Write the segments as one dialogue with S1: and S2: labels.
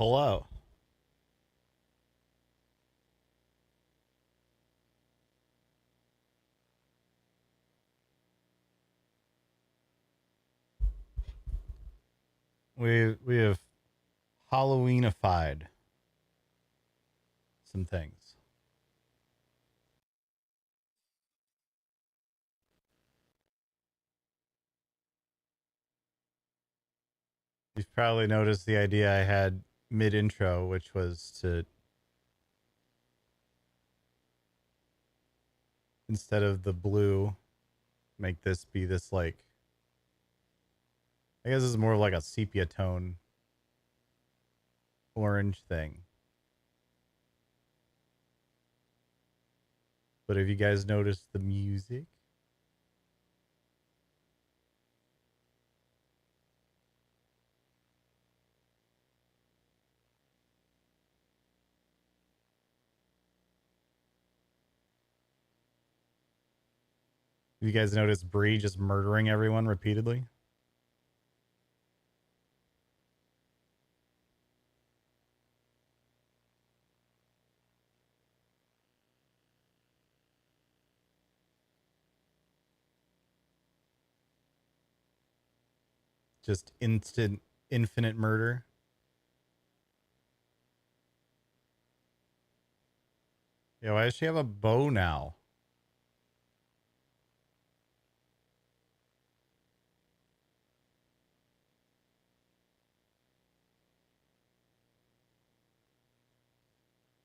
S1: Hello. We have Halloweenified some things. You've probably noticed the idea I had mid intro, which was to, instead of the blue, make this be this, like, I guess this is more like a sepia tone orange thing. But have you guys noticed the music? Have you guys noticed Bree just murdering everyone repeatedly? Just instant, infinite murder. Yeah, why does she have a bow now?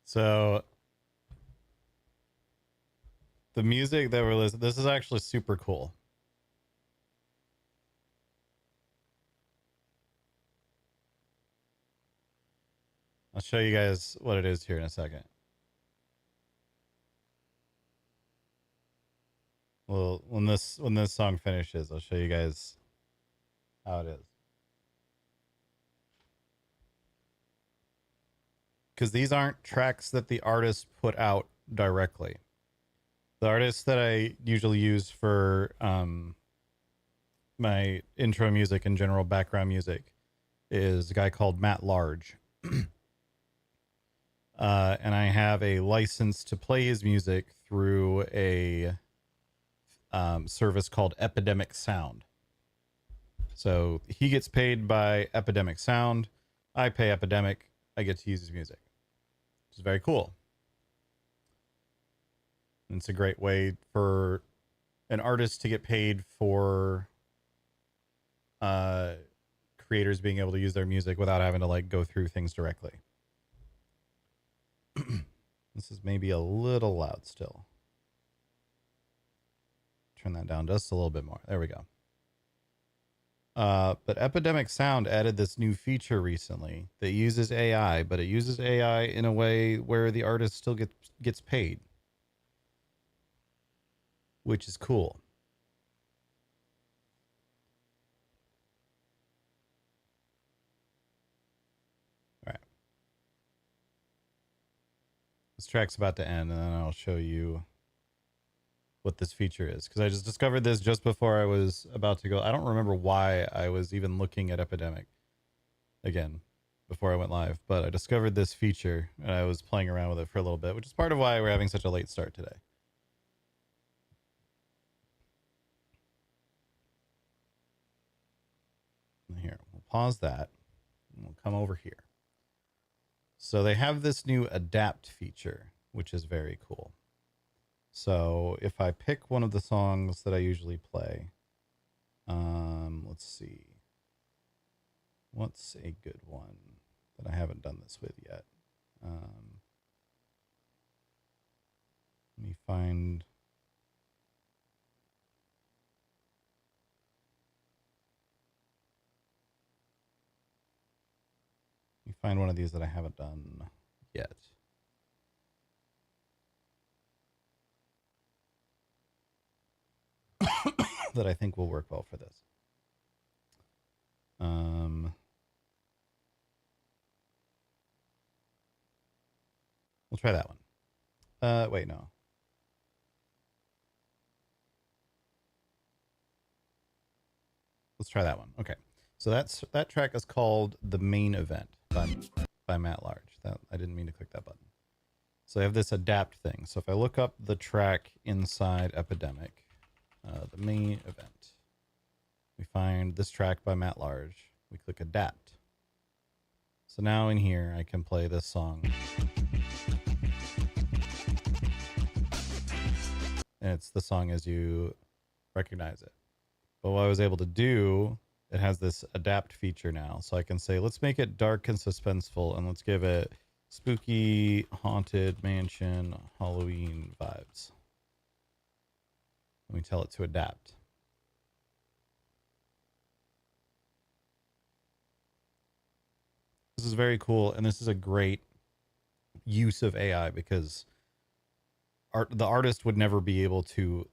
S1: So the music that we're listening, this is actually super cool. I'll show you guys what it is here in a second. Well, when this song finishes, I'll show you guys how it is. Because these aren't tracks that the artist put out directly. The artist that I usually use for my intro music and general background music is a guy called Matt Large. And I have a license to play his music through a service called Epidemic Sound. So he gets paid by Epidemic Sound. I pay Epidemic. I get to use his music, which is very cool. And it's a great way for an artist to get paid for creators being able to use their music without having to like go through things directly. This is maybe a little loud still. Turn that down just a little bit more. There we go. But Epidemic Sound added this new feature recently that uses AI, but it uses AI in a way where the artist still gets paid, which is cool. All right. This track's about to end, and then I'll show you what this feature is, because I just discovered this just before I was about to go. I don't remember why I was even looking at Epidemic again before I went live, but I discovered this feature and I was playing around with it for a little bit, which is part of why we're having such a late start today. Here, we'll pause that and we'll come over here. So they have this new adapt feature, which is very cool. So if I pick one of the songs that I usually play, let's see. What's a good one that I haven't done this with yet? Let me find. Let me find one of these that I haven't done yet. That I think will work well for this. We'll try that one. Wait, no. Let's try that one. Okay. So that track is called The Main Event. by Matt Large. That I didn't mean to click that button. So I have this adapt thing. So if I look up the track inside Epidemic, the main event, we find this track by Matt Large. We click adapt. So now in here, I can play this song. And it's the song as you recognize it. But what I was able to do, it has this adapt feature now. So I can say, let's make it dark and suspenseful, and let's give it spooky, haunted mansion, Halloween vibes. Let me tell it to adapt. This is very cool, and this is a great use of AI because the artist would never be able to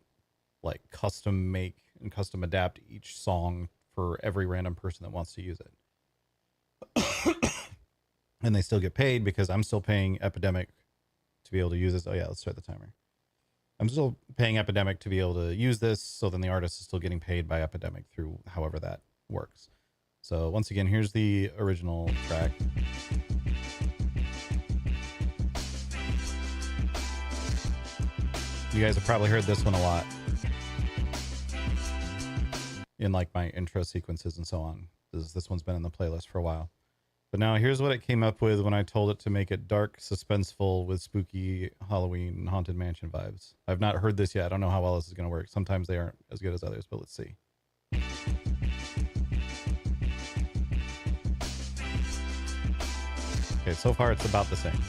S1: like custom make and custom adapt each song for every random person that wants to use it. And they still get paid because I'm still paying Epidemic to be able to use this. Oh yeah, let's start the timer. I'm still paying Epidemic to be able to use this, so then the artist is still getting paid by Epidemic through however that works. So once again, here's the original track. You guys have probably heard this one a lot in like my intro sequences and so on. This one's been in the playlist for a while. But now here's what it came up with when I told it to make it dark, suspenseful with spooky Halloween haunted mansion vibes. I've not heard this yet. I don't know how well this is going to work. Sometimes they aren't as good as others, but let's see. Okay, so far it's about the same.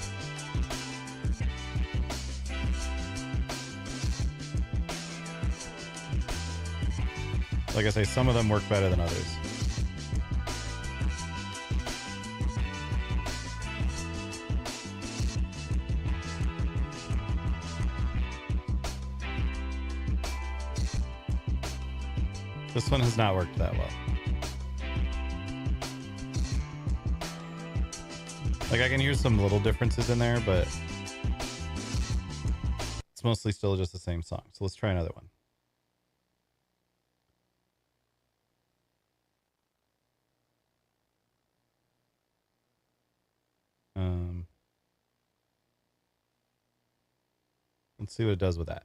S1: Like I say, some of them work better than others. This one has not worked that well. Like I can hear some little differences in there, but it's mostly still just the same song. So let's try another one. Let's see what it does with that.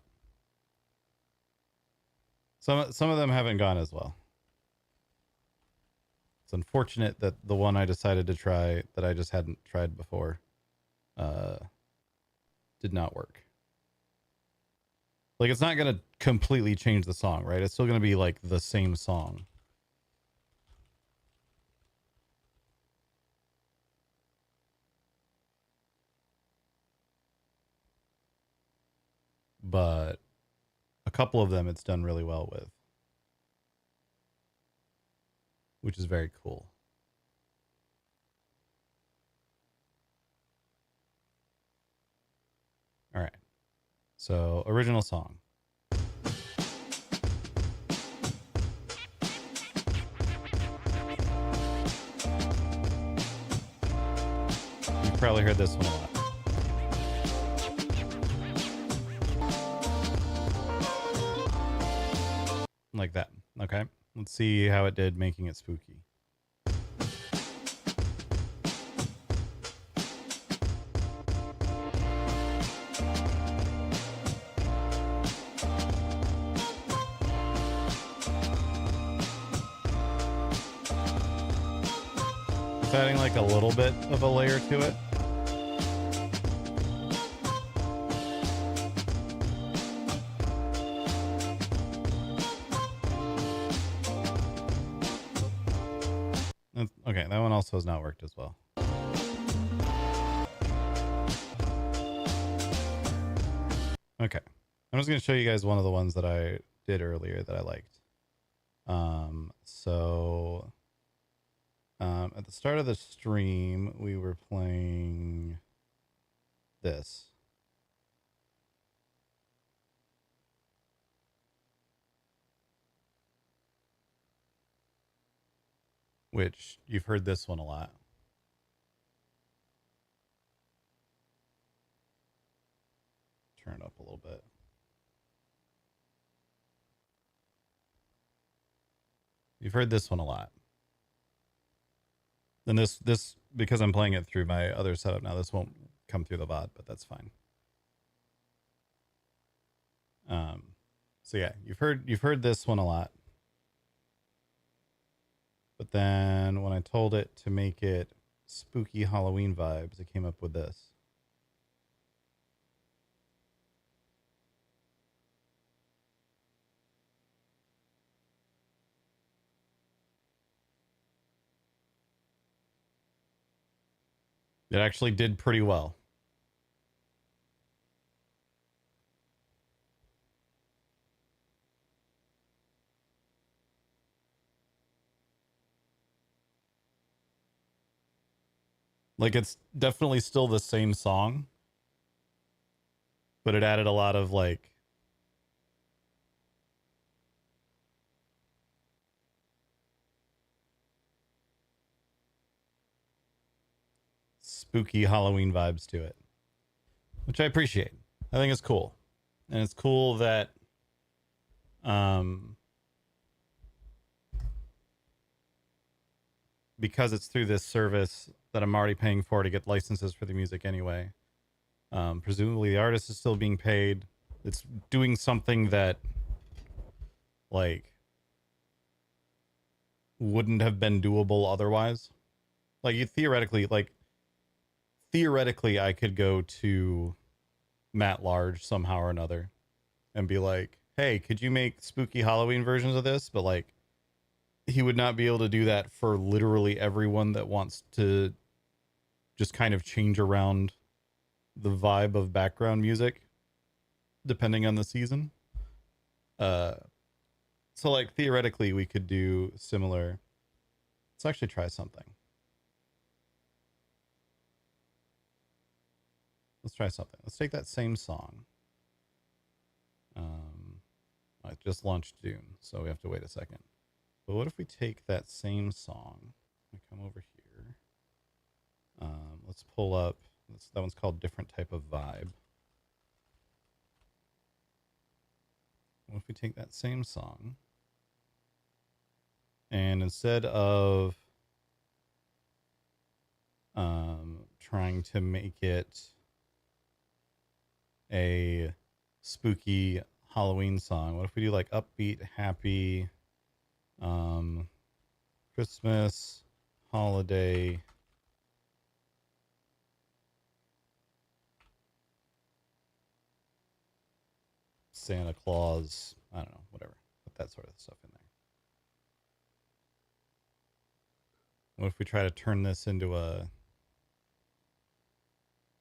S1: Some of them haven't gone as well. It's unfortunate that the one I decided to try that I just hadn't tried before did not work. Like it's not going to completely change the song, right? It's still going to be like the same song. But a couple of them it's done really well with, which is very cool. All right. So, original song. You've probably heard this one a lot. Like that. Okay. Let's see how it did making it spooky. It's adding like a little bit of a layer to it. Okay, that one also has not worked as well. Okay, I'm just going to show you guys one of the ones that I did earlier that I liked. At the start of the stream, we were playing this. Which you've heard this one a lot. Turn it up a little bit. You've heard this one a lot. And this because I'm playing it through my other setup now, this won't come through the VOD, but that's fine. So yeah, you've heard this one a lot. But then when I told it to make it spooky Halloween vibes, it came up with this. It actually did pretty well. Like, it's definitely still the same song, but it added a lot of like spooky Halloween vibes to it, which I appreciate. I think it's cool. And it's cool that because it's through this service that I'm already paying for to get licenses for the music anyway. Presumably the artist is still being paid. It's doing something that like wouldn't have been doable otherwise. Like you theoretically I could go to Matt Large somehow or another and be like, hey, could you make spooky Halloween versions of this? But like he would not be able to do that for literally everyone that wants to just kind of change around the vibe of background music depending on the season. So like theoretically we could do similar. Let's actually try something. Let's try something. Let's take that same song. I just launched Dune, so we have to wait a second. But what if we take that same song? We come over here. Let's pull up. That one's called Different Type of Vibe. What if we take that same song and instead of trying to make it a spooky Halloween song, what if we do like upbeat, happy, Christmas, holiday, Santa Claus, I don't know, whatever. Put that sort of stuff in there. What if we try to turn this into a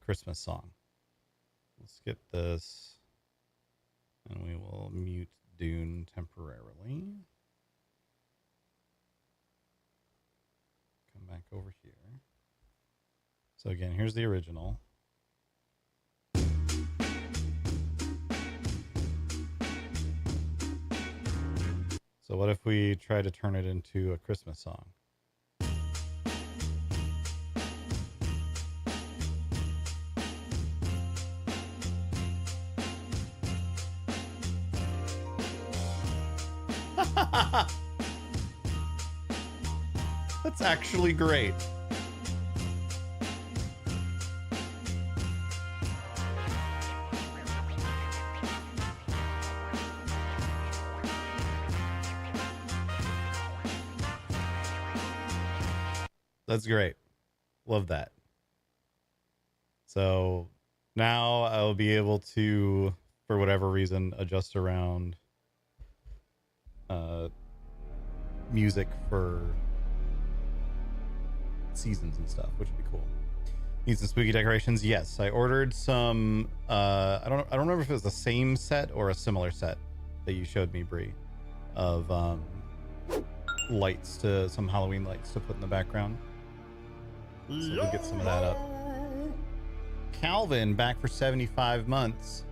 S1: Christmas song? Let's skip this. And we will mute Dune temporarily. Come back over here. So again, here's the original. So what if we try to turn it into a Christmas song? That's actually great. That's great. Love that. So now I'll be able to, for whatever reason, adjust around music for seasons and stuff, which would be cool. Need some spooky decorations. Yes, I ordered some. I don't remember if it was the same set or a similar set that you showed me, Bree, of lights, to some Halloween lights to put in the background. So we'll get some of that up. Calvin back for 75 months.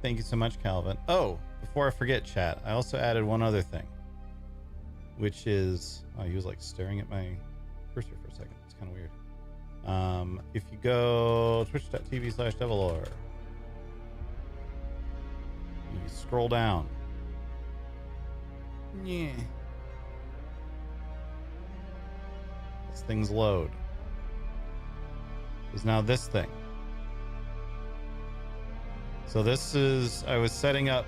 S1: Thank you so much, Calvin. Oh, before I forget, chat, I also added one other thing, which is, oh, he was like staring at my cursor for a second. It's kind of weird. If you go twitch.tv/devilore, you scroll down. Yeah. as things load, is now this thing. So this is, I was setting up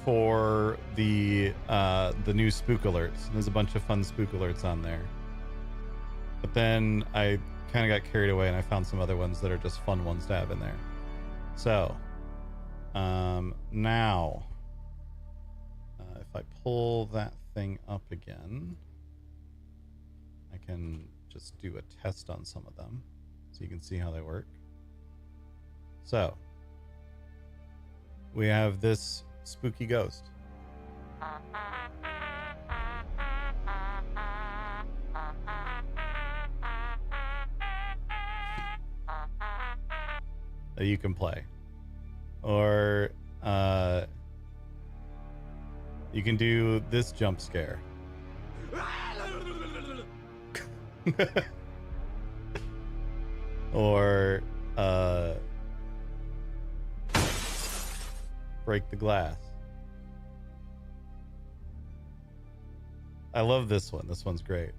S1: for the new spook alerts. There's a bunch of fun spook alerts on there. But then I kind of got carried away and I found some other ones that are just fun ones to have in there. So now if I pull that thing up again, I can just do a test on some of them so you can see how they work. So we have this spooky ghost. That you can play. Or you can do this jump scare. Or break the glass. I love this one. This one's great.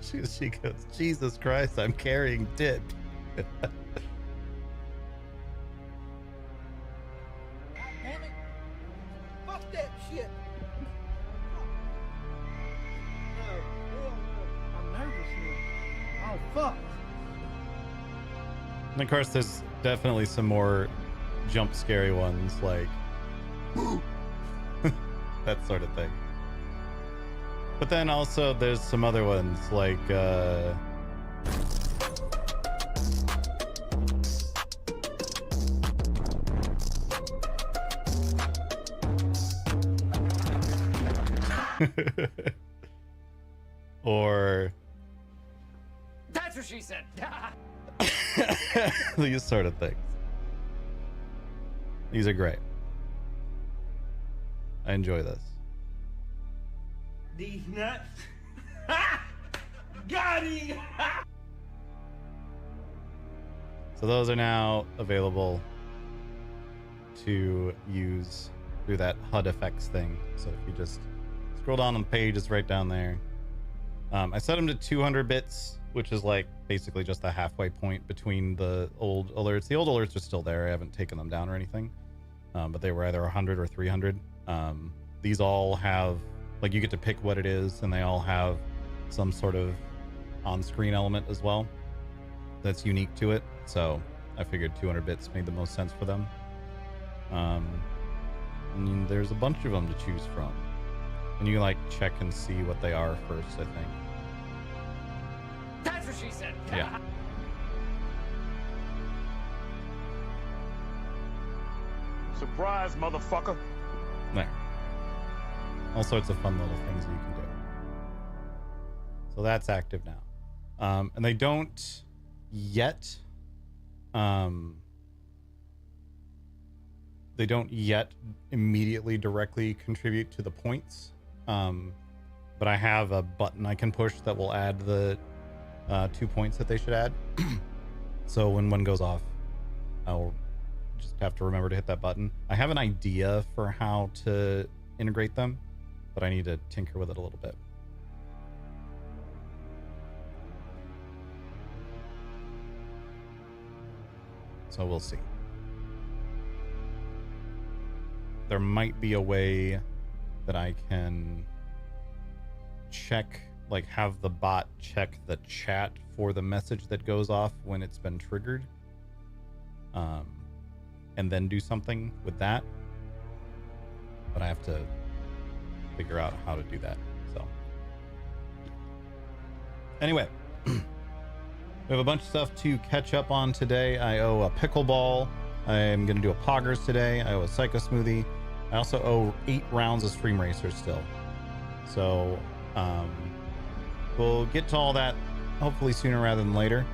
S1: She goes, Jesus Christ, I'm carrying dick.
S2: God damn it. Fuck that shit. No, hell no. I'm nervous now. Oh, fuck.
S1: And of course, there's definitely some more jump scary ones, like that sort of thing. But then also there's some other ones like or
S2: That's what she said.
S1: these sort of things. These are great. I enjoy this.
S2: These nuts. Got him.
S1: So those are now available to use through that HUD effects thing. So if you just scroll down on the page, it's right down there. I set them to 200 bits, which is like basically just the halfway point between the old alerts. The old alerts are still there. I haven't taken them down or anything, but they were either 100 or 300. These all have, like, you get to pick what it is, and they all have some sort of on-screen element as well that's unique to it. So I figured 200 bits made the most sense for them. I mean, there's a bunch of them to choose from, and you can like check and see what they are first, I think.
S2: That's what she said.
S1: Yeah.
S3: Surprise, motherfucker.
S1: There. All sorts of fun little things you can do. So that's active now. And they don't yet immediately directly contribute to the points. But I have a button I can push that will add the 2 points that they should add. So when one goes off, I'll just have to remember to hit that button. I have an idea for how to integrate them, but I need to tinker with it a little bit. So we'll see. There might be a way that I can check, like have the bot check the chat for the message that goes off when it's been triggered, and then do something with that. But I have to figure out how to do that. So anyway, we have a bunch of stuff to catch up on today. I owe a pickleball. I'm going to do a Poggers today. I owe a Psycho Smoothie. I also owe 8 rounds of Stream Racer still. So we'll get to all that hopefully sooner rather than later.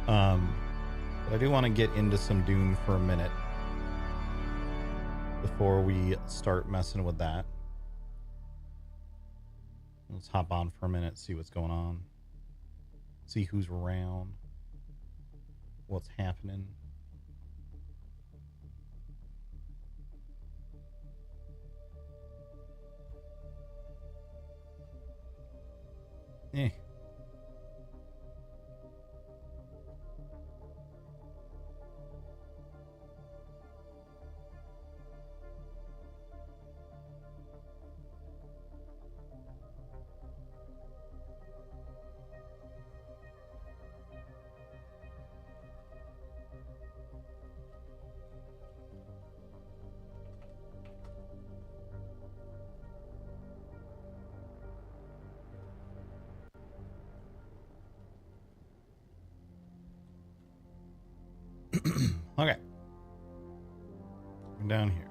S1: But I do want to get into some Dune for a minute before we start messing with that. Let's hop on for a minute, see what's going on, see who's around, what's happening. Eh. Okay. We're down here.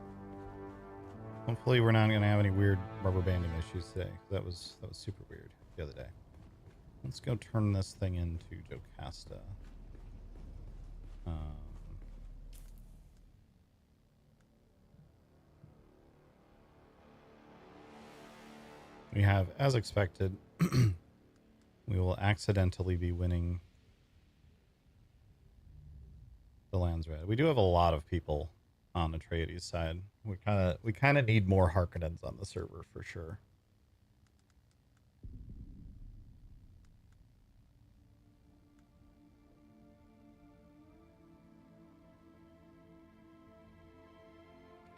S1: Hopefully we're not gonna have any weird rubber banding issues today. That was super weird the other day. Let's go turn this thing into Jocasta. We have, as expected, we will accidentally be winning the Landsred. We do have a lot of people on the Atreides side. We kind of need more Harkonnens on the server for sure.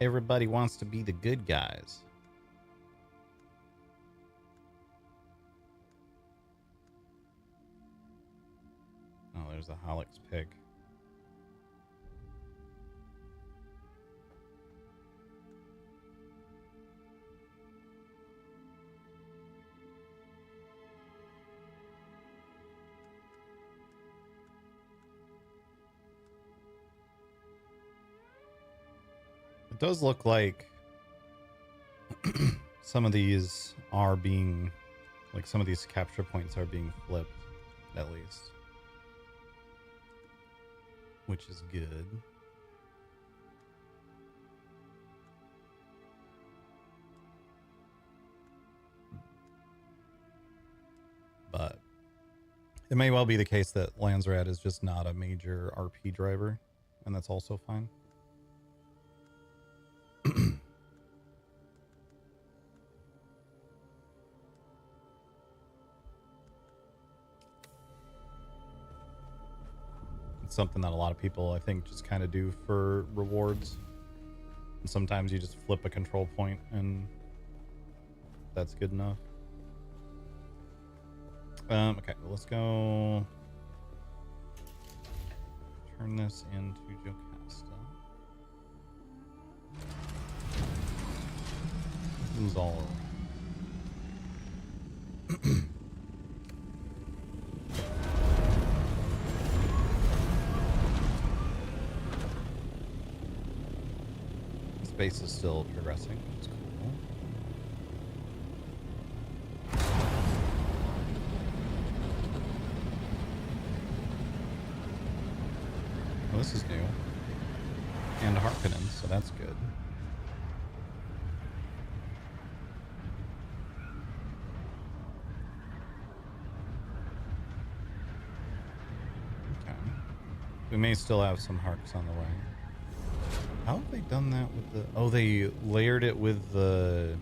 S1: Everybody wants to be the good guys. Oh, there's a Halleck's pig. It does look like some of these are being, like some of these capture points are being flipped, at least. Which is good. But it may well be the case that Landsred is just not a major RP driver, and that's also fine. It's something that a lot of people, I think, just kind of do for rewards. And sometimes you just flip a control point and that's good enough. Okay, well, let's go turn this into Jocasta. This is all this base is still progressing, which is cool. Well, this is new. And Harkonnen, so that's good. Okay. We may still have some Harks on the way. How have they done that with the... Oh, they layered it with the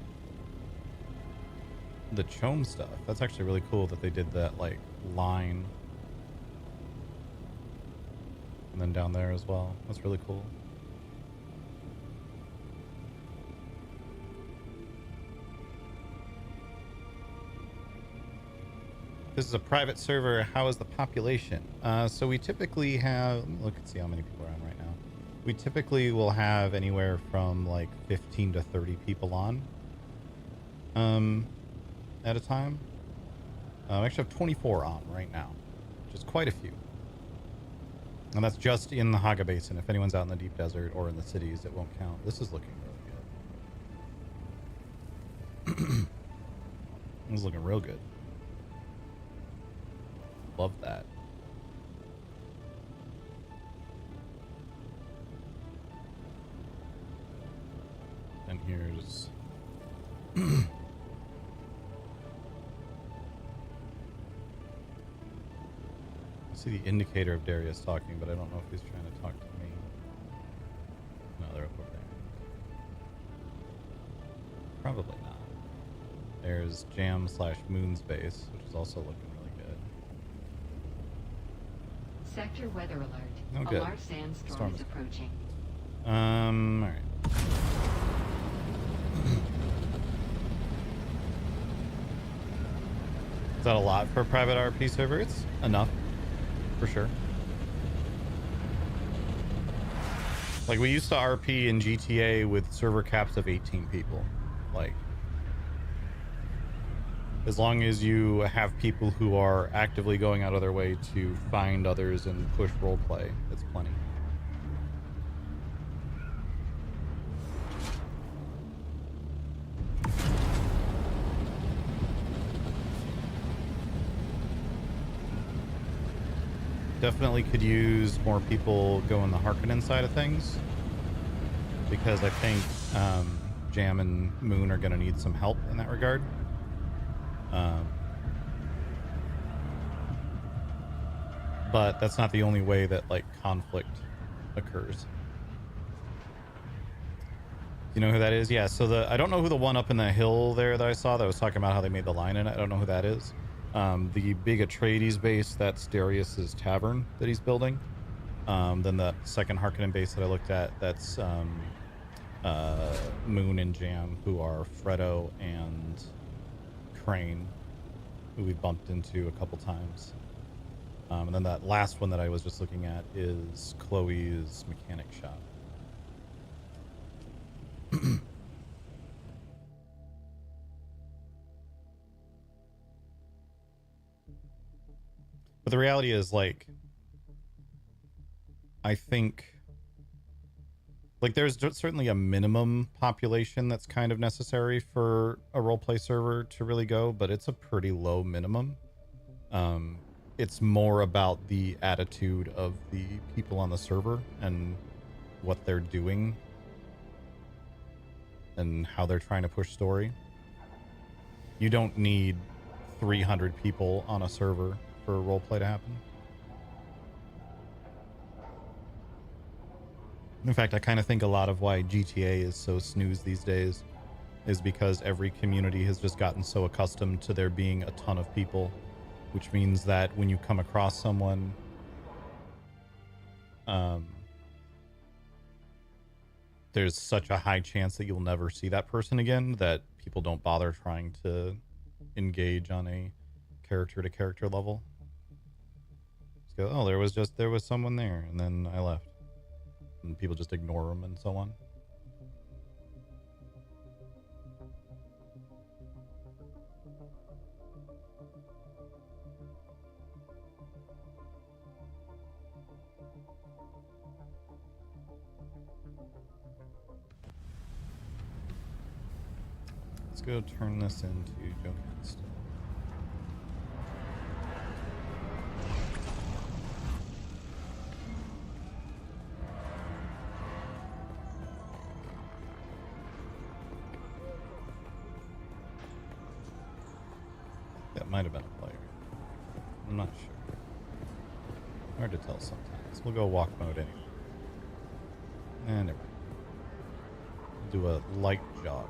S1: Chom stuff. That's actually really cool that they did that, like, line. And then down there as well. That's really cool. This is a private server. How is the population? So we typically have... Let me look and see how many people are on right now. We typically will have anywhere from like 15 to 30 people on at a time. I actually have 24 on right now, which is quite a few. And that's just in the Haga Basin. If anyone's out in the deep desert or in the cities, it won't count. This is looking really good. This is looking real good. Love that. And here's I see the indicator of Darius talking, but I don't know if he's trying to talk to me. No, they're up over there. Probably not. There's Jam slash Moon's base, which is also looking really good.
S4: Sector weather alert.
S1: Oh,
S4: A
S1: good.
S4: large sandstorm
S1: Storm
S4: is
S1: is coming.
S4: approaching.
S1: All right. Is that a lot for a private RP server? It's enough, for sure. Like, we used to RP in GTA with server caps of 18 people. Like, as long as you have people who are actively going out of their way to find others and push roleplay, it's plenty. Definitely could use more people going the Harkonnen side of things, because I think Jam and Moon are going to need some help in that regard. But that's not the only way that like conflict occurs. You know who that is? Yeah, so I don't know who the one up in the hill there that I saw that was talking about how they made the line in it. I don't know who that is. The big Atreides base, that's Darius's tavern that he's building. Then the second Harkonnen base that I looked at, that's Moon and Jam, who are Fredo and Crane, who we've bumped into a couple times. And then that last one that I was just looking at is Chloe's mechanic shop. But the reality is, like, I think, like, there's certainly a minimum population that's kind of necessary for a roleplay server to really go, but it's a pretty low minimum. It's more about the attitude of the people on the server and what they're doing and how they're trying to push story. You don't need 300 people on a server for a roleplay to happen. In fact, I kind of think a lot of why GTA is so snooze these days is because every community has just gotten so accustomed to there being a ton of people, which means that when you come across someone, there's such a high chance that you'll never see that person again that people don't bother trying to engage on a character to character level. Just go, oh, there was someone there, and then I left. And people just ignore them and so on. Let's go turn this into Joe Cast. That might have been a player. I'm not sure. Hard to tell sometimes. We'll go walk mode anyway. And never mind. Do a light jog.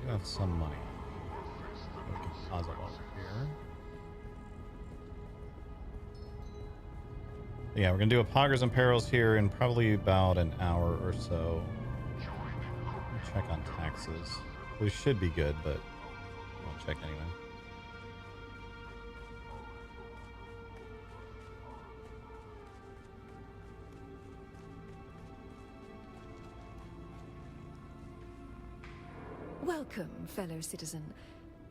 S1: You have some money. We can pause it over here. Yeah, we're gonna do a Poggers and Perils here in probably about an hour or so. Check on taxes. We should be good, but we'll check anyway.
S5: Welcome, fellow citizen.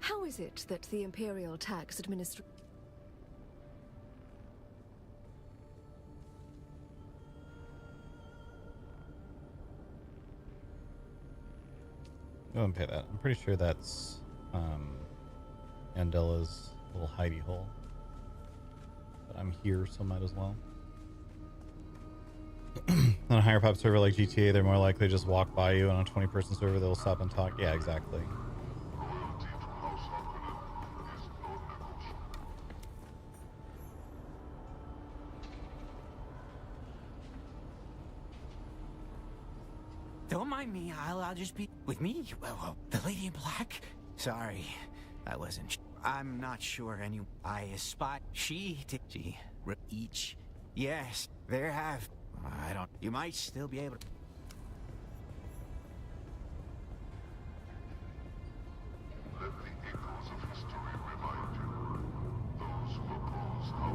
S5: How is it that the Imperial Tax Administration...
S1: Go and pay that. I'm pretty sure that's Andela's little hidey hole. But I'm here, so might as well. On a higher pop server like GTA, they're more likely to just walk by you, and on a 20-person server, they'll stop and talk. Yeah, exactly.
S4: Don't mind me. I'll just be with me. Well, the lady in black. Sorry, I wasn't. I'm not sure. I spot she each. Yes, there have. I don't. You might still be able to.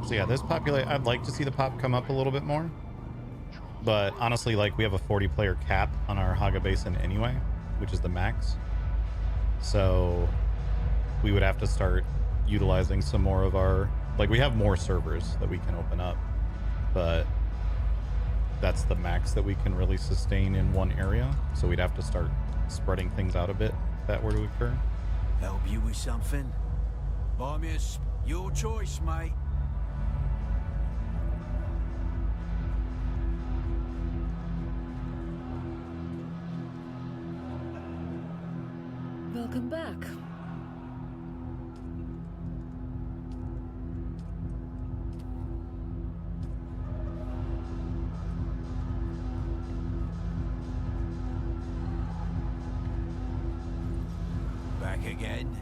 S1: So yeah, this populate. I'd like to see the pop come up a little bit more, but honestly, like we have a 40-player cap on our Haga Basin anyway, which is the max. So we would have to start utilizing some more of our. Like we have more servers that we can open up, but that's the max that we can really sustain in one area. So we'd have to start spreading things out a bit if that were to occur.
S4: Help you with something? Buy me your choice, mate.
S5: Welcome back.
S4: Back again.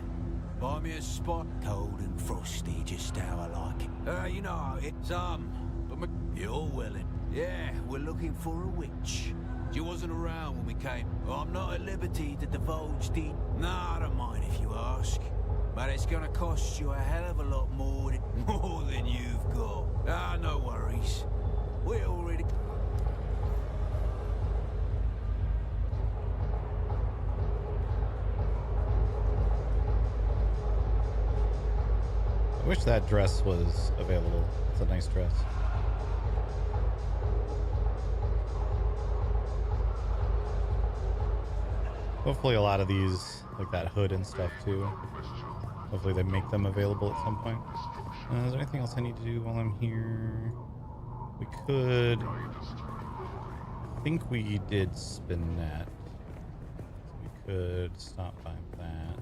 S4: Buy me a spot. Cold and frosty, just how I like it. You know, it's, but you're willing. Yeah, we're looking for a witch. She wasn't around when we came. I'm not at liberty to divulge the... Nah, I don't mind if you ask. But it's gonna cost you a hell of a lot more than you've got. Ah, no worries. We already...
S1: I wish that dress was available. It's a nice dress. Hopefully a lot of these, like that hood and stuff too, hopefully they make them available at some point. Is there anything else I need to do while I'm here? We could... I think we did spin that. So we could stop by that.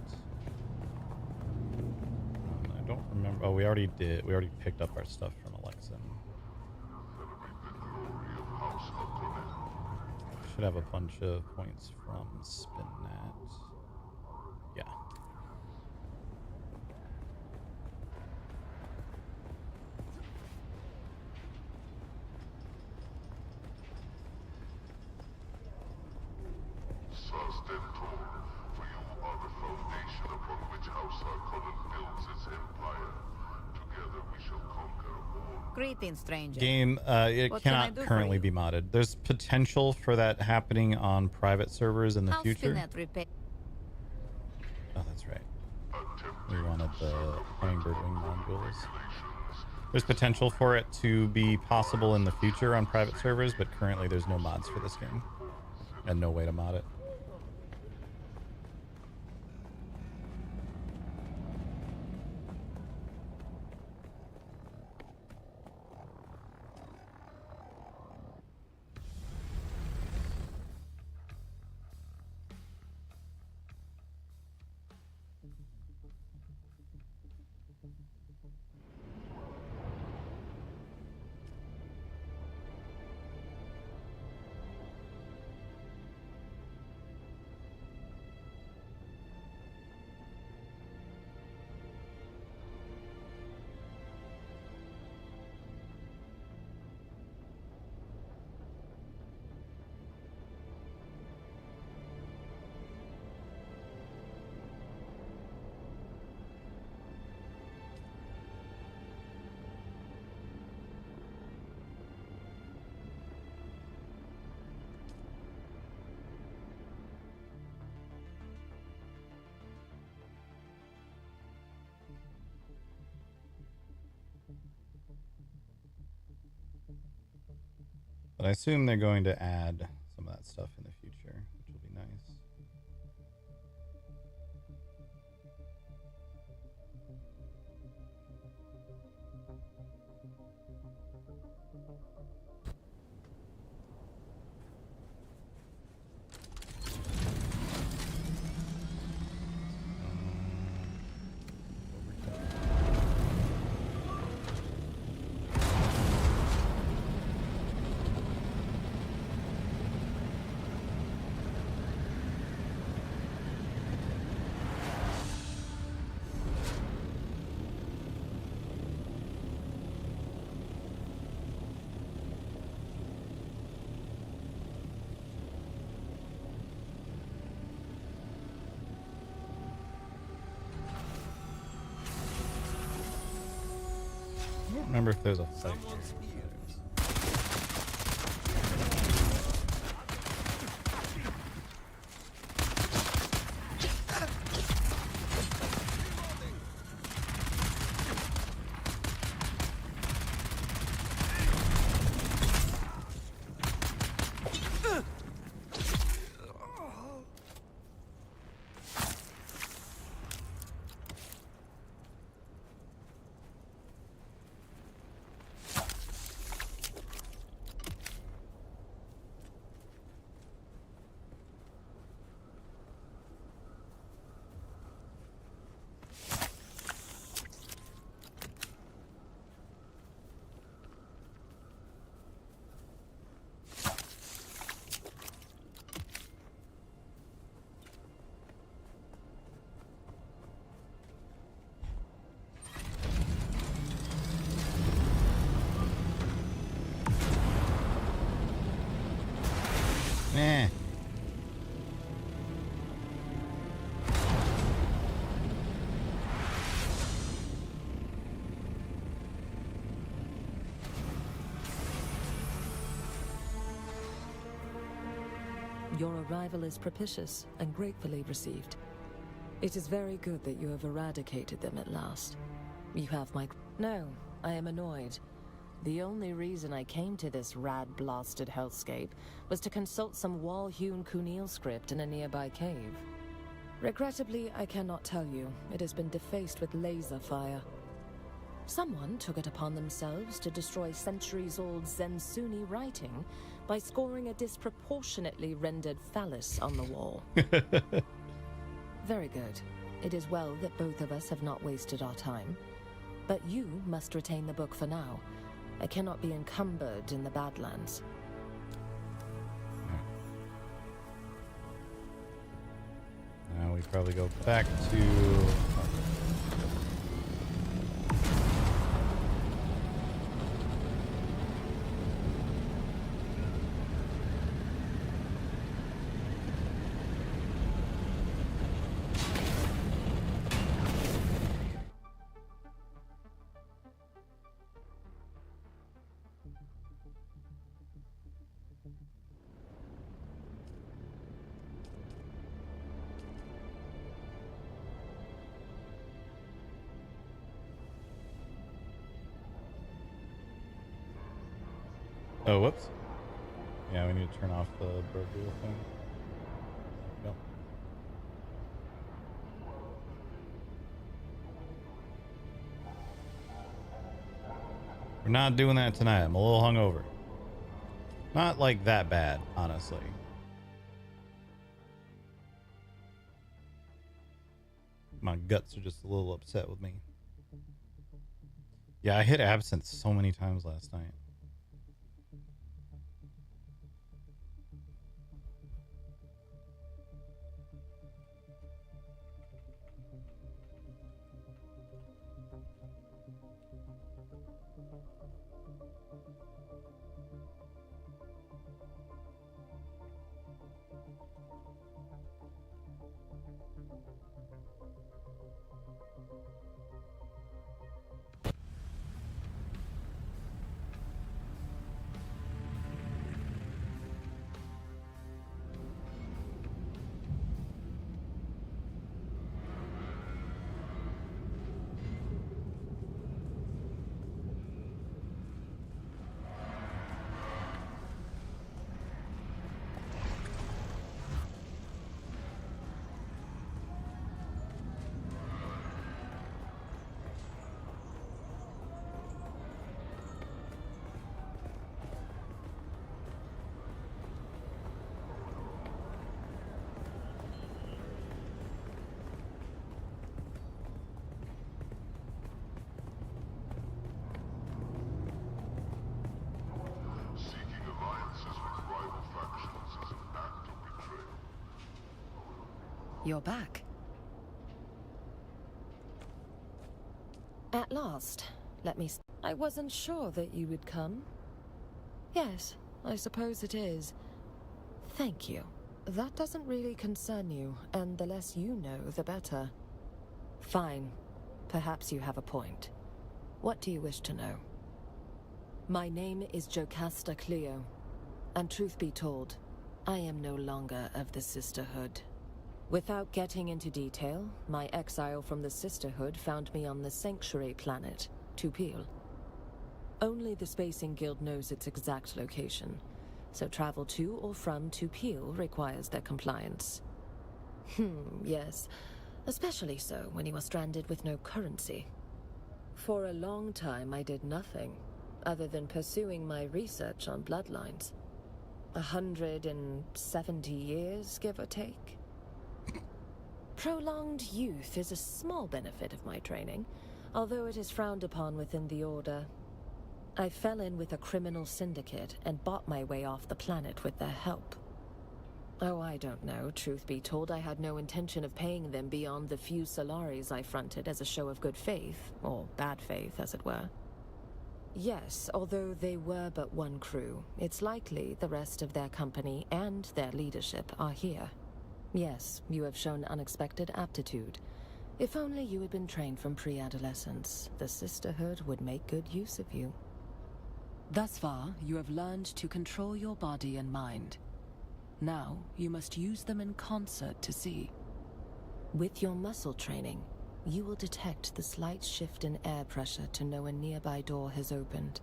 S1: I don't remember. Oh, we already did. We already picked up our stuff from Alexa. Should have a bunch of points from Spinat. Yeah.
S6: Greetings, stranger.
S1: Game, it
S6: What can I
S1: cannot
S6: do for
S1: currently
S6: you?
S1: be modded. There's potential for that happening on private servers in the
S6: How's
S1: future.
S6: Spinat repair?
S1: Oh, that's right. We wanted the Hummingbird Wing modules. There's potential for it to be possible in the future on private servers, but currently there's no mods for this game and no way to mod it. But I assume they're going to add some of that stuff in the future, which will be nice. Remember if there's a fight. Eh.
S7: Your arrival is propitious and gratefully received. It is very good that you have eradicated them at last. You have my... No, I am annoyed. The only reason I came to this rad-blasted hellscape was to consult some wall-hewn Kunil script in a nearby cave. Regrettably, I cannot tell you. It has been defaced with laser fire. Someone took it upon themselves to destroy centuries-old Zensuni writing by scoring a disproportionately rendered phallus on the wall. Very good. It is well that both of us have not wasted our time. But you must retain the book for now. I cannot be encumbered in the Badlands.
S1: Now we probably go back to... Oh, whoops. Yeah, we need to turn off the bird wheel thing. Yep. We're not doing that tonight. I'm a little hungover. Not like that bad, honestly. My guts are just a little upset with me. Yeah, I hit absinthe so many times last night.
S7: You're back. At last. I wasn't sure that you would come. Yes, I suppose it is. Thank you. That doesn't really concern you, and the less you know, the better. Fine. Perhaps you have a point. What do you wish to know? My name is Jocasta Cleo, and truth be told, I am no longer of the Sisterhood. Without getting into detail, my exile from the Sisterhood found me on the sanctuary planet, Tupil. Only the Spacing Guild knows its exact location, so travel to or from Tupil requires their compliance. Yes, especially so when you are stranded with no currency. For a long time I did nothing, other than pursuing my research on bloodlines. 170 years, give or take. Prolonged youth is a small benefit of my training, although it is frowned upon within the Order. I fell in with a criminal syndicate and bought my way off the planet with their help. Oh, I don't know. Truth be told, I had no intention of paying them beyond the few Solaris I fronted as a show of good faith, or bad faith, as it were. Yes, although they were but one crew, it's likely the rest of their company and their leadership are here. Yes, you have shown unexpected aptitude. If only you had been trained from pre-adolescence, the Sisterhood would make good use of you. Thus far, you have learned to control your body and mind. Now, you must use them in concert to see. With your muscle training, you will detect the slight shift in air pressure to know a nearby door has opened.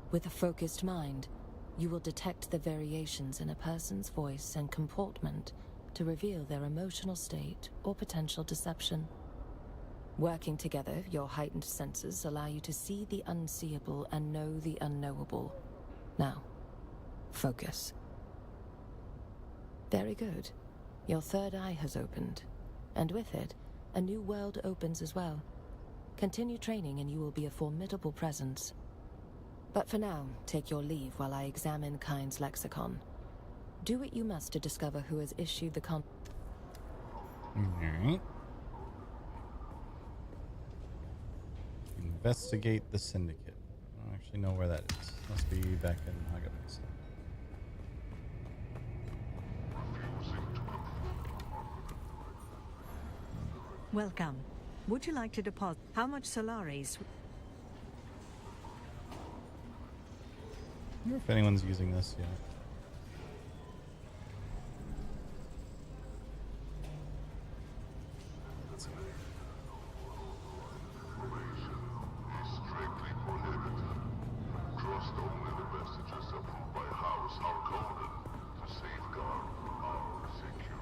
S7: With a focused mind, you will detect the variations in a person's voice and comportment to reveal their emotional state or potential deception. Working together, your heightened senses allow you to see the unseeable and know the unknowable. Now, focus. Very good. Your third eye has opened, and with it, a new world opens as well. Continue training and you will be a formidable presence. But for now, take your leave while I examine Kind's lexicon. Do what you must to discover who has issued the
S1: Alright. Investigate the syndicate. I don't actually know where that is. Must be back in Hagamas.
S8: Welcome. Would you like to deposit? How much Solaris?
S1: I wonder if anyone's using this yet. Let's see.
S9: Strictly prohibited. Trust only the messages approved by House Harkonnen to safeguard our security.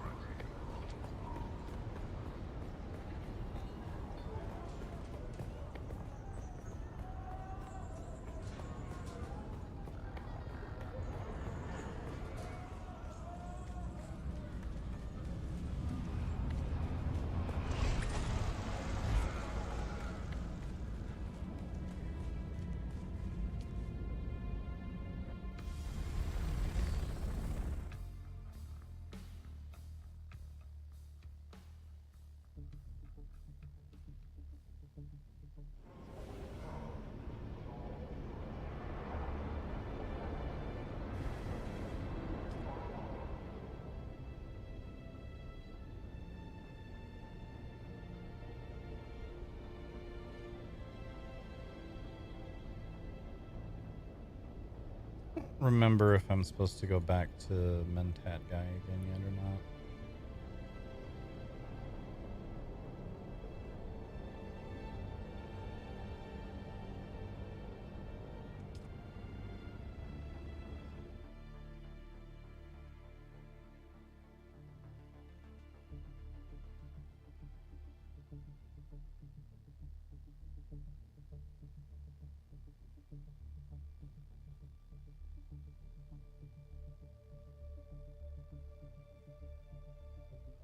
S1: Remember if I'm supposed to go back to Mentat guy again yet or not.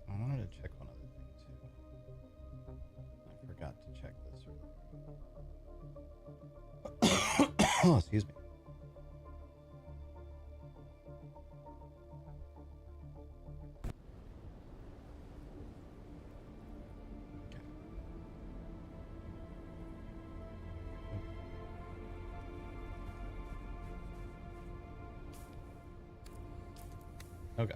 S1: I wanted to check one other thing too. I forgot to check this earlier. Oh, excuse me. Okay.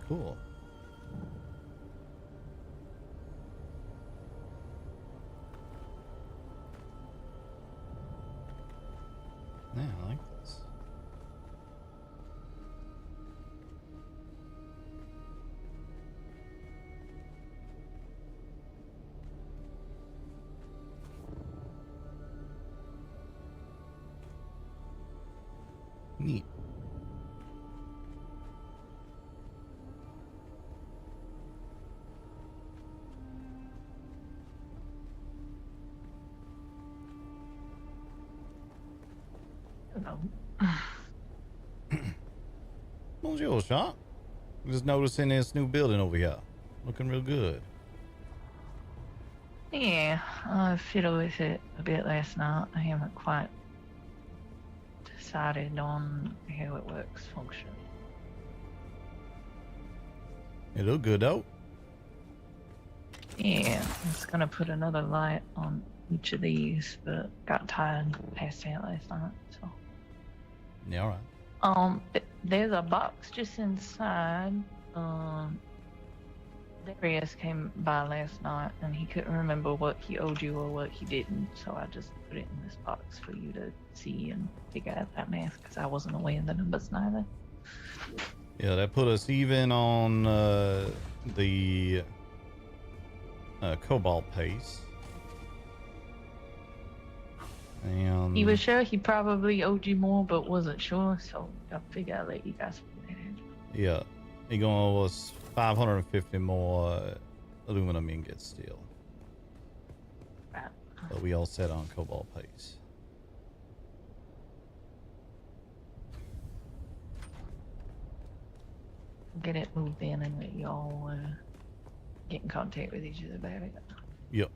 S1: cool. Yeah, I like this. Neat.
S10: Hello.
S1: Bonjour, Sean. Just noticing this new building over here. Looking real good.
S10: Yeah, I fiddled with it a bit last night. I haven't quite decided on how it works functionally.
S1: It look good though.
S10: Yeah, I was gonna put another light on each of these, but got tired and passed out last night, so.
S1: Yeah, all right.
S10: There's a box just inside. Darius came by last night and he couldn't remember what he owed you or what he didn't, so I just put it in this box for you to see and figure out that math because I wasn't aware of the numbers neither.
S1: Yeah, that put us even on the cobalt pace. And
S10: He was sure he probably owed you more, but wasn't sure, so I figured I'd let you guys figure that out.
S1: yeah, he gonna owe us 550 more aluminum ingot steel.
S10: Right.
S1: But we all set on cobalt pace.
S10: Get it moved in and let y'all get in contact with each other about it.
S1: Yep.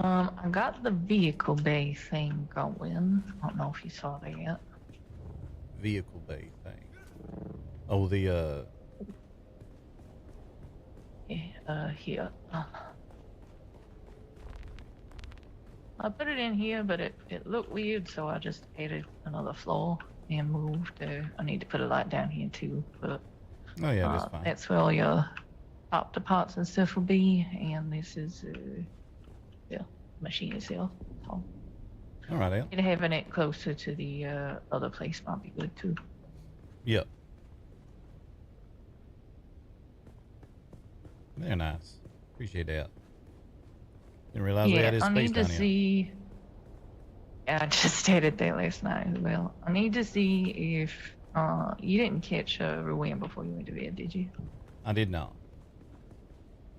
S10: I got the vehicle bay thing going. I don't know if you saw that yet.
S1: Vehicle bay thing. Oh, the
S10: Yeah, here. I put it in here, but it looked weird, so I just added another floor and moved. I need to put a light down here too, but
S1: oh yeah, that's fine.
S10: that's where all your opta parts and stuff will be, and this is yeah, machine itself. So
S1: All right, Al.
S10: having it closer to the other place might be good too.
S1: Yep. Very nice. Appreciate that. Didn't realize we had his
S10: I
S1: space
S10: need to
S1: down here.
S10: see. Yeah, I just stated that last night as well. I need to see if you didn't catch Ruin before you went to bed, did you?
S1: I did not.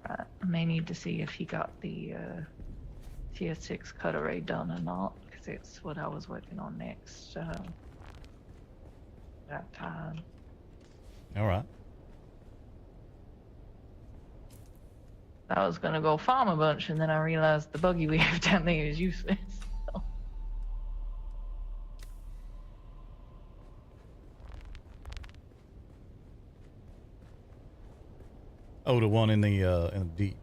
S10: Right. I may need to see if he got the tier 6 cut array done or not, because it's what I was working on next. That time.
S1: All right.
S10: I was gonna go farm a bunch, and then I realized the buggy we have down there is useless. So.
S1: Oh, the one in the deep.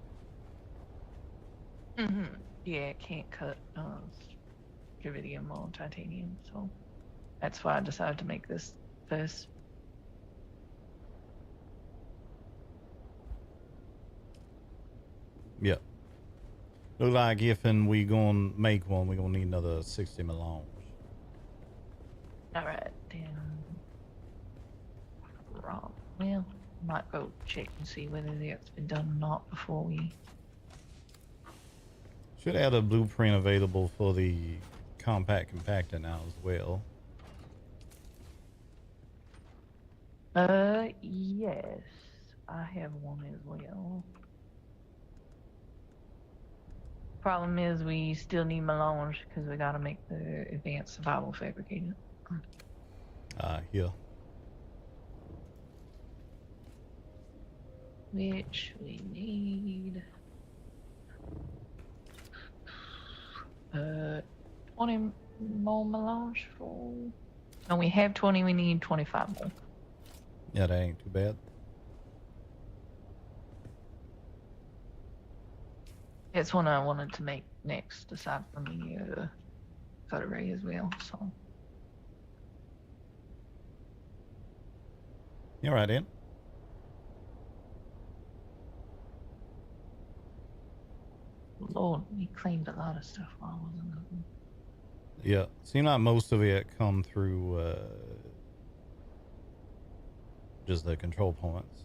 S10: Yeah, it can't cut iridium or titanium, so that's why I decided to make this first.
S1: Yep. Look like if and we gonna make one, we gonna need another 60 melange.
S10: Alright, then. Wrong. Well, might go check and see whether that's been done or not before we.
S1: Should have a blueprint available for the compact compactor now as well.
S10: Yes. I have one as well. Problem is we still need melange because we gotta make the advanced survival fabricator.
S1: Here.
S10: Which we need 20 more melange for. No, we have 20, we need 25 more.
S1: Yeah, that ain't too bad.
S10: That's one I wanted to make next, aside from the photo ray as well. So
S1: You all right, Ian?
S10: Lord, we cleaned a lot of stuff while I wasn't looking.
S1: Yeah, seemed like most of it come through just the control points.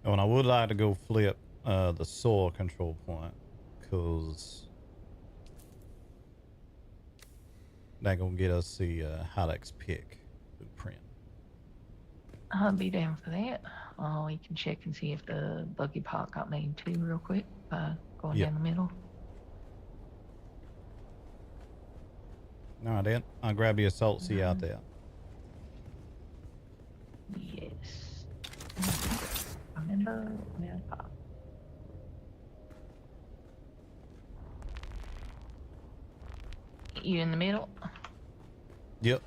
S1: Oh, and I would like to go flip the soil control point, because that gonna get us the Hylex pick blueprint.
S10: I'll be down for that. We can check and see if the buggy part got made too, real quick, by going down the middle.
S1: All right, Ed. I'll grab you a salt sea out there.
S10: Yes. Remember, pop. You in the middle?
S1: Yep.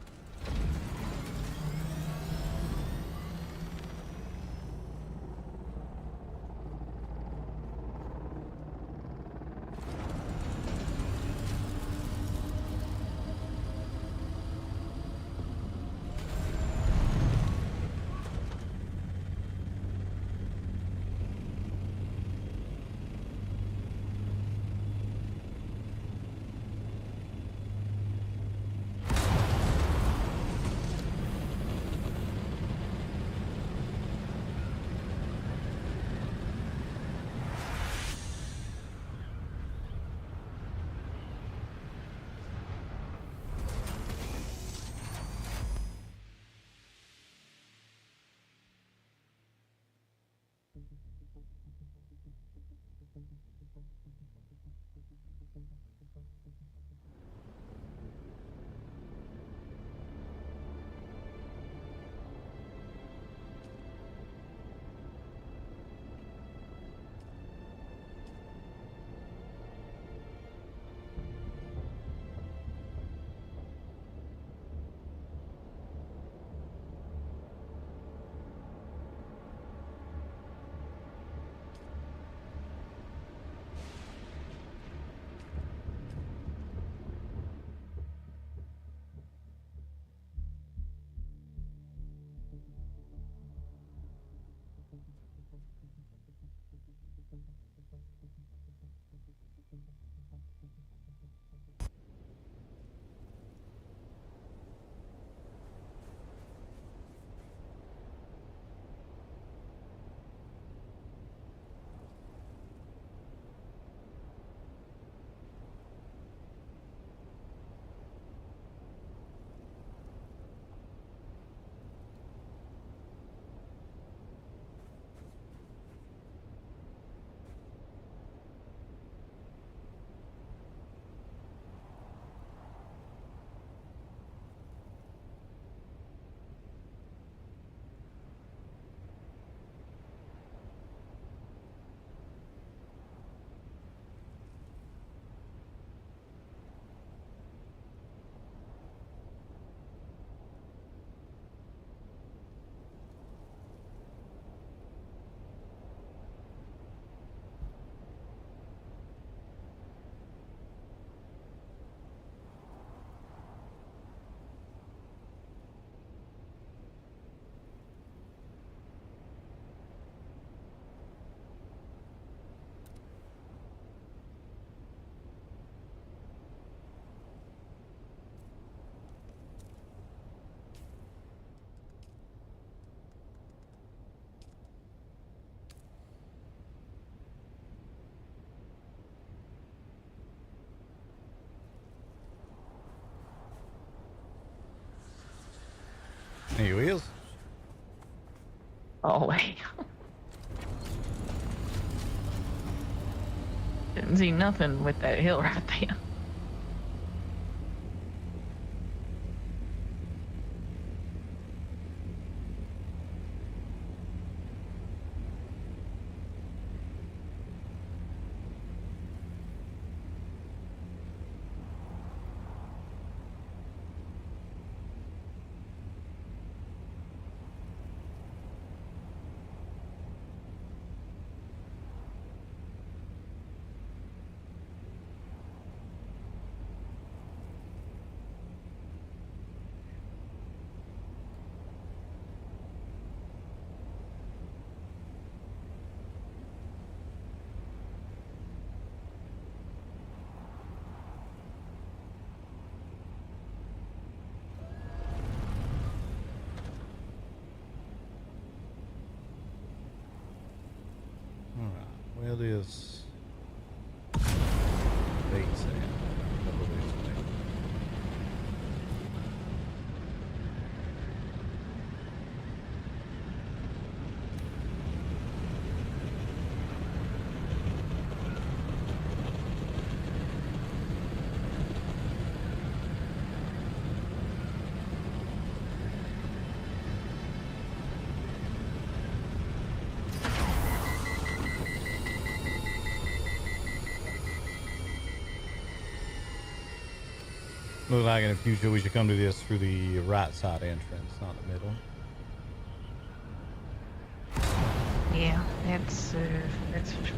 S1: Here he is.
S10: Oh, wait. Didn't see nothing with that hill right there.
S1: Where is base at? Double base plate. Look like in the future we should come to this through the right side entrance, not the middle.
S10: Yeah, that's for sure.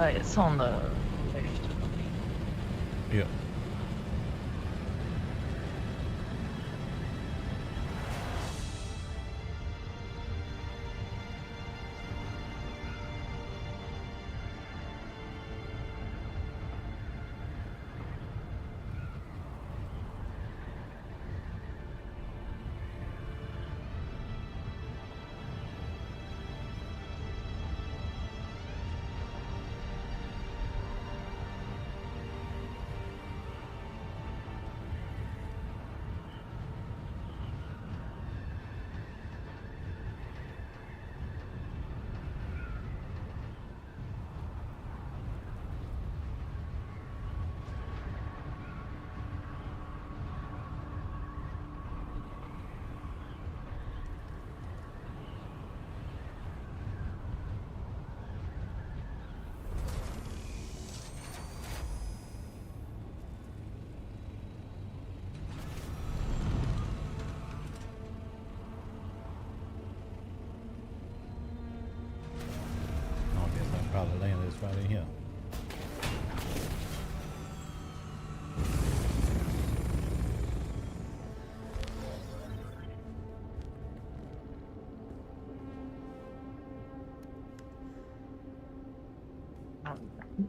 S10: It's on the left.
S1: Yeah. I guess I'll probably land this right in here.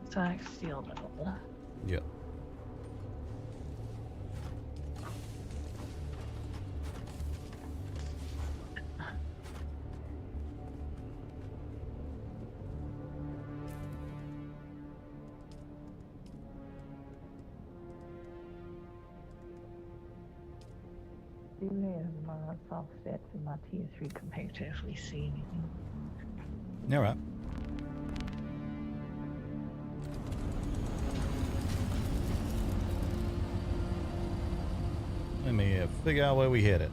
S10: It's like steel metal.
S1: Yeah.
S10: My soft sets in my tier 3 compared to actually see anything.
S1: All right. Let me figure out where we hit it.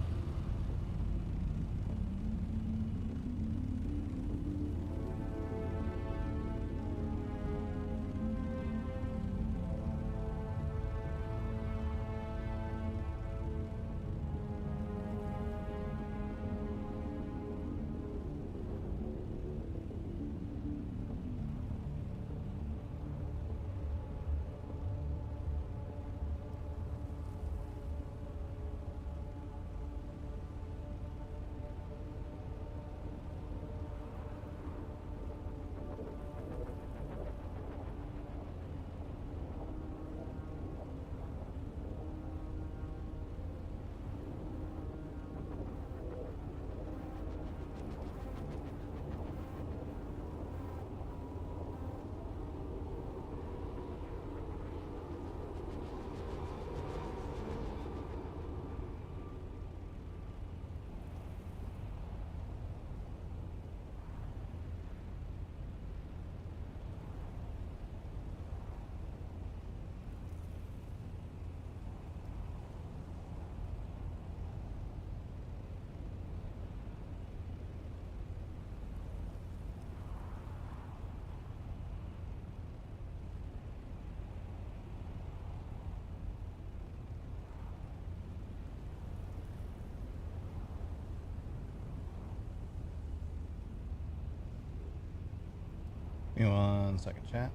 S1: Give me 1 second, chat.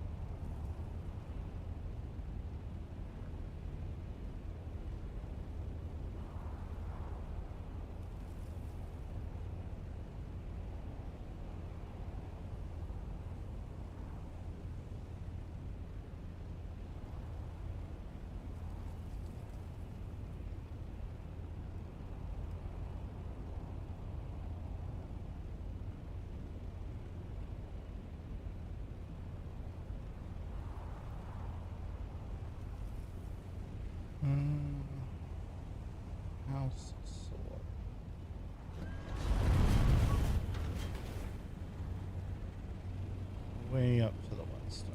S1: House sword. Way up to the west.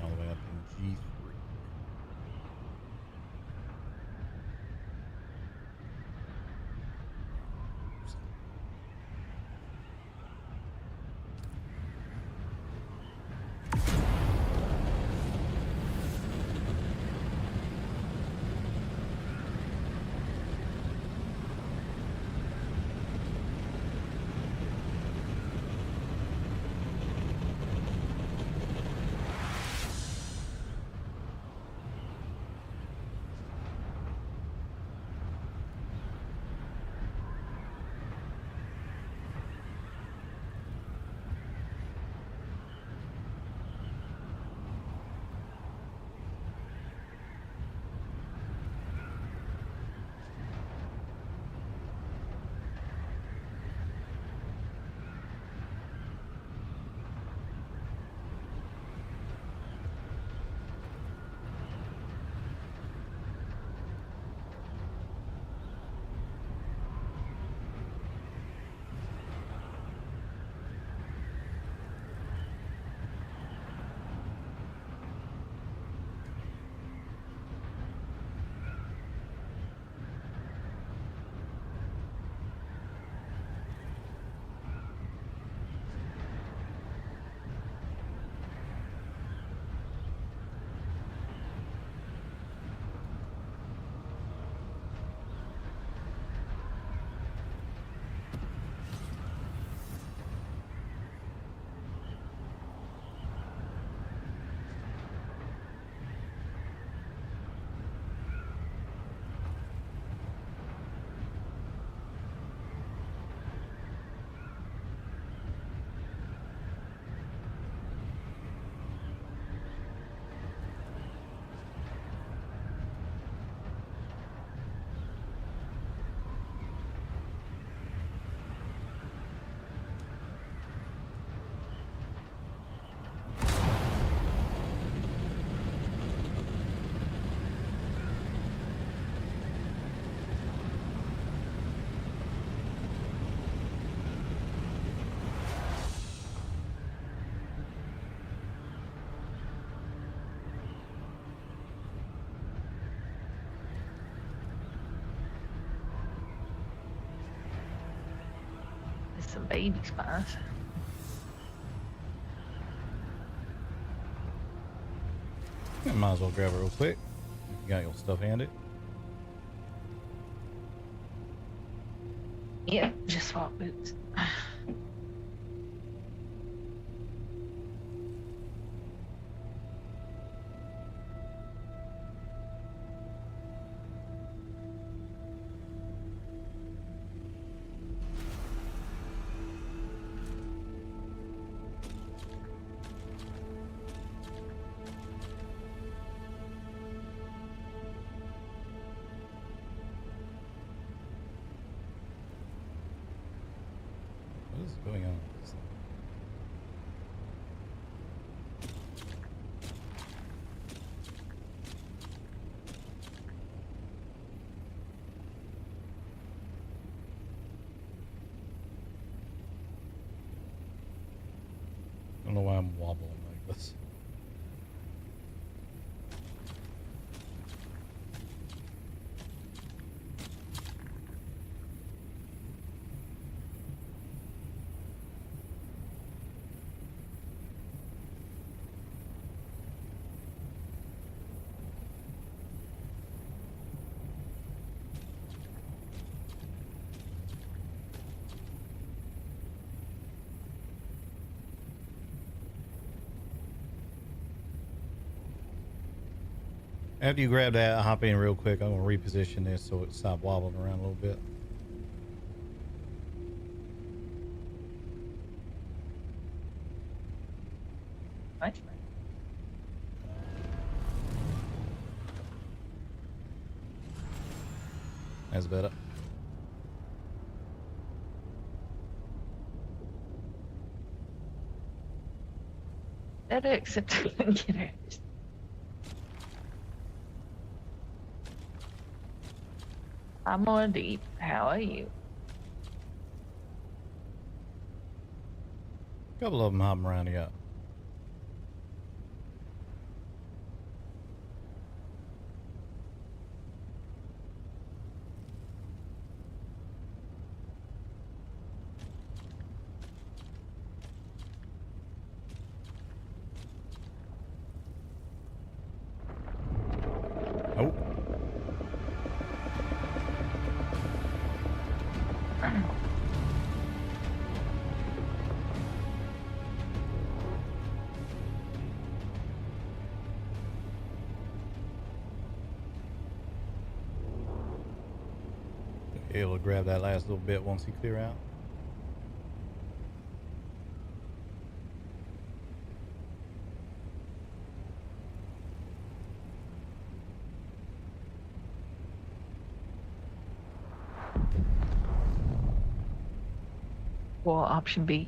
S1: All the way up in G3.
S10: Some baby spice.
S1: Might as well grab it real quick. You got your stuff handy.
S10: Yeah, just swap boots.
S1: going on with this thing? I don't know why I'm wobbling like this. After you grab that, hop in real quick. I'm going to reposition this so it stops wobbling around a little bit.
S10: Right.
S1: That's better.
S10: Better except I can get it. I'm more deep. How are you?
S1: A couple of them hopping around together. Oh. Able to grab that last little bit once you clear out.
S10: Well, option B.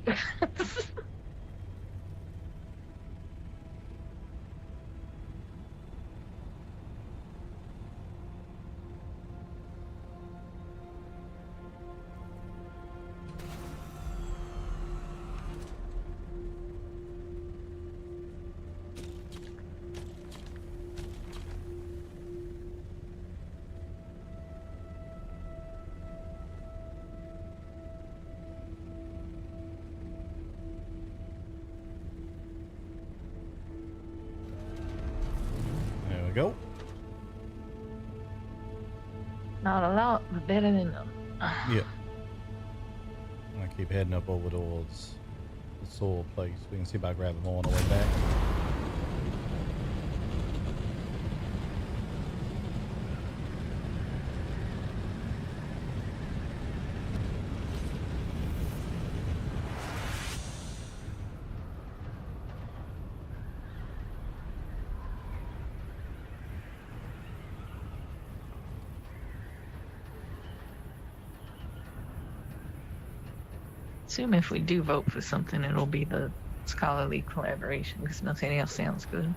S1: There we go.
S10: Not a lot, but better than none.
S1: Yeah. I keep heading up over towards the soil place. We can see if I grab them all on the way back.
S10: Assume if we do vote for something, it'll be the scholarly collaboration because nothing else sounds good.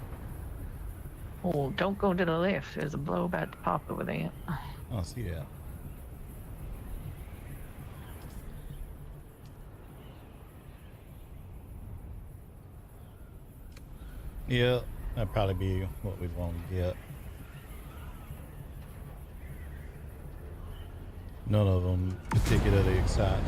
S10: Oh, don't go to the left. There's a blow about to pop over there.
S1: Oh, see that. Yeah, that'd probably be what we'd want to get. None of them particularly exciting.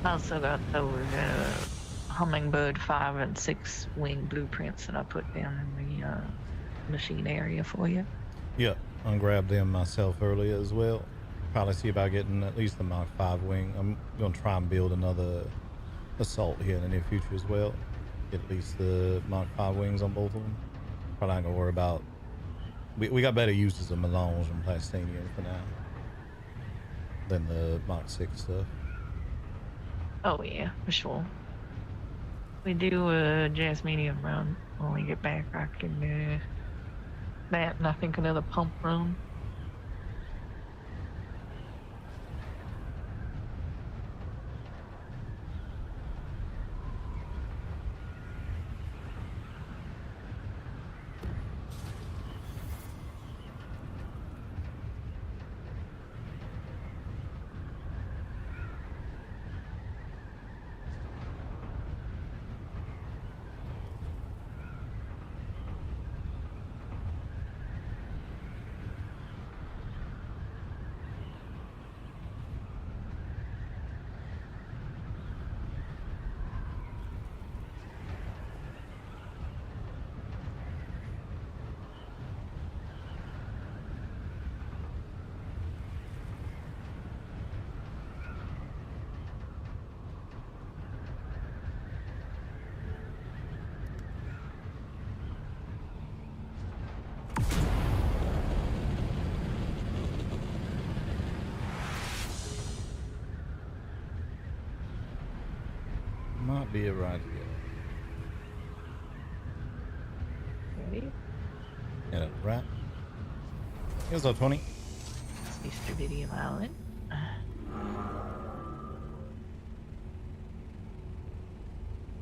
S10: I also got those Hummingbird 5 and 6 wing blueprints that I put down in the machine area for you.
S1: Yep, I grabbed them myself earlier as well. Probably see about getting at least the Mach 5 wing. I'm gonna try and build another assault here in the near future as well. Get at least the Mach 5 wings on both of them. Probably not gonna worry about. We got better uses of melange and plastinium for now than the Mach 6 stuff.
S10: Oh yeah, for sure. We do a Jasminium run when we get back. I can that and I think another pump run.
S1: Might be a ride here.
S10: Ready?
S1: Yeah, right. Here's our 20.
S10: Easter Video Island.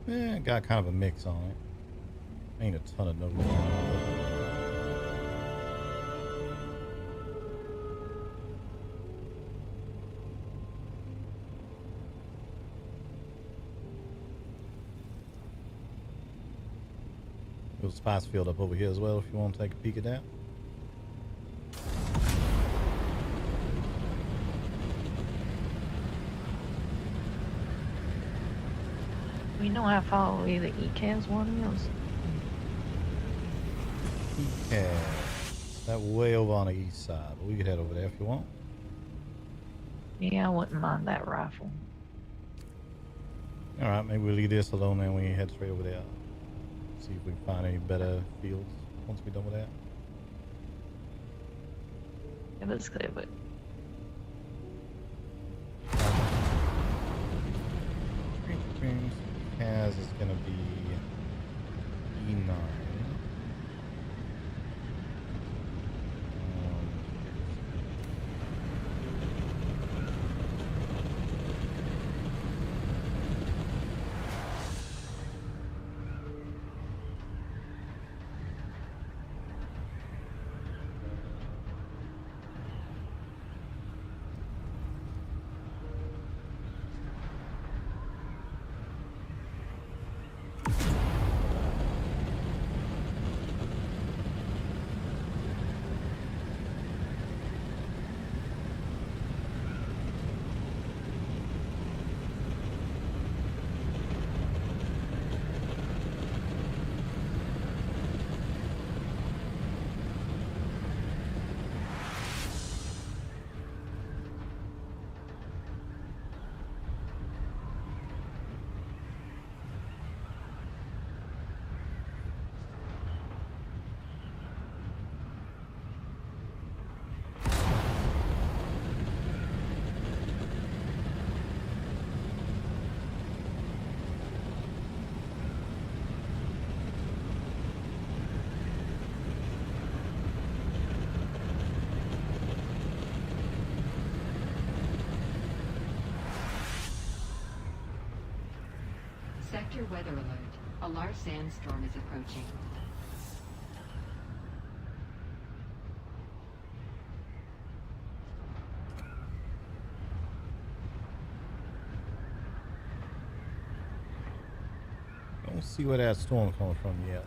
S1: Yeah, got kind of a mix on it. Ain't a ton of notes. There's a spice field up over here as well if you want to take a peek at that.
S10: We know how far away the ECAS one is.
S1: Yeah, that way over on the east side, but we could head over there if you want.
S10: Yeah, I wouldn't mind that rifle.
S1: All right, maybe we'll leave this alone and we head straight over there. See if we can find any better fields once we're done with that.
S10: Yeah, that's clear, but
S1: Kaz is gonna be E9.
S11: Sector weather alert. A large sandstorm is approaching.
S1: Don't see where that storm coming from yet.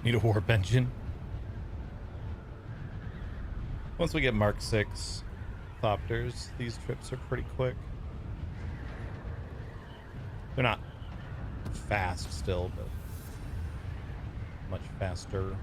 S1: Need a warp engine. Once we get Mark 6 Thopters, these trips are pretty quick. They're not fast still, but much faster.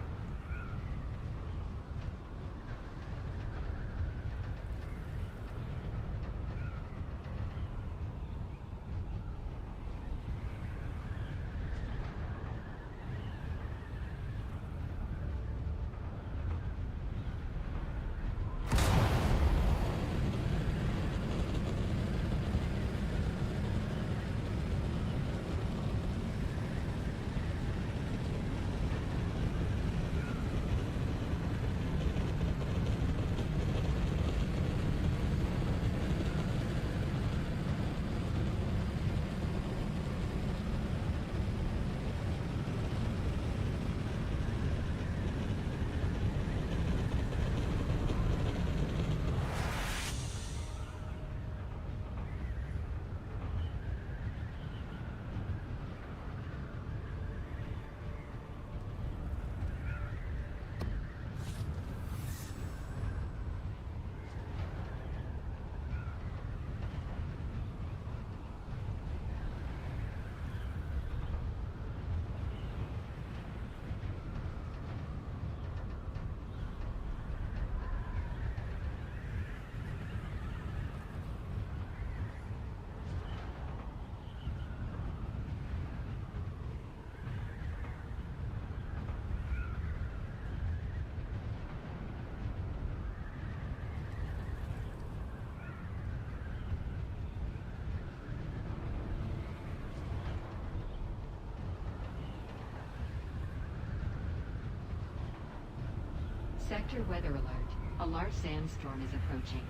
S11: Sector weather alert. A large sandstorm is approaching.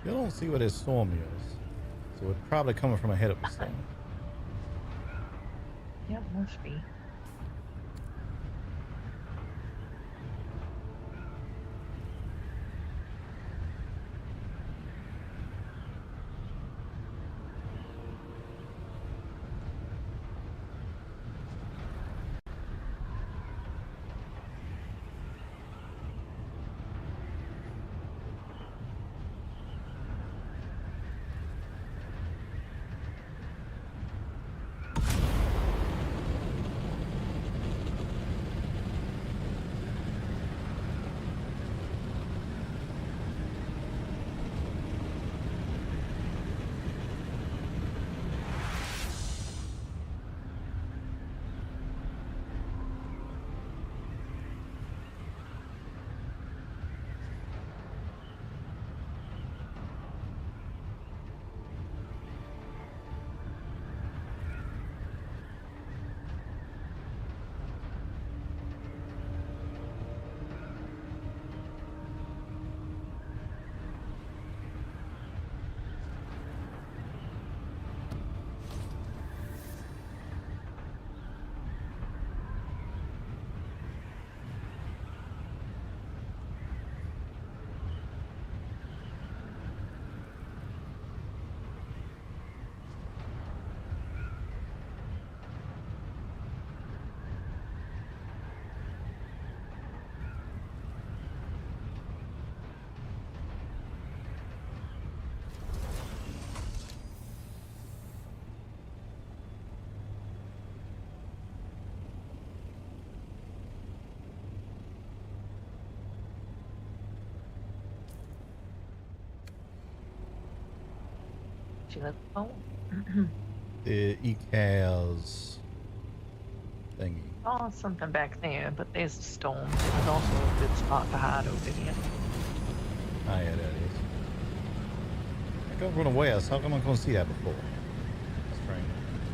S1: You don't see what his storm is, so it's probably coming from ahead of the storm.
S10: Yep, must be. She left. Oh.
S1: The ECAS thingy.
S10: Oh, something back there, but there's a storm. It was also a good spot to hide over here.
S1: Ah, yeah, that is. I got run away. How come I couldn't see that before? Strange.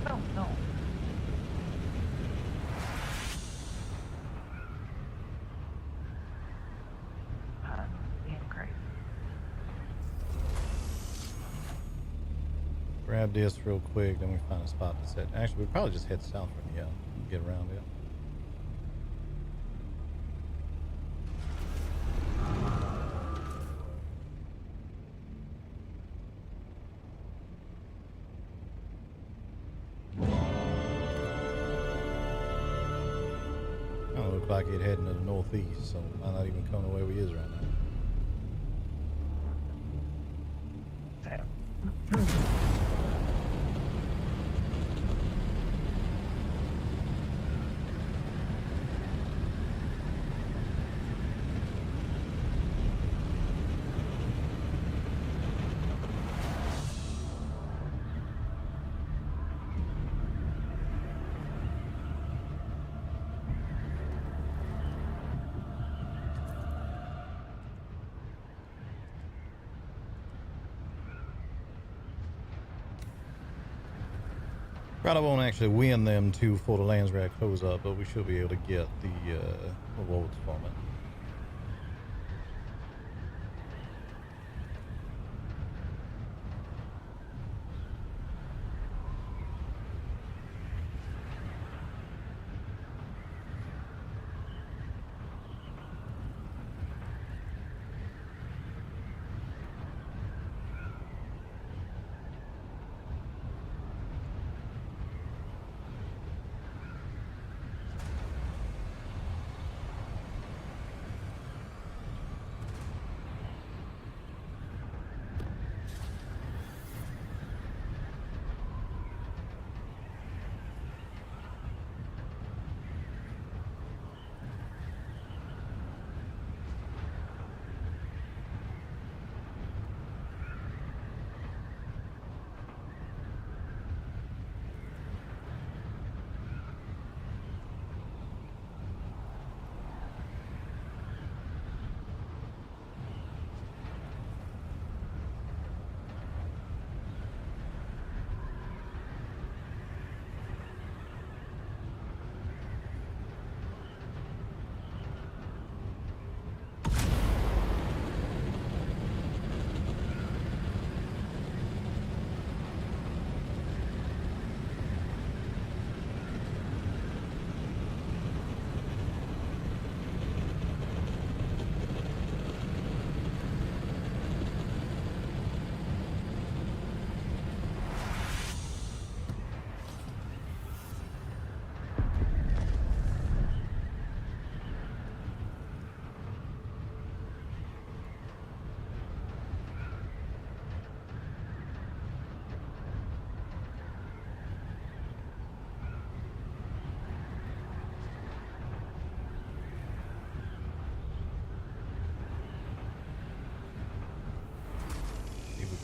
S10: Oh, no. Being great.
S1: Grab this real quick, then we find a spot to sit. Actually, we probably just head south from here. Get around it. look like it heading to the northeast, so it might not even come to where we is right now. Probably won't actually win them two before the lands rack close up, but we should be able to get the rewards from it.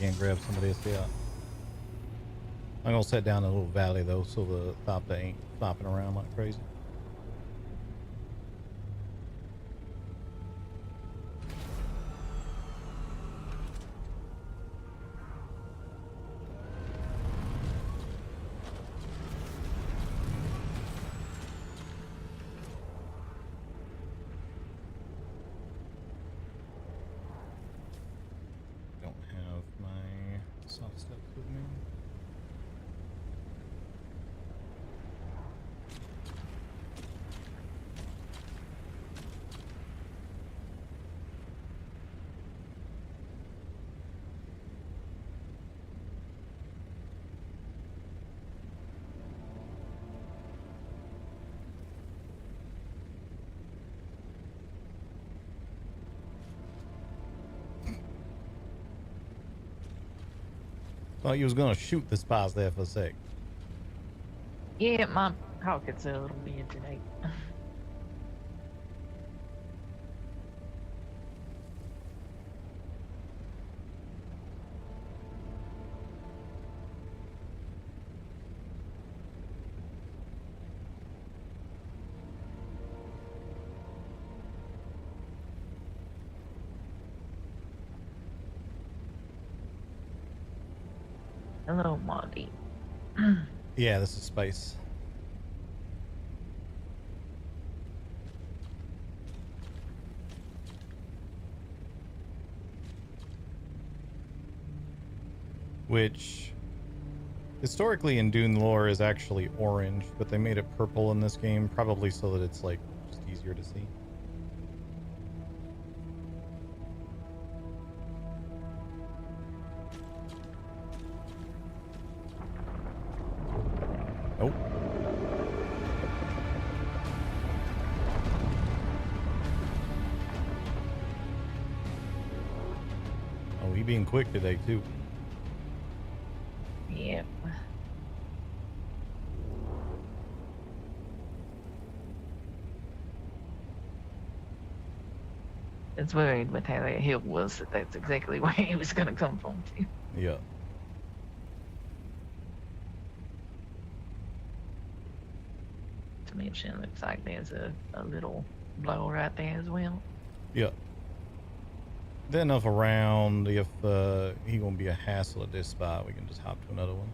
S1: Can't grab some of this yet. I'm gonna set down a little valley though, so the Thopter ain't flopping around like crazy. Thought you was gonna shoot the spies there for a sec.
S10: Yeah, my pocket's a little weird today. Hello, Monty.
S1: Yeah, this is space. Which, historically in Dune lore is actually orange, but they made it purple in this game, probably so that it's like just easier to see. Nope. being quick today too.
S10: Yep. It's worried with how that hill was that that's exactly where he was going to come from too.
S1: Yeah.
S10: To mention, looks like there's a little blow right there as well.
S1: Yeah. Then if around, if he gonna be a hassle at this spot, we can just hop to another one.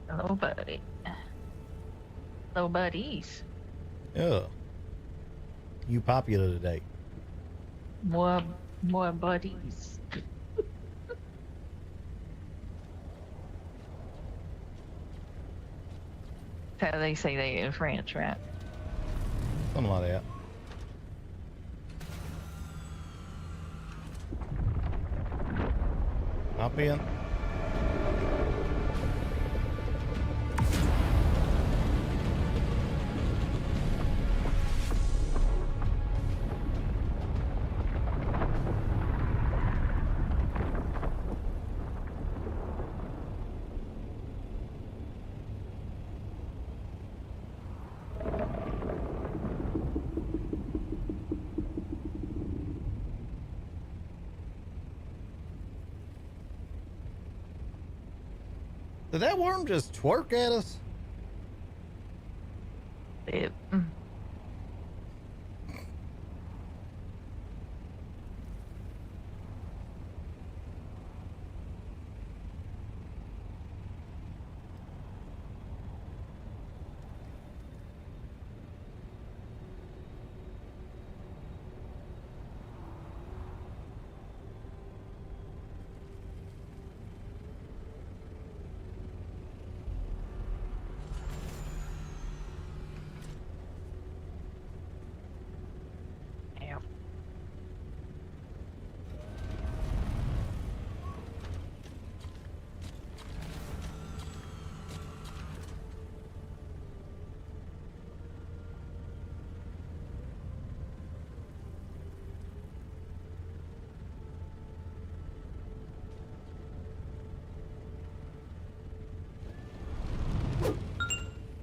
S10: Hello, buddy. Hello, buddies.
S1: Yeah. You popular today.
S10: More buddies. That's how they say that in French, right?
S1: Something like that. Hop in. Did that worm just twerk at us?
S10: It, Ow.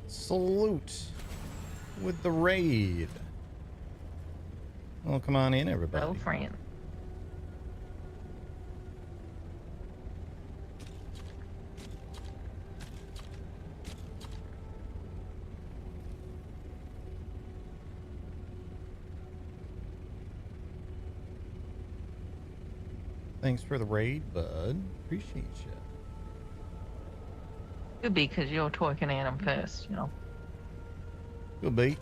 S1: Salute with the raid. Well, come on in, everybody.
S10: Hello, friend.
S1: Thanks for the raid, bud. Appreciate you.
S10: Could be because you're twerking at him first, you know.
S1: Good beat.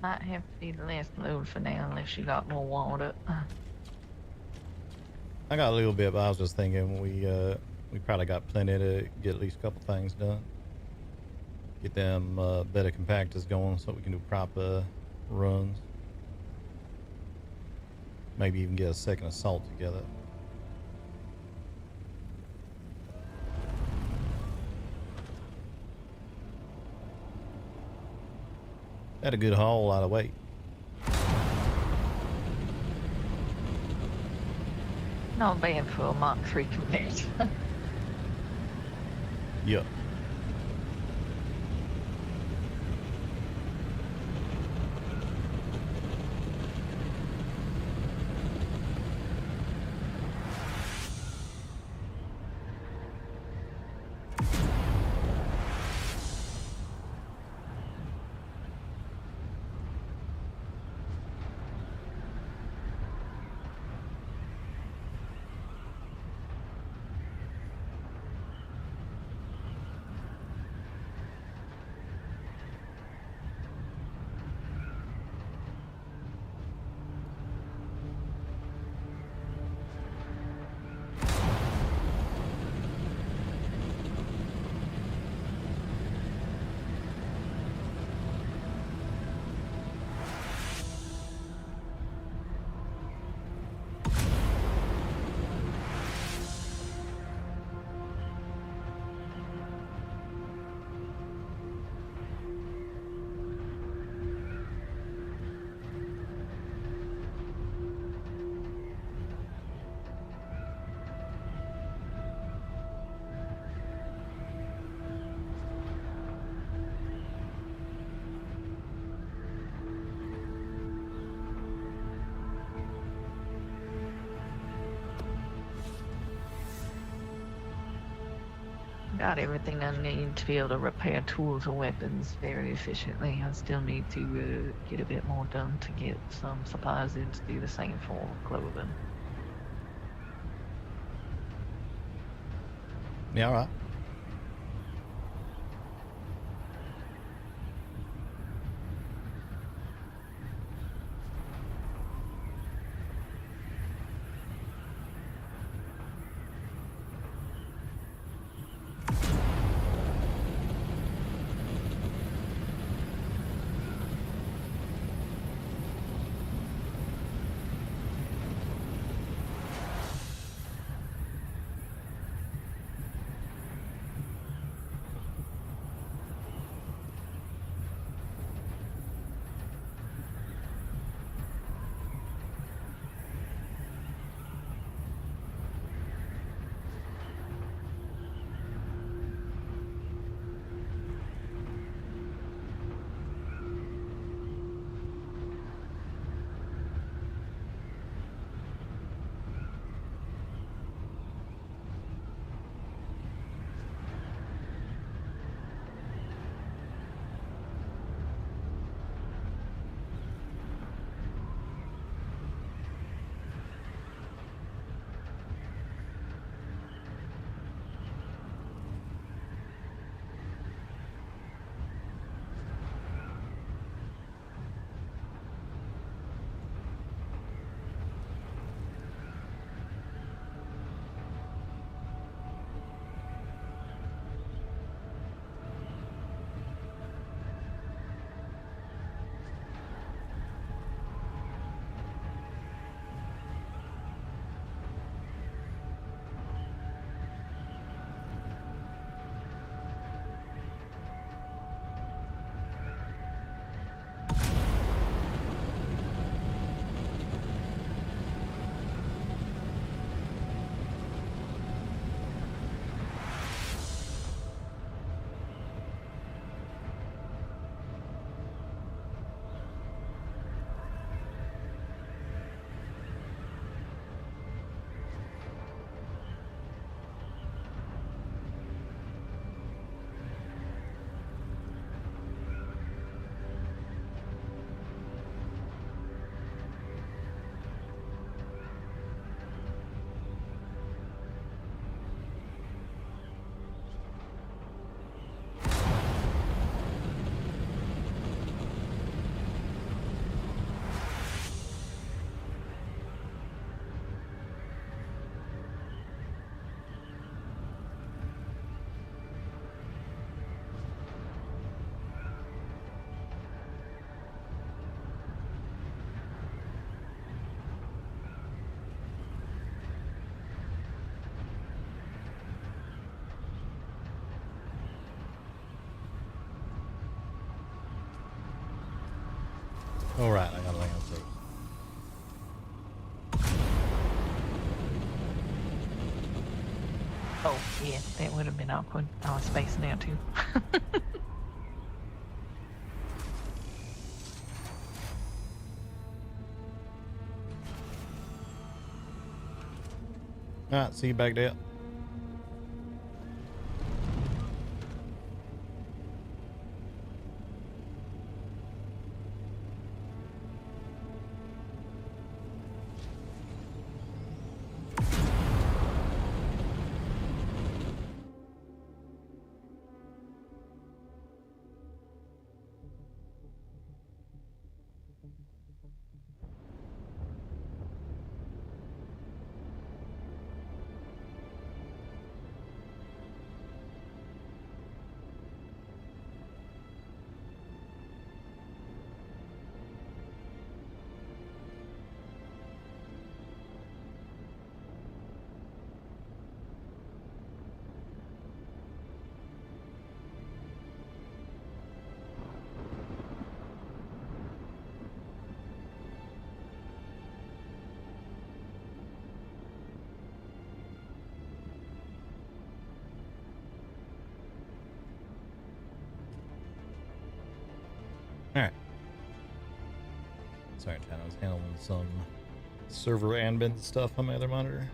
S10: Might have to be the last load for now unless you got more water.
S1: I got a little bit, but I was just thinking we probably got plenty to get at least a couple things done. Get them beta compactors going so we can do proper runs. Maybe even get a second assault together. Had a good haul, a lot of weight.
S10: Not bad for a Mark III converter.
S1: Yep.
S10: Got everything I need to be able to repair tools or weapons very efficiently. I still need to get a bit more done to get some supplies in to do the same for clothing.
S1: Yeah, all right. All right, I got a land safe.
S10: Oh, yeah, that would have been awkward. I was spacing out too.
S1: All right, see you back there. All right. Sorry, Chad, I was handling some server admin stuff on my other monitor.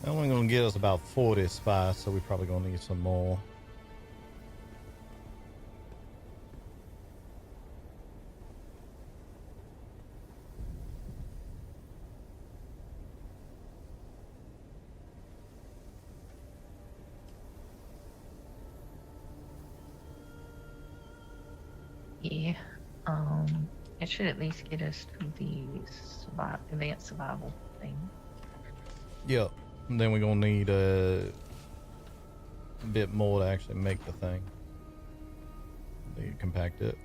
S1: Only gonna get us about 40 spice, so we're probably gonna need some more.
S10: Yeah. It should at least get us to the advanced survival thing.
S1: Yep. And then we're gonna need a bit more to actually make the thing. They compact it.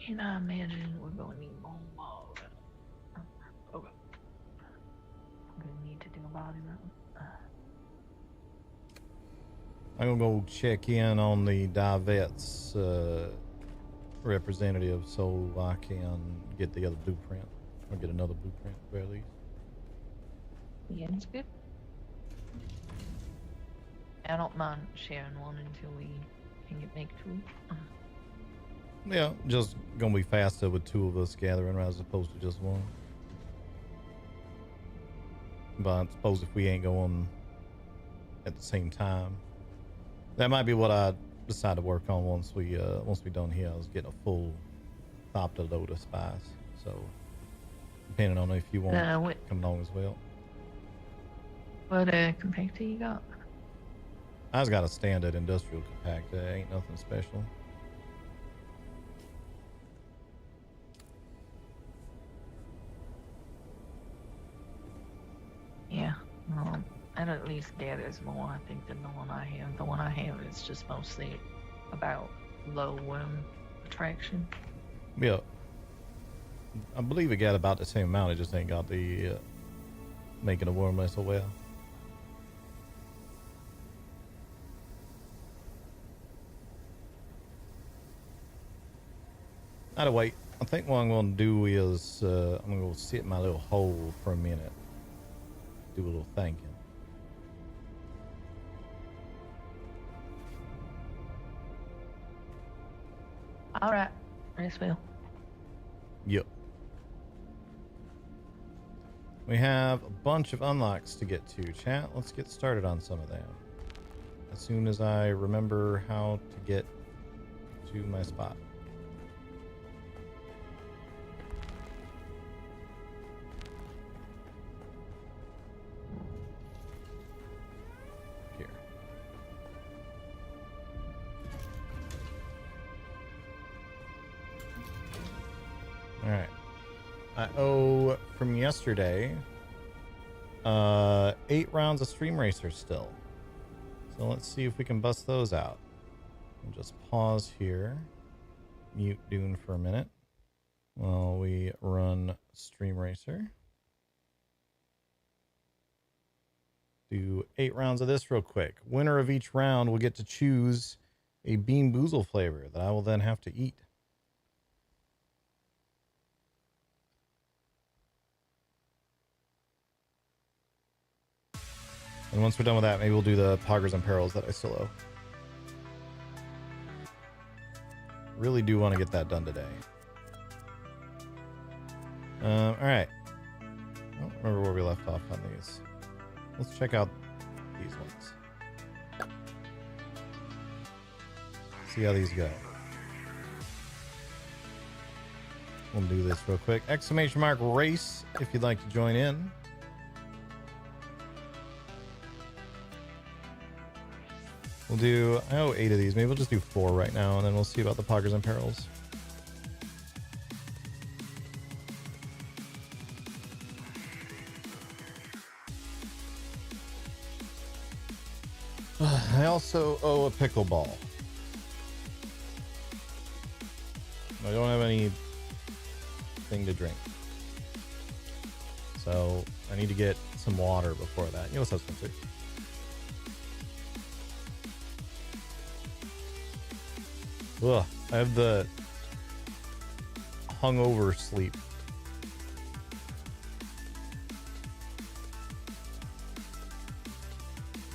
S10: And I imagine we're going to need more water. Okay. I'm going to need to do a body run.
S1: I'm gonna go check in on the Divet's representative so I can get the other blueprint, or get another blueprint at the very least.
S10: Yeah, that's good. I don't mind sharing one until we can make two.
S1: Yeah, just gonna be faster with two of us gathering as opposed to just one. But I suppose if we ain't going at the same time, that might be what I decide to work on once we done here. I was getting a full top to load of spice, so depending on if you want to come along as well.
S10: What compactor you got?
S1: I just got a standard industrial compactor. Ain't nothing special.
S10: that at least gathers more, I think, than the one I have. The one I have is just mostly about low attraction.
S1: Yeah. I believe it got about the same amount. It just ain't got the making a worm so well. Either way, I think what I'm going to do is I'm going to go sit in my little hole for a minute. Do a little thinking.
S10: All right. Yes, Will.
S1: Yep. We have a bunch of unlocks to get to, chat. Let's get started on some of them. As soon as I remember how to get to my spot. Here. All right. I owe from yesterday 8 rounds of Stream Racer still. So let's see if we can bust those out. And just pause here. Mute Dune for a minute while we run Stream Racer. Do 8 rounds of this real quick. Winner of each round will get to choose a Bean Boozle flavor that I will then have to eat. And once we're done with that, maybe we'll do the Poggers and Perils that I still owe. Really do want to get that done today. All right. I don't remember where we left off on these. Let's check out these ones. See how these go. We'll do this real quick. Exclamation mark race if you'd like to join in. We'll do, I owe 8 of these. Maybe we'll just do 4 right now, and then we'll see about the Poggers and Perils. I also owe a pickleball. I don't have anything to drink. So I need to get some water before that. You know, let's have some food. Ugh, I have the hungover sleep.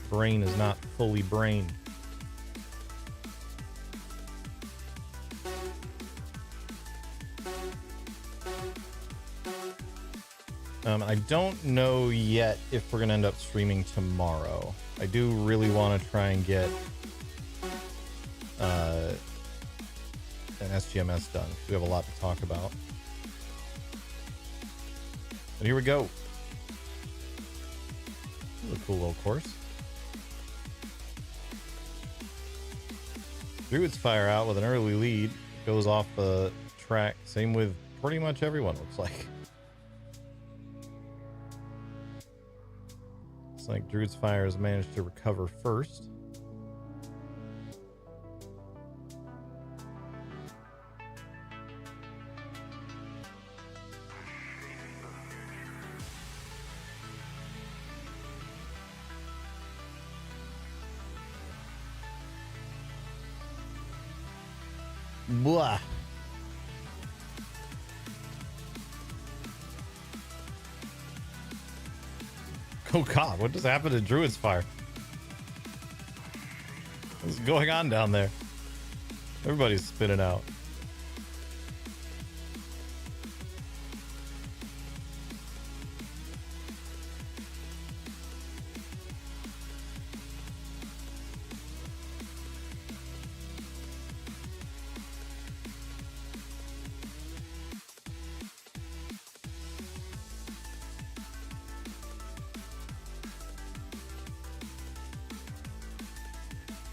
S1: Brain is not fully brained. I don't know yet if we're gonna end up streaming tomorrow. I do really want to try and get an SGMS done. We have a lot to talk about. But here we go. This is a cool little course. Druid's fire out with an early lead. Goes off the track. Same with pretty much everyone, looks like. Looks like Druid's fire has managed to recover first. Blah. Oh God, what just happened to Druid's fire? What's going on down there? Everybody's spinning out.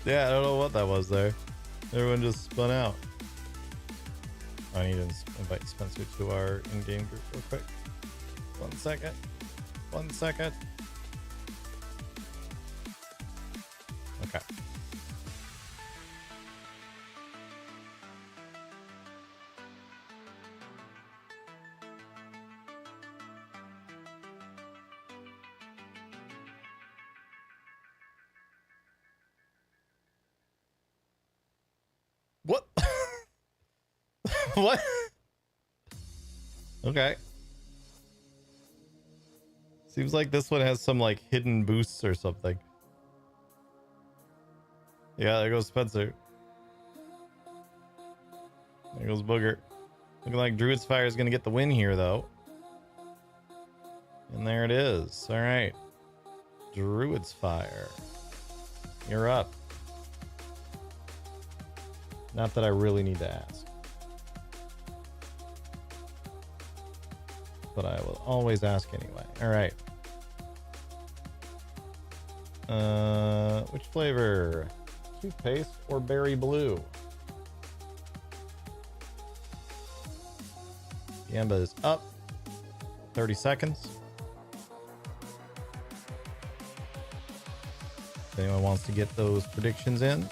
S1: Yeah, I don't know what that was there. Everyone just spun out. I need to invite Spencer to our in-game group real quick. 1 second. 1 second. Okay. What? What? Okay. Seems like this one has some like hidden boosts or something. Yeah, there goes Spencer. There goes Booger. Looking like Druid's Fire is going to get the win here, though. And there it is. All right. Druid's Fire. You're up. Not that I really need to ask. But I will always ask anyway. All right. Which flavor? Toothpaste or berry blue? Gamba is up. 30 seconds. If anyone wants to get those predictions in.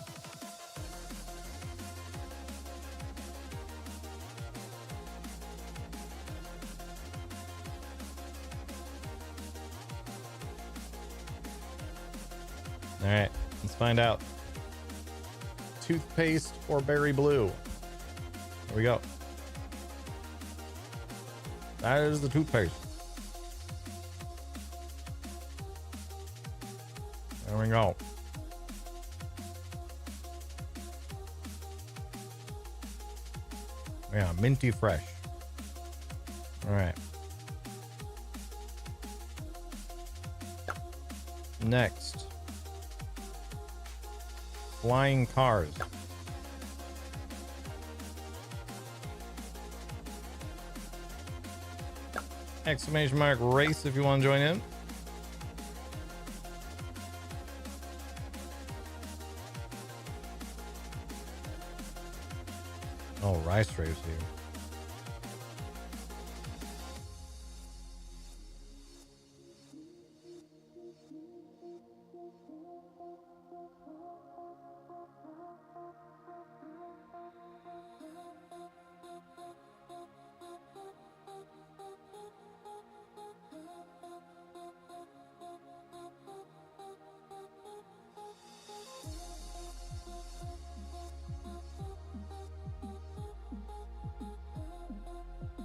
S1: All right, let's find out. Toothpaste or berry blue? Here we go. That is the toothpaste. There we go. Yeah, minty fresh. All right. Next. Flying cars. Exclamation mark race if you want to join in. Oh, Rice Race here.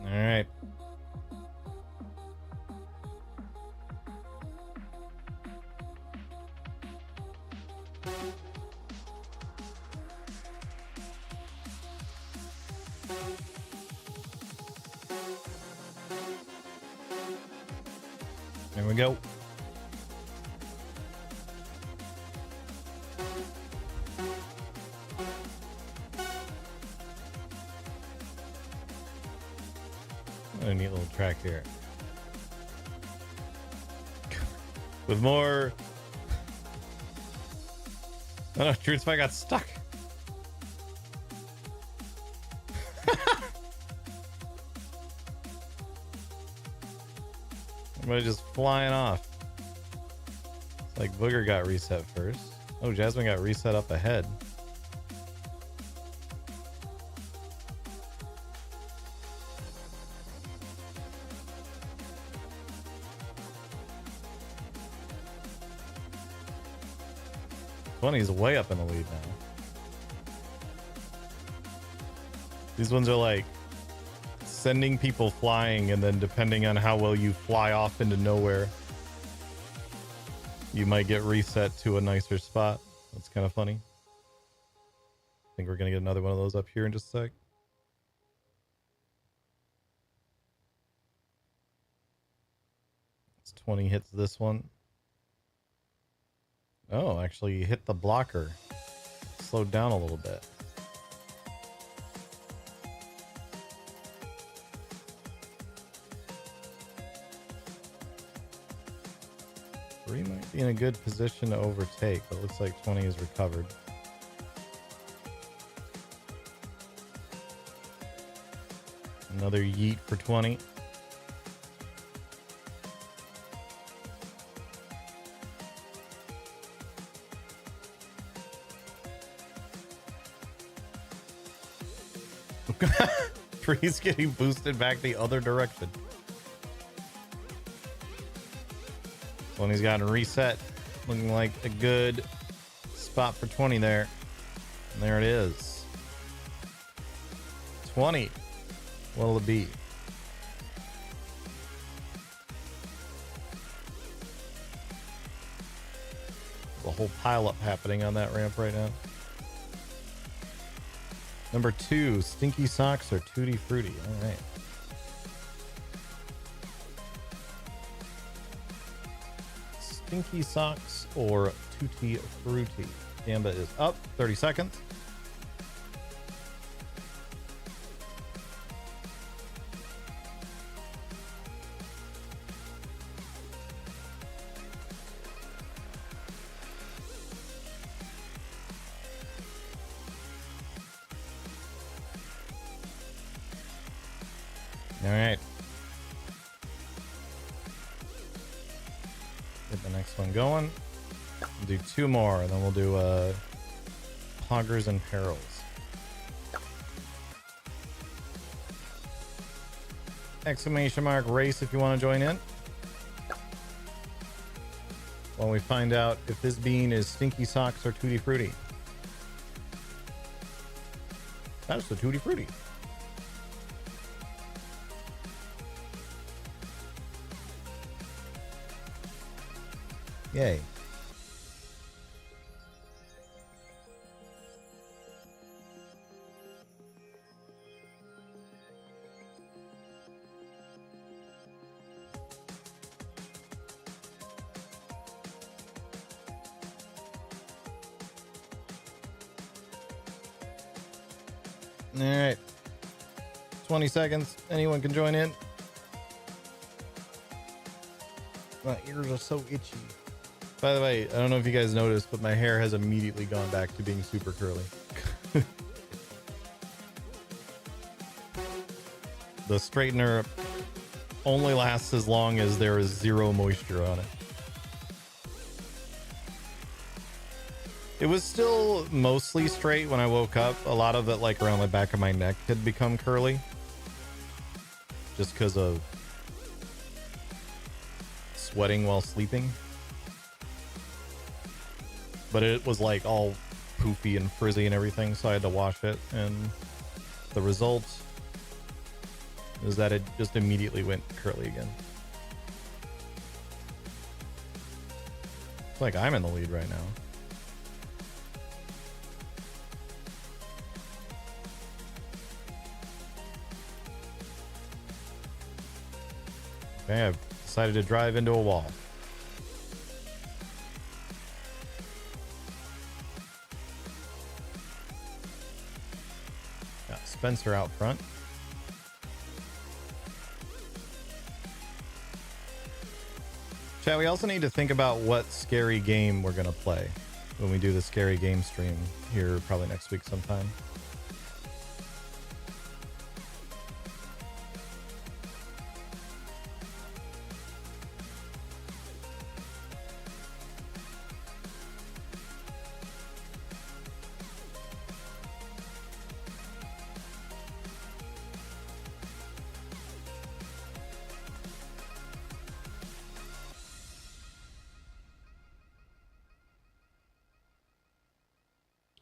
S1: All right. There we go. A neat little track here. With more... Oh no, Druid's Fire got stuck. Everybody just flying off. It's like Booger got reset first. Oh, Jasmine got reset up ahead. He's way up in the lead now. These ones are like sending people flying, and then depending on how well you fly off into nowhere, you might get reset to a nicer spot. That's kind of funny. I think we're gonna get another one of those up here in just a sec. It's 20 hits this one. Oh, actually hit the blocker. Slowed down a little bit. Three might be in a good position to overtake, but it looks like 20 is recovered. Another yeet for 20. Tree's getting boosted back the other direction. When he's gotten reset, looking like a good spot for 20 there. And there it is. 20. What'll it be? A whole pile up happening on that ramp right now. Number 2, Stinky Socks or Tutti Frutti. All right. Stinky Socks or Tutti Frutti. Gamba is up. 30 seconds. All right. Get the next one going. We'll do 2 more, and then we'll do Poggers and Perils. Exclamation mark race if you want to join in. While we find out if this bean is Stinky Socks or Tutti Frutti. That's the Tutti Frutti. Yay. All right. 20 seconds. Anyone can join in. My ears are so itchy. By the way, I don't know if you guys noticed, but my hair has immediately gone back to being super curly. The straightener only lasts as long as there is 0 moisture on it. It was still mostly straight when I woke up. A lot of it, like around the back of my neck, had become curly. Just because of sweating while sleeping. But it was like all poofy and frizzy and everything, so I had to wash it. And the result is that it just immediately went curly again. It's like I'm in the lead right now. Okay, I've decided to drive into a wall. Got Spencer out front. Chat, we also need to think about what scary game we're going to play when we do the scary game stream here probably next week sometime.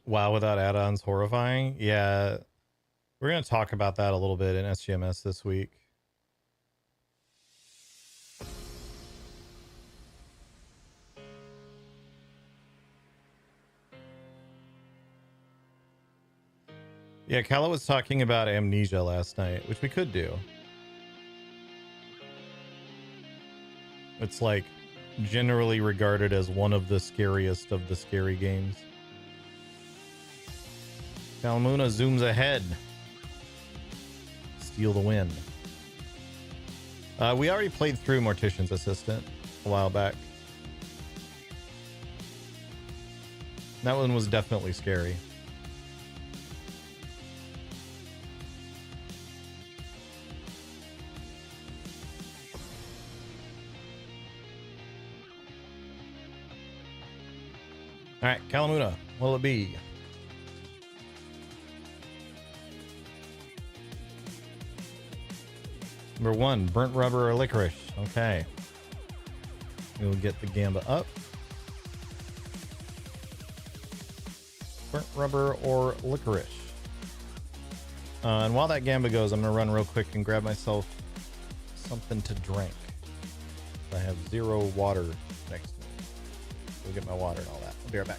S1: WoW without add-ons horrifying. Yeah, we're going to talk about that a little bit in SGMS this week. Yeah, Kala was talking about Amnesia last night, which we could do. It's like generally regarded as one of the scariest of the scary games. Kalmuna zooms ahead. Steal the win. We already played through Mortician's Assistant a while back. That one was definitely scary. All right, Kalamuna, what'll it be? Number 1, burnt rubber or licorice. Okay. We'll get the gamba up. Burnt rubber or licorice. And while that gamba goes, I'm going to run real quick and grab myself something to drink. I have 0 water next to me. Go get my water and all that. I'll be right back.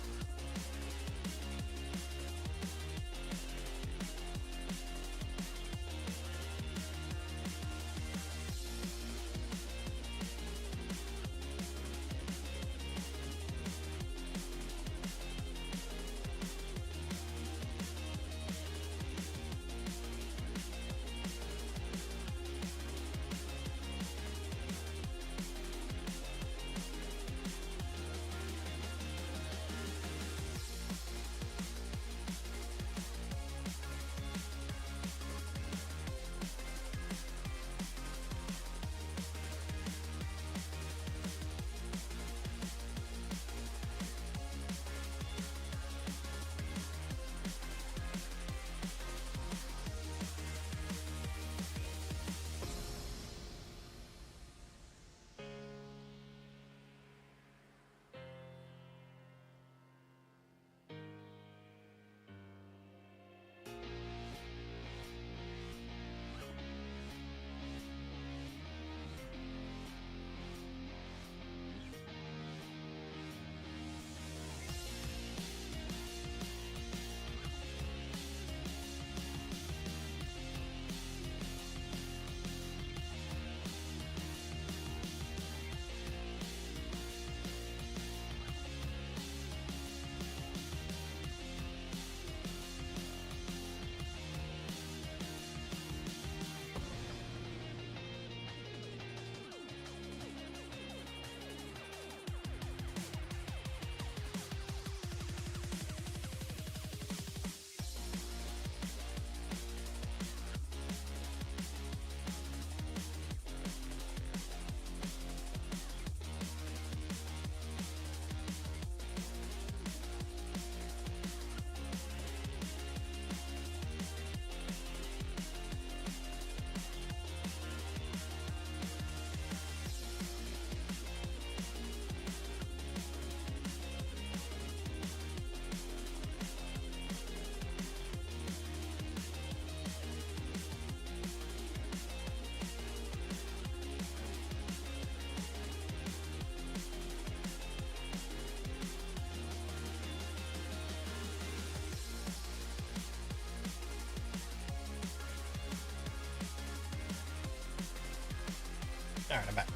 S1: All right, I'm back.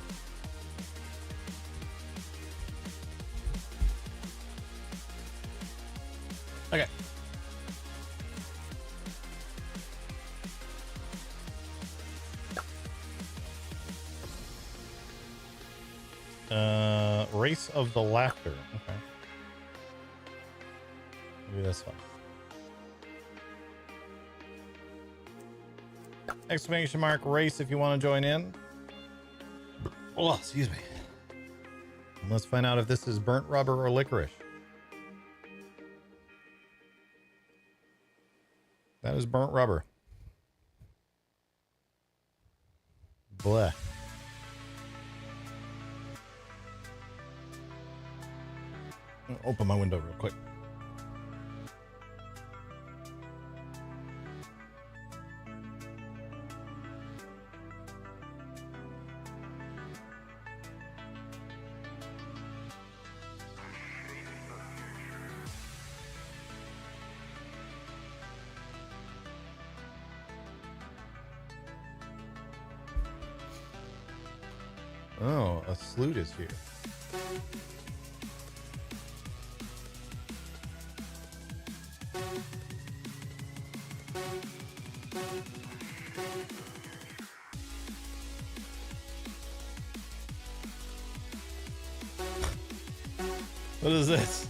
S1: Okay. Race of the Laughter. Okay. Maybe this one. Exclamation mark race if you want to join in. Oh, excuse me. And let's find out if this is burnt rubber or licorice. That is burnt rubber. Bleh. Open my window real quick. Oh, a sleuth is here. What is this?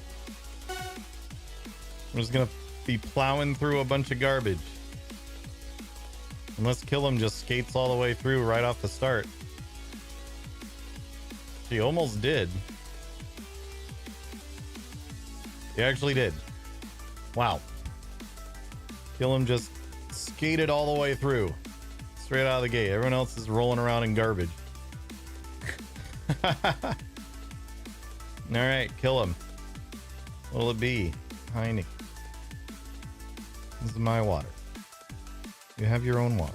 S1: I'm just gonna be plowing through a bunch of garbage. Unless Killam just skates all the way through right off the start. She almost did. He actually did. Wow. Killam just skated all the way through. It's Straight out of the gate. Everyone else is rolling around in garbage. Alright, kill him. What'll it be? Heineken. This is my water. You have your own water.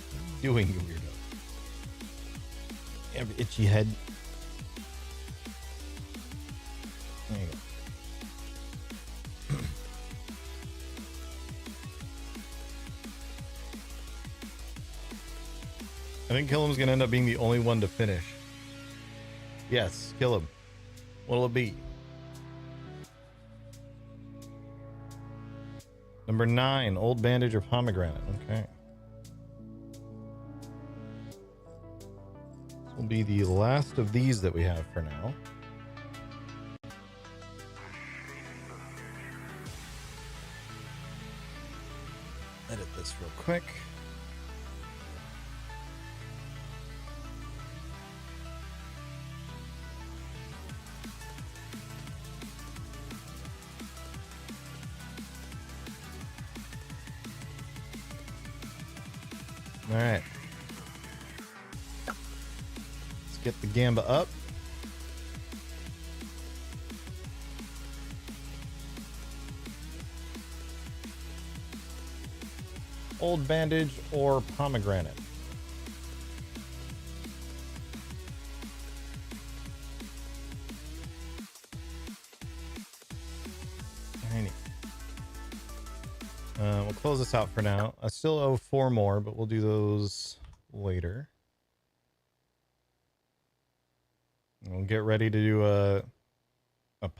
S1: What are you doing, you weirdo? You have an itchy head. There you go. I think Killam's gonna end up being the only one to finish. Yes, kill him. What'll it be? Number 9, old bandage or pomegranate. Okay. This will be the last of these that we have for now. Edit this real quick. All right. Let's get the gamba up. Old bandage or pomegranate. Tiny. We'll close this out for now. I still owe 4 more, but we'll do those later. And we'll get ready to do a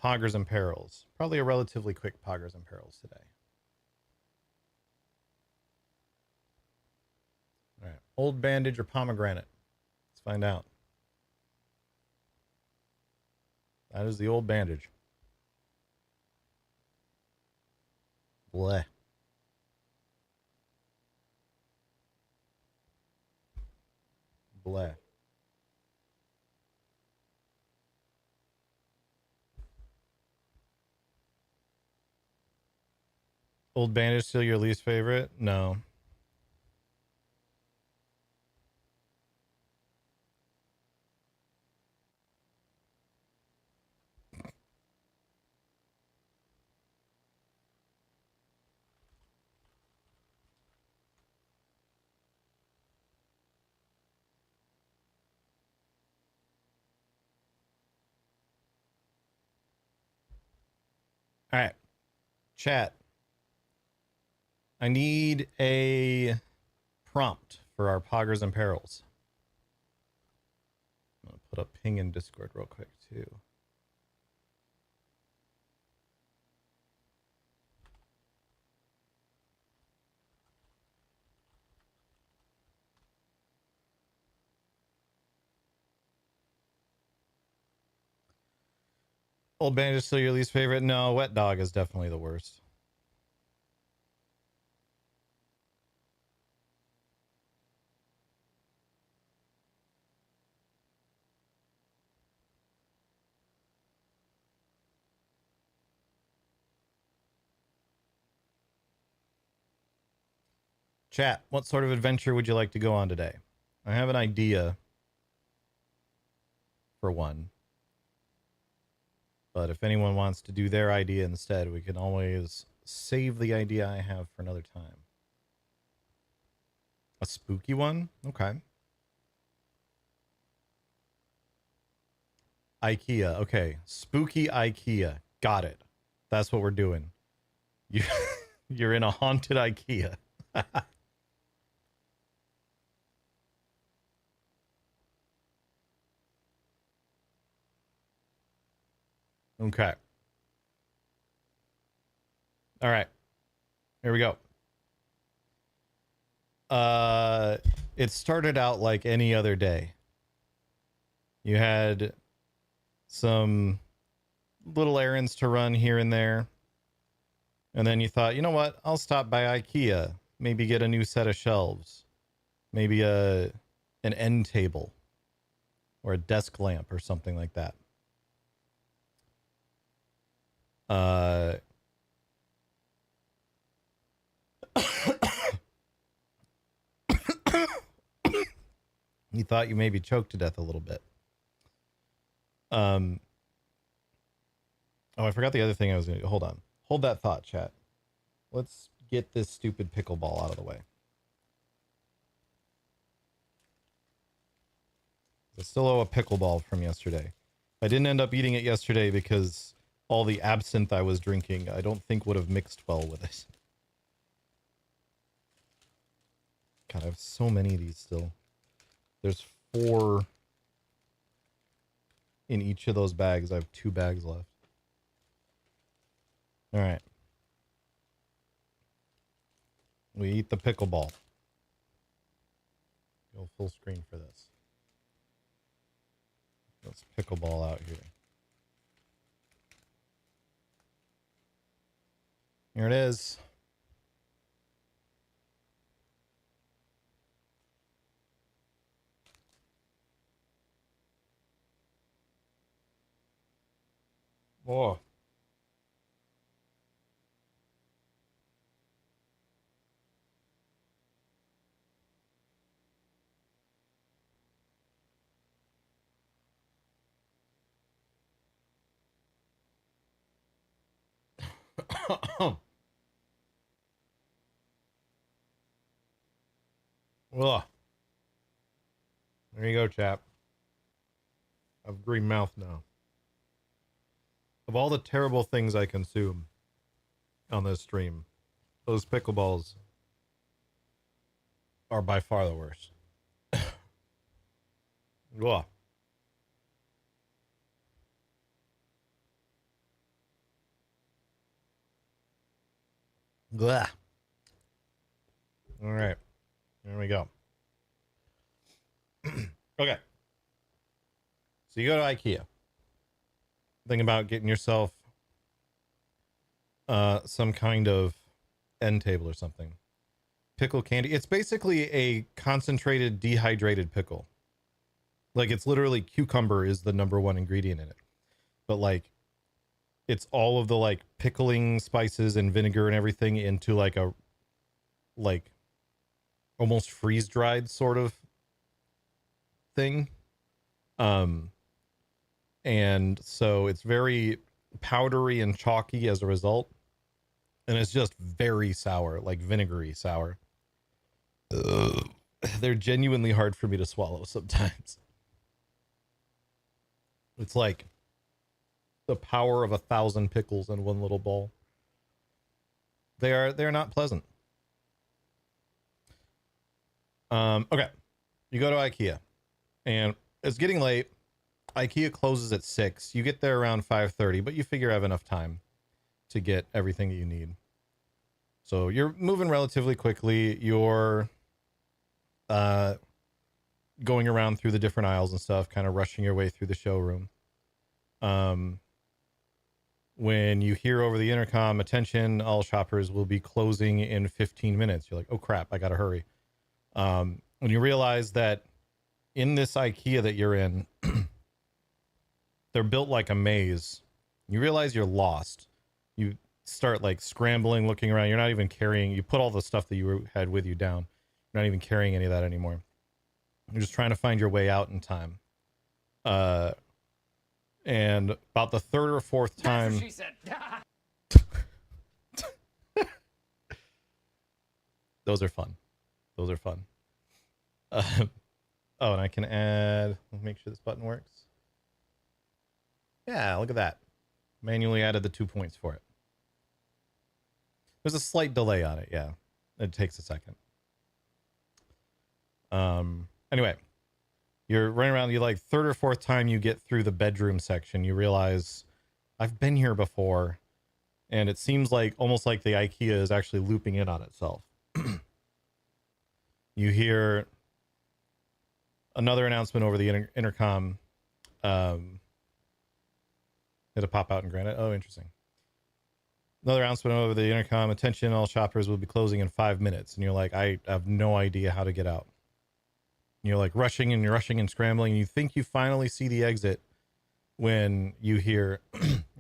S1: Poggers and Perils. Probably a relatively quick Poggers and Perils today. All right, old bandage or pomegranate? Let's find out. That is the old bandage. Bleh. Bleh. Old bandage still your least favorite? No. All right, chat. I need a prompt for our Poggers and Perils. I'm gonna put up ping in Discord real quick too. Old bandage is still your least favorite? No, wet dog is definitely the worst. Chat, what sort of adventure would you like to go on today? I have an idea for one. But if anyone wants to do their idea instead, we can always save the idea I have for another time. A spooky one? Okay. IKEA. Okay. Spooky IKEA. Got it. That's what we're doing. You're in a haunted IKEA. Okay. All right. Here we go. It started out like any other day. You had some little errands to run here and there. And then you thought, you know what? I'll stop by IKEA. Maybe get a new set of shelves. Maybe an end table. Or a desk lamp or something like that. You thought you maybe choked to death a little bit. Oh, I forgot the other thing I was going to do. Hold on. Hold that thought, chat. Let's get this stupid pickleball out of the way. I still owe a pickleball from yesterday. I didn't end up eating it yesterday because all the absinthe I was drinking, I don't think would have mixed well with it. God, I have so many of these still. There's 4 in each of those bags. I have 2 bags left. All right. We eat the pickleball. Go full screen for this. Let's pickleball out here. Here it is. Oh. Ugh. There you go, chap. I have green mouth now. Of all the terrible things I consume on this stream, those pickleballs are by far the worst. Ugh. Blah. All right. There we go. Okay. So you go to IKEA. Think about getting yourself some kind of end table or something. Pickle candy. It's basically a concentrated dehydrated pickle. Like, it's literally cucumber is the #1 ingredient in it. But like, it's all of the like pickling spices and vinegar and everything into like a almost freeze dried sort of thing. And so it's very powdery and chalky as a result. And it's just very sour, like vinegary sour. Ugh. They're genuinely hard for me to swallow sometimes. It's like the power of 1,000 pickles in one little bowl. They're not pleasant. Okay. You go to IKEA and it's getting late. IKEA closes at 6. You get there around 5:30, but you figure you have enough time to get everything that you need. So you're moving relatively quickly. You're going around through the different aisles and stuff, kind of rushing your way through the showroom. When you hear over the intercom, attention, all shoppers will be closing in 15 minutes. You're like, oh crap, I gotta hurry. When you realize that in this IKEA that you're in, they're built like a maze. You realize you're lost. You start like scrambling, looking around. You're not even carrying, you put all the stuff that you had with you down. You're not even carrying any of that anymore. You're just trying to find your way out in time. And about the 3rd or 4th time,
S12: That's what she said.
S1: those are fun. Those are fun. Oh, and I can add, let me make sure this button works. Yeah, look at that. Manually added the 2 points for it. There's a slight delay on it. Yeah, it takes a second. Anyway, you're running around. You like 3rd or 4th time you get through the bedroom section, you realize I've been here before, and it seems like almost like the IKEA is actually looping in on itself. You hear another announcement over the intercom. It'll pop out in granite. Oh, interesting. Another announcement over the intercom. Attention, all shoppers will be closing in 5 minutes. And you're like, I have no idea how to get out. And you're like rushing and scrambling. And you think you finally see the exit when you hear,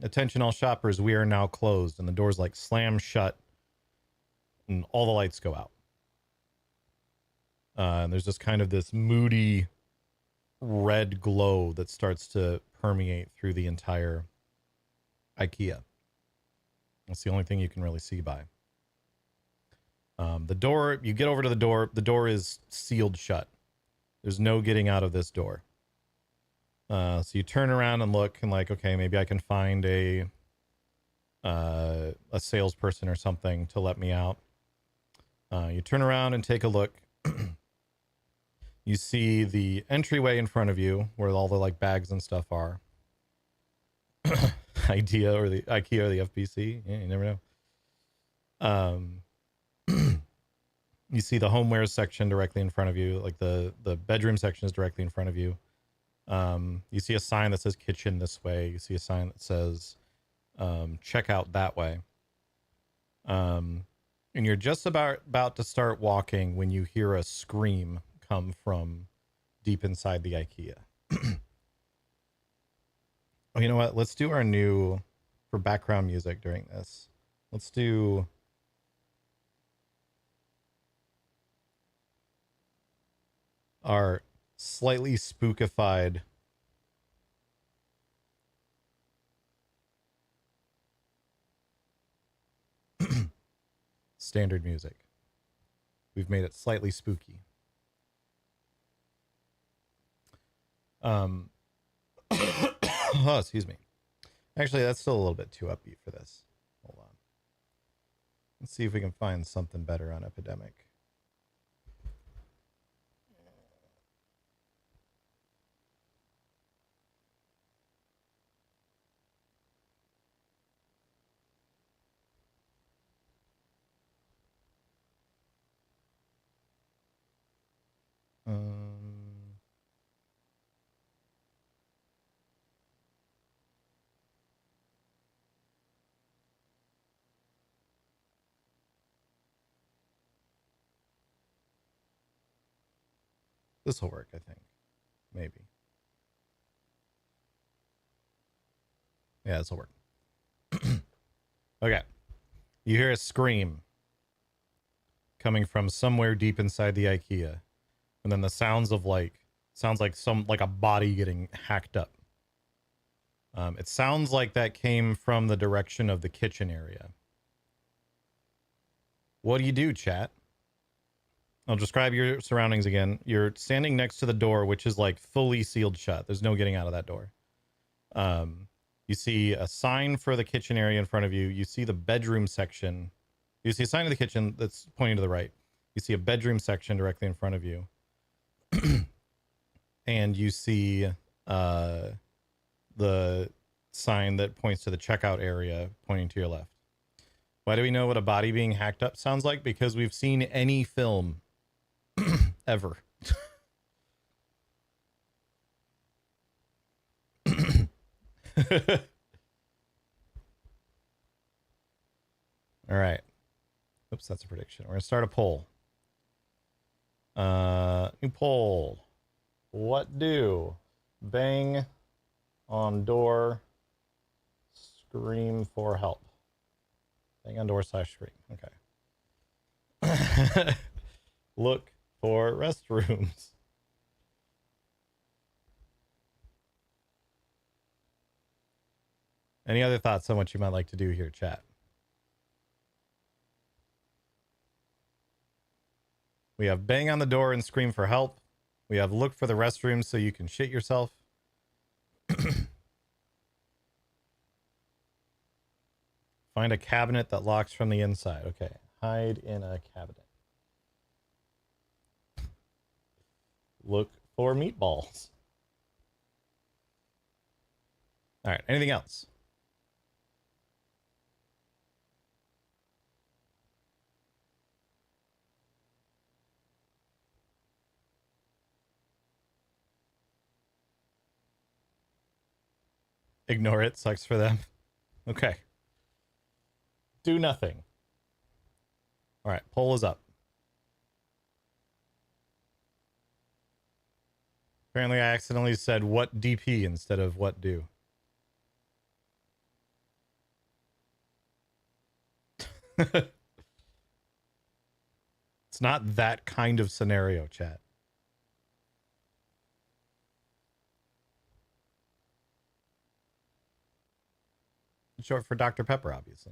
S1: attention, all shoppers, we are now closed. And the doors like slam shut and all the lights go out. And there's just kind of this moody red glow that starts to permeate through the entire IKEA. That's the only thing you can really see by. The door, you get over to the door is sealed shut. There's no getting out of this door. So you turn around and look and like, okay, maybe I can find a salesperson or something to let me out. You turn around and take a look. You see the entryway in front of you where all the like bags and stuff are. IKEA or the FBC. Yeah, you never know. You see the homewares section directly in front of you. Like the bedroom section is directly in front of you. You see a sign that says kitchen this way. You see a sign that says check out that way. And you're just about to start walking when you hear a scream come from deep inside the IKEA. Oh, you know what? Let's do our new, for background music during this. Let's do our slightly spookified standard music. We've made it slightly spooky. Oh, excuse me. Actually, that's still a little bit too upbeat for this. Hold on. Let's see if we can find something better on Epidemic. This will work, I think. Maybe. Yeah, this will work. Okay. You hear a scream coming from somewhere deep inside the IKEA. And then the sounds like a body getting hacked up. It sounds like that came from the direction of the kitchen area. What do you do, chat? I'll describe your surroundings again. You're standing next to the door, which is like fully sealed shut. There's no getting out of that door. You see a sign for the kitchen area in front of you. You see the bedroom section. You see a sign of the kitchen that's pointing to the right. You see a bedroom section directly in front of you. And you see the sign that points to the checkout area pointing to your left. Why do we know what a body being hacked up sounds like? Because we've seen any film ever. All right. Oops, that's a prediction. We're going to start a poll. New poll. What do bang on door, scream for help? Bang on door / scream. Okay. Look for restrooms. Any other thoughts on what you might like to do here, chat? We have bang on the door and scream for help. We have look for the restrooms so you can shit yourself. Find a cabinet that locks from the inside. Okay. Hide in a cabinet. Look for meatballs. All right. Anything else? Ignore it. Sucks for them. Okay. Do nothing. All right. Poll is up. Apparently, I accidentally said what DP instead of what do. It's not that kind of scenario, chat. Short for Dr. Pepper, obviously.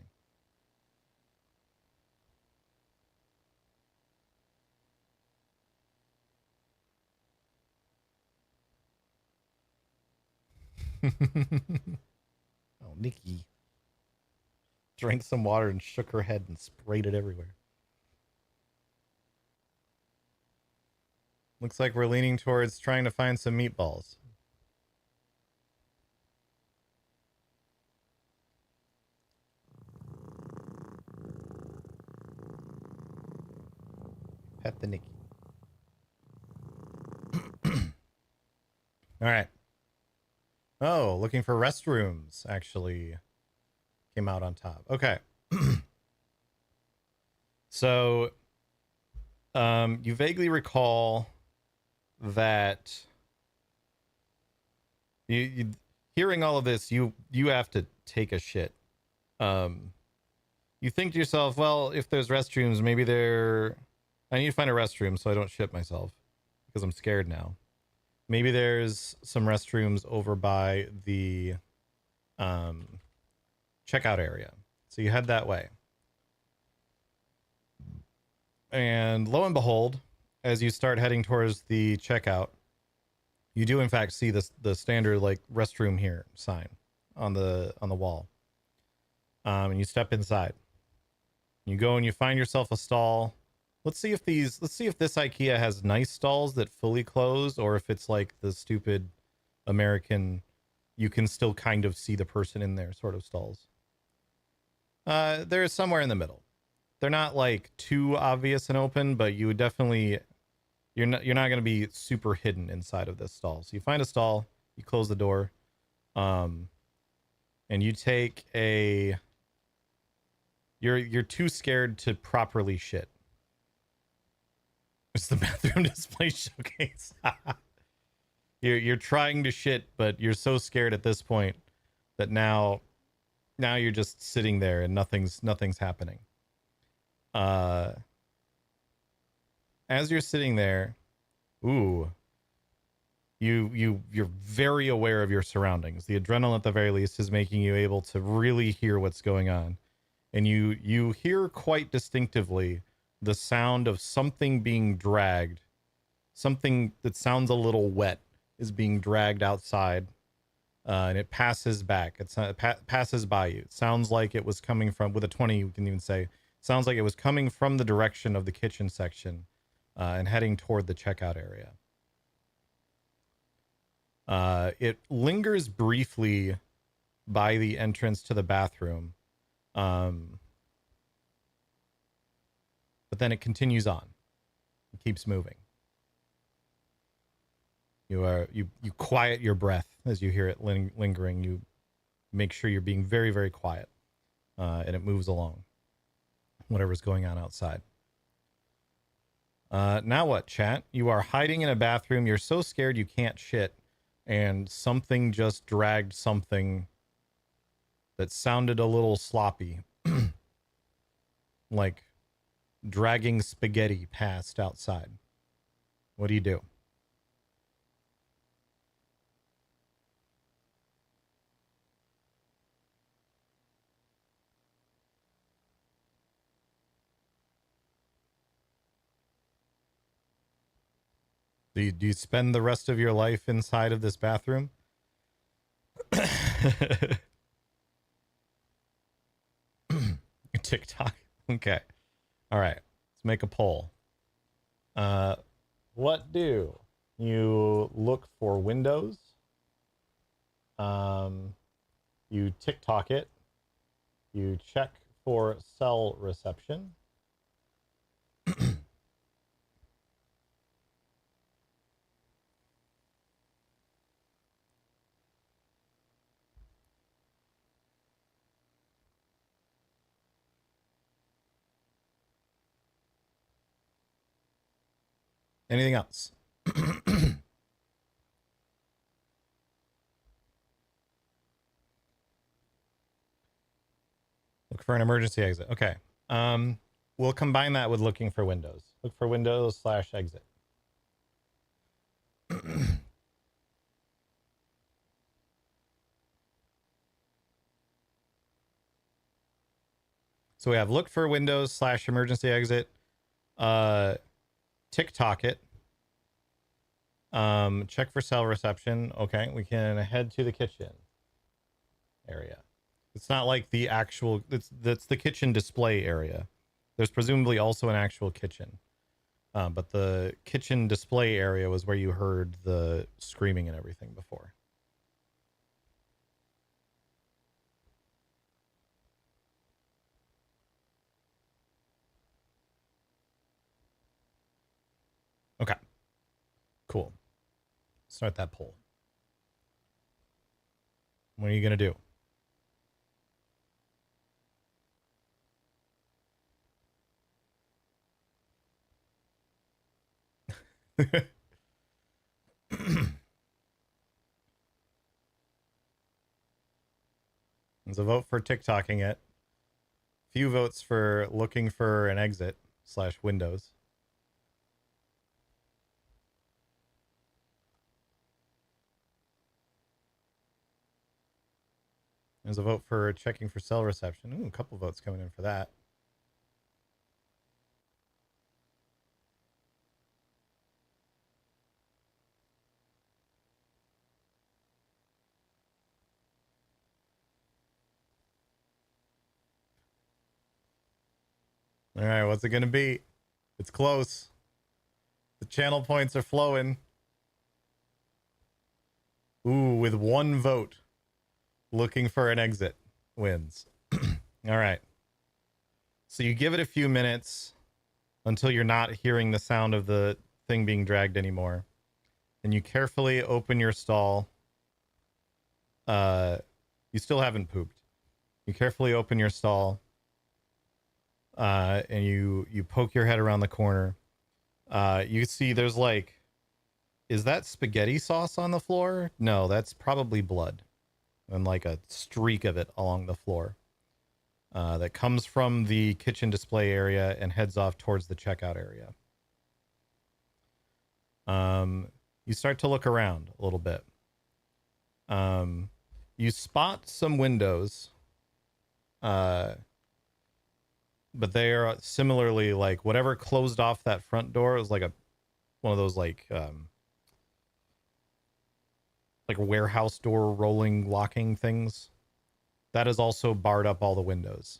S1: Oh, Nikki drank some water and shook her head and sprayed it everywhere. Looks like we're leaning towards trying to find some meatballs. Pet the Nikki. All right. Oh, looking for restrooms actually came out on top. Okay. So, you vaguely recall that you hearing all of this, you have to take a shit. You think to yourself, well, if there's restrooms, maybe I need to find a restroom so I don't shit myself because I'm scared now. Maybe there's some restrooms over by the checkout area. So you head that way. And lo and behold, as you start heading towards the checkout, you do in fact see the standard like restroom here sign on the wall. And you step inside. You go and you find yourself a stall. Let's see if this IKEA has nice stalls that fully close, or if it's like the stupid American, you can still kind of see the person in there sort of stalls. They're somewhere in the middle. They're not like too obvious and open, but you would definitely, you're not going to be super hidden inside of this stall. So you find a stall, you close the door, and you take you're too scared to properly shit. It's the bathroom display showcase. You're trying to shit, but you're so scared at this point that now you're just sitting there and nothing's happening. As you're sitting there, you're very aware of your surroundings. The adrenaline at the very least is making you able to really hear what's going on. And you hear quite distinctively the sound of something being dragged. Something that sounds a little wet is being dragged outside, and it passes back. It passes by you. It sounds like it was coming from, with a 20, you can even say, sounds like it was coming from the direction of the kitchen section and heading toward the checkout area. It lingers briefly by the entrance to the bathroom. But then it continues on. It keeps moving. You quiet your breath as you hear it lingering. You make sure you're being very, very quiet. And it moves along. Whatever's going on outside. Now what, chat? You are hiding in a bathroom. You're so scared you can't shit. And something just dragged something that sounded a little sloppy. Like dragging spaghetti past outside. What do you do? Do you spend the rest of your life inside of this bathroom? TikTok. Okay. All right. Let's make a poll. What do you look for windows? You TikTok it. You check for cell reception. Anything else? Look for an emergency exit. Okay. We'll combine that with looking for windows. Look for windows / exit. So we have look for windows / emergency exit. TikTok it. Check for cell reception. Okay, we can head to the kitchen area. It's not like the actual, that's the kitchen display area. There's presumably also an actual kitchen. But the kitchen display area was where you heard the screaming and everything before. Okay. Cool. Start that poll. What are you going to do? There's a vote for TikToking it. Few votes for looking for an exit / windows. There's a vote for checking for cell reception. Ooh, a couple votes coming in for that. All right, what's it going to be? It's close. The channel points are flowing. Ooh, with one vote, looking for an exit wins. All right. So you give it a few minutes until you're not hearing the sound of the thing being dragged anymore. And you carefully open your stall. You still haven't pooped. You carefully open your stall. And you poke your head around the corner. You see there's like, is that spaghetti sauce on the floor? No, that's probably blood. And like a streak of it along the floor. That comes from the kitchen display area and heads off towards the checkout area. You start to look around a little bit. You spot some windows. But they are similarly like whatever closed off that front door is like one of those like warehouse door rolling locking things. That is also barred up all the windows.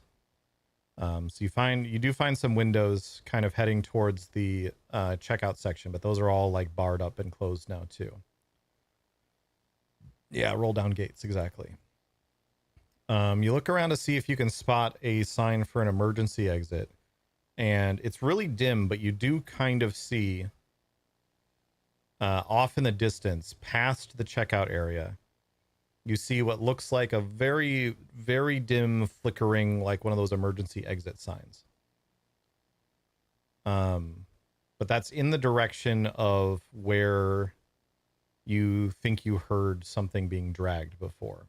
S1: So you do find some windows kind of heading towards the checkout section, but those are all like barred up and closed now too. Yeah, roll down gates, exactly. You look around to see if you can spot a sign for an emergency exit, and it's really dim, but you do kind of see off in the distance past the checkout area. You see what looks like a very, very dim flickering, like one of those emergency exit signs. But that's in the direction of where you think you heard something being dragged before.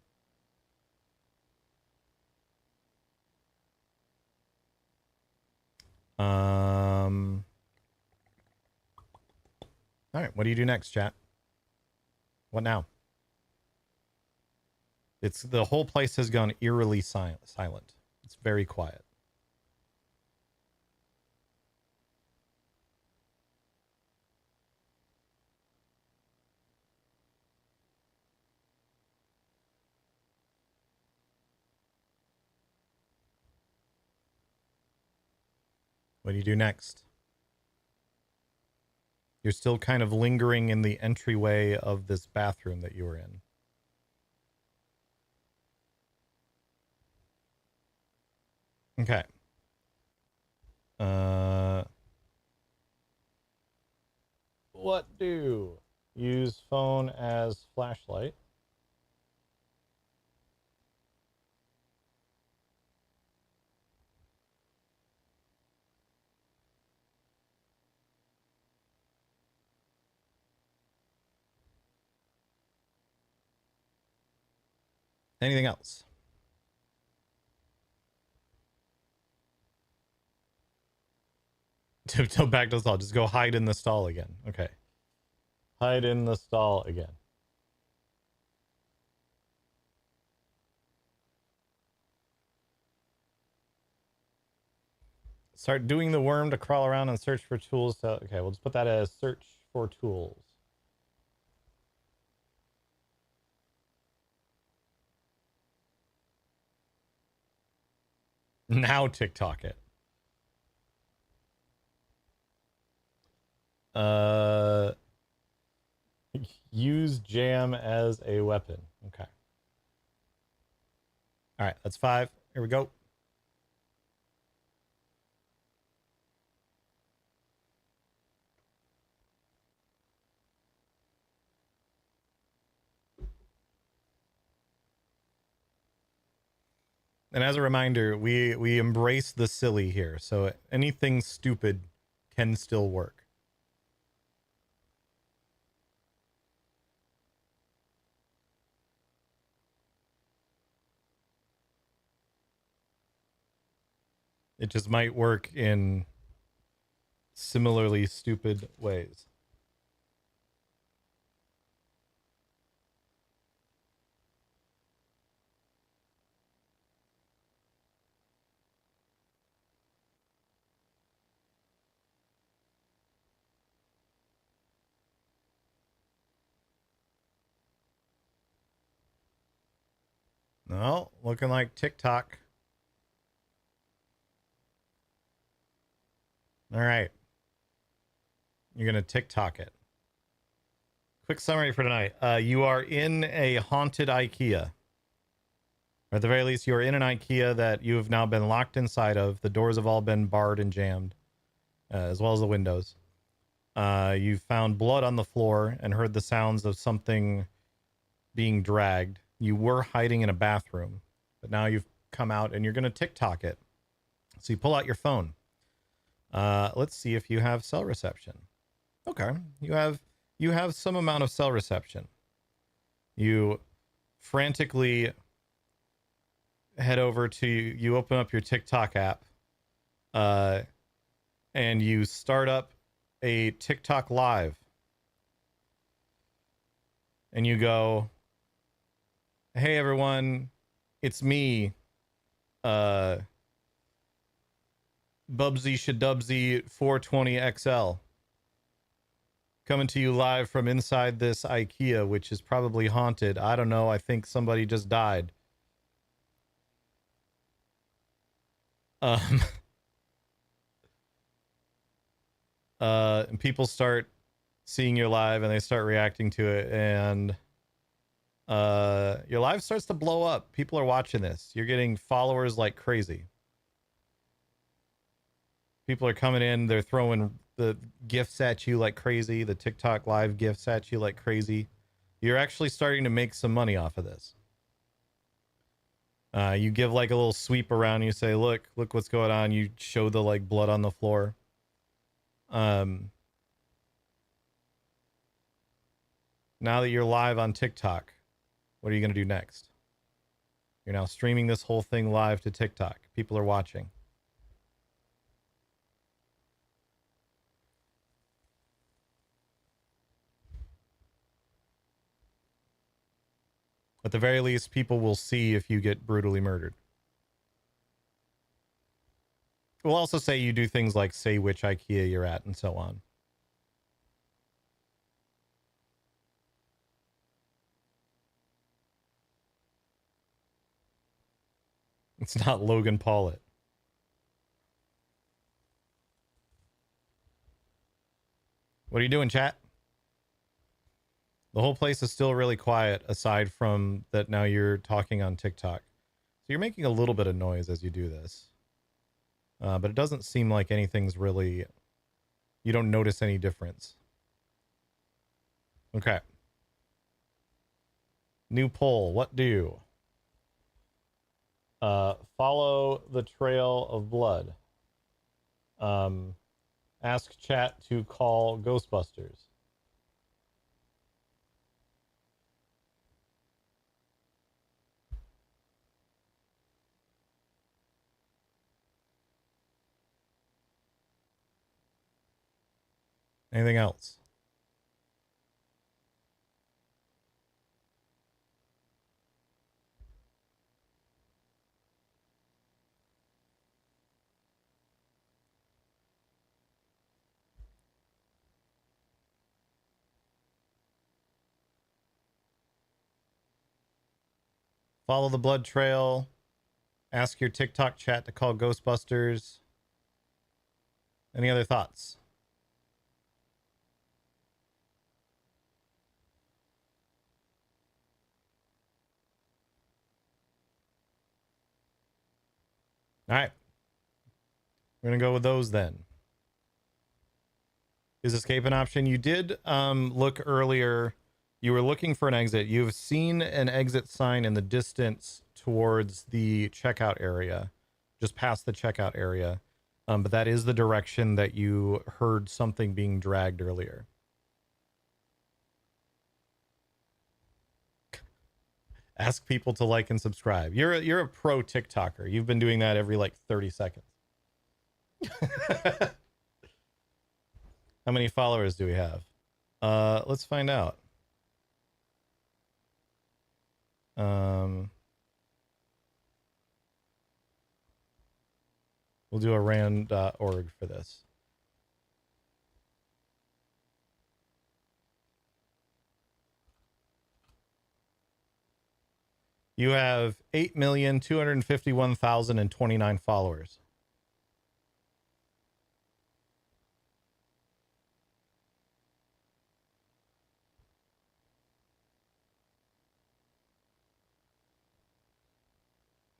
S1: All right, what do you do next, chat? What now? The whole place has gone eerily silent. It's very quiet. What do you do next? You're still kind of lingering in the entryway of this bathroom that you were in. Okay. What do? Use phone as flashlight. Anything else? Tiptoe back to the stall. Just go hide in the stall again. Okay. Hide in the stall again. Start doing the worm to crawl around and search for tools. Okay, we'll just put that as search for tools. Now TikTok it. Use jam as a weapon. Okay. All right, that's 5. Here we go. And as a reminder, we embrace the silly here. So anything stupid can still work. It just might work in similarly stupid ways. No, looking like TikTok. All right. You're going to TikTok it. Quick summary for tonight. You are in a haunted IKEA. Or at the very least, you are in an IKEA that you have now been locked inside of. The doors have all been barred and jammed, as well as the windows. You found blood on the floor and heard the sounds of something being dragged. You were hiding in a bathroom, but now you've come out and you're going to TikTok it. So you pull out your phone. Let's see if you have cell reception. Okay, you have some amount of cell reception. You frantically head over to, you open up your TikTok app, and you start up a TikTok live, and you go, "Hey everyone, it's me, Bubsy Shadubsy 420 XL, coming to you live from inside this IKEA, which is probably haunted. I don't know. I think somebody just died." And people start seeing your live and they start reacting to it, and your live starts to blow up. People are watching this. You're getting followers like crazy. People are coming in, they're throwing the gifts at you like crazy, the TikTok live gifts at you like crazy. You're actually starting to make some money off of this. You give like a little sweep around, you say, look what's going on. You show the like blood on the floor. Now that you're live on TikTok, what are you going to do next? You're now streaming this whole thing live to TikTok. People are watching. At the very least, people will see if you get brutally murdered. We'll also say you do things like say which IKEA you're at and so on. It's not Logan Paulett. What are you doing, chat? The whole place is still really quiet, aside from that now you're talking on TikTok. So you're making a little bit of noise as you do this. But it doesn't seem like anything's really... You don't notice any difference. Okay. New poll. What do? Follow the trail of blood. Ask chat to call Ghostbusters. Anything else? Follow the blood trail. Ask your TikTok chat to call Ghostbusters. Any other thoughts? All right. We're going to go with those then. Is escape an option? You did look earlier. You were looking for an exit. You've seen an exit sign in the distance towards the checkout area, just past the checkout area. But that is the direction that you heard something being dragged earlier. Ask people to like and subscribe. You're a pro TikToker. You've been doing that every like 30 seconds. How many followers do we have? Let's find out. We'll do a rand.org for this. You have 8,251,029 followers.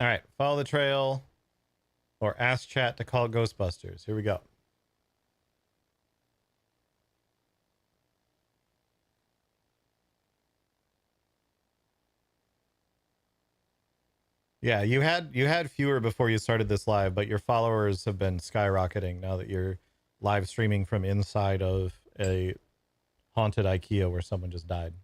S1: All right, follow the trail or ask chat to call Ghostbusters. Here we go. Yeah, you had fewer before you started this live, but your followers have been skyrocketing now that you're live streaming from inside of a haunted IKEA where someone just died.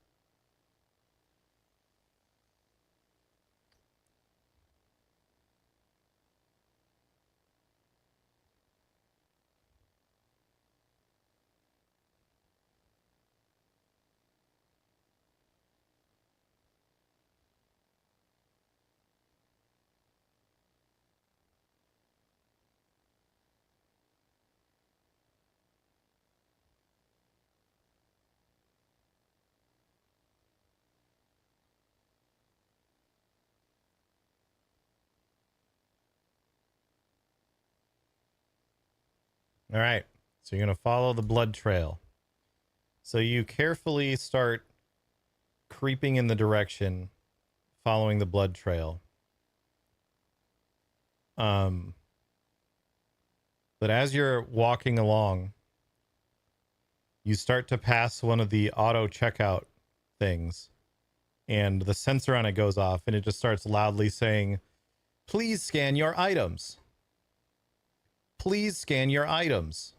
S1: All right, so you're going to follow the blood trail. So you carefully start creeping in the direction, following the blood trail. But as you're walking along, you start to pass one of the auto checkout things, and the sensor on it goes off, and it just starts loudly saying, "Please scan your items. Please scan your items.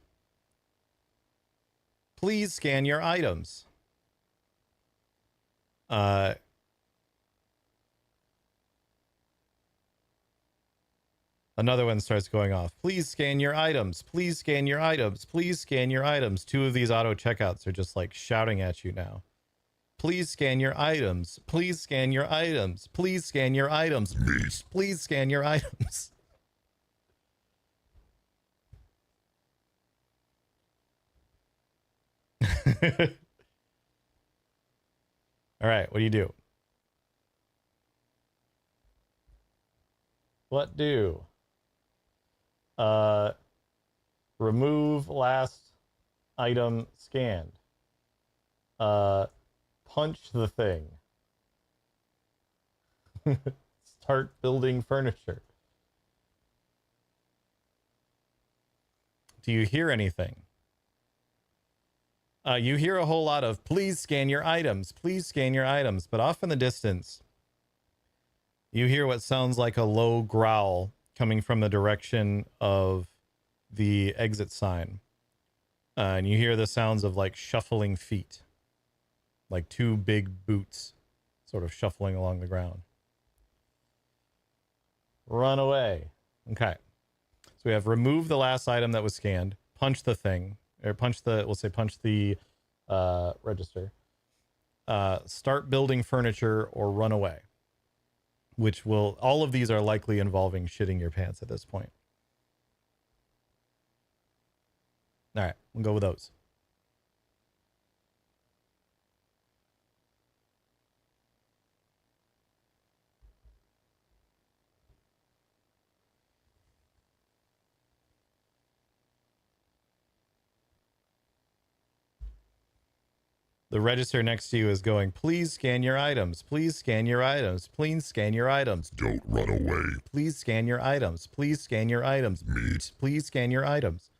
S1: Please scan your items." Another one starts going off. "Please scan your items. Please scan your items. Please scan your items." Two of these auto checkouts are just like shouting at you now. "Please scan your items. Please scan your items. Please scan your items. Please scan your items." All right, what do you do? What do? Remove last item scanned. Punch the thing. Start building furniture. Do you hear anything? You hear a whole lot of "please scan your items, please scan your items," but off in the distance, you hear what sounds like a low growl coming from the direction of the exit sign. And you hear the sounds of like shuffling feet, like two big boots sort of shuffling along the ground. Run away. Okay. So we have remove the last item that was scanned, punch the thing, or punch the register. Start building furniture or run away, which will, all of these are likely involving shitting your pants at this point. All right, we'll go with those. The register next to you is going, please scan your items. Please scan your items. Please scan your items.
S9: Don't run away.
S1: Please scan your items. Please scan your items.
S9: Meat.
S1: Please scan your items.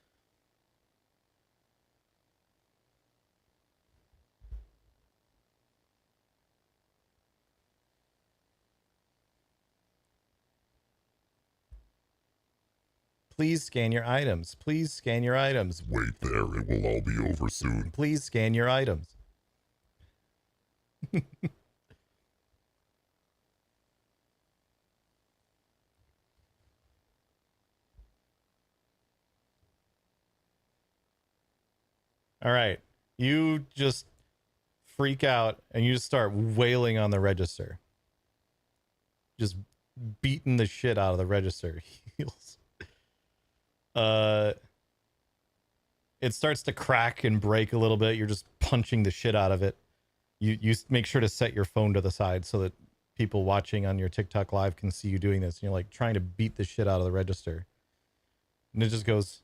S1: Please scan your items. Please scan your items.
S9: Wait there, it will all be over soon.
S1: Please scan your items. All right. You just freak out and you just start wailing on the register. Just beating the shit out of the register. Heels. It starts to crack and break a little bit. You're just punching the shit out of it. You make sure to set your phone to the side so that people watching on your TikTok live can see you doing this. And you're like trying to beat the shit out of the register. And it just goes,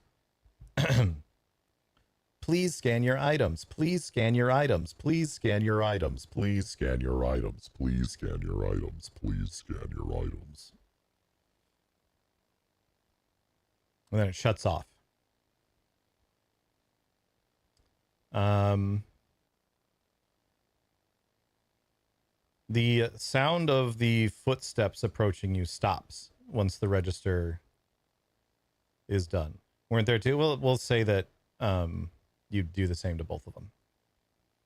S1: please scan your items. Please scan your items. Please scan your items.
S9: Please scan your items. Please scan your items. Please scan your items.
S1: And then it shuts off. The sound of the footsteps approaching you stops once the register is done. Weren't there two? We'll say that you do the same to both of them.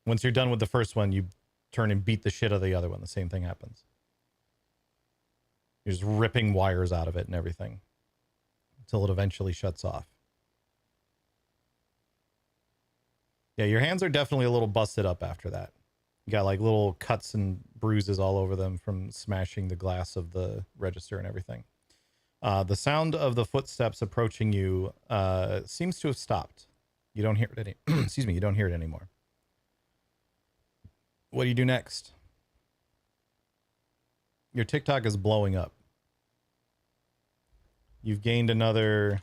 S1: Once you're done with the first one, you turn and beat the shit out of the other one. The same thing happens. You're just ripping wires out of it and everything until it eventually shuts off. Yeah, your hands are definitely a little busted up after that. You got like little cuts and bruises all over them from smashing the glass of the register and everything. The sound of the footsteps approaching you seems to have stopped. You don't hear it excuse me, you don't hear it anymore. What do you do next? Your TikTok is blowing up. You've gained another,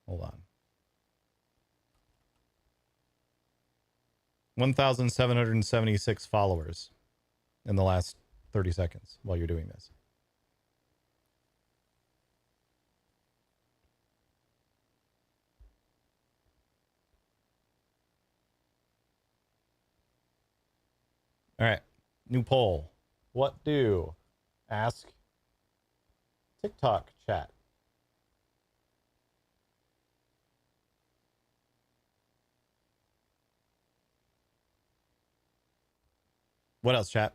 S1: hold on, 1,776 followers in the last 30 seconds while you're doing this. All right, new poll. What do? Ask TikTok chat. What else, chat?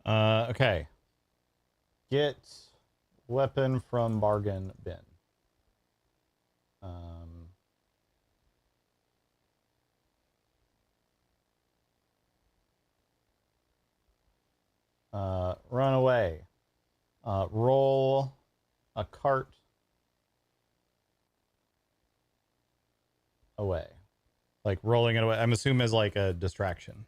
S1: Okay. Get weapon from bargain bin. Run away. Roll a cart away. Like rolling it away. I'm assuming as like a distraction.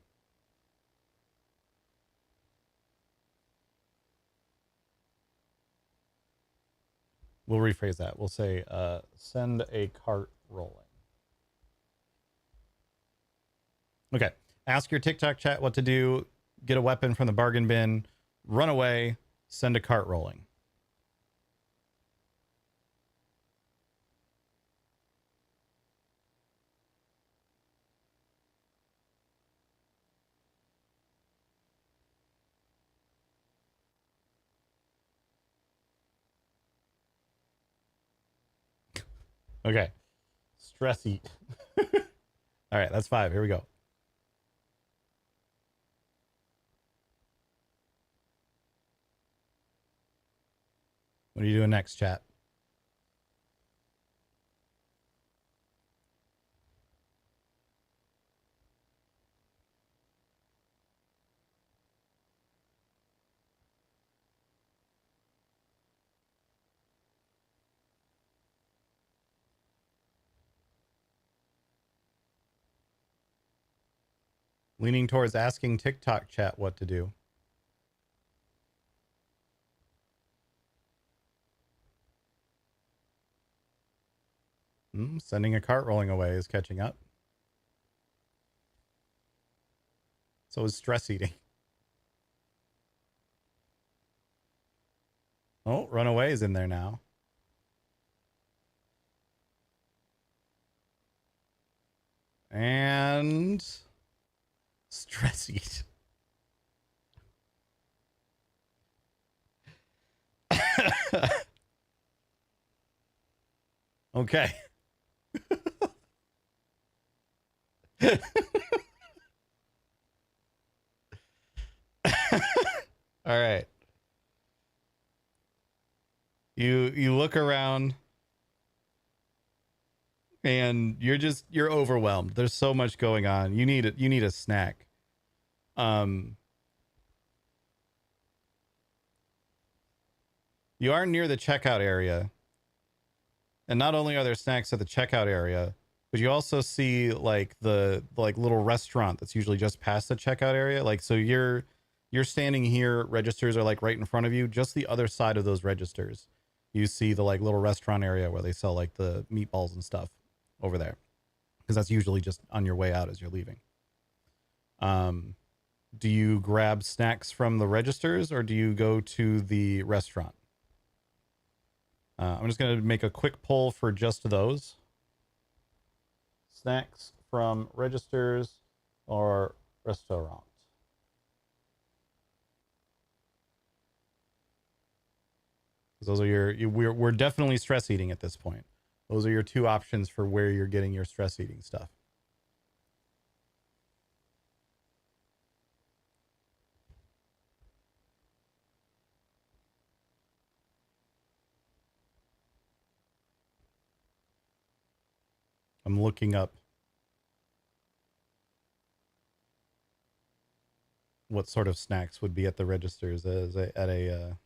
S1: We'll rephrase that. We'll say, send a cart rolling. Okay. Ask your TikTok chat what to do. Get a weapon from the bargain bin. Run away. Send a cart rolling. Okay. Stress eat. All right, that's 5. Here we go. What are you doing next, chat? Leaning towards asking TikTok chat what to do. Sending a cart rolling away is catching up. So is stress eating. Oh, runaway is in there now. And stress eat. Okay. All right. You look around and you're overwhelmed. There's so much going on. You need a snack. You are near the checkout area. And not only are there snacks at the checkout area, but you also see like the little restaurant that's usually just past the checkout area. Like, so you're standing here, registers are like right in front of you. Just the other side of those registers, you see the like little restaurant area where they sell like the meatballs and stuff over there. Because that's usually just on your way out as you're leaving. Do you grab snacks from the registers or do you go to the restaurant? I'm just going to make a quick poll for just those. Snacks from registers or restaurant? Those are we're definitely stress eating at this point. Those are your two options for where you're getting your stress eating stuff. I'm looking up what sort of snacks would be at the registers at a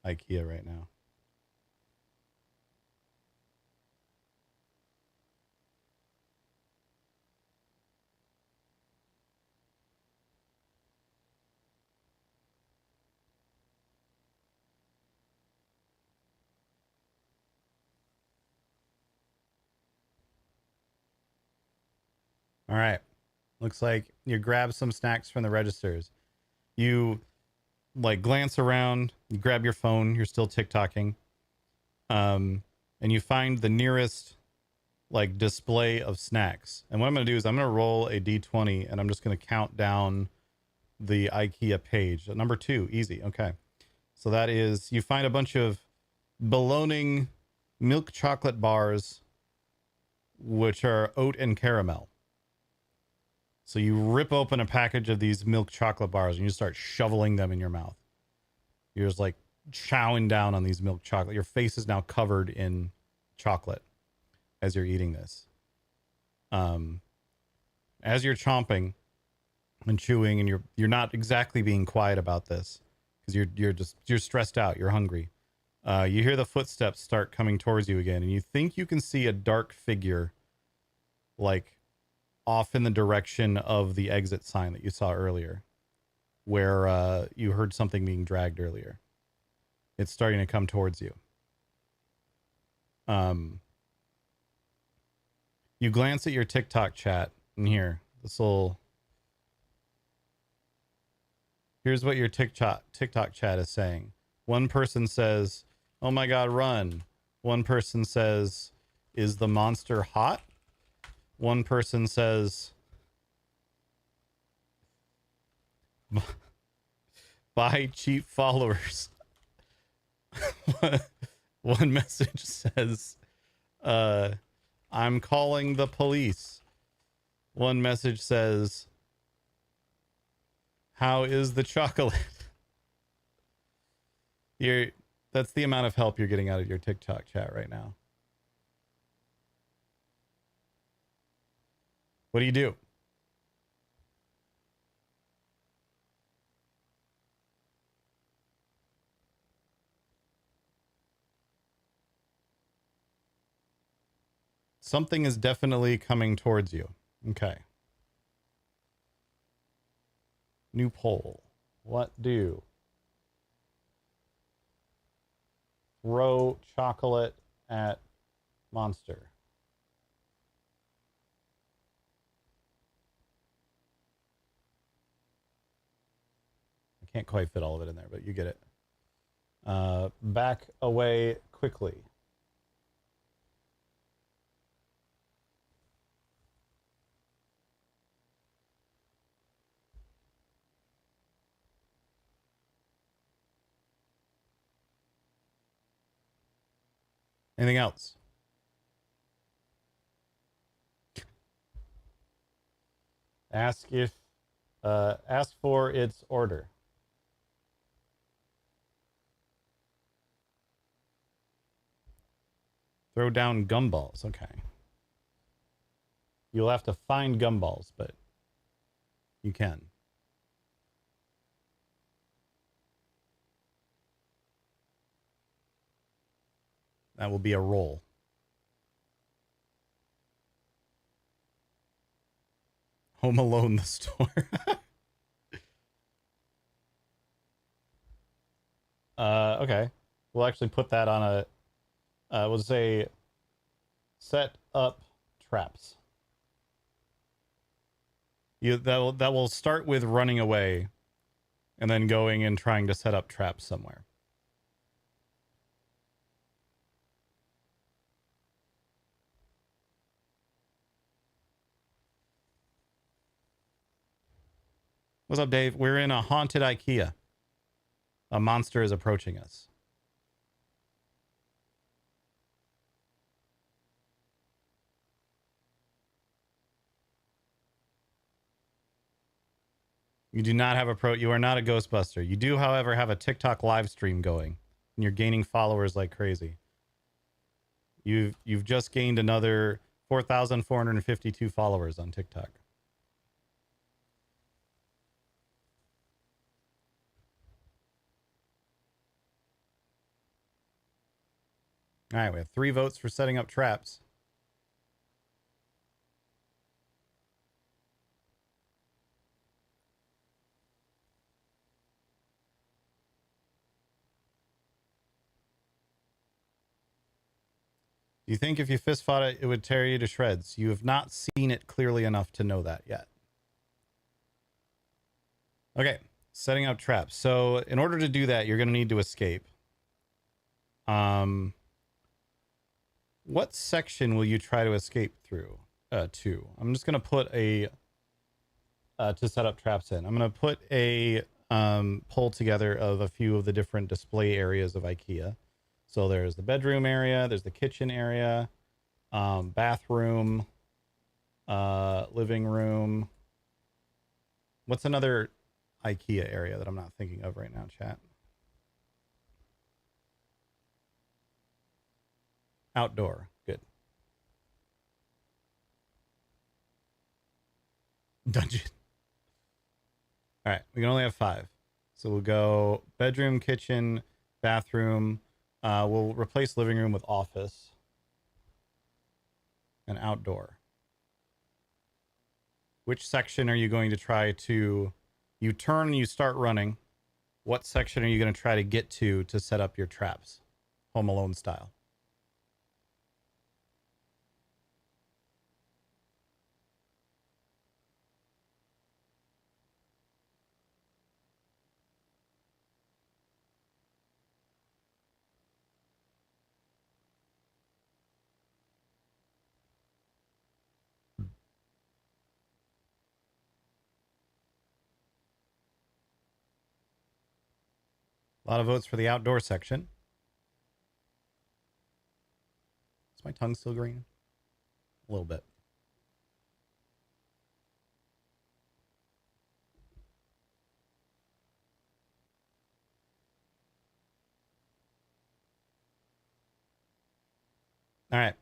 S1: IKEA right now. All right. Looks like you grab some snacks from the registers. You like glance around, you grab your phone, you're still TikToking. And you find the nearest like display of snacks. And what I'm going to do is I'm going to roll a D20 and I'm just going to count down the IKEA page. Number 2, easy. Okay. So that is, you find a bunch of ballooning milk chocolate bars, which are oat and caramel. So you rip open a package of these milk chocolate bars and you start shoveling them in your mouth. You're just like chowing down on these milk chocolate. Your face is now covered in chocolate as you're eating this. As you're chomping and chewing, and you're not exactly being quiet about this because you're stressed out. You're hungry. You hear the footsteps start coming towards you again, and you think you can see a dark figure, like off in the direction of the exit sign that you saw earlier, where you heard something being dragged earlier. It's starting to come towards you. You glance at your TikTok chat, and here's what your TikTok chat is saying. One person says, "Oh my God, run." One person says, "Is the monster hot?" One person says, "Buy cheap followers." One message says, I'm calling the police. One message says, how is the chocolate? That's the amount of help you're getting out of your TikTok chat right now. What do you do? Something is definitely coming towards you. Okay. New poll. What do? Throw chocolate at monster. I can't quite fit all of it in there, but you get it. Back away quickly. Anything else? Ask for its order. Throw down gumballs. Okay. You'll have to find gumballs, but you can. That will be a roll. Home Alone, the store. Okay. We'll actually put that on a, we'll say set up traps. That will start with running away and then going and trying to set up traps somewhere. What's up, Dave? We're in a haunted IKEA. A monster is approaching us. You do not have you are not a Ghostbuster. You do, however, have a TikTok live stream going, and you're gaining followers like crazy. You've just gained another 4,452 followers on TikTok. All right, we have 3 votes for setting up traps. Do you think if you fist fought it, it would tear you to shreds? You have not seen it clearly enough to know that yet. Okay, setting up traps. So in order to do that, you're going to need to escape. What section will you try to escape through? To. I'm just going to put a to set up traps in. I'm going to put a poll together of a few of the different display areas of IKEA. So there's the bedroom area, there's the kitchen area, bathroom, living room. What's another IKEA area that I'm not thinking of right now, chat? Outdoor. Good. Dungeon. All right. We can only have 5. So we'll go bedroom, kitchen, bathroom. We'll replace living room with office and outdoor. Which section are you going to try to... You turn and you start running. What section are you going to try to get to set up your traps? Home Alone style. A lot of votes for the outdoor section. Is my tongue still green? A little bit. All right.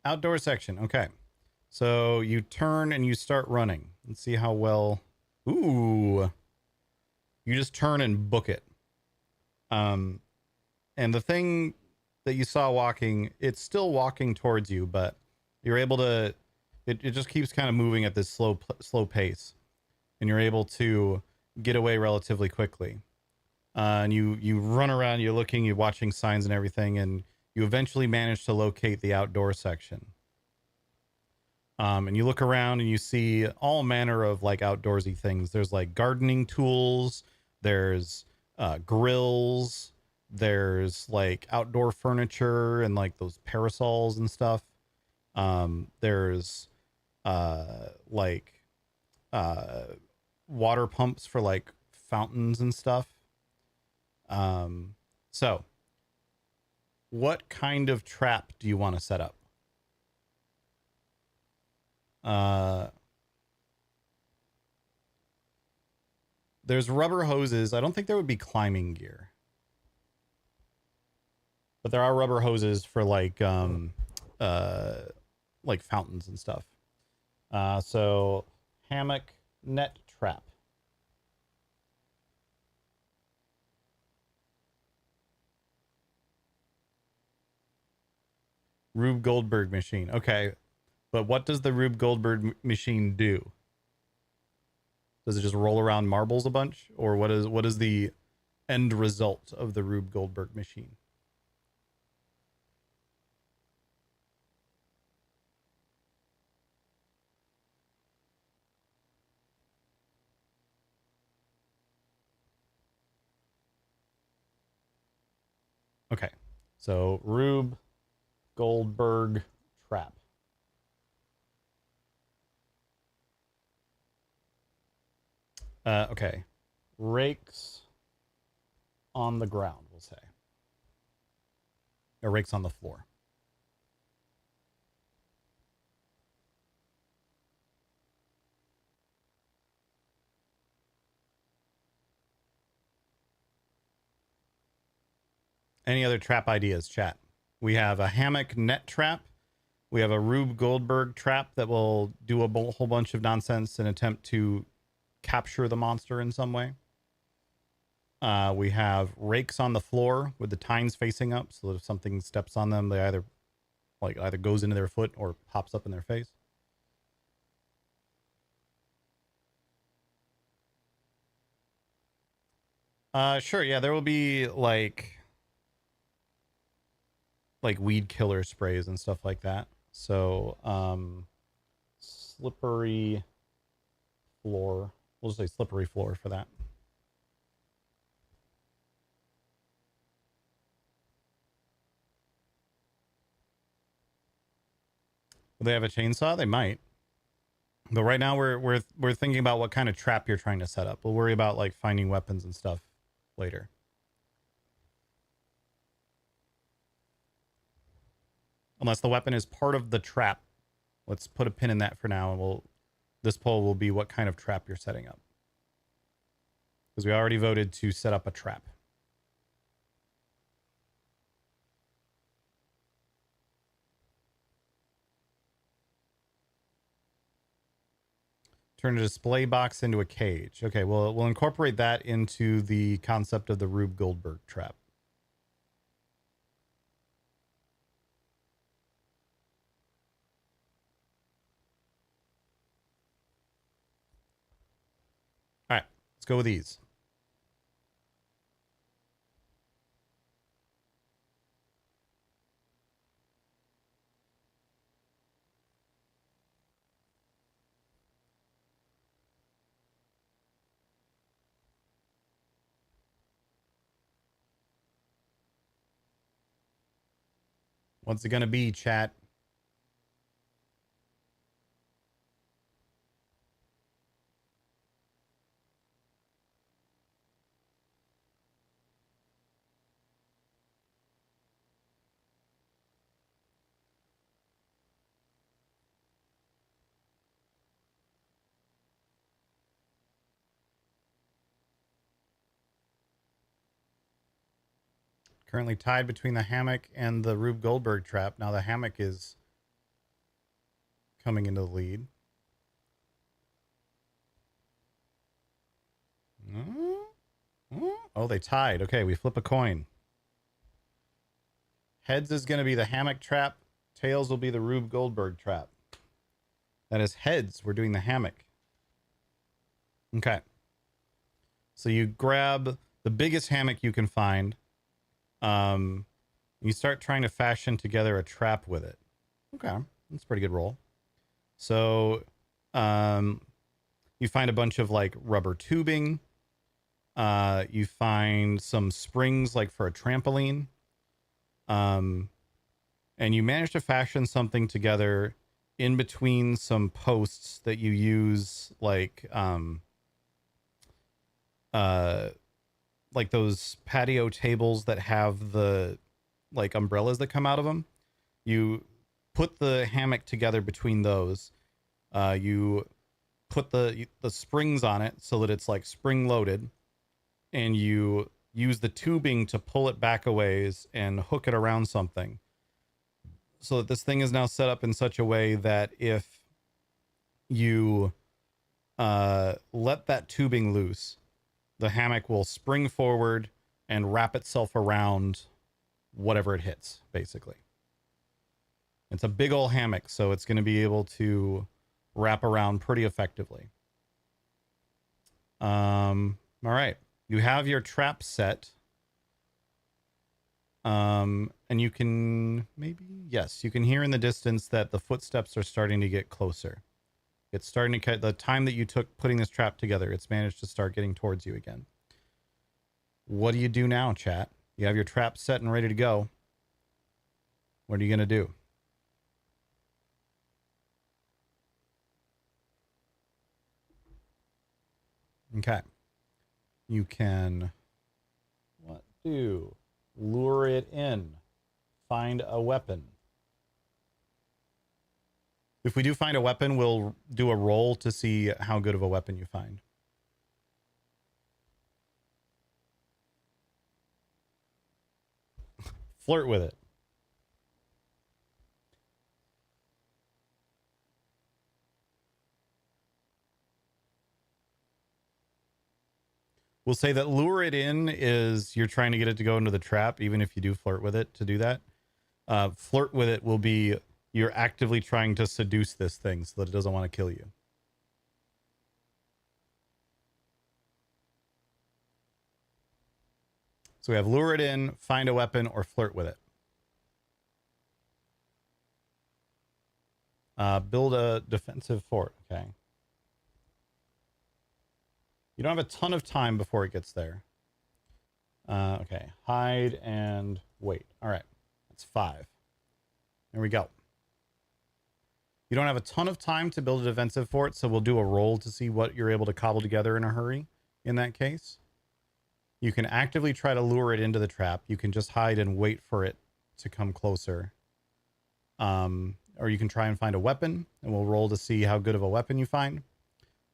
S1: Outdoor section. Okay. So you turn and you start running. Let's see how well. Ooh. You just turn and book it. And the thing that you saw walking, it's still walking towards you, but you're able to, it just keeps kind of moving at this slow pace, and you're able to get away relatively quickly. And you run around, you're looking, you're watching signs and everything, and you eventually manage to locate the outdoor section. And you look around and you see all manner of like outdoorsy things. There's like gardening tools, there's grills, there's like outdoor furniture and like those parasols and stuff. There's like water pumps for like fountains and stuff. So what kind of trap do you want to set up? There's rubber hoses. I don't think there would be climbing gear, but there are rubber hoses for like fountains and stuff. So hammock net trap. Rube Goldberg machine. Okay. But what does the Rube Goldberg machine do? Does it just roll around marbles a bunch? Or what is the end result of the Rube Goldberg machine? Okay. So Rube Goldberg trap. Okay. Rakes on the ground, we'll say. Or rakes on the floor. Any other trap ideas, chat? We have a hammock net trap. We have a Rube Goldberg trap that will do a whole bunch of nonsense and attempt to capture the monster in some way. We have rakes on the floor with the tines facing up, so that if something steps on them, they either goes into their foot or pops up in their face. Sure, yeah, there will be like weed killer sprays and stuff like that. So, slippery floor. We'll just say slippery floor for that. Will they have a chainsaw? They might. But right now we're thinking about what kind of trap you're trying to set up. We'll worry about like finding weapons and stuff later. Unless the weapon is part of the trap. Let's put a pin in that for now, and this poll will be what kind of trap you're setting up. Because we already voted to set up a trap. Turn a display box into a cage. Okay, well, we'll incorporate that into the concept of the Rube Goldberg trap. All right, let's go with these. What's it going to be, chat? currently tied between the hammock and the Rube Goldberg trap. Now the hammock is coming into the lead. Oh, they tied. Okay, we flip a coin. Heads is going to be the hammock trap. Tails will be the Rube Goldberg trap. That is heads. We're doing the hammock. Okay. So you grab the biggest hammock you can find. You start trying to fashion together a trap with it. Okay. That's a pretty good roll. So you find a bunch of like rubber tubing. You find some springs like for a trampoline. And you manage to fashion something together in between some posts that you use like those patio tables that have the like umbrellas that come out of them. You put the hammock together between those. You put the springs on it so that it's like spring loaded, and you use the tubing to pull it back a ways and hook it around something, so that this thing is now set up in such a way that if you let that tubing loose, the hammock will spring forward and wrap itself around whatever it hits, basically. It's a big old hammock, so it's going to be able to wrap around pretty effectively. All right. You have your trap set. And you can you can hear in the distance that the footsteps are starting to get closer. It's starting to cut the time that you took putting this trap together. It's managed to start getting towards you again. What do you do now, chat? You have your trap set and ready to go. What are you going to do? Okay. You can lure it in. Find a weapon. If we do find a weapon, we'll do a roll to see how good of a weapon you find. Flirt with it. We'll say that lure it in is you're trying to get it to go into the trap, even if you do flirt with it to do that. Flirt with it will be you're actively trying to seduce this thing so that it doesn't want to kill you. So we have lure it in, find a weapon, or flirt with it. Build a defensive fort. Okay. You don't have a ton of time before it gets there. Okay. Hide and wait. All right. That's 5. There we go. You don't have a ton of time to build a defensive fort, so we'll do a roll to see what you're able to cobble together in a hurry in that case. You can actively try to lure it into the trap. You can just hide and wait for it to come closer. Or you can try and find a weapon, and we'll roll to see how good of a weapon you find.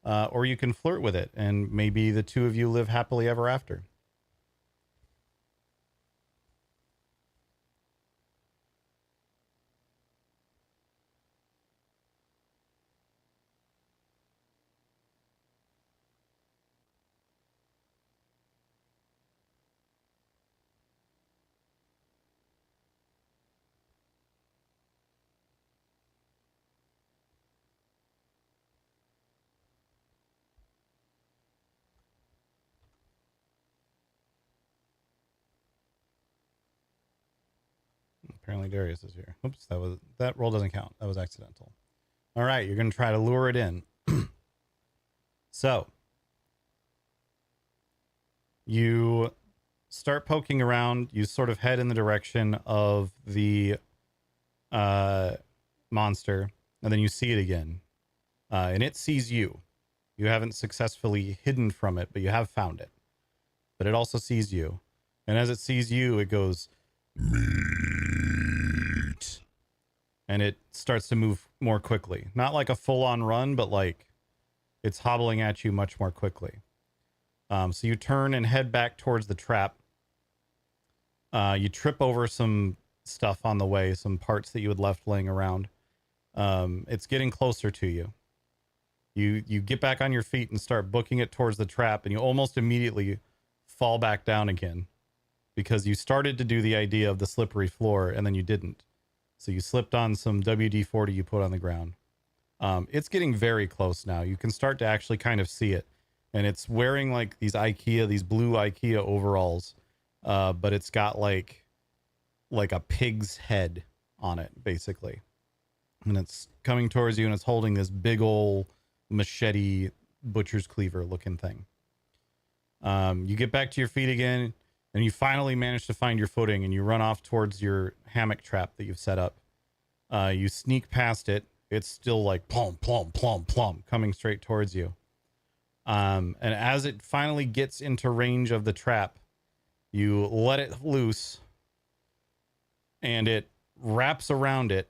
S1: Or you can flirt with it, and maybe the two of you live happily ever after. Apparently Darius is here. Oops, that roll doesn't count. That was accidental. All right, you're going to try to lure it in. So you start poking around. You sort of head in the direction of the monster, and then you see it again. And it sees you. You haven't successfully hidden from it, but you have found it. But it also sees you. And as it sees you, it goes, meat. And it starts to move more quickly. Not like a full-on run, but like it's hobbling at you much more quickly. So you turn and head back towards the trap. You trip over some stuff on the way, some parts that you had left laying around. It's getting closer to you. You get back on your feet and start booking it towards the trap, and you almost immediately fall back down again because you started to do the idea of the slippery floor and then you didn't. So you slipped on some WD-40 you put on the ground. It's getting very close now. You can start to actually kind of see it. And it's wearing like these blue IKEA overalls. But it's got like a pig's head on it, basically. And it's coming towards you and it's holding this big old machete butcher's cleaver looking thing. You get back to your feet again and you finally manage to find your footing and you run off towards your hammock trap that you've set up. You sneak past it. It's still like plum, plum, plum, plum coming straight towards you. And as it finally gets into range of the trap, you let it loose and it wraps around it.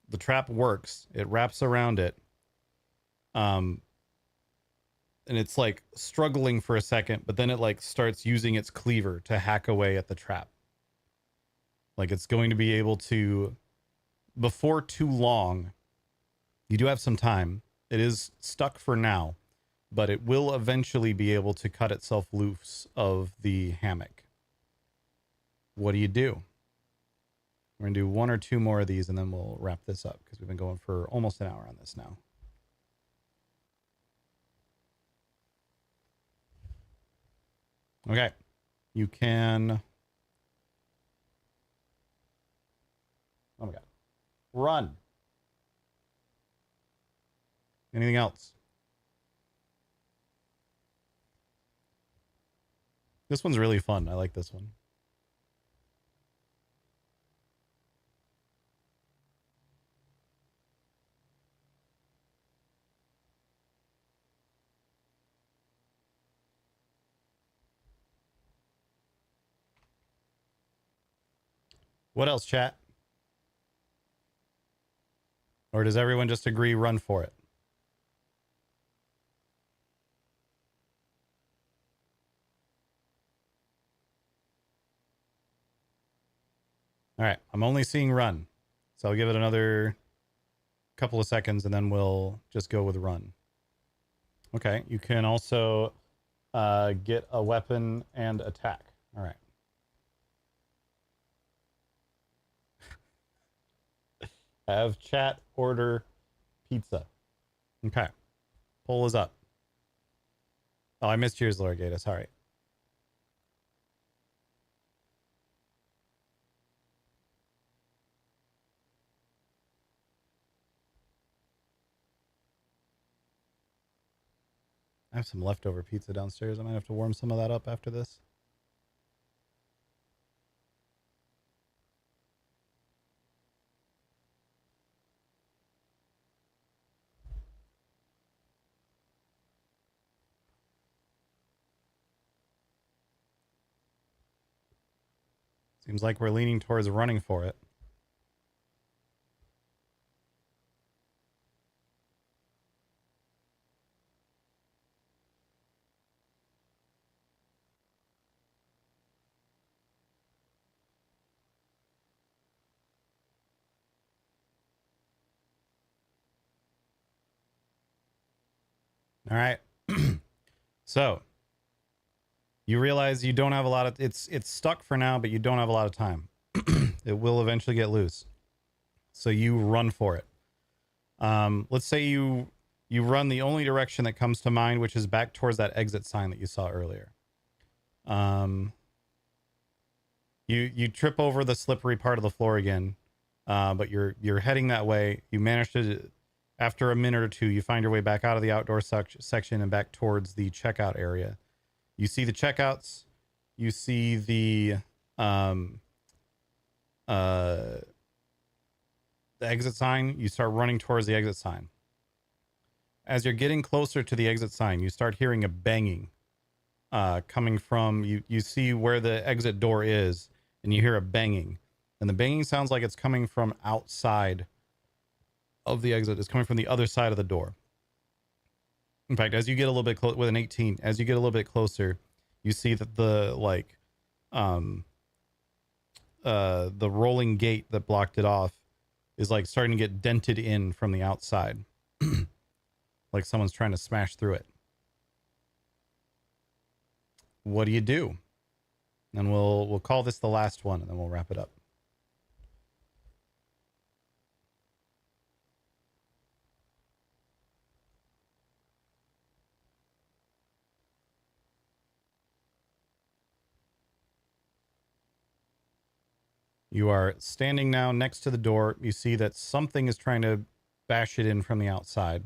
S1: The trap works. It wraps around it. And it's like struggling for a second, but then it like starts using its cleaver to hack away at the trap. Like it's going to be able to, before too long, you do have some time. It is stuck for now, but it will eventually be able to cut itself loose of the hammock. What do? We're going to do one or two more of these and then we'll wrap this up because we've been going for almost an hour on this now. Okay. You can... Oh my God. Run. Anything else? This one's really fun. I like this one. What else, chat? Or does everyone just agree run for it? All right, I'm only seeing run. So I'll give it another couple of seconds and then we'll just go with run. Okay, you can also get a weapon and attack. All right. Have chat order pizza. Okay. Poll is up. Oh, I missed yours, Laura Gata. Sorry. I have some leftover pizza downstairs. I might have to warm some of that up after this. Seems like we're leaning towards running for it. All right. So you realize you don't have a lot of, it's stuck for now, but you don't have a lot of time. It will eventually get loose. So you run for it. Let's say you run the only direction that comes to mind, which is back towards that exit sign that you saw earlier. You trip over the slippery part of the floor again, but you're heading that way. You manage to, after a minute or two, you find your way back out of the outdoor section and back towards the checkout area. You see the checkouts. You see the exit sign. You start running towards the exit sign. As you're getting closer to the exit sign, you start hearing a banging coming from, you see where the exit door is, and you hear a banging. And the banging sounds like it's coming from outside of the exit. It's coming from the other side of the door. In fact, as you get a little bit with an 18, as you get a little bit closer, you see that the the rolling gate that blocked it off is like starting to get dented in from the outside. Like someone's trying to smash through it. What do you do? And we'll call this the last one, and then we'll wrap it up. You are standing now next to the door. You see that something is trying to bash it in from the outside.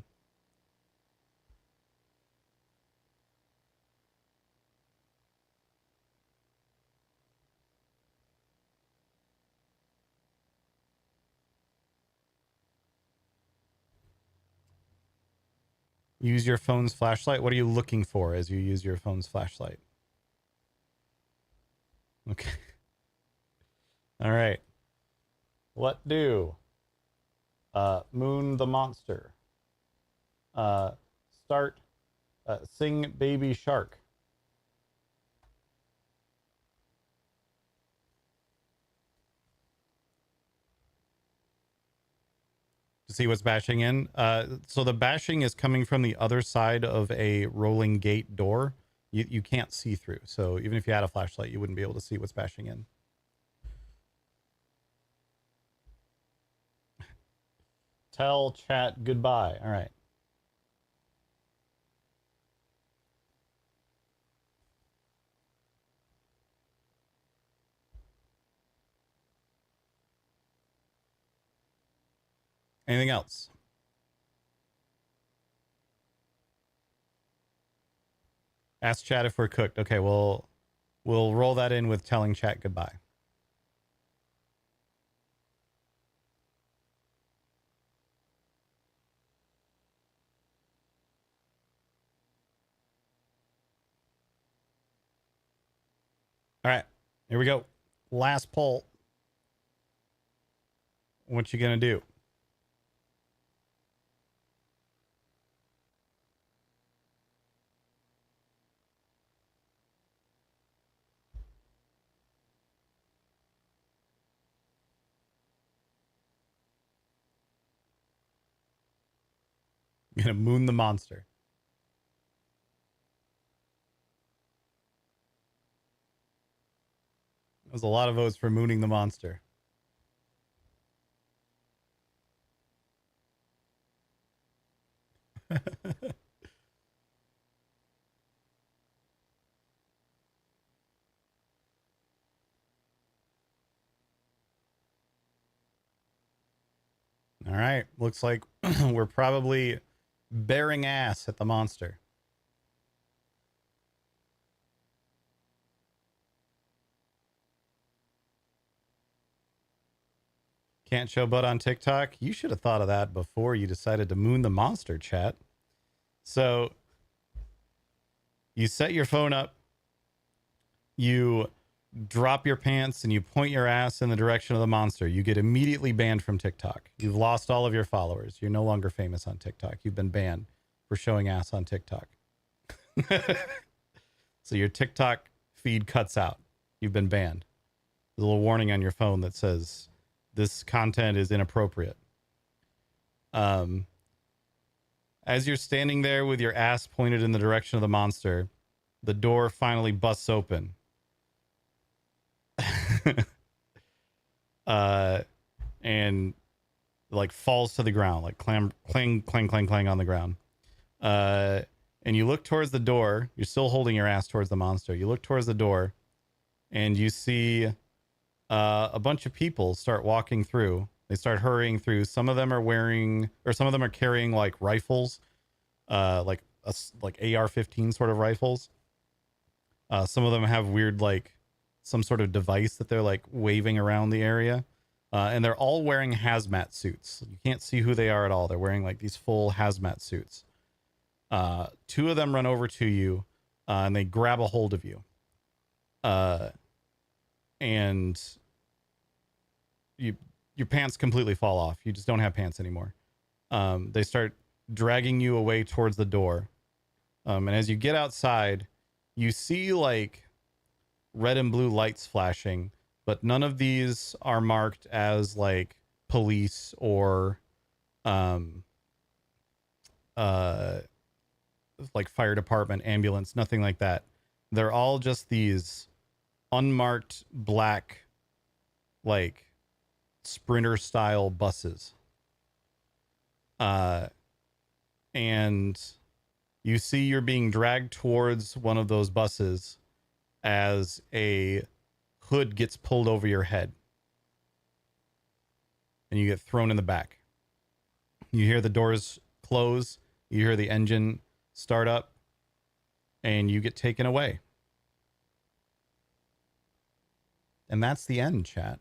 S1: Use your phone's flashlight. What are you looking for as you use your phone's flashlight? Okay. All right. What do? Moon the monster. Start. Sing baby shark. To see what's bashing in. So the bashing is coming from the other side of a rolling gate door. You can't see through. So even if you had a flashlight, you wouldn't be able to see what's bashing in. Tell chat goodbye. All right. Anything else? Ask chat if we're cooked. Okay, we'll roll that in with telling chat goodbye. All right, here we go. Last poll. What you gonna do? You're gonna moon the monster. There's a lot of votes for mooning the monster. All right. Looks like we're probably bearing ass at the monster. Can't show butt on TikTok. You should have thought of that before you decided to moon the monster, chat. So you set your phone up, you drop your pants, and you point your ass in the direction of the monster. You get immediately banned from TikTok. You've lost all of your followers. You're no longer famous on TikTok. You've been banned for showing ass on TikTok. So your TikTok feed cuts out. You've been banned. There's a little warning on your phone that says this content is inappropriate. As you're standing there with your ass pointed in the direction of the monster, the door finally busts open. And like falls to the ground, like clang, clang, clang, clang on the ground. And you look towards the door. You're still holding your ass towards the monster. You look towards the door and you see a bunch of people start walking through. They start hurrying through. Some of them are wearing, or some of them are carrying like rifles, like AR-15 sort of rifles. Some of them have weird, like some sort of device that they're like waving around the area. And they're all wearing hazmat suits. You can't see who they are at all. They're wearing like these full hazmat suits. Two of them run over to you and they grab a hold of you. And your pants completely fall off. You just don't have pants anymore. They start dragging you away towards the door. And as you get outside, you see like red and blue lights flashing but none of these are marked as like police or like fire department, ambulance, nothing like that. They're all just these unmarked black, like sprinter style buses. And you see you're being dragged towards one of those buses as a hood gets pulled over your head and you get thrown in the back. You hear the doors close, you hear the engine start up, and you get taken away. And that's the end, chat.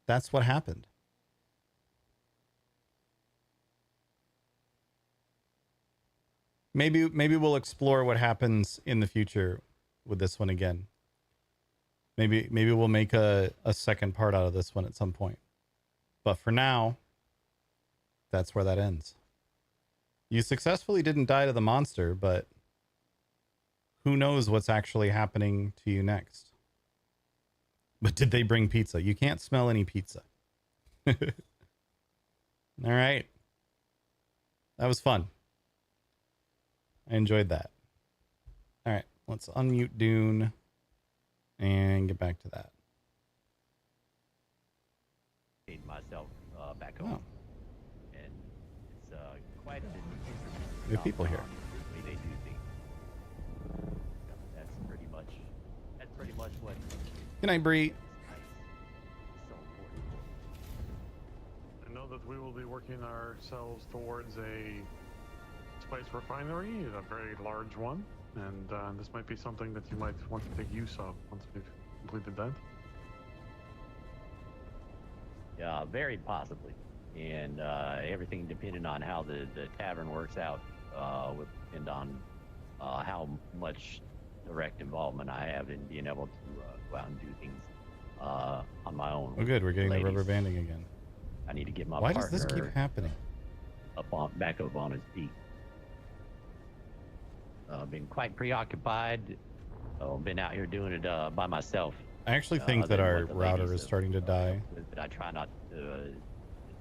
S1: That's what happened. Maybe we'll explore what happens in the future with this one again. Maybe we'll make a second part out of this one at some point. But for now, that's where that ends. You successfully didn't die to the monster, but who knows what's actually happening to you next. But did they bring pizza? You can't smell any pizza. All right. That was fun. I enjoyed that. All right, let's unmute Dune and get back to that.
S12: Myself back home, and it's quite a bit interesting.
S1: We have people here.
S12: The way they do things. That's pretty much what.
S1: Good night, Bree.
S13: I know that we will be working ourselves towards a spice refinery, a very large one, and this might be something that you might want to take use of once we've completed that.
S12: Yeah, very possibly, and everything depending on how the tavern works out would depend on how much direct involvement I have in being able to go out and do things on my own.
S1: Oh, good. We're getting
S12: Ladies,
S1: the rubber banding again.
S12: I need to get my
S1: Why
S12: partner
S1: does this keep happening?
S12: back up on his feet. Been quite preoccupied. Been out here doing it by myself.
S1: I actually think that our router is
S12: ladies
S1: starting to die.
S12: But I try not to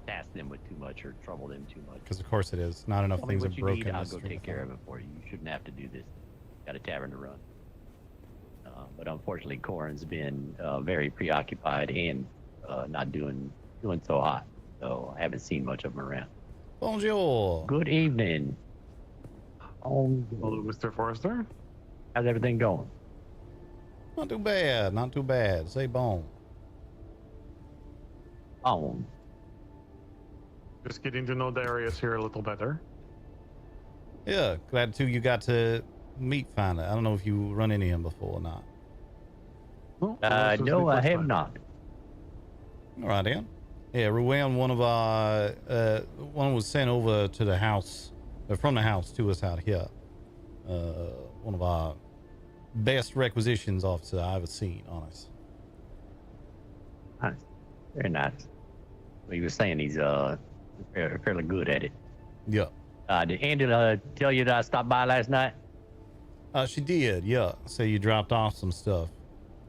S12: task them with too much or trouble them too much.
S1: Because of course it is. Not enough
S12: Tell me
S1: things are
S12: what you
S1: broken.
S12: need, I'll
S1: to
S12: go
S1: string
S12: take
S1: the
S12: care
S1: phone.
S12: of it for you. You shouldn't have to do this. Got a tavern to run. But unfortunately, Corin's been very preoccupied and not doing so hot. So I haven't seen much of him around.
S1: Bonjour.
S12: Good evening.
S13: Hello, Mr. Forrester.
S12: How's everything going?
S1: Not too bad. Not too bad. Say bon.
S12: Bon.
S13: Just getting to know Darius here a little better.
S1: Yeah, glad too you got to meet finally. I don't know if you run into him before or not.
S13: Well,
S12: no, I have not.
S1: All right, then. Yeah, Ruan, one was sent over to the house, from the house to us out here. One of our best requisitions officer I've ever seen on us.
S12: Nice. Very nice. He was saying he's fairly good at it.
S1: Yeah.
S12: Did Angela tell you that I stopped by last night?
S1: She did, yeah. So you dropped off some stuff.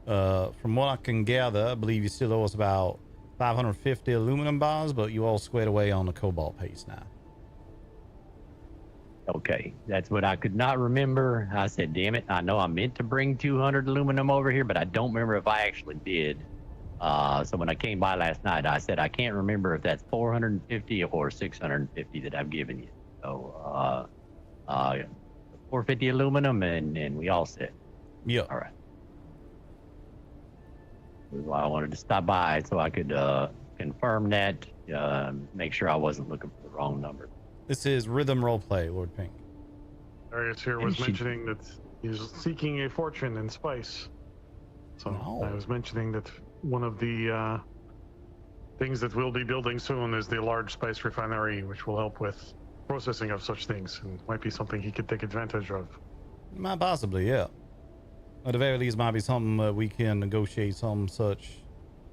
S1: From what I can gather, I believe you still owe us about 550 aluminum bars, but you all squared away on the cobalt piece now.
S12: Okay, that's what I could not remember. I said, damn it, I know I meant to bring 200 aluminum over here, but I don't remember if I actually did. So when I came by last night, I said, I can't remember if that's 450 or 650 that I've given you. So, 450 aluminum and we all set.
S1: Yeah.
S12: All right. That's why I wanted to stop by so I could confirm that, make sure I wasn't looking for the wrong number.
S1: This is Rhythm Roleplay, Lord Pink.
S13: Darius here was mentioning that he's seeking a fortune in spice. So I was mentioning that one of the things that we'll be building soon is the large spice refinery, which will help with processing of such things, and might be something he could take advantage of.
S1: Might possibly, yeah. At the very least, might be something we can negotiate some such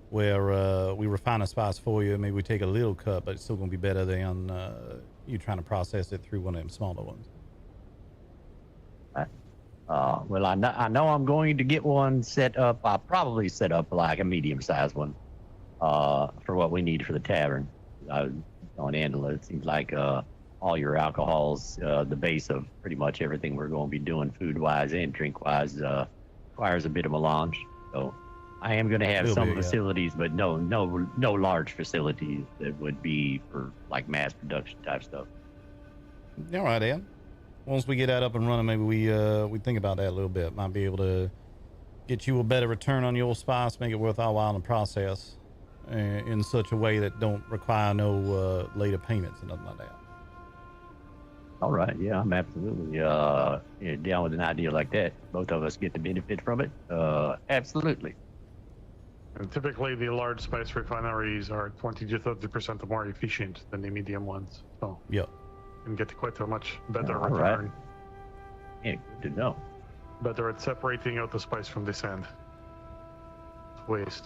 S1: where we refine a spice for you. Maybe we take a little cut, but it's still going to be better than you trying to process it through one of them smaller ones.
S12: Well, I know I'm going to get one set up. I'll probably set up like a medium-sized one for what we need for the tavern. On Andala, it seems like all your alcohols, the base of pretty much everything we're going to be doing food-wise and drink-wise, requires a bit of melange. So I am going to have some facilities, but no large facilities that would be for like mass production type stuff.
S1: All right, Ed. Once we get that up and running, maybe we think about that a little bit. Might be able to get you a better return on your spice, make it worth our while in the process, in such a way that don't require no later payments and nothing like that.
S12: All right, yeah, I'm absolutely down with an idea like that. Both of us get the benefit from it. Absolutely.
S13: And typically, the large spice refineries are 20 to 30% more efficient than the medium ones. So
S1: yeah,
S13: and get quite a much better return.
S12: Right. Yeah, good to know.
S13: Better at separating out the spice from the sand. It's waste.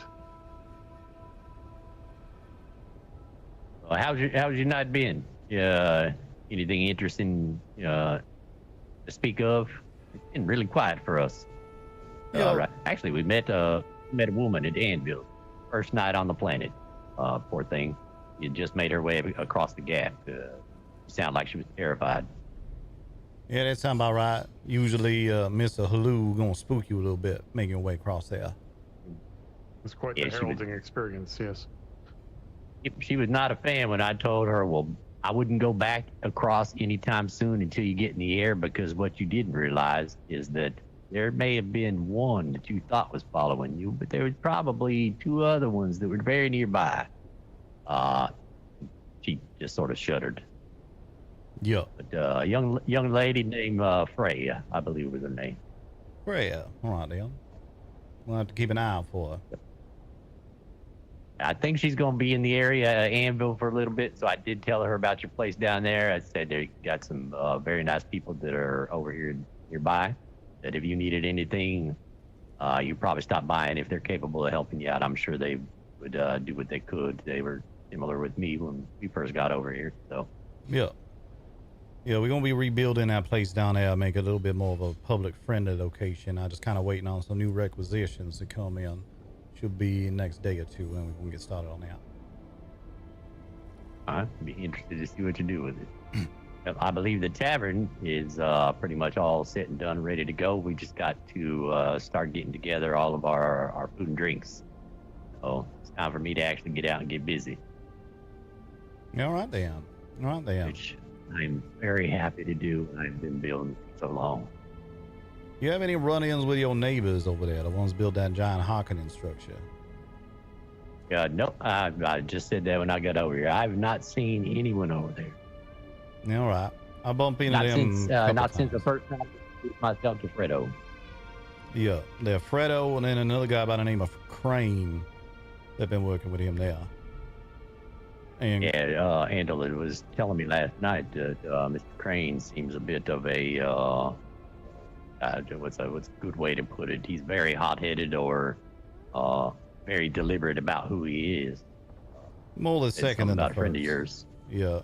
S12: Well, how's your night been? Anything interesting to speak of? It's been really quiet for us.
S1: Yeah.
S12: Right. Actually, we met a woman at Anvil. First night on the planet. Poor thing. She just made her way across the gap. Sounded like she was terrified.
S1: Yeah, that sounds about right. Usually, Mr. Halou gonna spook you a little bit, making your way across there.
S13: It's quite a heralding experience, yes.
S12: She was not a fan when I told her, well, I wouldn't go back across anytime soon until you get in the air, because what you didn't realize is that there may have been one that you thought was following you, but there was probably two other ones that were very nearby. She just sort of shuddered.
S1: Yeah.
S12: But a young lady named Freya, I believe was her name.
S1: Freya. All right, then. We'll have to keep an eye out for her.
S12: I think she's going to be in the area, Anvil, for a little bit. So I did tell her about your place down there. I said they got some very nice people that are over here nearby. That if you needed anything, you probably stop by, and if they're capable of helping you out, I'm sure they would do what they could. They were similar with me when we first got over here. So
S1: yeah, we're gonna be rebuilding that place down there, make it a little bit more of a public-friendly location. I just kind of waiting on some new requisitions to come in. Should be next day or two, and we can get started on that.
S12: I'd be interested to see what you do with it. I believe the tavern is pretty much all set and done, ready to go. We just got to start getting together all of our food and drinks. So it's time for me to actually get out and get busy.
S1: All right, then.
S12: Which I'm very happy to do. I've been building for so long.
S1: You have any run-ins with your neighbors over there, the ones built that giant Harkonnen structure?
S12: No, I just said that when I got over here. I've not seen anyone over there.
S1: All right. I bump into them.
S12: Not since the first time I introduced myself to Fredo.
S1: Yeah, they're Fredo and then another guy by the name of Crane. They've been working with him there. And
S12: Andala was telling me last night that Mr. Crane seems a bit of a what's a good way to put it? He's very hot-headed or very deliberate about who he is.
S1: More the second than the first.
S12: Friend of yours.
S1: Yeah.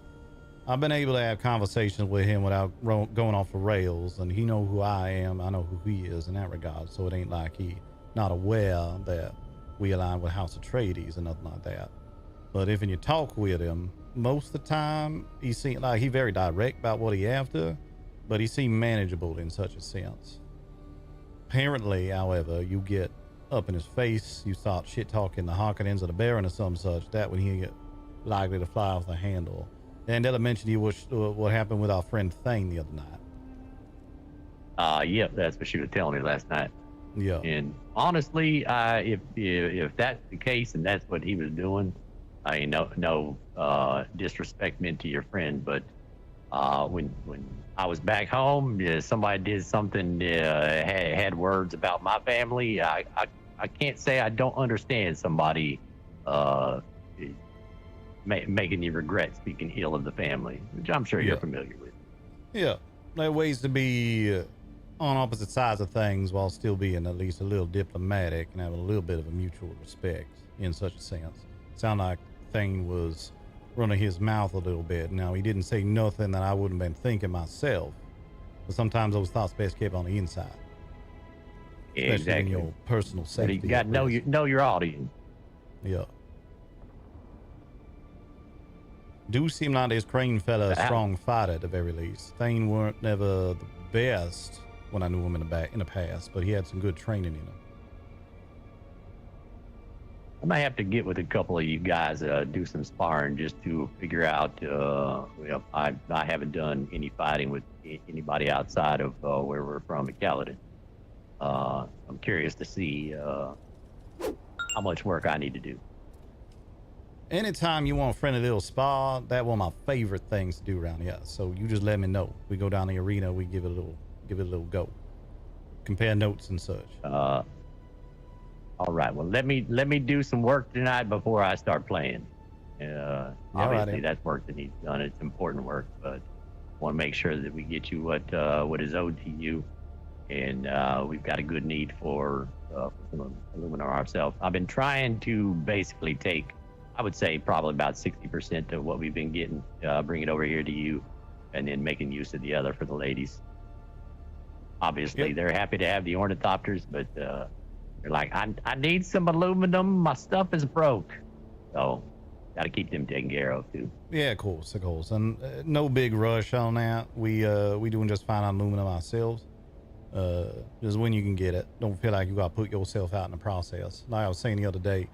S1: I've been able to have conversations with him without going off the rails, and he know who I am. I know who he is in that regard. So it ain't like he not aware that we align with House of Atreides and nothing like that. But if you talk with him, most of the time he seems like he very direct about what he after, but he seems manageable in such a sense. Apparently, however, you get up in his face, you start shit talking the Harkonnens or the Baron or some such, that when he get likely to fly off the handle. And Ella mentioned you what happened with our friend Thane the other night.
S12: Yep, that's what she was telling me last night.
S1: Yeah.
S12: And honestly, if that's the case and that's what he was doing, I mean, no disrespect meant to your friend, but when I was back home, somebody did something, had words about my family. I can't say I don't understand somebody making you regret speaking ill of the family, which I'm sure you're familiar with.
S1: Yeah, there are ways to be on opposite sides of things while still being at least a little diplomatic and having a little bit of a mutual respect in such a sense. Sound like Thane was running his mouth a little bit. Now, he didn't say nothing that I wouldn't have been thinking myself, but sometimes those thoughts best kept on the inside. Especially
S12: exactly.
S1: in your personal safety.
S12: You got to know your audience.
S1: Yeah. Do seem like this Crane fella a strong fighter at the very least. Thane weren't never the best when I knew him in the past, but he had some good training in him.
S12: I might have to get with a couple of you guys, do some sparring just to figure out. I haven't done any fighting with anybody outside of where we're from at Caledon. I'm curious to see how much work I need to do.
S1: Anytime you want a friendly little spa, that's one of my favorite things to do around here. So you just let me know. We go down the arena, we give it a little go. Compare notes and such.
S12: All right. Well, let me do some work tonight before I start playing. Obviously, that's work that needs done. It's important work, but I want to make sure that we get you what is owed to you, and we've got a good need for some aluminum ourselves. I've been trying to basically take, I would say, probably about 60% of what we've been getting, bring it over here to you, and then making use of the other for the ladies. Obviously, they're happy to have the ornithopters, but they're like, I need some aluminum. My stuff is broke. So, got to keep them taken care of, too.
S1: Yeah, of course. And no big rush on that. We doing just fine on aluminum ourselves. Just when you can get it. Don't feel like you got to put yourself out in the process. Like I was saying the other day,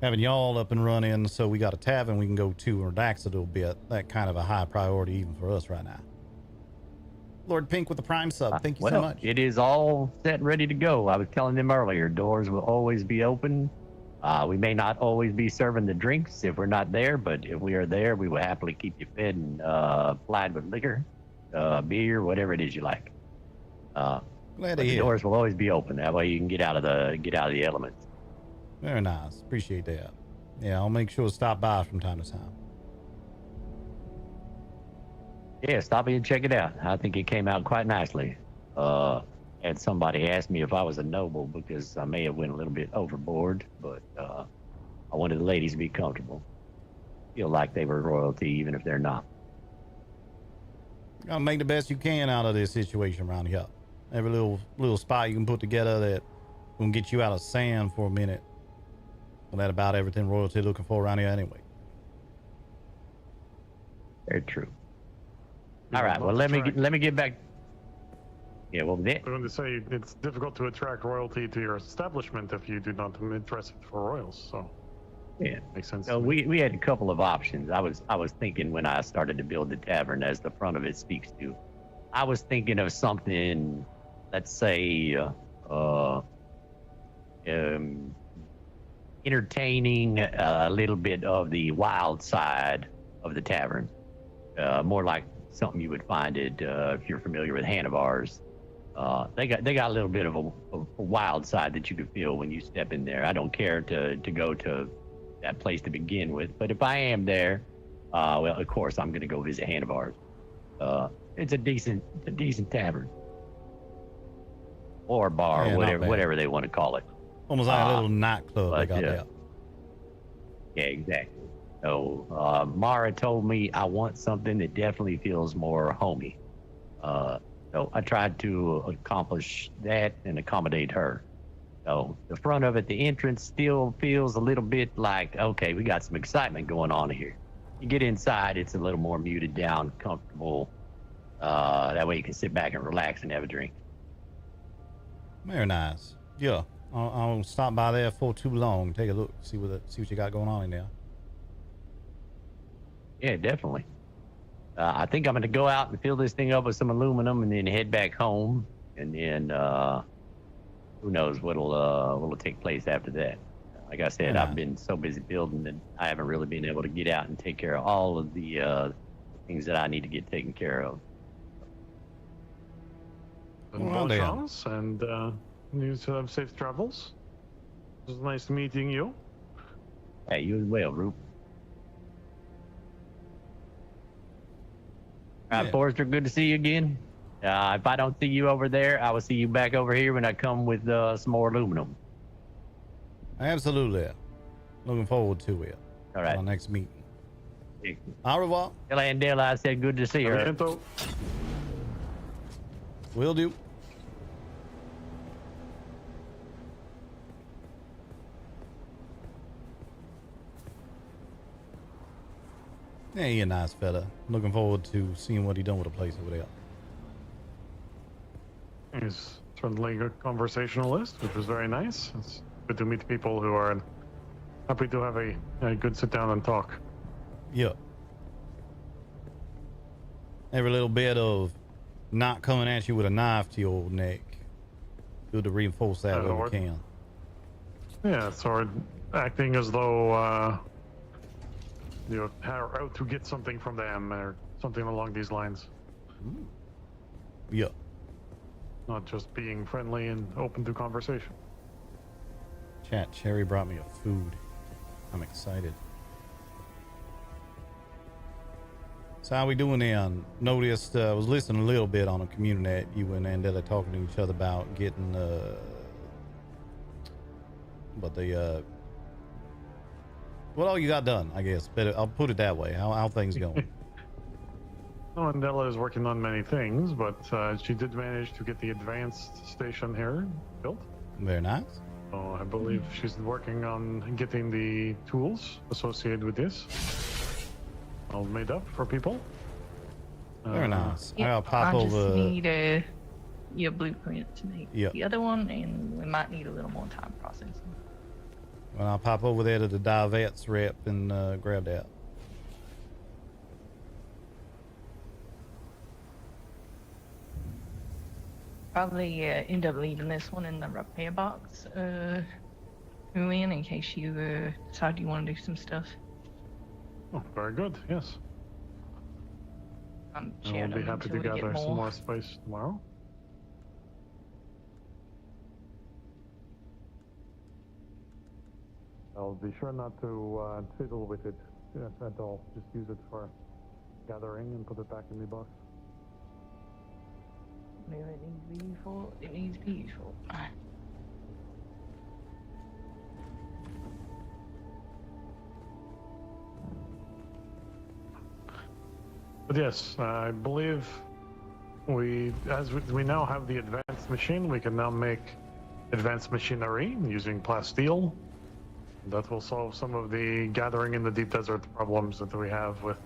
S1: having y'all up and running, so we got a tavern we can go to and relax a little bit. That kind of a high priority even for us right now. Lord Pink with the Prime sub. Thank you so much.
S12: It is all set and ready to go. I was telling them earlier, doors will always be open. We may not always be serving the drinks if we're not there, but if we are there, we will happily keep you fed and plied with liquor, beer, whatever it is you like.
S1: Glad to hear.
S12: The doors will always be open. That way you can get out of the elements.
S1: Very nice. Appreciate that. Yeah, I'll make sure to stop by from time to time.
S12: Yeah, stop in and check it out. I think it came out quite nicely. Had somebody ask me if I was a noble because I may have went a little bit overboard, but I wanted the ladies to be comfortable. Feel like they were royalty even if they're not.
S1: Gotta make the best you can out of this situation around here. Every little spot you can put together that will get you out of sand for a minute. Well, that about everything royalty looking for around here anyway.
S12: Very true. All right. Well, let me get back. Yeah. Well,
S13: I'm going to say it's difficult to attract royalty to your establishment if you do not interest for royals. So
S12: yeah,
S13: makes sense.
S12: So we had a couple of options. I was thinking when I started to build the tavern, as the front of it speaks to, I was thinking of something. Let's say, entertaining a little bit of the wild side of the tavern, more like something you would find it if you're familiar with Hannibar's. They got a little bit of a wild side that you can feel when you step in there. I don't care to go to that place to begin with, but if I am there, well, of course I'm going to go visit Hannibar's. It's a decent tavern or bar, whatever they want to call it.
S1: Almost like a little nightclub they got there.
S12: Yeah, exactly. So Mara told me I want something that definitely feels more homey. So I tried to accomplish that and accommodate her. So the front of it, the entrance still feels a little bit like, okay, we got some excitement going on here. You get inside, it's a little more muted down, comfortable. That way you can sit back and relax and have a drink.
S1: Very nice. Yeah, I'll stop by there for too long. Take a look, see what you got going on in there.
S12: Yeah, definitely. I think I'm going to go out and fill this thing up with some aluminum and then head back home. And then who knows what'll take place after that. Like I said, I've been so busy building that I haven't really been able to get out and take care of all of the things that I need to get taken care of.
S13: Bon chance, and you to have safe travels. It was nice meeting you.
S12: Hey, you as well, Roop. All right, Forrester, good to see you again. If I don't see you over there, I will see you back over here when I come with some more aluminum.
S1: Absolutely. Looking forward to it.
S12: All right.
S1: Our next meeting. Au revoir.
S12: Tell Andela I said good to see her.
S1: Will do. Yeah, he a nice fella. Looking forward to seeing what he done with the place over there.
S13: He's certainly a conversationalist, which was very nice. It's good to meet people who are happy to have a good sit down and talk.
S1: Yeah. Every little bit of not coming at you with a knife to your old neck. Good to reinforce that where we can.
S13: Yeah, sort of acting as though you're out to get something from them or something along these lines.
S1: Yeah.
S13: Not just being friendly and open to conversation.
S1: Chat, Cherry brought me a food. I'm excited. So how we doing there? Noticed, I was listening a little bit on a community. You and Andella talking to each other about getting, what all you got done, I guess. But I'll put it that way. How things going?
S13: Well, Andella is working on many things, but she did manage to get the advanced station here built.
S1: Very nice.
S13: So I believe she's working on getting the tools associated with this all made up for people.
S1: Very nice.
S10: Yep,
S1: I'll pop
S10: I
S1: over.
S10: just need your blueprint to make the other one, and we might need a little more time processing.
S1: Well, I'll pop over there to the Divets rep and grab that.
S10: Probably end up leaving this one in the repair box, in case you decide you want to do some stuff.
S13: Oh, very good. Yes.
S10: I'm
S13: I'll be happy to gather some more space tomorrow. I'll be sure not to fiddle with it at all. Just use it for gathering and put it back in the box.
S10: Maybe it needs to be useful. It needs to be useful.
S13: But yes, I believe as we now have the advanced machine, we can now make advanced machinery using plasteel. That will solve some of the gathering in the deep desert problems that we have with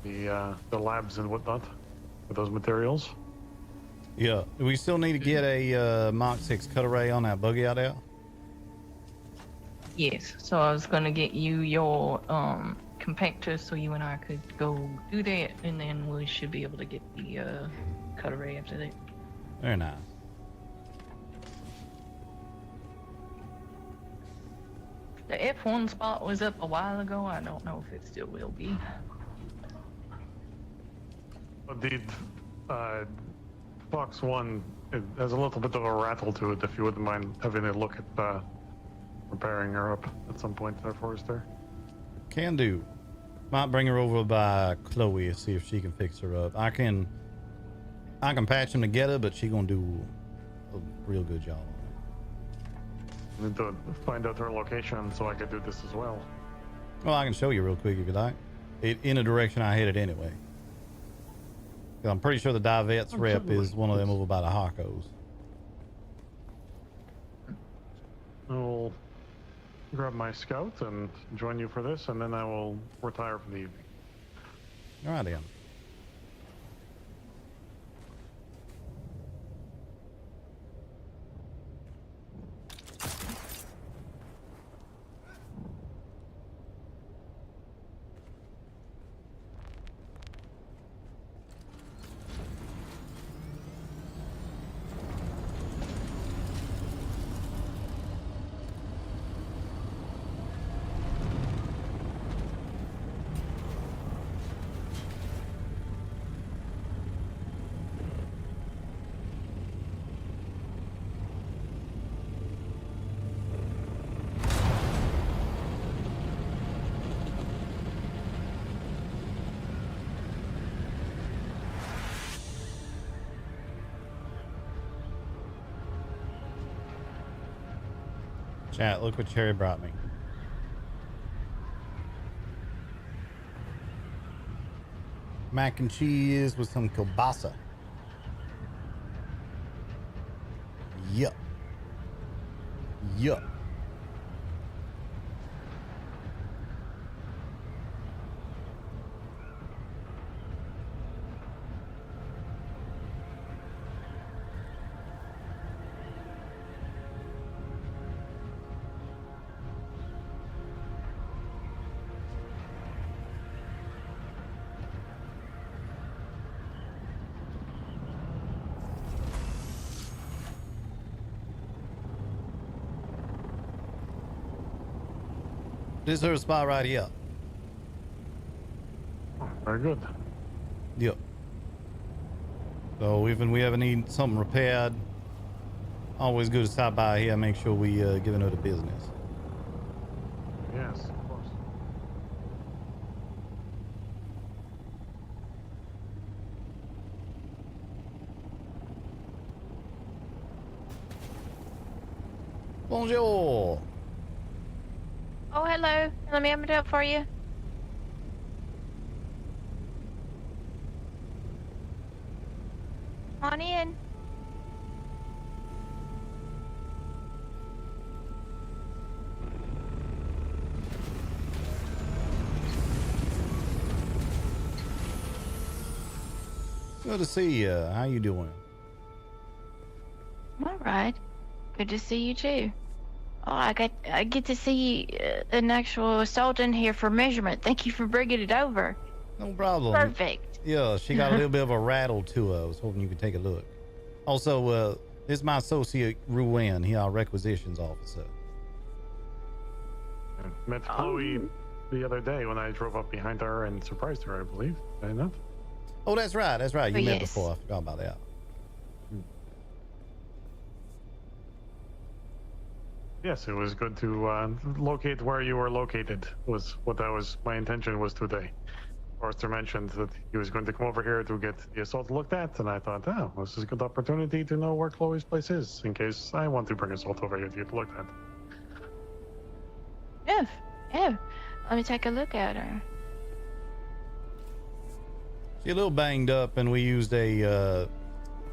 S13: the labs and whatnot with those materials.
S1: Yeah. Do we still need to get a Mach 6 cut array on that buggy out there?
S10: Yes. So I was gonna get you your compactor so you and I could go do that, and then we should be able to get the cut array after that.
S1: Very nice.
S10: The F1 spot was up a while ago. I don't know if it still will be.
S13: The Fox 1, it has a little bit of a rattle to it, if you wouldn't mind having a look at repairing her up at some point there, Forrester.
S1: Can do. Might bring her over by Chloe and see if she can fix her up. I can patch them together, but she gonna do a real good job.
S13: I need to find out her location so I could do this as well.
S1: Well, I can show you real quick if you like. In the direction I headed anyway. 'Cause I'm pretty sure the Divets rep is one of them over by the Hakos.
S13: I'll grab my scout and join you for this, and then I will retire for the evening.
S1: All right, then. Chat, look what Cherry brought me. Mac and cheese with some kielbasa. Yup. Yup. This is her spot right here.
S13: Oh, very good.
S1: Yep. So even we ever need something repaired, always good to stop by here and make sure we giving her the business.
S13: Yes, of course.
S1: Bonjour.
S14: Oh, hello. Let me open it up for you. Come on in.
S1: Good to see you. How you doing?
S14: I'm all right. Good to see you too. Oh, I get to see an actual assault in here for measurement. Thank you for bringing it over.
S1: No problem.
S14: Perfect.
S1: Yeah, she got a little bit of a rattle to her. I was hoping you could take a look. Also, this is my associate Ruan. He our requisitions officer.
S13: I met Chloe the other day when I drove up behind her and surprised her, I believe. Did I not?
S1: Oh, that's right. That's right. You met
S14: yes.
S1: before. I forgot about that.
S13: Yes, it was good to locate where you were located. Was what that was. My intention was today. Forrester mentioned that he was going to come over here to get the assault looked at, and I thought, oh, this is a good opportunity to know where Chloe's place is in case I want to bring assault over here to get looked at.
S14: Yeah. Let me take a look at her.
S1: She's a little banged up, and we used a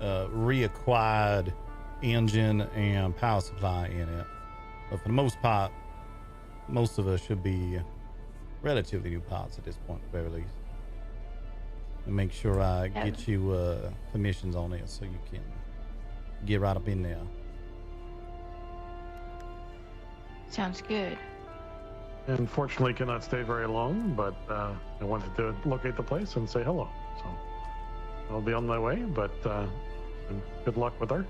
S1: reacquired engine and power supply in it. But for the most part, most of us should be relatively new parts at this point, at the very least. And make sure I get you permissions on it so you can get right up in there.
S14: Sounds good.
S13: Unfortunately, cannot stay very long, but I wanted to locate the place and say hello. So I'll be on my way, but good luck with her.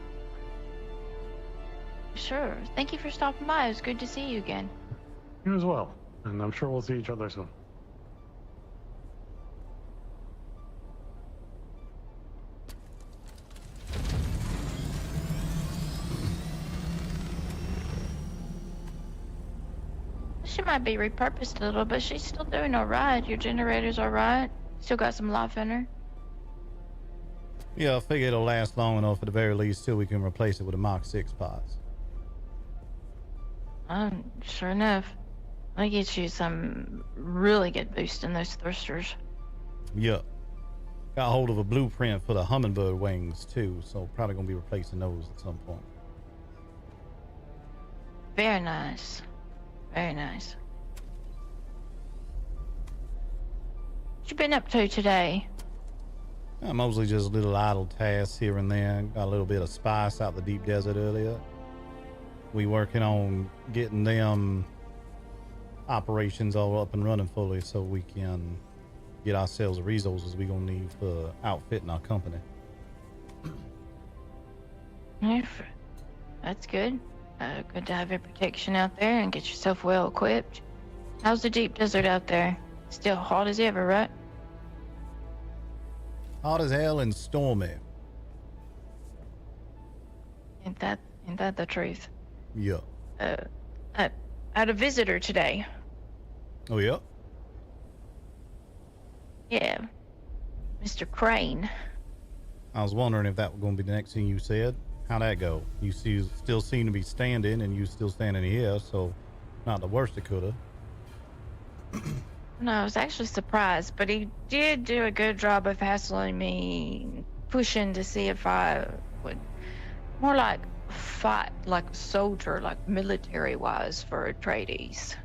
S14: Sure. Thank you for stopping by. It was good to see you again.
S13: You as well. And I'm sure we'll see each other soon.
S14: She might be repurposed a little, but she's still doing all right. Your generator's all right. Still got some life in her.
S1: Yeah, I figure it'll last long enough at the very least till we can replace it with a Mach 6 pods.
S14: Sure enough. I get you some really good boost in those thrusters.
S1: Yup. Got hold of a blueprint for the Hummingbird wings too, so probably gonna be replacing those at some point.
S14: Very nice. Very nice. What you been up to today?
S1: Mostly just little idle tasks here and there. Got a little bit of spice out the deep desert earlier. We working on getting them operations all up and running fully so we can get ourselves the resources we gonna need for outfitting our company.
S14: That's good. Good to have your protection out there and get yourself well equipped. How's the deep desert out there? Still hot as ever, right?
S1: Hot as hell and stormy.
S14: Ain't that the truth?
S1: Yeah.
S14: I had a visitor today.
S1: Oh, yeah?
S14: Yeah. Mr. Crane.
S1: I was wondering if that was going to be the next thing you said. How'd that go? You still seem to be standing, and you still standing here, so not the worst it could have.
S14: No, I was actually surprised, but he did do a good job of hassling me, pushing to see if I would more like fight like a soldier, like military-wise for Atreides.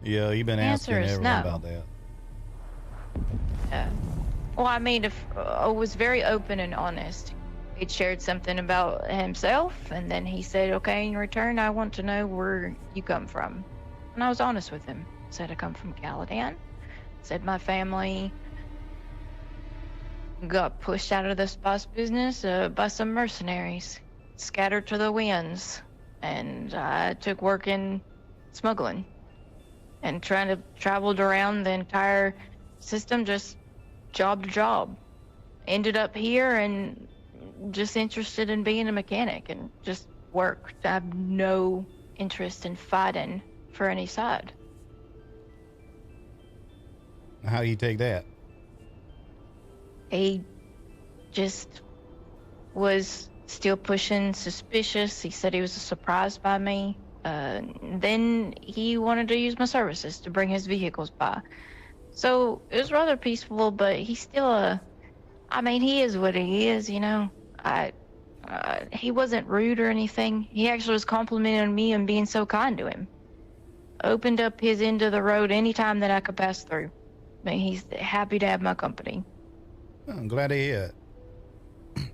S1: Yeah, you've been asking everyone about that.
S14: Well, I mean, if I was very open and honest. He'd shared something about himself, and then he said, okay, in return, I want to know where you come from. And I was honest with him. Said I come from Caladan. Said my family got pushed out of the spice business by some mercenaries. Scattered to the winds. and I took work in smuggling and trying to traveled around the entire system, just job to job. Ended up here and just interested in being a mechanic and just work. I have no interest in fighting for any side.
S1: How do you take that?
S14: He just was still pushing suspicious. He said he was surprised by me. Then he wanted to use my services to bring his vehicles by. So it was rather peaceful, but he's still I mean, he is what he is, you know. He wasn't rude or anything. He actually was complimenting me and being so kind to him. Opened up his end of the road anytime that I could pass through. I mean, he's happy to have my company.
S1: I'm glad to hear it.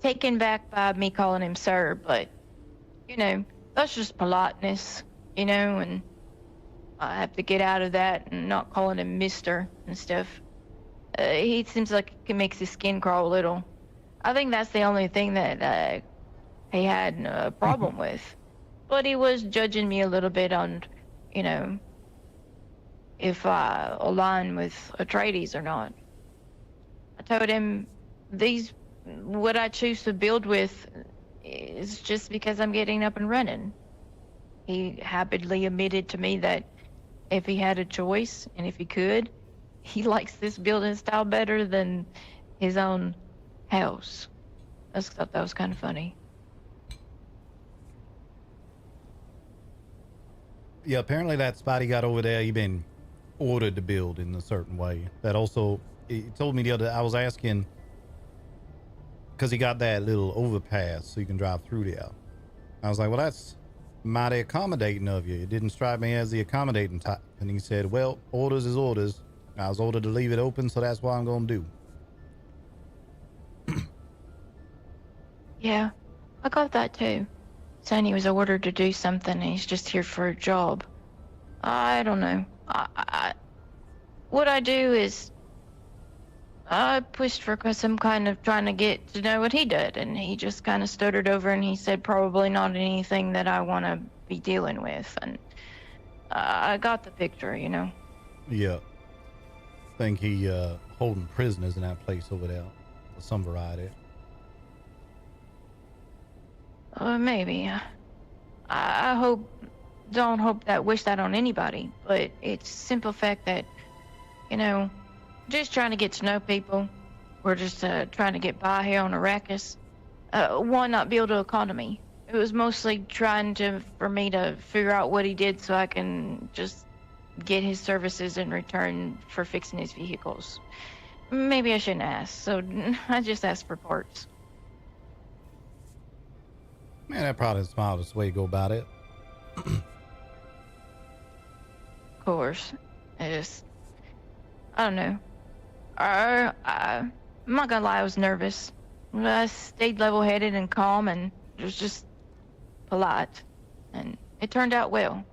S14: Taken back by me calling him sir, but, you know, that's just politeness, you know, and I have to get out of that and not calling him mister and stuff. He seems like it makes his skin crawl a little. I think that's the only thing that he had a problem with. But he was judging me a little bit on, you know, if I align with Atreides or not. I told him what I choose to build with is just because I'm getting up and running. He happily admitted to me that if he had a choice and if he could, he likes this building style better than his own house. I just thought that was kind of funny.
S1: Yeah, apparently that spot he got over there, he been ordered to build in a certain way. That also, he told me the other, I was asking, because he got that little overpass so you can drive through there. I was like, well, that's mighty accommodating of you. It didn't strike me as the accommodating type. And he said, well, orders is orders. I was ordered to leave it open, so that's what I'm going to do.
S14: Yeah, I got that too. Saying he was ordered to do something and he's just here for a job. I don't know. What I do is I pushed for some kind of trying to get to know what he did, and he just kind of stuttered over and he said probably not anything that I want to be dealing with, and I got the picture, you know.
S1: Yeah. I think he holding prisoners in that place over there of some variety.
S14: Maybe. I don't wish that on anybody, but it's simple fact that, you know, just trying to get to know people. We're just trying to get by here on Arrakis. One, not build an economy. It was mostly trying for me to figure out what he did so I can just get his services in return for fixing his vehicles. Maybe I shouldn't ask, so I just asked for parts.
S1: Man, that probably the smartest way to go about it.
S14: Of course. I don't know. I'm not gonna lie, I was nervous. I stayed level-headed and calm and was just polite. And it turned out well.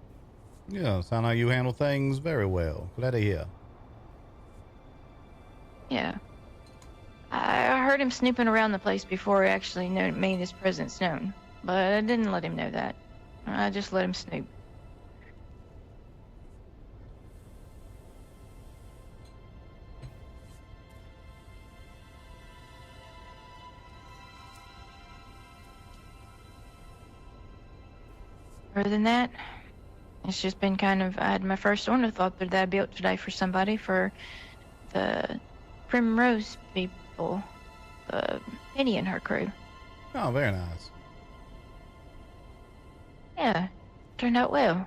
S1: Yeah, sound like you handle things very well. Glad to hear.
S14: Yeah. I heard him snooping around the place before he actually made his presence known. But I didn't let him know that. I just let him snoop. Other than that, it's just been kind of, I had my first ornithopter that I built today for somebody for the Primrose people, Penny and her crew.
S1: Oh, very nice.
S14: Yeah, turned out well.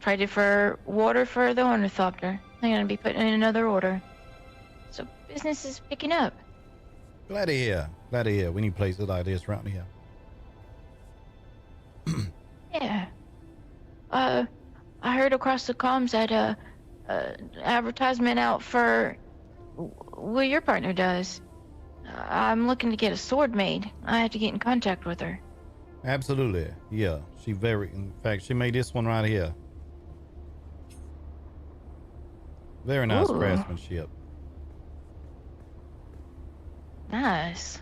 S14: Traded for water for the ornithopter. I'm gonna be putting in another order. So business is picking up.
S1: Glad to hear. Glad to hear. We need places like this around here.
S14: Yeah. I heard across the comms that advertisement out for what your partner does. I'm looking to get a sword made. I have to get in contact with her.
S1: Absolutely. Yeah. In fact, she made this one right here. Very nice
S14: Ooh.
S1: craftsmanship.
S14: Nice.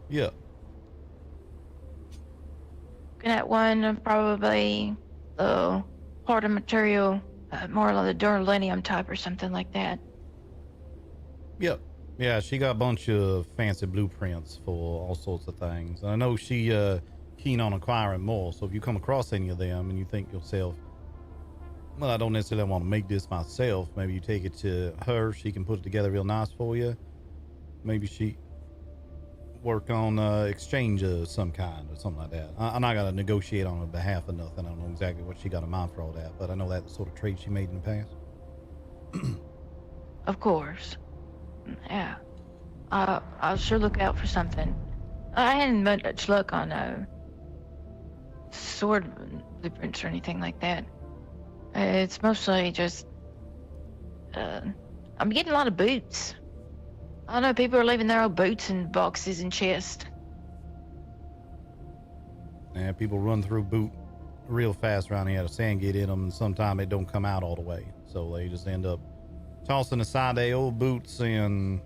S1: Yeah.
S14: Looking at one of probably the harder material, more like the duralinium type or something like that.
S1: Yep. Yeah, she got a bunch of fancy blueprints for all sorts of things. And I know she keen on acquiring more. So if you come across any of them and you think yourself, well, I don't necessarily want to make this myself, maybe you take it to her. She can put it together real nice for you. Maybe she work on exchange of some kind or something like that. I'm not gonna negotiate on her behalf or nothing. I don't know exactly what she got in mind for all that, but I know that's the sort of trade she made in the past.
S14: Of course. Yeah. I'll sure look out for something. I hadn't much luck on sword blueprints or anything like that. It's mostly just I'm getting a lot of boots. I know people are leaving their old boots in boxes and chests.
S1: Yeah, people run through boot real fast around here. The sand get in them, and sometimes it don't come out all the way. So they just end up tossing aside their old boots and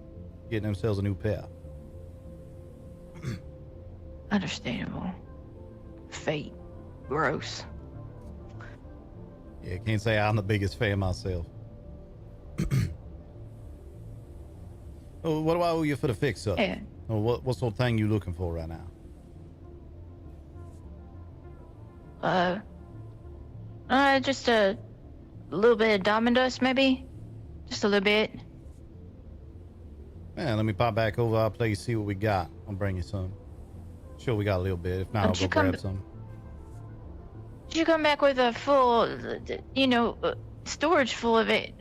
S1: getting themselves a new pair.
S14: Understandable. Fate. Gross.
S1: Yeah, can't say I'm the biggest fan myself. Oh, what do I owe you for the fix up?
S14: Yeah.
S1: Oh, what sort of thing you looking for right
S14: now? Just a little bit of diamond dust, maybe? Just a little bit.
S1: Man, let me pop back over our place, see what we got. I'll bring you some. Sure, we got a little bit. If not, I'll go grab some.
S14: Did you come back with a full, storage full of it?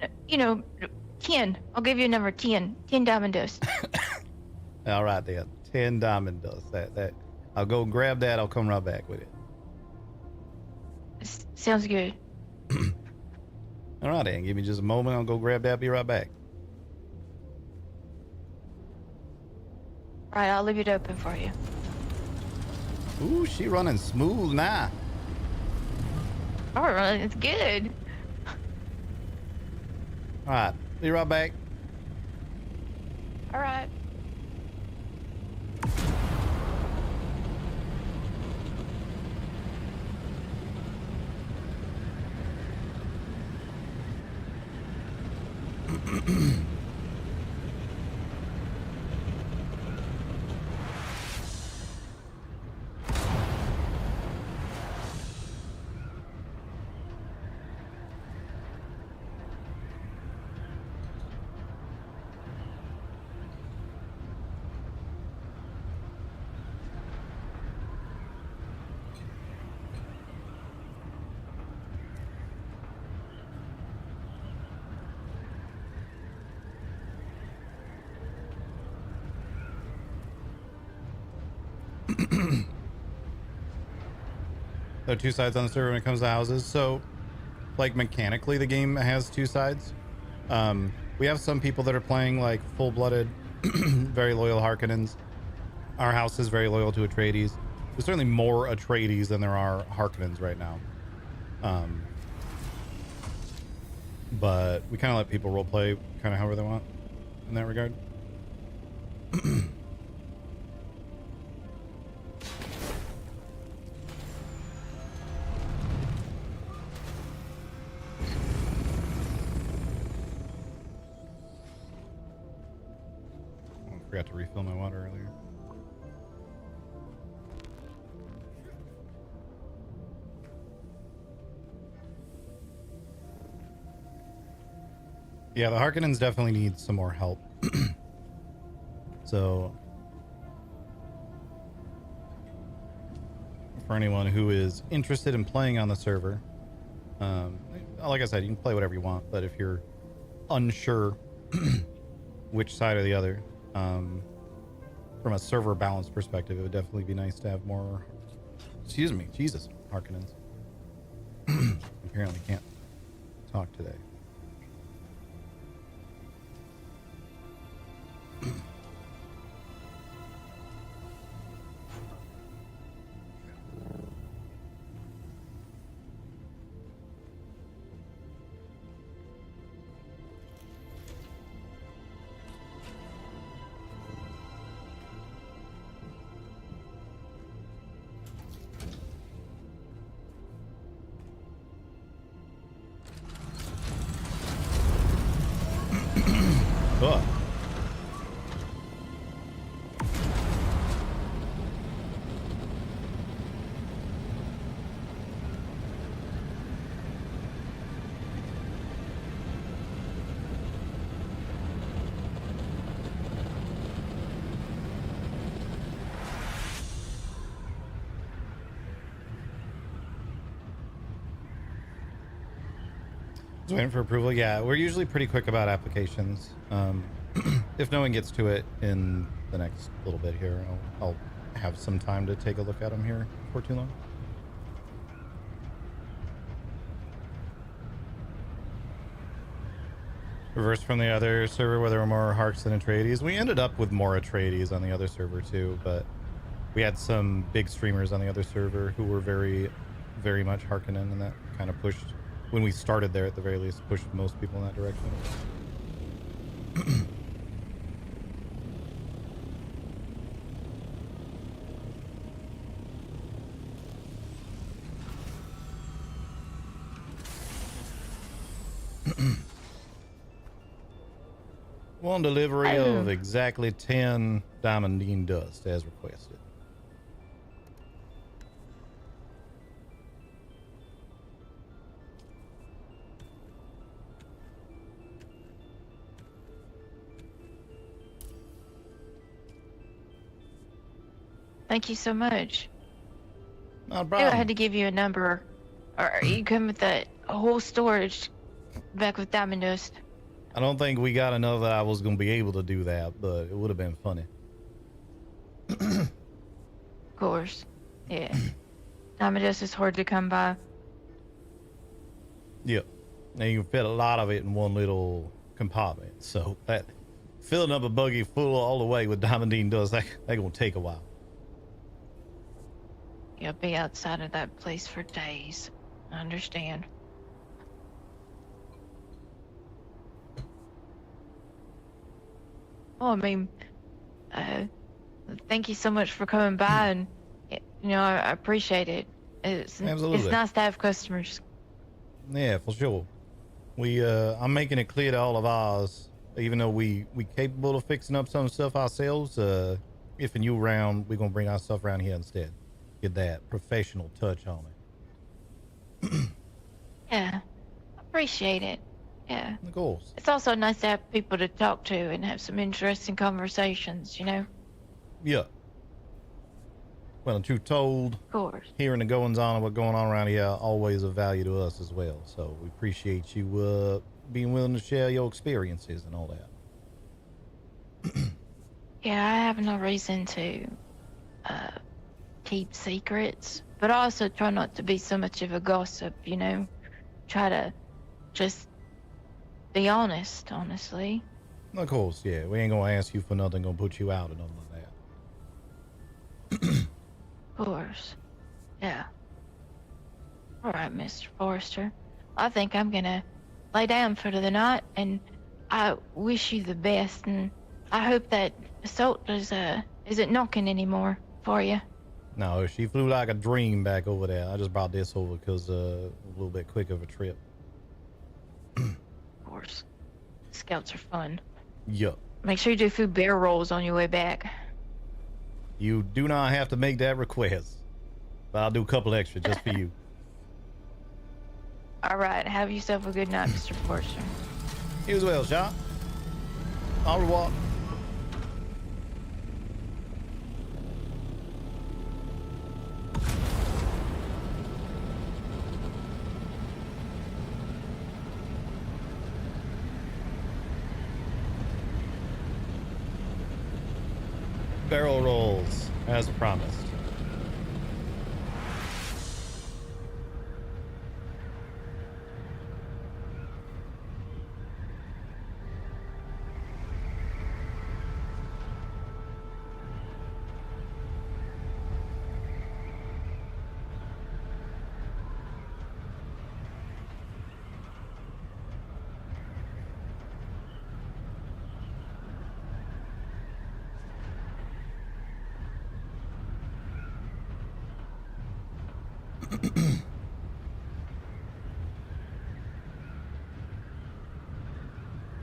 S14: 10. I'll give you a number 10. 10 diamond dust.
S1: All right, then. 10 diamond dust. That. I'll go grab that. I'll come right back with it.
S14: Sounds good.
S1: All right, then. Give me just a moment. I'll go grab that. Be right back.
S14: All right, I'll leave it open for you.
S1: Ooh, she running smooth now.
S14: All right, it's good.
S1: All right, be right back.
S14: All right.
S1: There are two sides on the server when it comes to houses. So, like, mechanically, the game has two sides. We have some people that are playing, like, full-blooded, very loyal Harkonnens. Our house is very loyal to Atreides. There's certainly more Atreides than there are Harkonnens right now. But we kind of let people roleplay kind of however they want in that regard. I forgot to refill my water earlier. Yeah, the Harkonnens definitely need some more help. So, for anyone who is interested in playing on the server, like I said, you can play whatever you want, but if you're unsure which side or the other, from a server balance perspective, it would definitely be nice to have more, excuse me, Jesus, Harkonnens. Apparently can't talk today. Oh. Just waiting for approval. Yeah, we're usually pretty quick about applications. If no one gets to it in the next little bit here, I'll have some time to take a look at them here before too long. Reverse from the other server where there were more Harks than Atreides. We ended up with more Atreides on the other server too, but we had some big streamers on the other server who were very, very much Harkonnen, and that kind of pushed, when we started there at the very least, pushed most people in that direction. One delivery of exactly 10 diamondine dust as requested.
S14: Thank you so much.
S1: No
S14: I
S1: problem.
S14: had to give you a number, or you come with that whole storage back with diamond dust.
S1: I don't think we got enough that I was going to be able to do that, but it would have been funny.
S14: Of course. Yeah. Diamond dust is hard to come by.
S1: Yep. Now you can fit a lot of it in one little compartment. So that filling up a buggy full all the way with diamondine dust, that going to take a while.
S14: You'll be outside of that place for days. I understand. Well, I mean, thank you so much for coming by, and I appreciate it.
S1: Absolutely.
S14: It's nice to have customers.
S1: Yeah, for sure. I'm making it clear to all of ours, even though we capable of fixing up some stuff ourselves. If a new round, we're gonna bring our stuff around here instead. Get that professional touch on it.
S14: Yeah, appreciate it. Yeah.
S1: Of course.
S14: It's also nice to have people to talk to and have some interesting conversations,
S1: Yeah. Well, the truth told,
S14: Of course.
S1: hearing the goings on of what's going on around here always of value to us as well. So we appreciate you being willing to share your experiences and all that.
S14: Yeah, I have no reason to keep secrets, but I also try not to be so much of a gossip, Try to just be honest, honestly.
S1: Of course, yeah. We ain't gonna ask you for nothing, gonna put you out or nothing like that.
S14: Of course. Yeah. All right, Mr. Forrester. I think I'm gonna lay down for the night, and I wish you the best, and I hope that assault isn't knocking anymore for you.
S1: No, she flew like a dream back over there. I just brought this over because a little bit quick of a trip.
S14: Of course. Scouts are fun.
S1: Yup.
S14: Make sure you do food bear rolls on your way back.
S1: You do not have to make that request, but I'll do a couple extra just for you.
S14: All right, have yourself a good night, Mr. Forrester.
S1: You as well, Shot. Au revoir. Barrel rolls, as promised.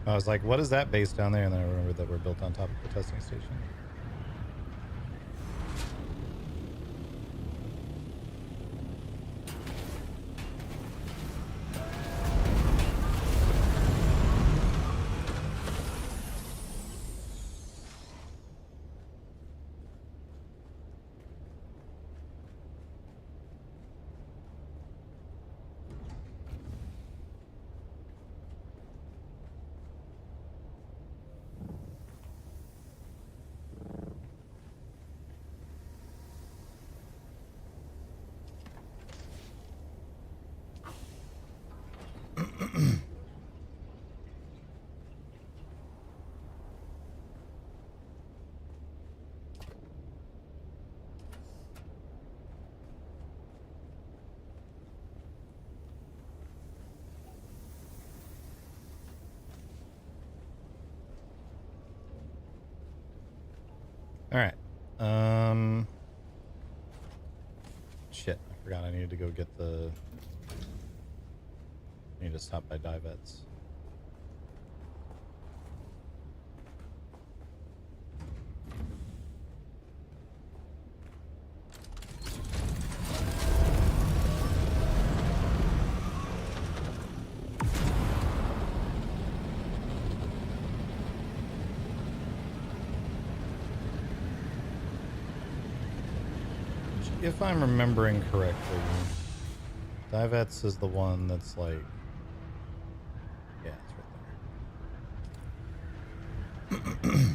S1: I was like, what is that base down there? And then I remembered that we're built on top of the testing station. All right. Shit, I forgot I needed to go get the... I need to stop by Divets. If I'm remembering correctly, Divets is the one that's like... Yeah, it's right there.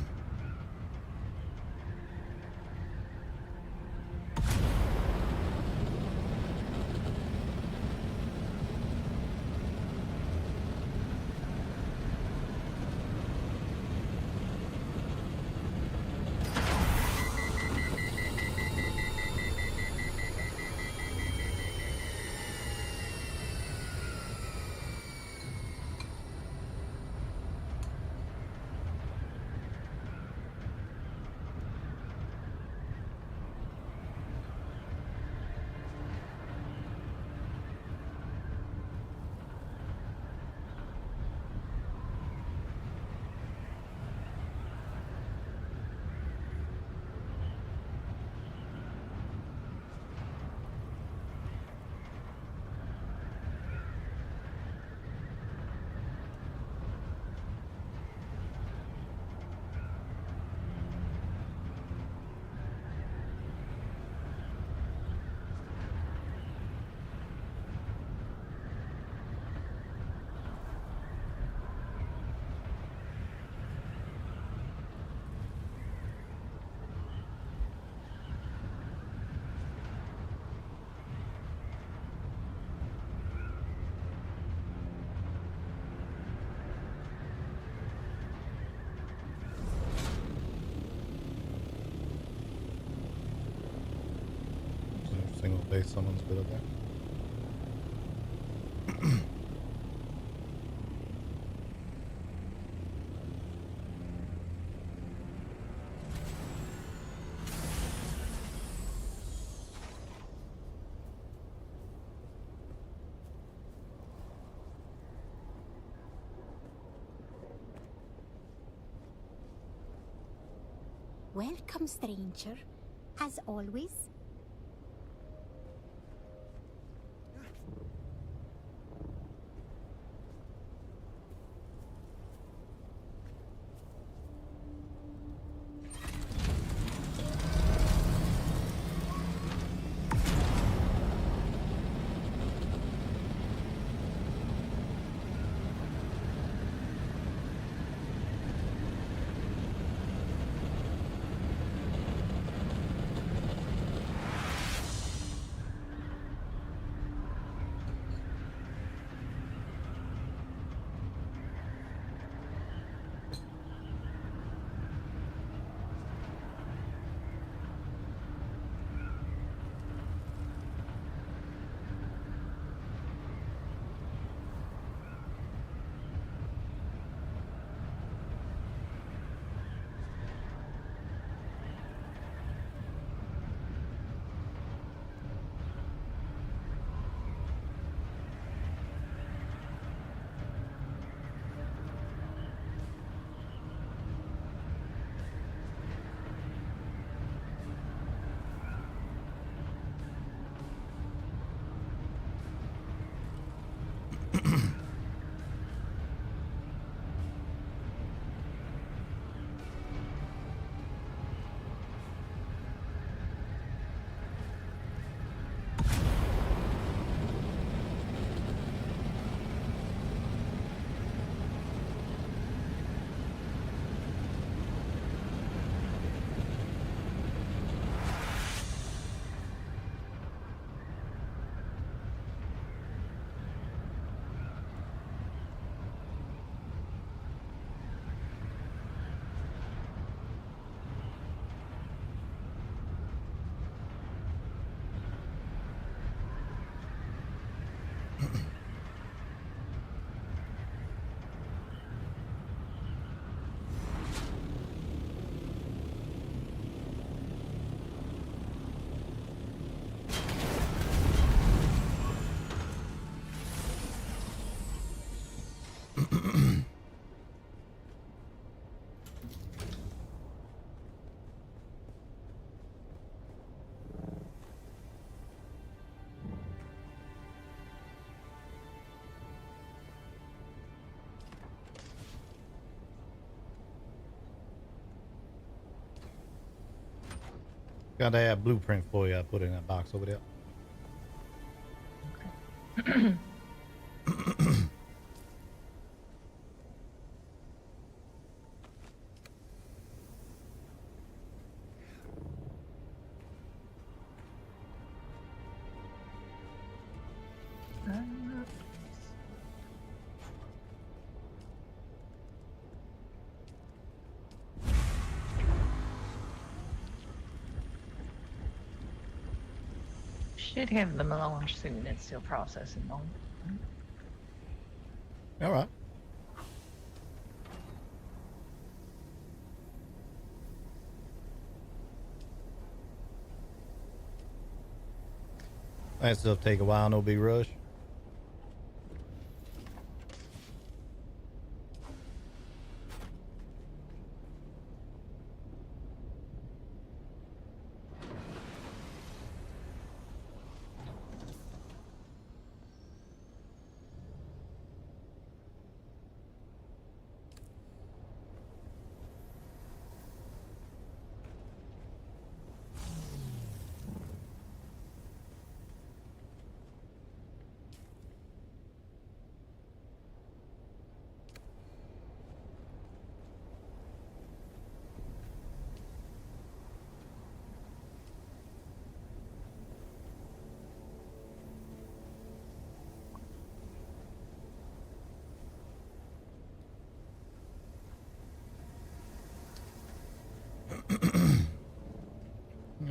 S1: Single base someone's good at that.
S15: Welcome, stranger. As always.
S1: Got that blueprint for you. I put it in that box over there.
S10: Okay. Should have the melange soon. It's still processing on.
S1: All right. That stuff take a while, no big rush.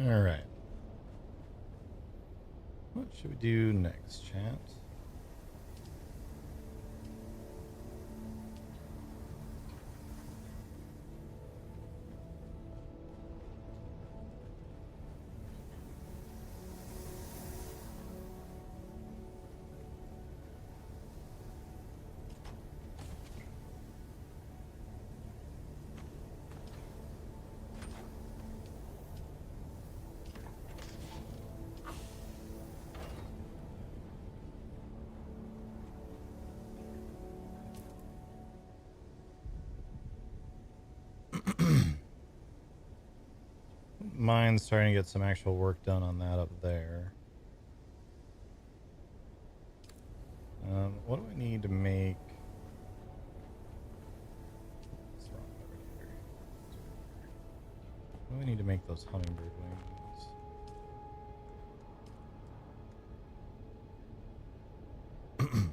S1: All right. What should we do next, chat? Mine's starting to get some actual work done on that up there. What do I need to make? What's wrong over here? What do I need to make those hummingbird wings?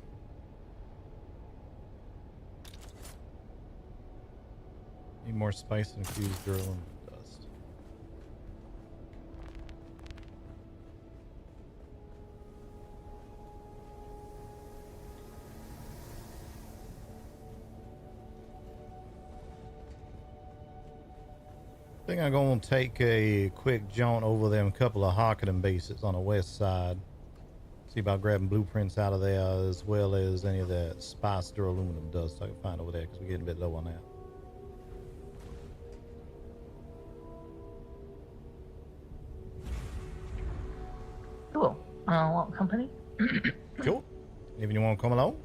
S1: Need more spice infused durlum dust. I think I'm gonna take a quick jaunt over them couple of Harkonnen bases on the west side. See about grabbing blueprints out of there, as well as any of that spice duraluminum dust I can find over there, because we're getting a bit low on that.
S10: Cool. What company?
S1: Cool. If you want to come along,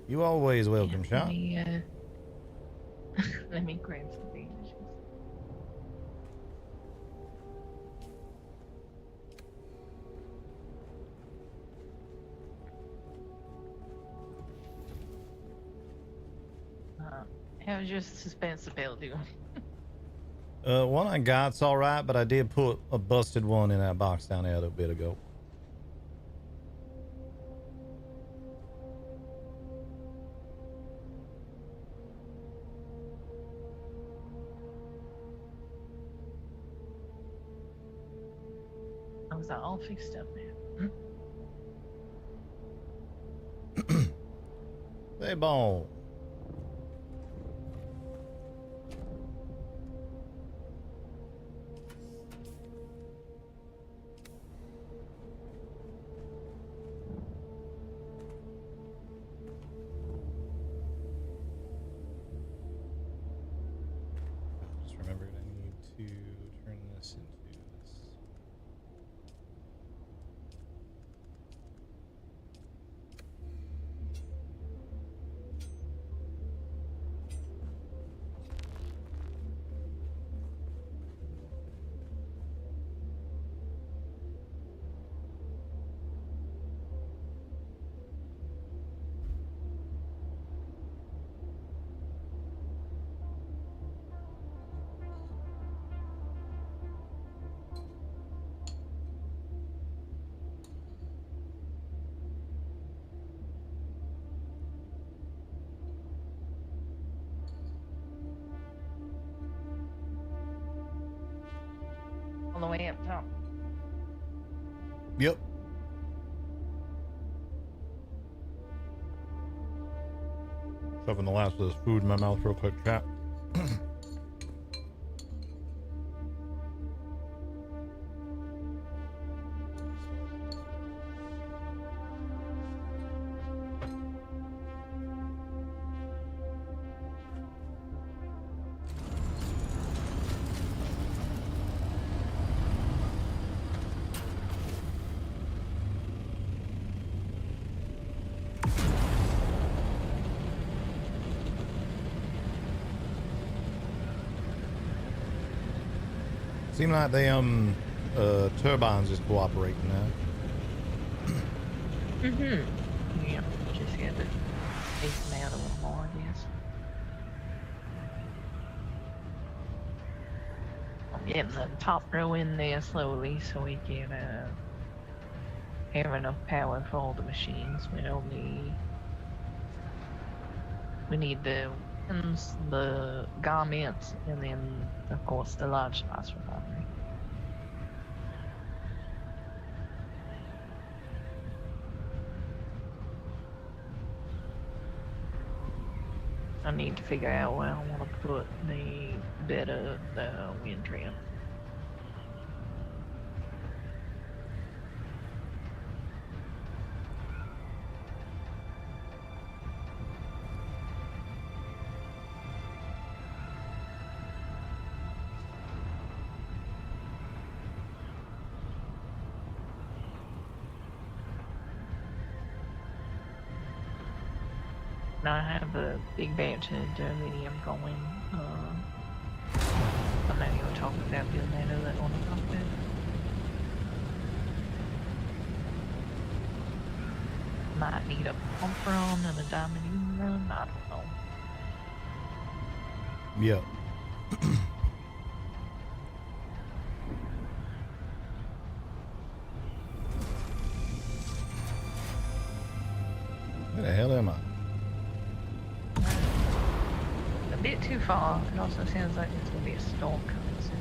S1: you always welcome,
S10: Let
S1: Sean.
S10: me, let me grab some bandages. How's your suspense appeal doing?
S1: One I got's all right, but I did put a busted one in that box down there a little bit ago.
S10: Oh, is that all fixed up now?
S1: Hey, bon. Just remembered I need to turn this into this.
S10: All the way up top.
S1: Yep. Shoving the last of this food in my mouth real quick, chat. Seem like they turbines is cooperating now.
S10: Yeah, just had to space them out a little more, I guess. I'm getting the top row in there slowly so we can have enough power for all the machines. We need the weapons, the garments, and then of course the large spice refinery. I need to figure out where I want to put the bit of the wind tram. Now I have a big batch of aluminium going. I know you were talking about building that other on the cockpit. Might need a pump run and a diamond run. I don't know.
S1: Yep. Where the hell am I?
S10: A bit too far. It also sounds like there's gonna be a storm coming soon.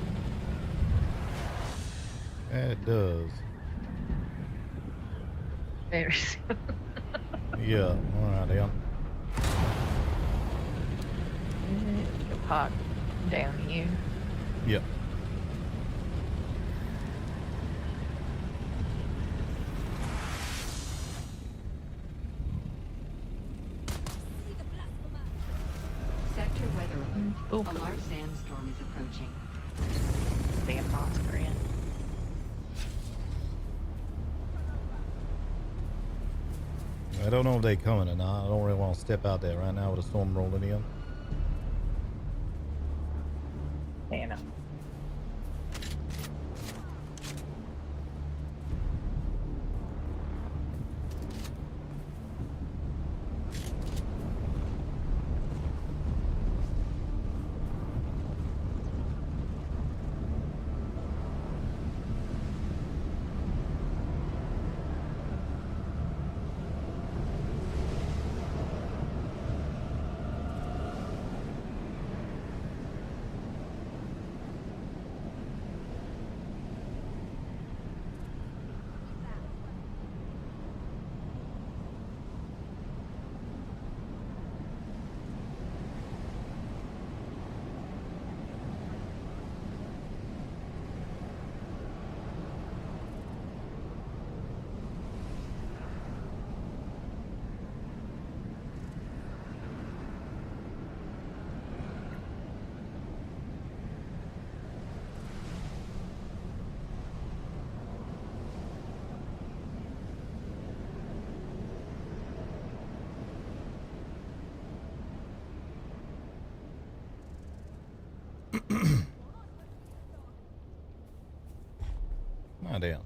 S1: It does.
S10: Very soon.
S1: Yeah, alright, yeah.
S10: You'll park down here.
S1: Yep.
S11: Sector weather alert. A large sandstorm is approaching.
S10: Damn monster in.
S1: I don't know if they coming or not. I don't really want to step out there right now with a storm rolling in.
S10: Damn it.
S1: Oh, damn.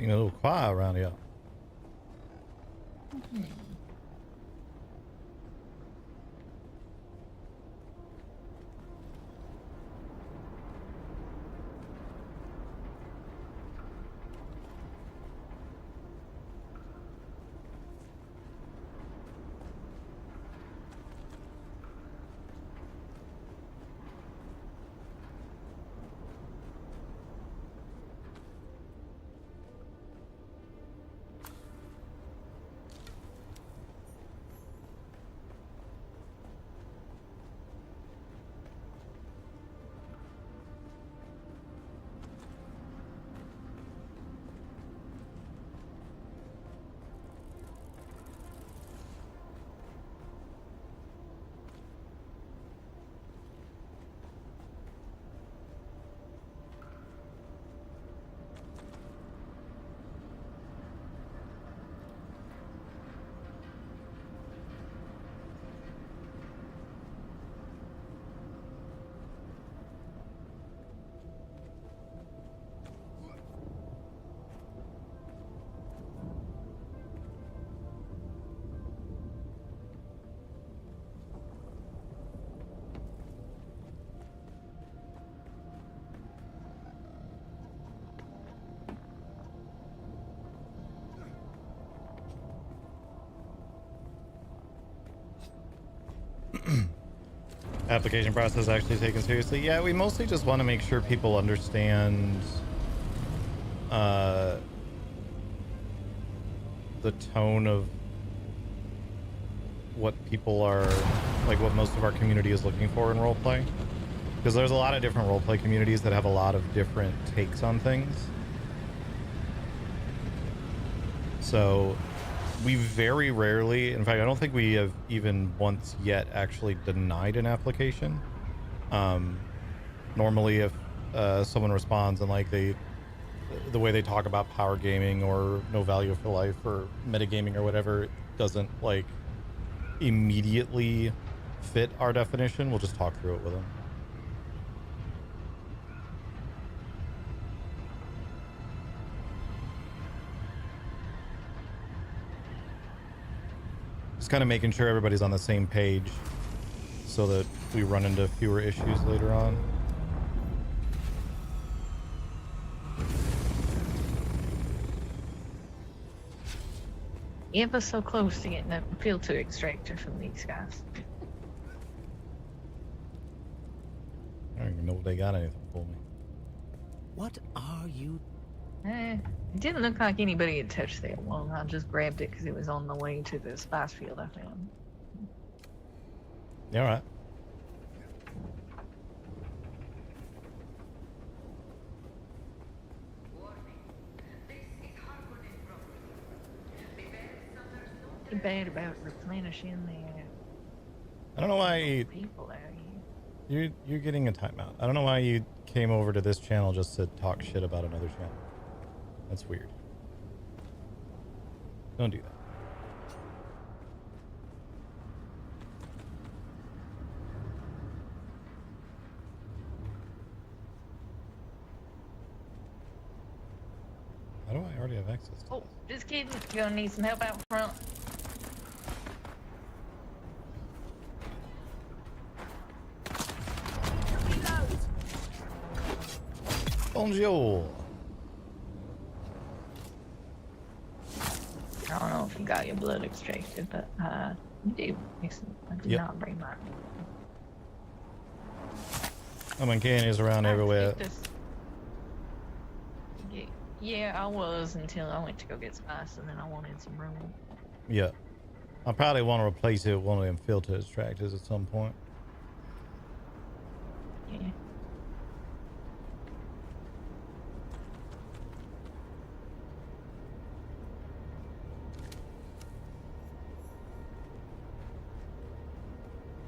S1: Seems a little quiet around here. Application process actually taken seriously. Yeah, we mostly just want to make sure people understand the tone of what people are, like what most of our community is looking for in roleplay. Because there's a lot of different roleplay communities that have a lot of different takes on things. So we very rarely, in fact, I don't think we have even once yet actually denied an application. Normally if someone responds and like the way they talk about power gaming or no value for life or metagaming or whatever doesn't like immediately fit our definition, we'll just talk through it with them. Just kind of making sure everybody's on the same page so that we run into fewer issues later on.
S10: Ever so close to getting a filter extractor from these guys.
S1: I don't even know if they got anything for me.
S4: What are you?
S10: It didn't look like anybody had touched that one. I just grabbed it because it was on the way to the spice field I found.
S1: Yeah, all right.
S10: Too bad about replenishing the
S1: I don't know why
S10: people out here.
S1: you're getting a timeout. I don't know why you came over to this channel just to talk shit about another channel. That's weird. Don't do that. How do I already have access to
S10: Oh, just kidding. You're gonna need some help out front.
S1: Bonjour.
S10: I don't know if you got your blood extracted, but you do. I did not bring mine.
S1: I'm uncanny's around everywhere.
S10: Yeah, I was until I went to go get spice, and then I wanted some room.
S1: Yeah. I probably want to replace it with one of them filter extractors at some point.
S10: Yeah.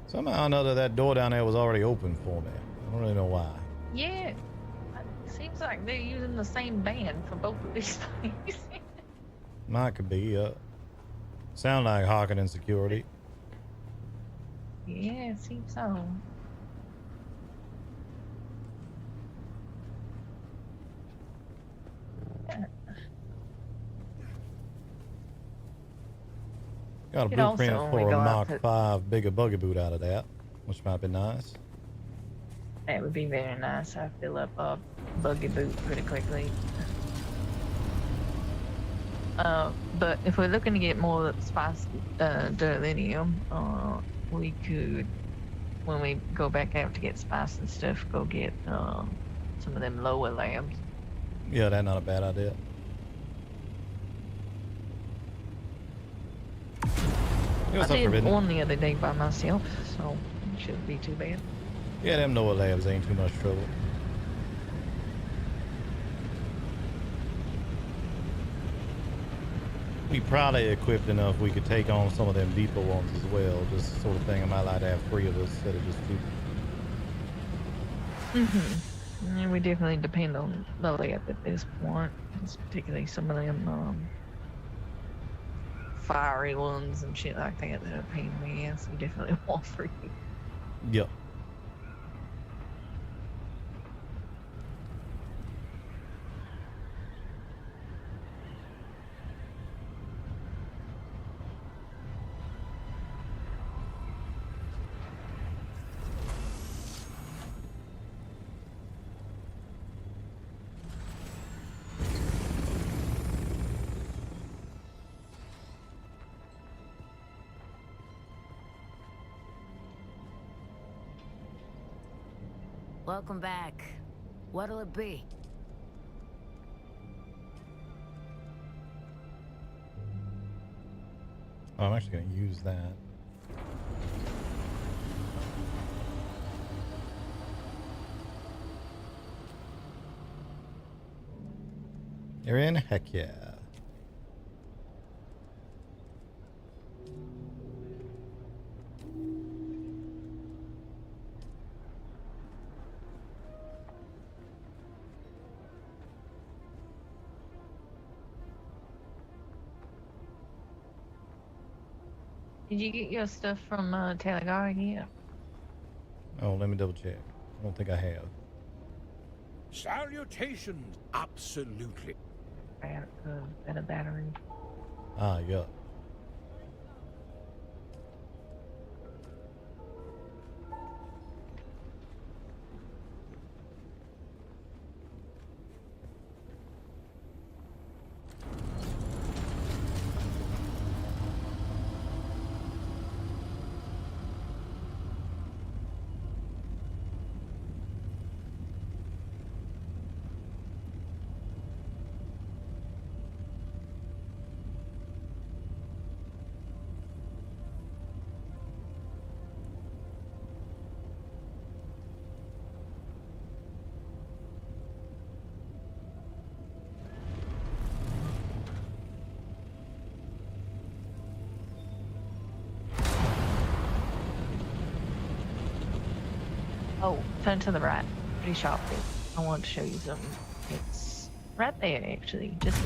S1: Somehow or another, that door down there was already open for me. I don't really know why.
S10: Yeah. It seems like they're using the same band for both of these things.
S1: Might could be, sound like Hawking and security.
S10: Yeah, it seems so.
S1: Got a
S10: Could
S1: blueprint
S10: also
S1: for
S10: only
S1: a
S10: go out
S1: Mach
S10: to-
S1: 5 bigger buggy boot out of that, which might be nice.
S10: That would be very nice. I fill up a buggy boot pretty quickly. But if we're looking to get more spice delirium, we could, when we go back out to get spice and stuff, go get some of them lower labs.
S1: Yeah, that's not a bad idea.
S10: I did one the other day by myself, so it shouldn't be too bad.
S1: Yeah, them Noah labs ain't too much trouble. We probably equipped enough we could take on some of them deeper ones as well. Just the sort of thing I might like to have 3 of us instead of just 2.
S10: And we definitely depend on the lab at this point, particularly some of them fiery ones and shit like that that are a pain in the ass. We definitely want 3.
S1: Yep.
S16: Welcome back. What'll it be?
S1: Oh, I'm actually going to use that. You're in? Heck yeah.
S10: Did you get your stuff from Talagari yet?
S1: Oh, let me double check. I don't think I have.
S17: Salutations, absolutely.
S10: Better battery.
S1: Ah, yeah.
S10: Oh, turn to the right. Pretty sharply. I want to show you something. It's right there, actually. Just.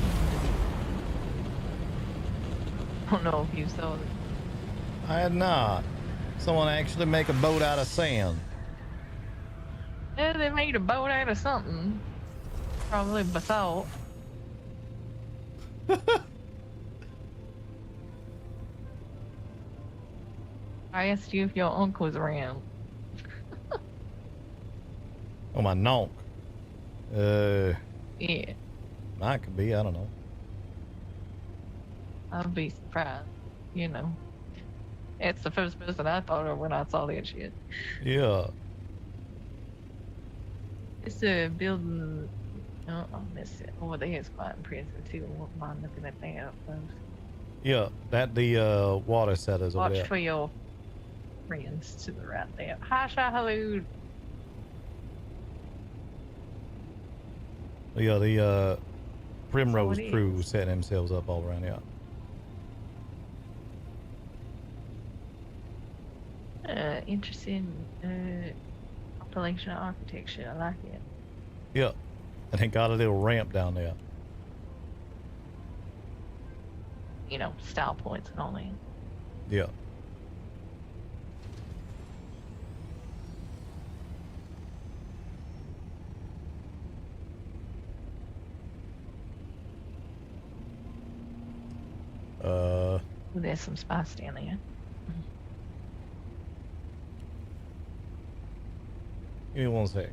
S10: I don't know if you saw it.
S1: I had not. Someone actually make a boat out of sand.
S10: Yeah, they made a boat out of something. Probably basalt. I asked you if your uncle was around.
S1: Oh, my nonk.
S10: Yeah.
S1: Might could be, I don't know.
S10: I'd be surprised. You know. It's the first person I thought of when I saw that shit.
S1: Yeah.
S10: It's a building. Oh, this over there is quite impressive too. I wouldn't mind looking at that up close.
S1: Yeah, that the water setters over
S10: Watch
S1: there.
S10: for your friends to the right there. Hi, Shahalood.
S1: Yeah, the Primrose
S10: So it
S1: crew setting themselves up all around here.
S10: Interesting compilation of architecture. I like it.
S1: Yeah, and they got a little ramp down there.
S10: You know, style points and all that.
S1: Yeah.
S10: Ooh, there's some spice down there.
S1: Give me 1 sec.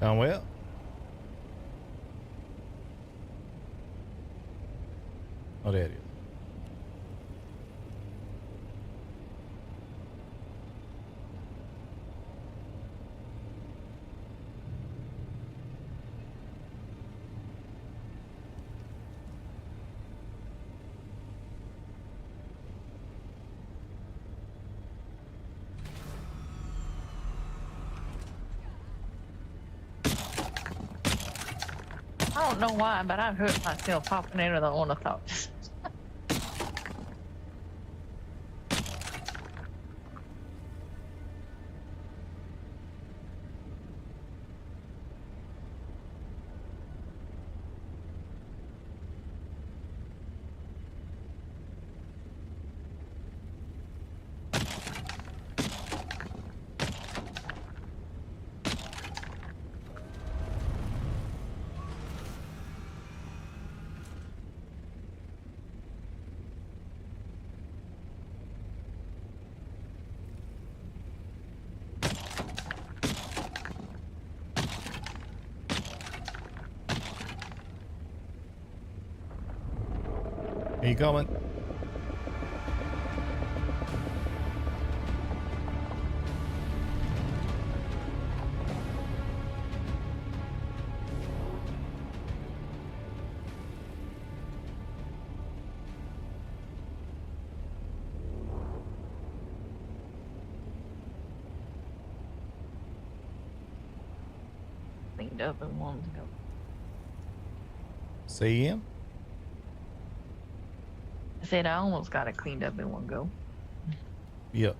S1: Done well. Oh, there it is.
S10: I don't know why, but I hurt myself popping into the ornithopters.
S1: Are you coming?
S10: Cleaned up and wanted to go.
S1: Say again?
S10: I said I almost got it cleaned up in one go.
S1: Yep.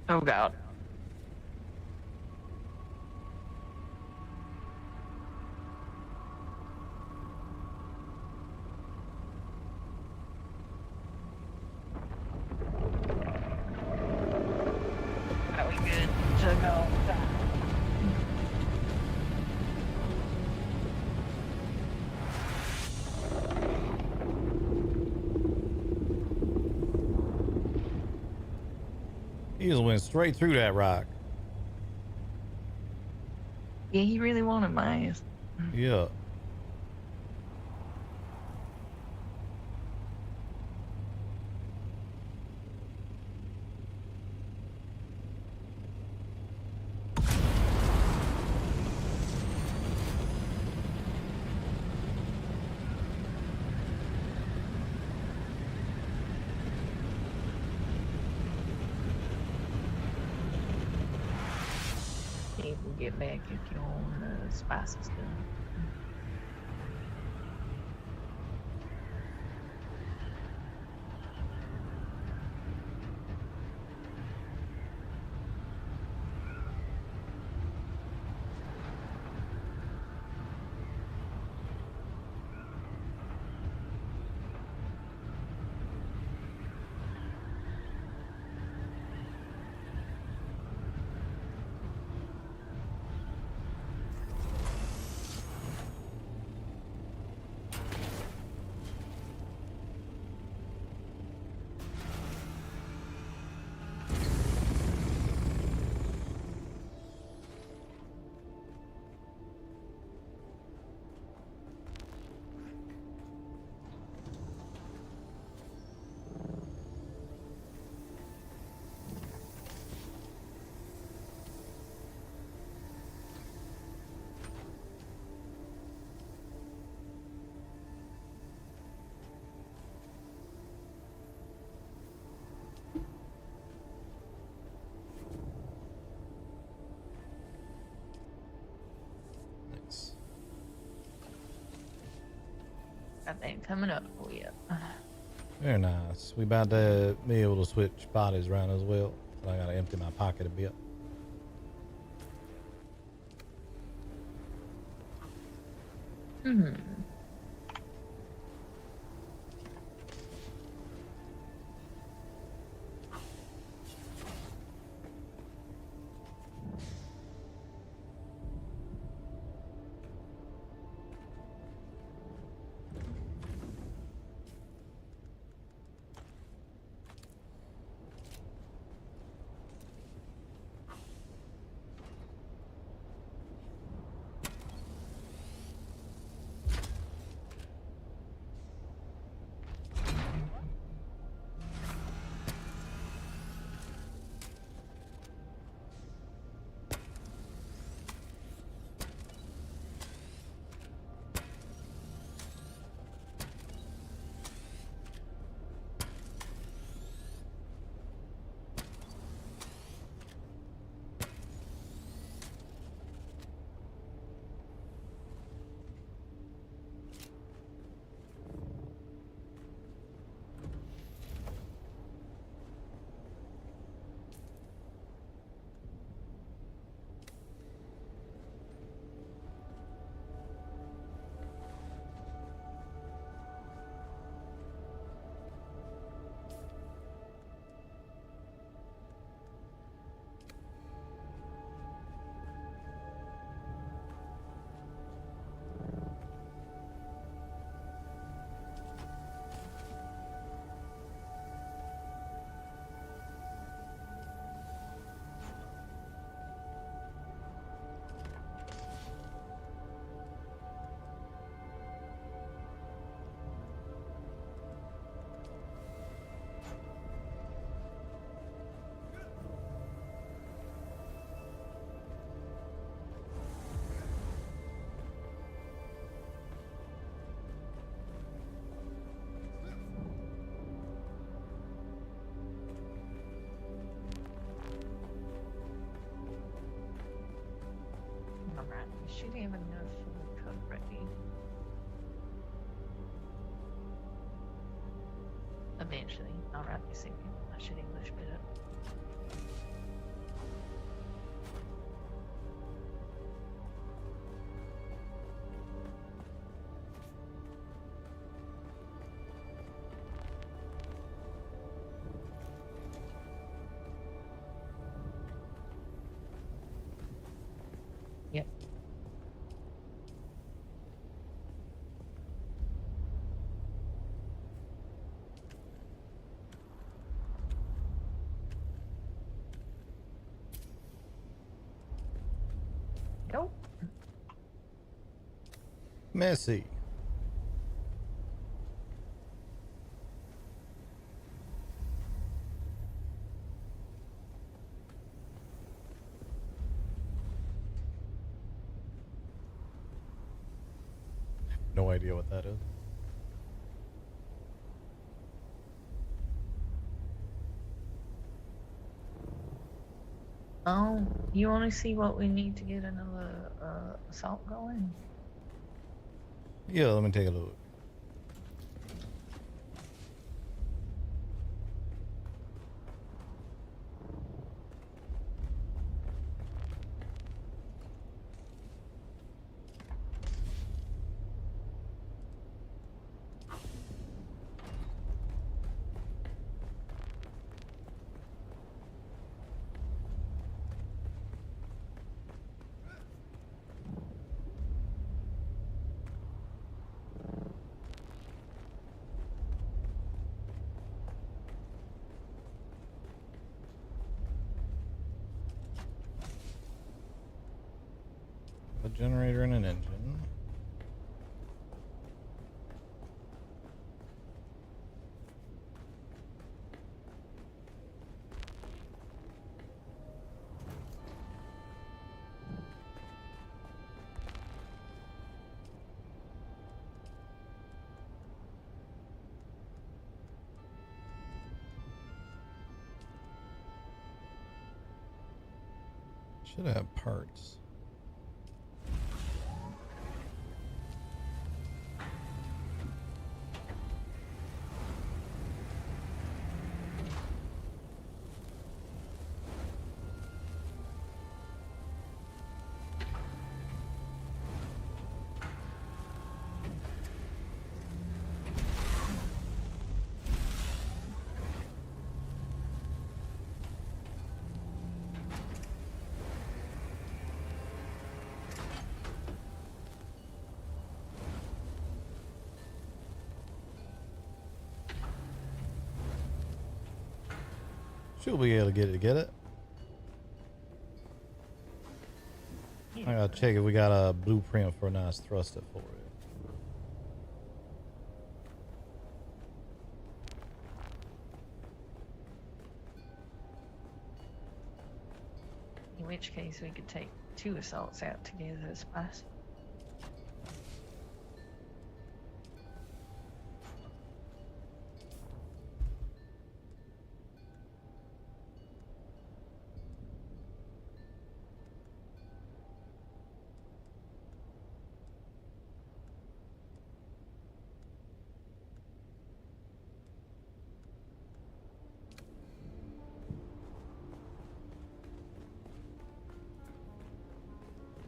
S10: Oh God. Are we good to go?
S1: He just went straight through that rock.
S10: Yeah, he really wanted my ass.
S1: Yeah.
S10: You can get back if you want the spices done. Got that coming up for you.
S1: Very nice. We about to be able to switch bodies around as well. So I gotta empty my pocket a bit.
S10: Hmm. Alright, we should have enough for the code ready. Eventually, alright, this second. I should English bit it. Yep. Nope.
S1: Messy. No idea what that is.
S10: Oh, you want to see what we need to get another assault going?
S1: Yeah, let me take a look. A generator and an engine. Should have parts. She'll be able to get it. I gotta check if we got a blueprint for a nice thruster for it.
S10: In which case we could take 2 assaults out together as fast.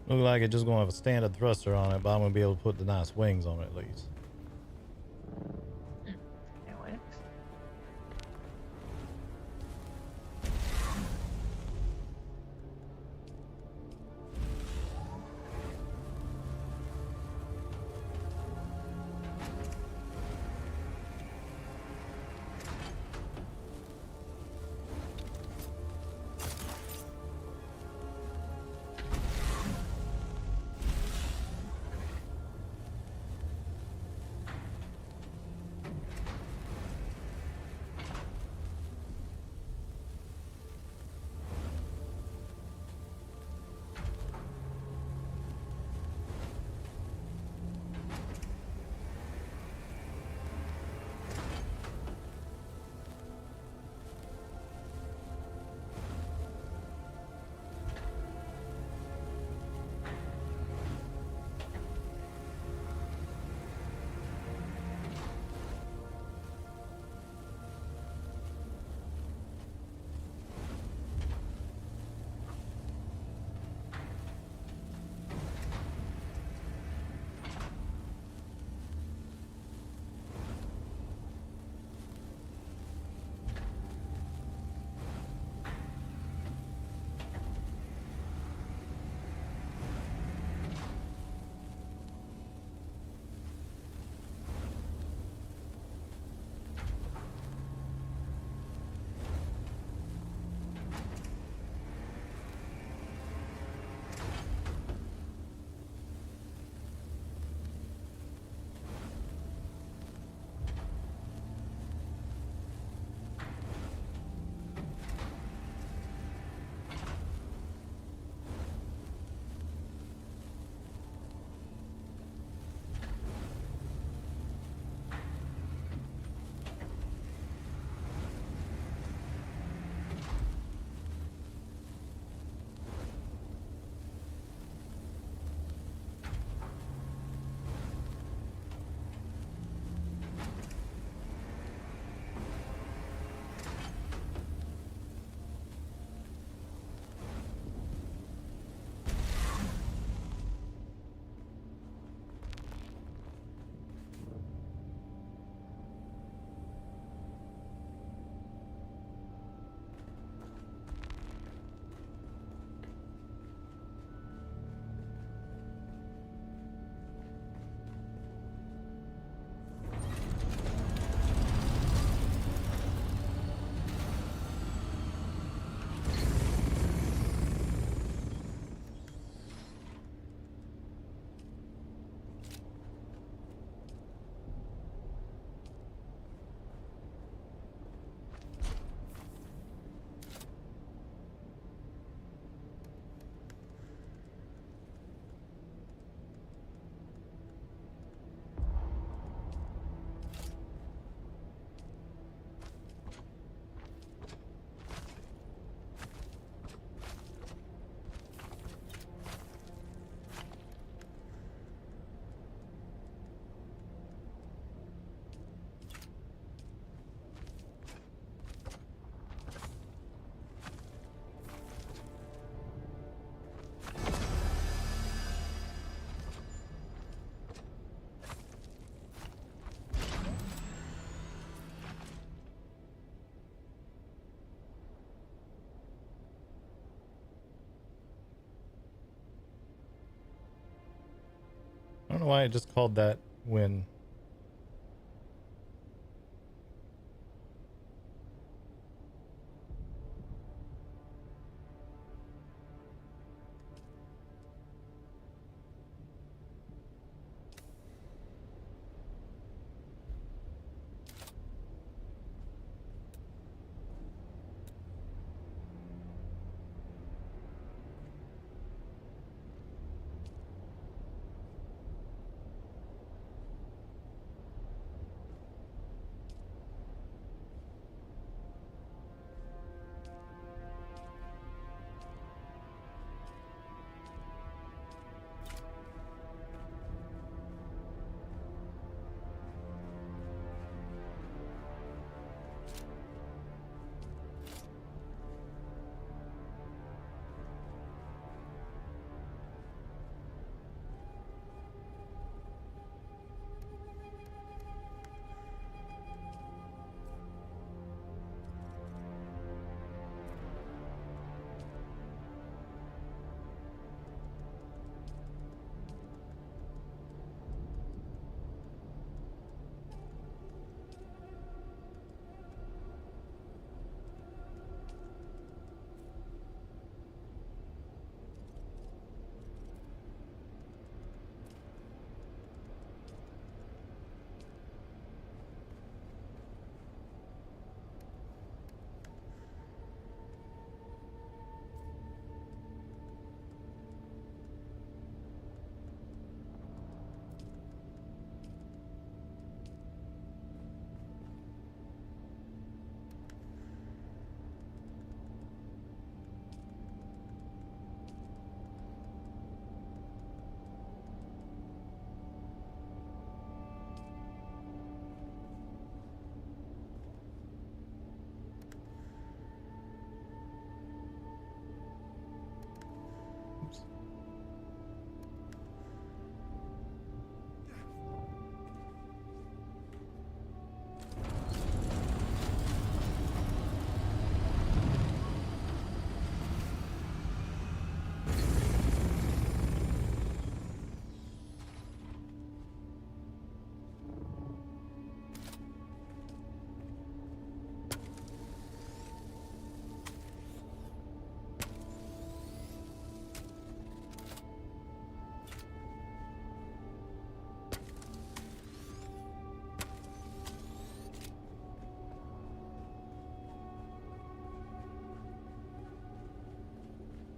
S1: Look like it's just gonna have a standard thruster on it, but I'm gonna be able to put the nice wings on it at least.
S10: That works.
S1: I don't know why I just called that when.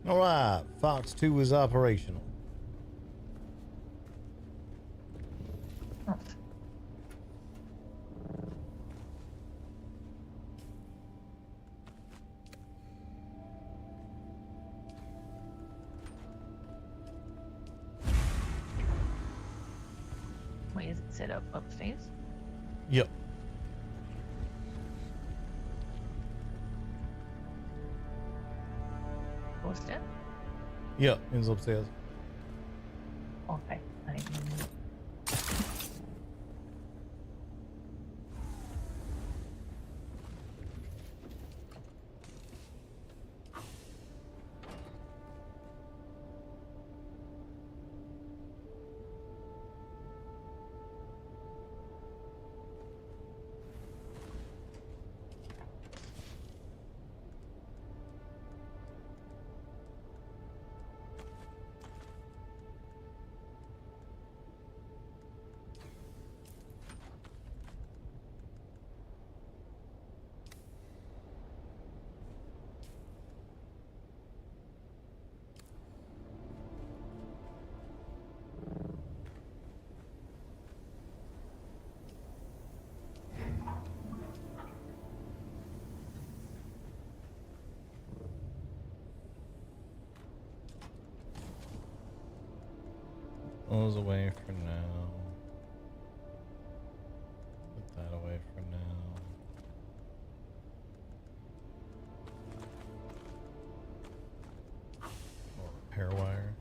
S1: All right, Fox 2 is operational.
S10: Wait, is it set up upstairs?
S1: Yep.
S10: Upstairs?
S1: Yep, it's upstairs.
S10: Okay.
S1: Those away for now. Put that away for now. Or repair wire.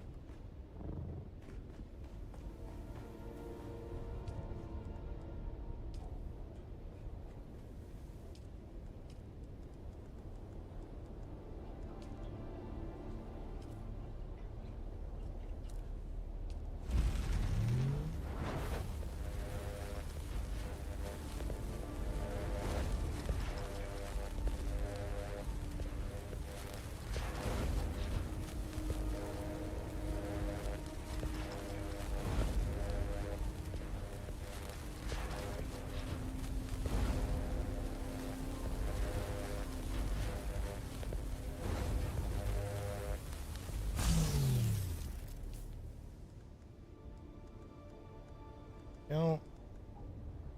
S1: Go.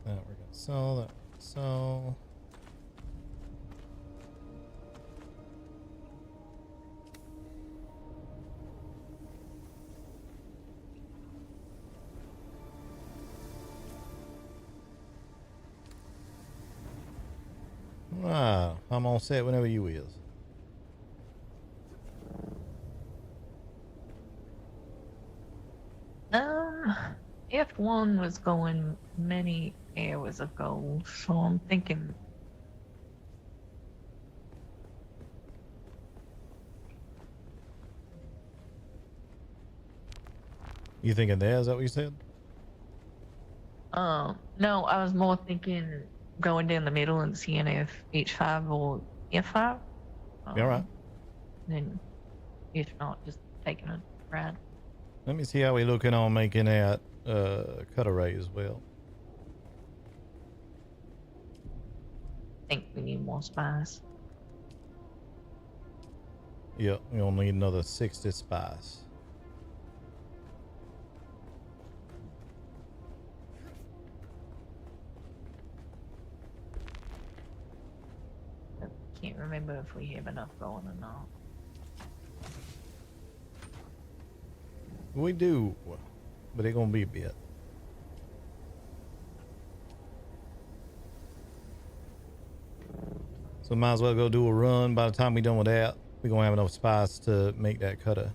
S1: That we're gonna sell. That we're gonna sell. Ah, I'm all set whenever you is.
S10: F1 was going many hours ago, so I'm thinking.
S1: You thinking there? Is that what you said?
S10: No, I was more thinking going down the middle and seeing if H5 or F5.
S1: Yeah, right.
S10: Then, if not, just taking a ride.
S1: Let me see how we looking on making that cut array as well.
S10: I think we need more spice.
S1: Yep, we'll need another 60 spice.
S10: I can't remember if we have enough going or not.
S1: We do, but it's gonna be a bit. So might as well go do a run. By the time we're done with that, we're gonna have enough spice to make that cutter.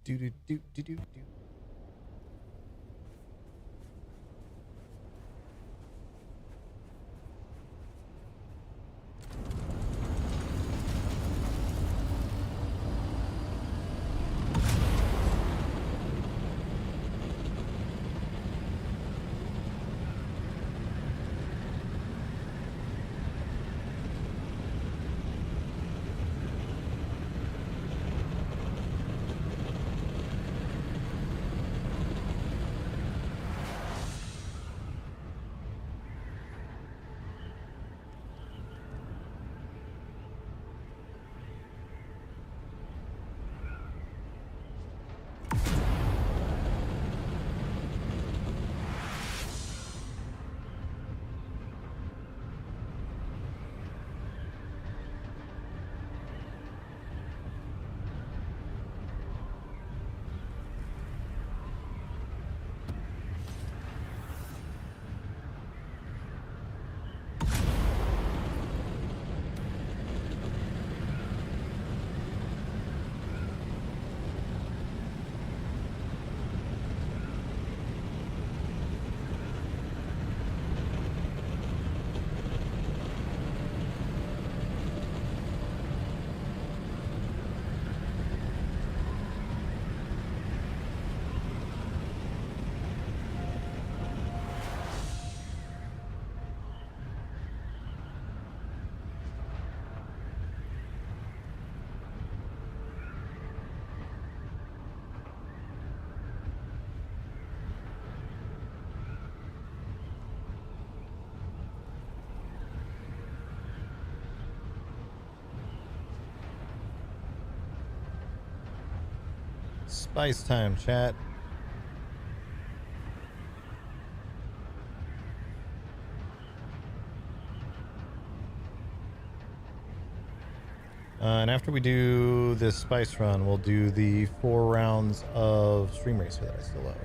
S1: Do do do do do do. Spice time, chat. And after we do this spice run, we'll do the 4 rounds of Stream Racer that I still owe.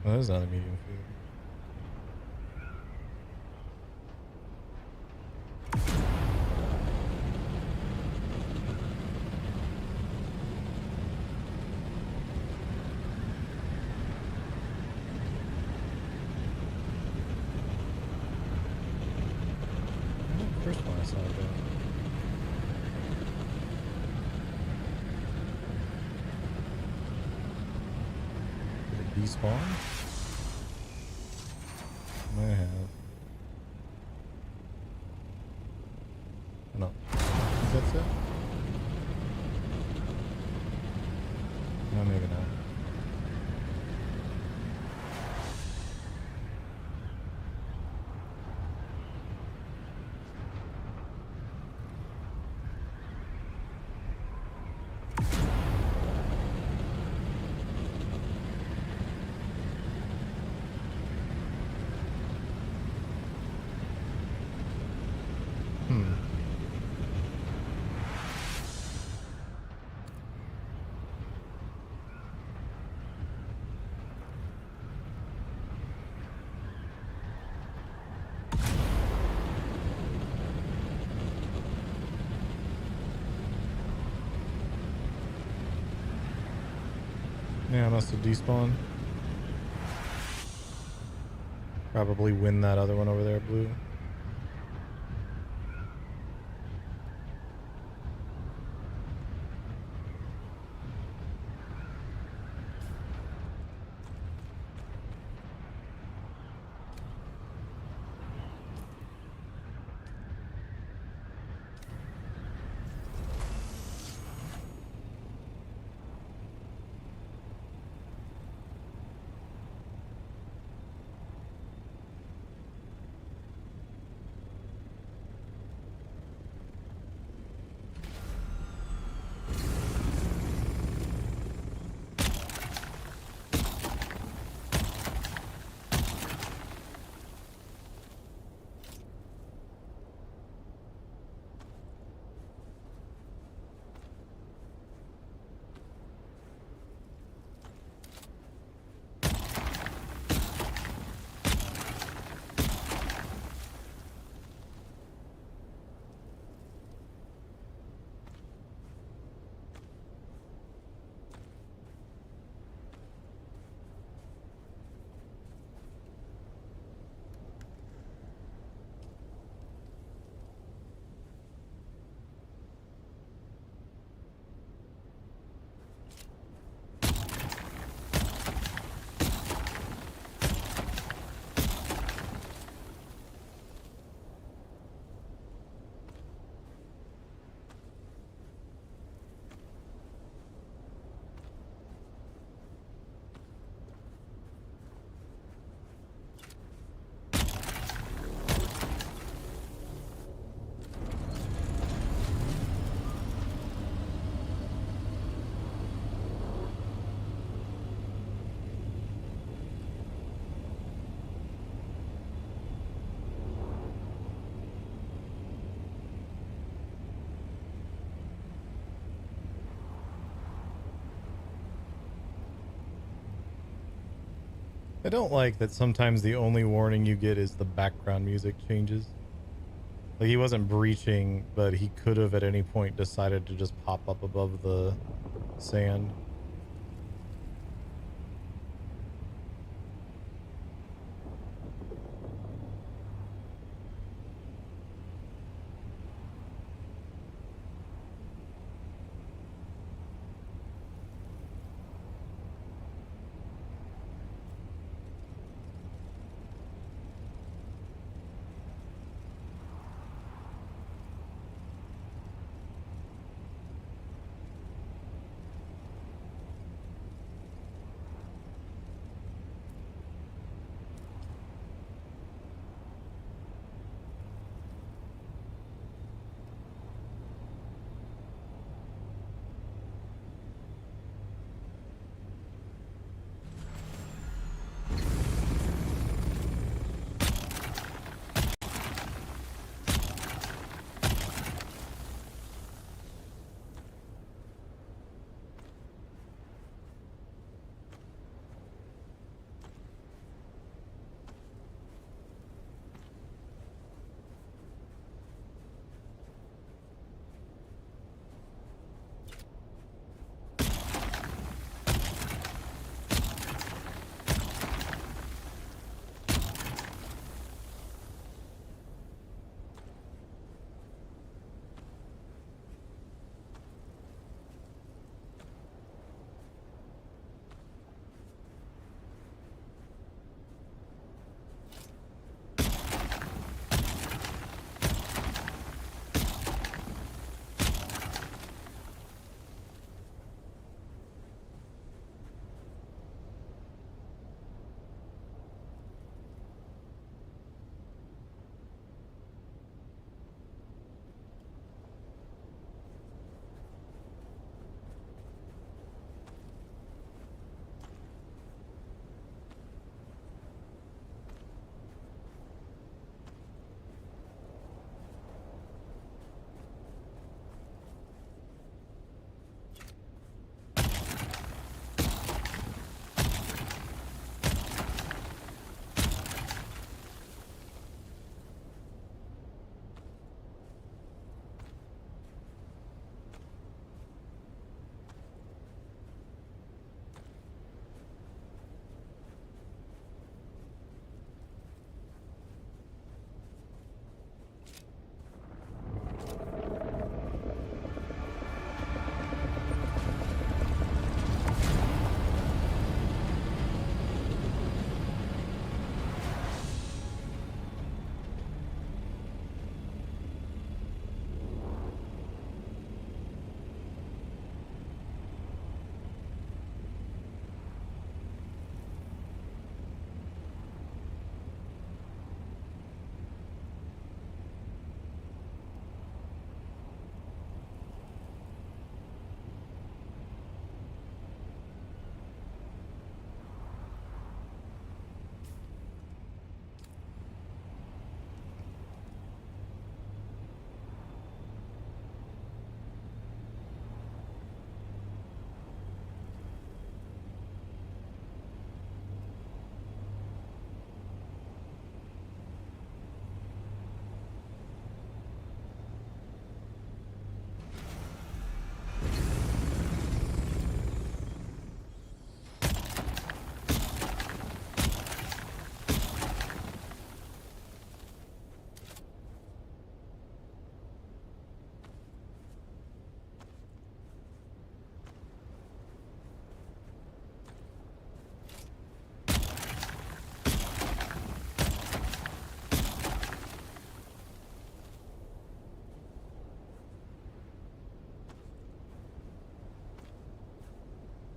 S1: Oh, there's another medium food. First one I saw it go. Did it despawn? May have. No. Is that it? No, maybe not. Yeah, I must have despawned. Probably win that other one over there, blue. I don't like that sometimes the only warning you get is the background music changes. Like, he wasn't breaching, but he could have at any point decided to just pop up above the sand.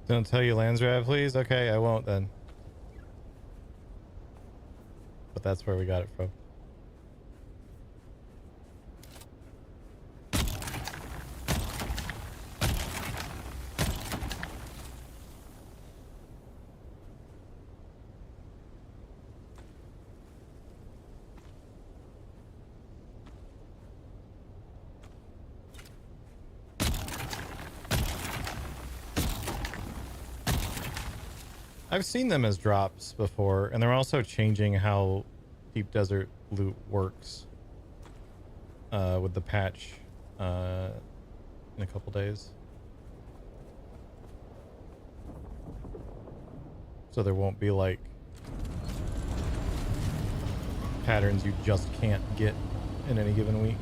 S1: Don't tell you Landsrat, please? Okay, I won't then. But that's where we got it from. I've seen them as drops before, and they're also changing how Deep Desert loot works with the patch in a couple days. So there won't be like patterns you just can't get in any given week.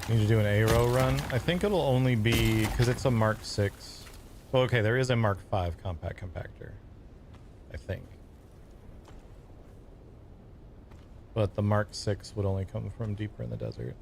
S1: Need to do an ARO run. I think it'll only be because it's a Mark 6. Well, okay, there is a Mark 5 compact compactor, I think. But the Mark 6 would only come from deeper in the desert.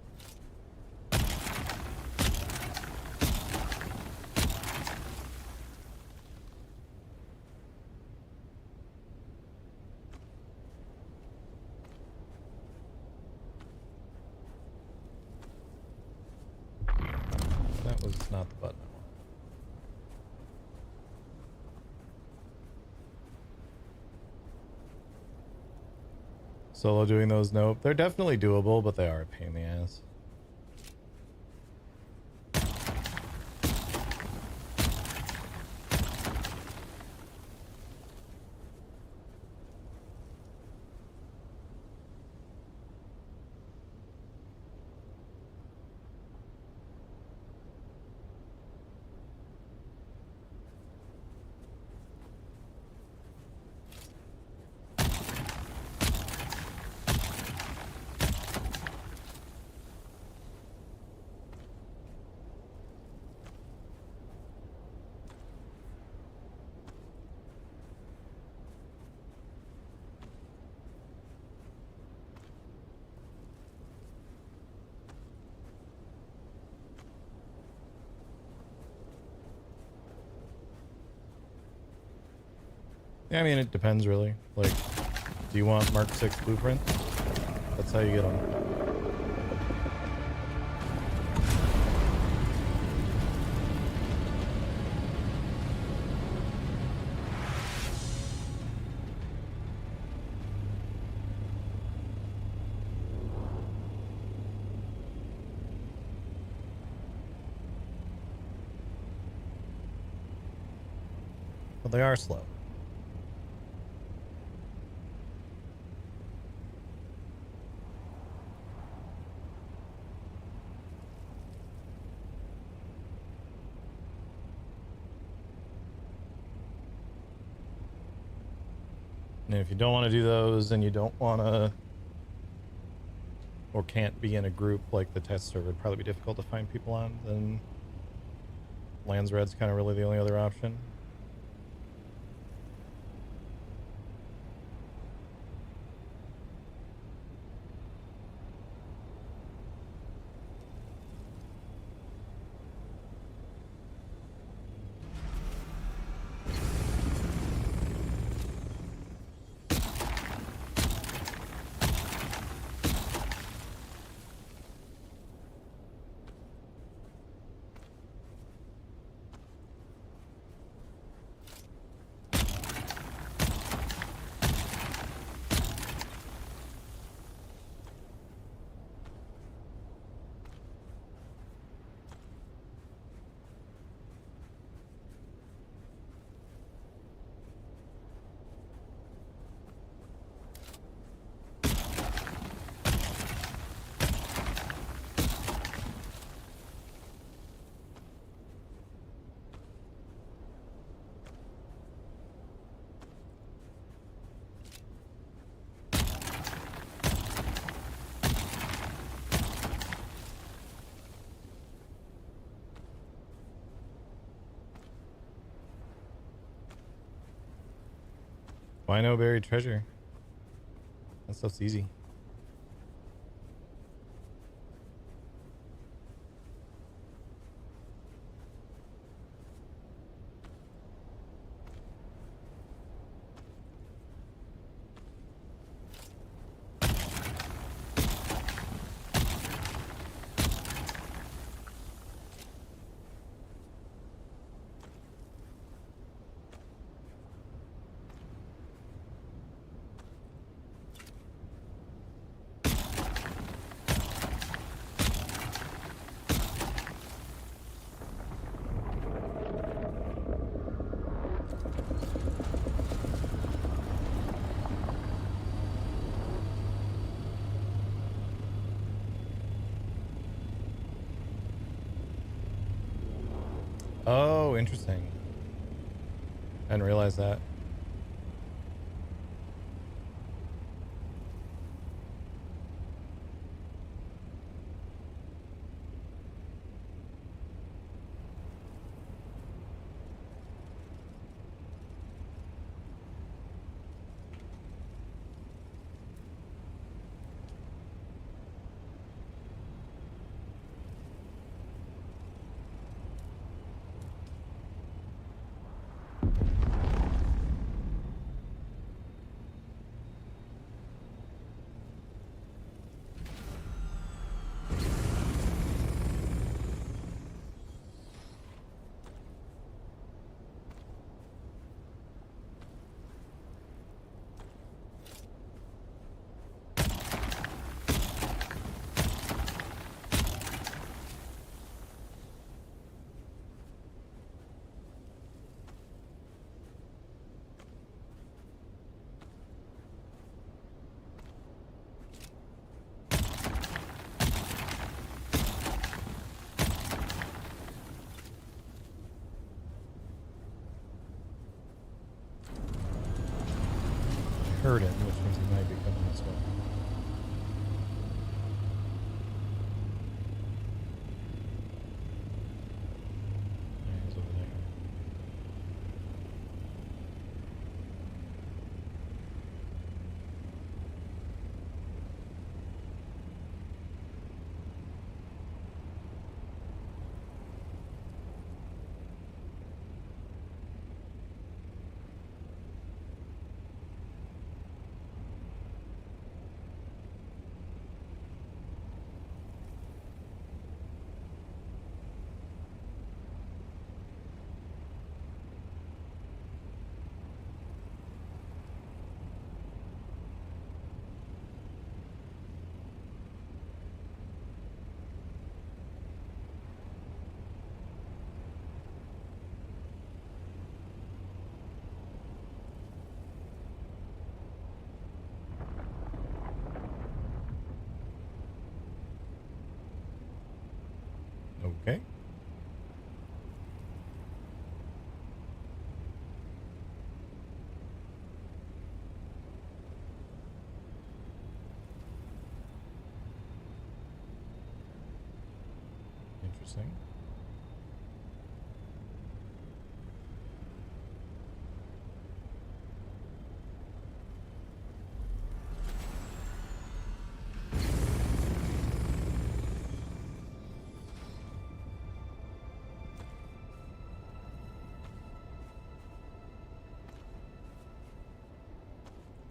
S1: That was not the button I wanted. Solo doing those? Nope. They're definitely doable, but they are a pain in the ass. Yeah, I mean, it depends really. Like, do you want Mark 6 blueprints? That's how you get them. But they are slow. And if you don't want to do those and you don't want to or can't be in a group, like the test server would probably be difficult to find people on, then Lands Red's kind of really the only other option. Why no buried treasure? That stuff's easy. Oh, interesting. I didn't realize that. Heard it, which means he might be coming this way. Yeah, he's over there. Okay. Interesting.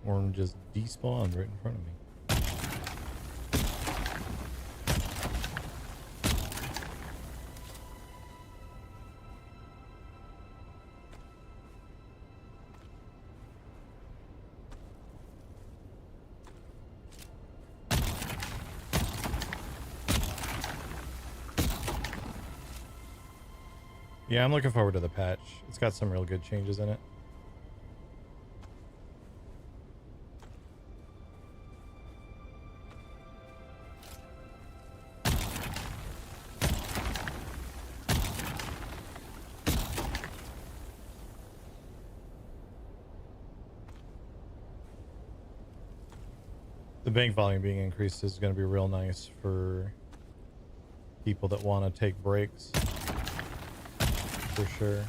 S1: Worm just despawned right in front of me. Yeah, I'm looking forward to the patch. It's got some real good changes in it. The bank volume being increased is going to be real nice for people that want to take breaks. For sure.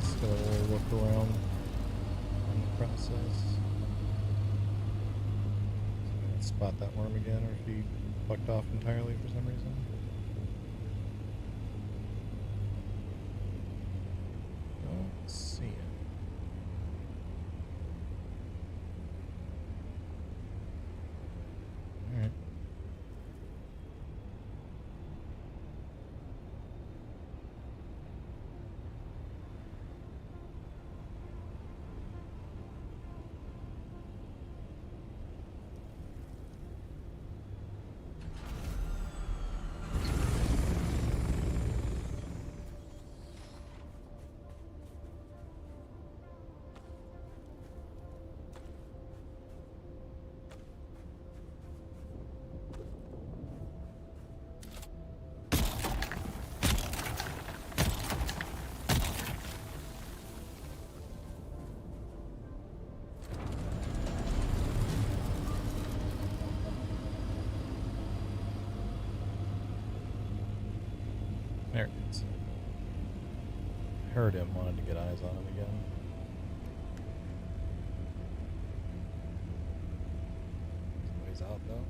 S1: still look around on the process. Spot that worm again, or if he fucked off entirely for some reason. Don't see it. Alright. There it is. Heard him, wanted to get eyes on him again. He's out though.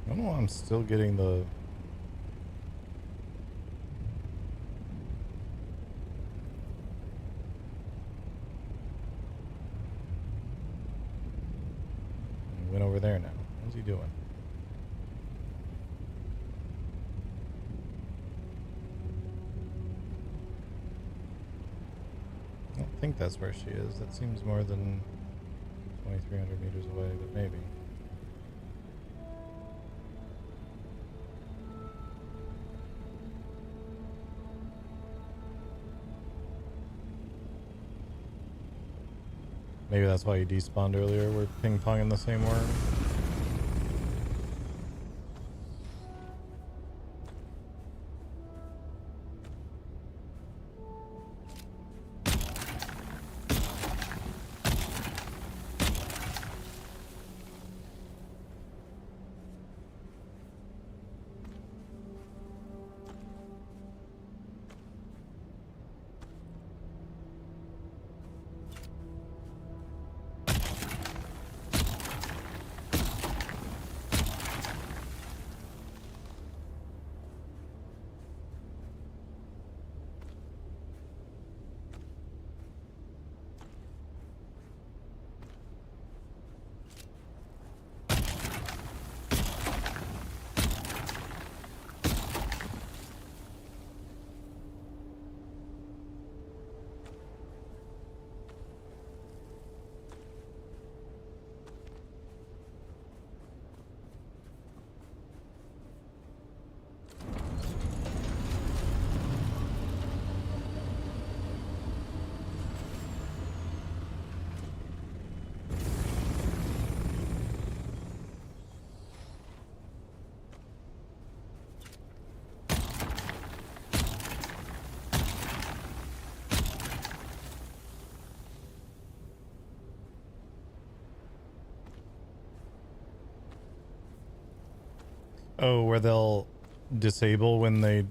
S1: I don't know why I'm still getting the... He went over there now. What's he doing? I don't think that's where she is. That seems more than 2,300 meters away, but maybe. Maybe that's why you despawned earlier. We're ping-ponging the same worm. Oh, where they'll disable when they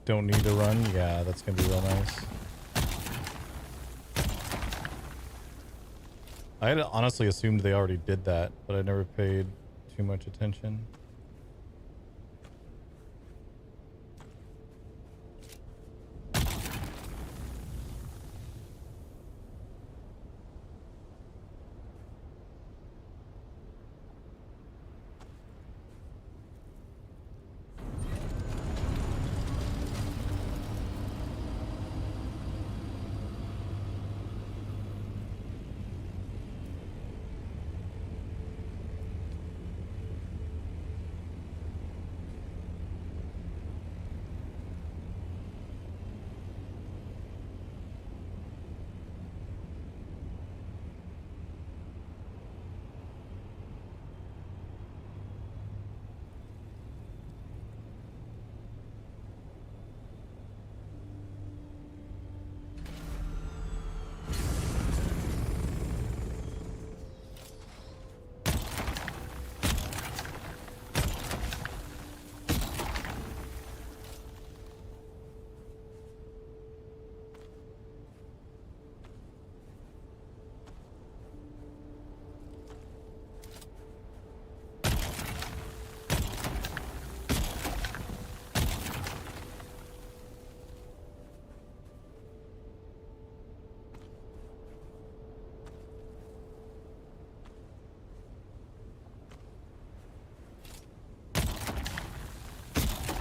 S1: don't need to run? Yeah, that's gonna be real nice. I had honestly assumed they already did that, but I never paid too much attention.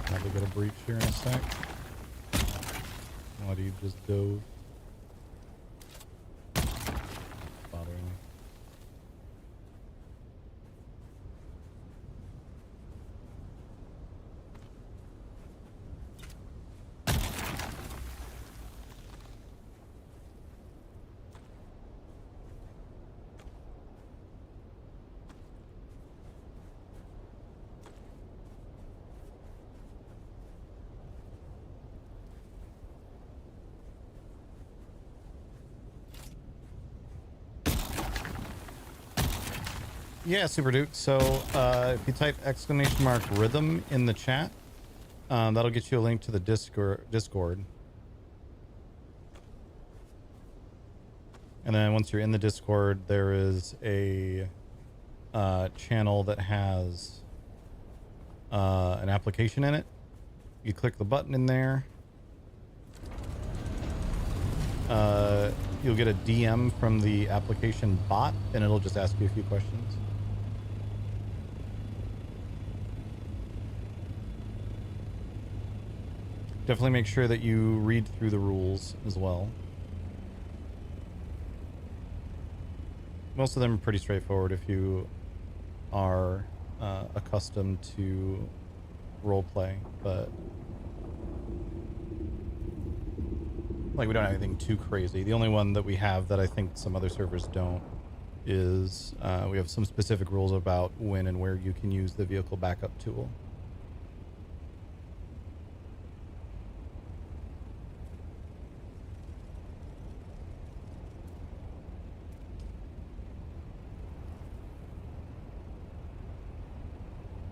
S1: Probably get a breach here in a sec. Why do you just dove? Bothering me. Yeah, Super Duke. So if you type !rhythm in the chat, that'll get you a link to the Discord. And then once you're in the Discord, there is a channel that has an application in it. You click the button in there. You'll get a DM from the application bot, and it'll just ask you a few questions. Definitely make sure that you read through the rules as well. Most of them are pretty straightforward if you are accustomed to roleplay, but like we don't have anything too crazy. The only one that we have that I think some other servers don't is we have some specific rules about when and where you can use the vehicle backup tool.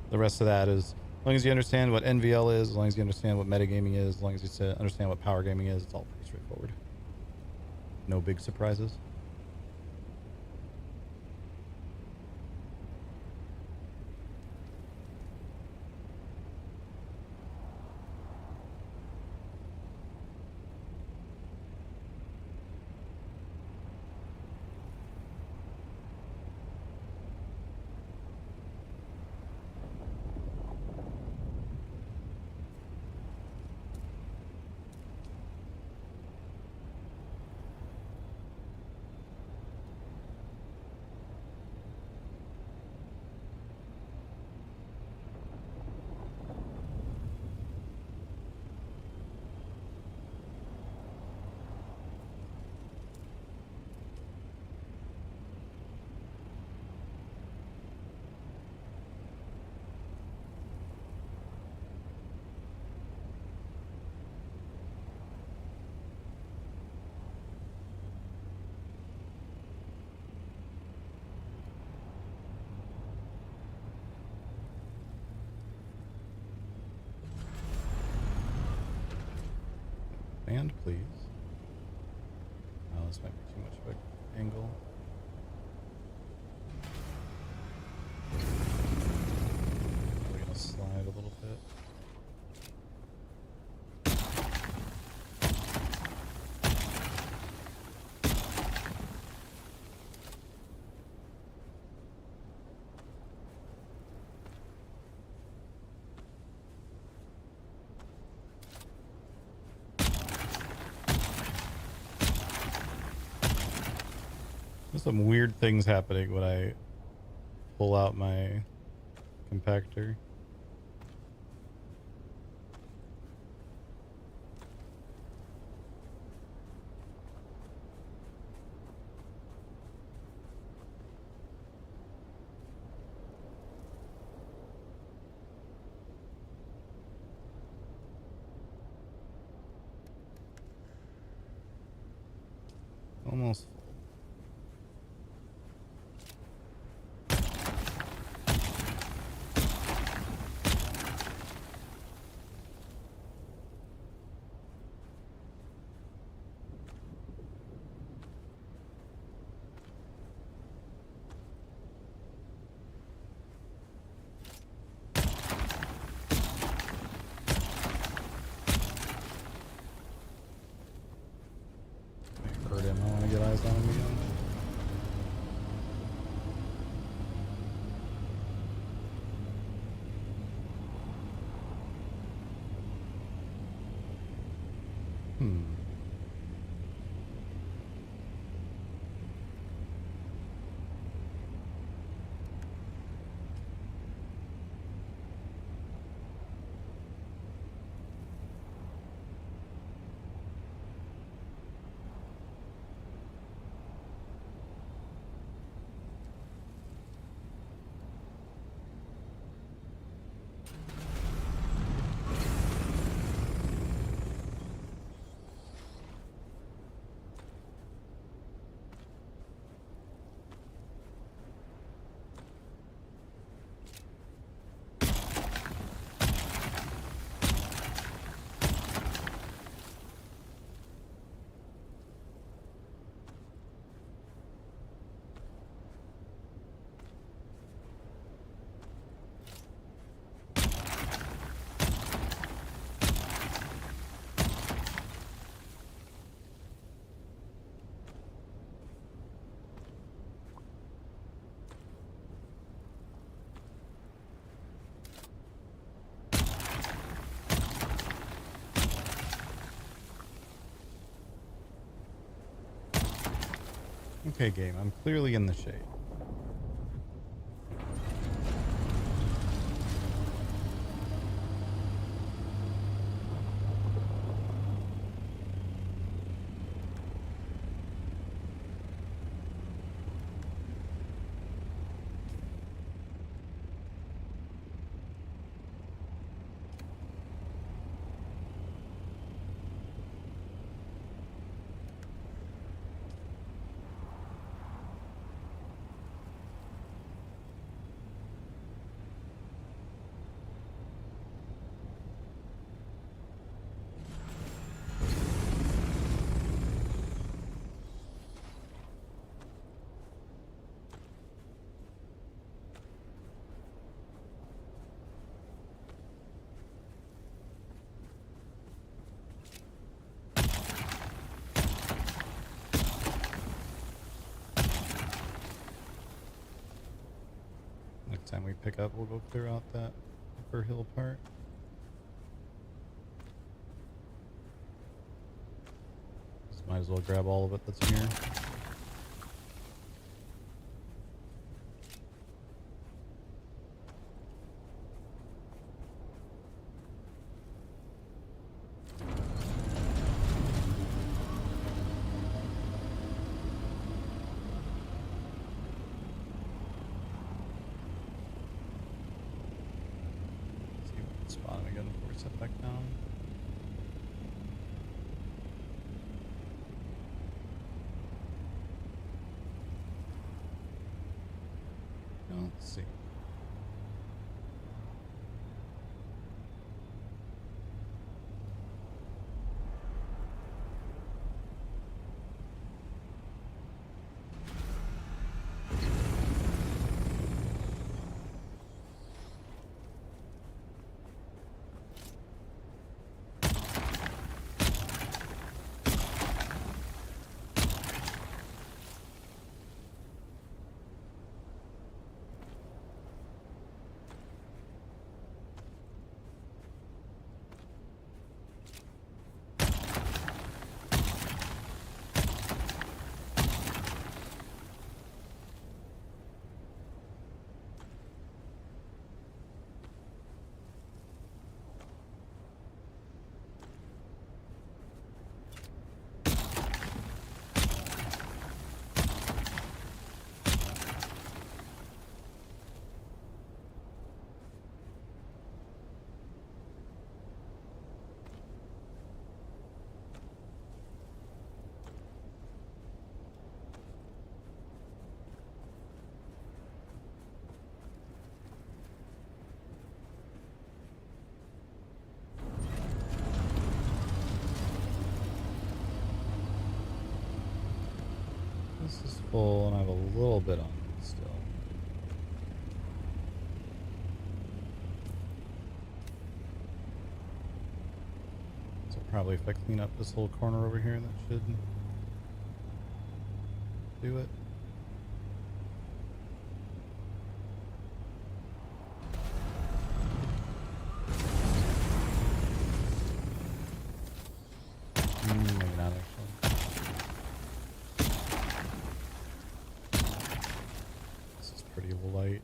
S1: The rest of that is, as long as you understand what NVL is, as long as you understand what metagaming is, as long as you understand what power gaming is, it's all pretty straightforward. No big surprises. land, please. Oh, this might be too much of an angle. We're gonna slide a little bit. There's some weird things happening when I pull out my compactor. Almost. Hurt him. I want to get eyes on him again. Okay, game. I'm clearly in the shade. Next time we pick up, we'll go clear out that upper hill part. Just might as well grab all of it that's here. Spawn him again before we set back down. Let's see. This is full, and I have a little bit on still. So probably if I clean up this little corner over here, that should do it. Maybe not actually. This is pretty light.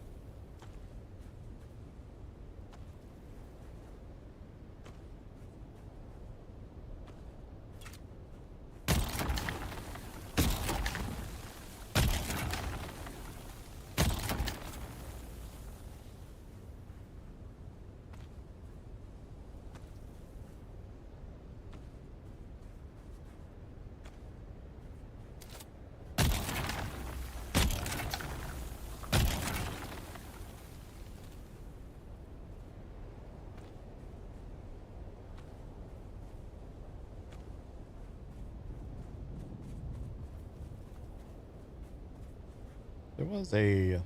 S1: There was a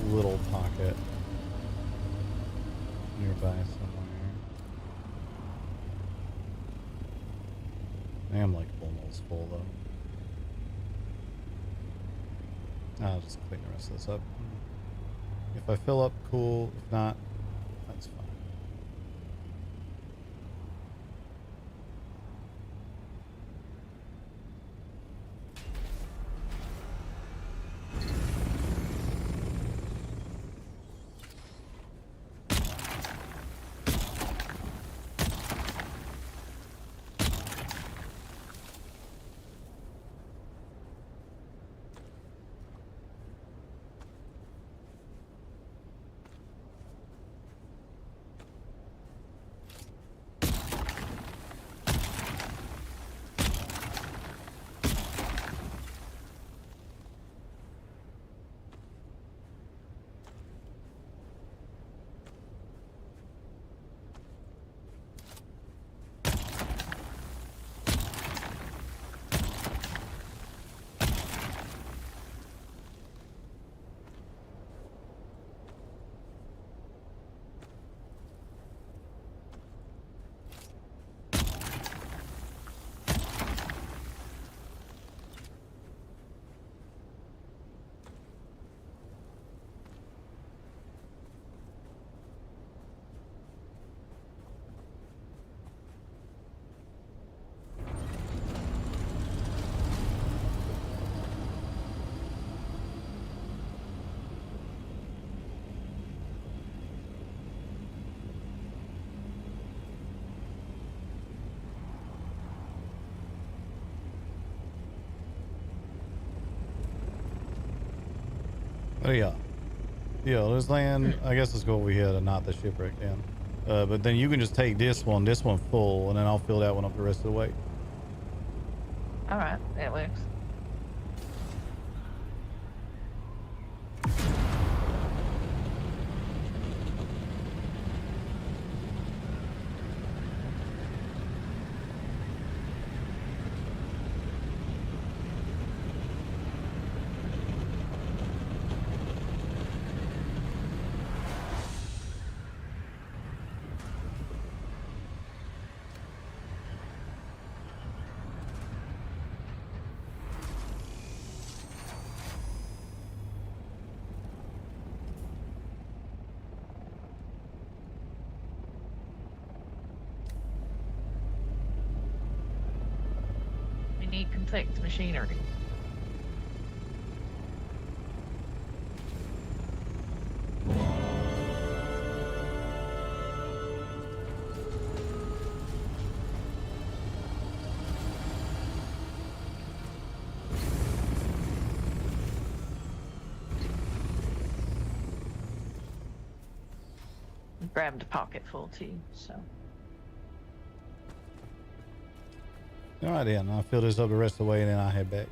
S1: little pocket nearby somewhere. I am like almost full though. I'll just clean the rest of this up. If I fill up, cool. If not, that's fine. Oh yeah. Yeah, let's land. I guess let's go over here to knock the shipwreck down. But then you can just take this one full, and then I'll fill that one up the rest of the way.
S10: Alright, that works. Need complex machinery. Grabbed a pocket full too, so.
S1: Alright then, I'll fill this up the rest of the way and then I'll head back.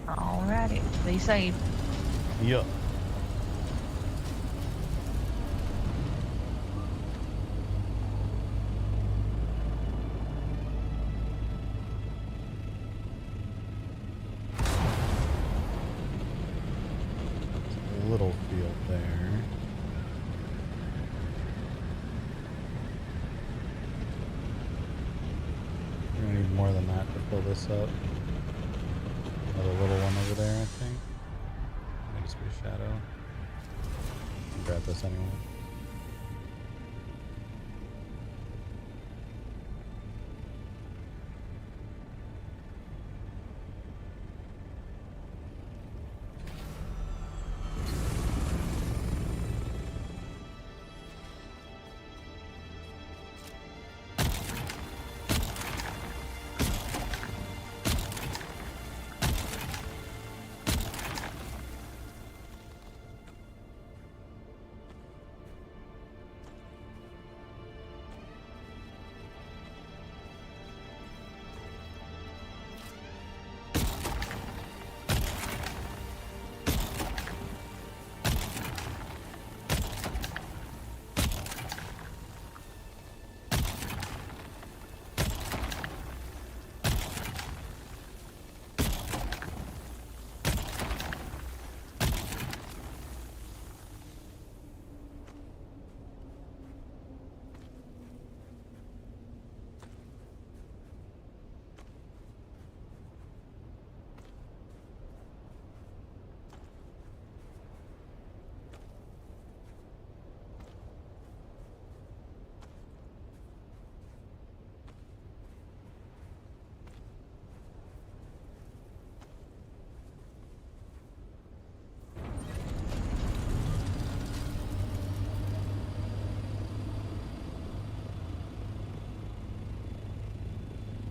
S10: Alrighty, be safe.
S1: Yup. more than that to fill this up. Another little one over there, I think. Might just be a shadow. I'll grab this anyway.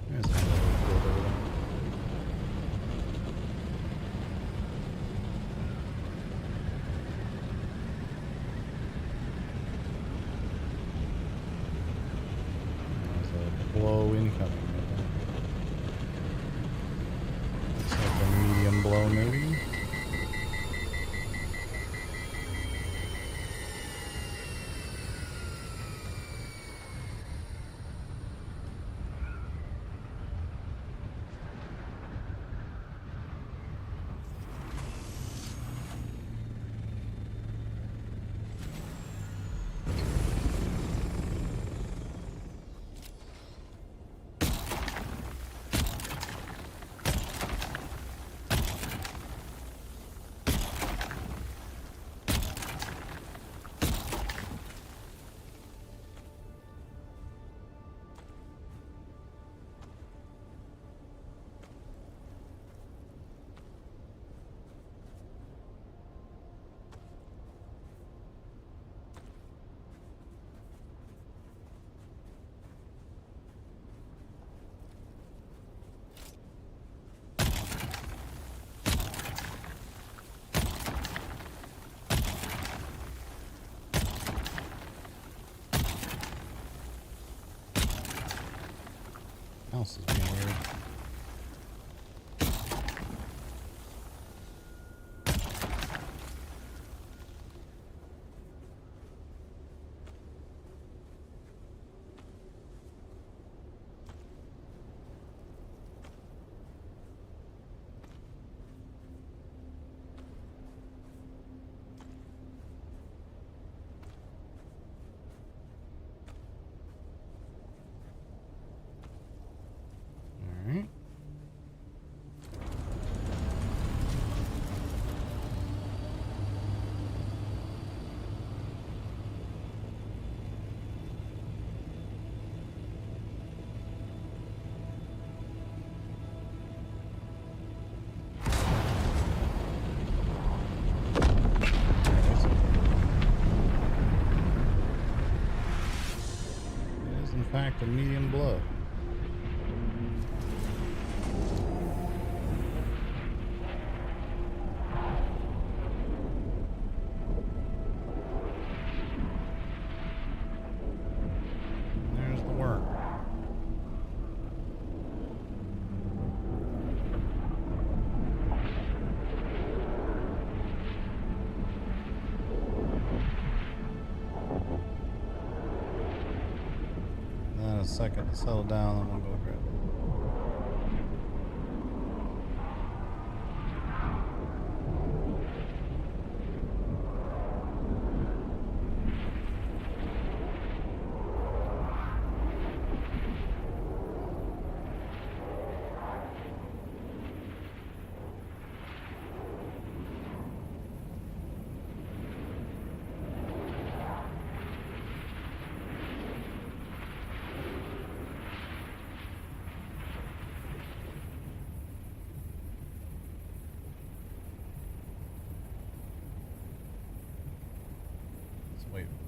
S1: There's another field over there. There's a blow incoming right there. Looks like a medium blow maybe. Mouse is being weird. Alright. It is in fact a medium blow. There's the worm. Then a second to settle down, then we'll go grab it.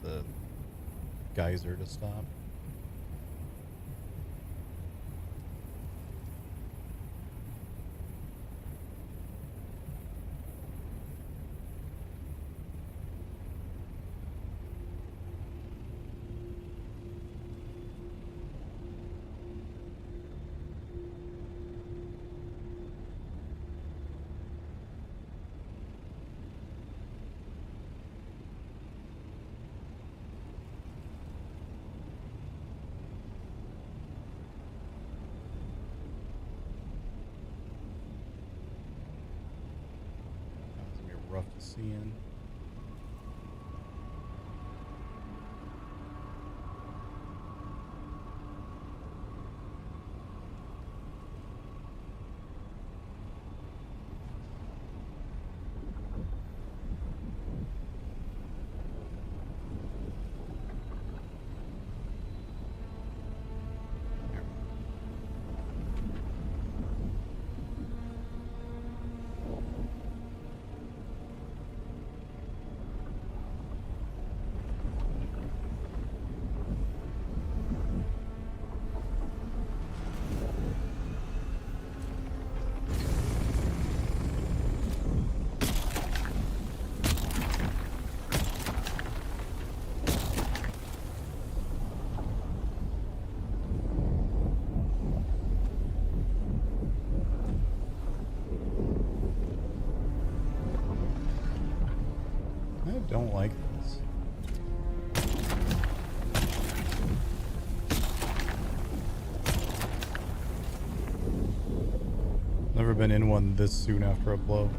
S1: the geyser to stop. Rough to see in. I don't like this. Never been in one this soon after a blow.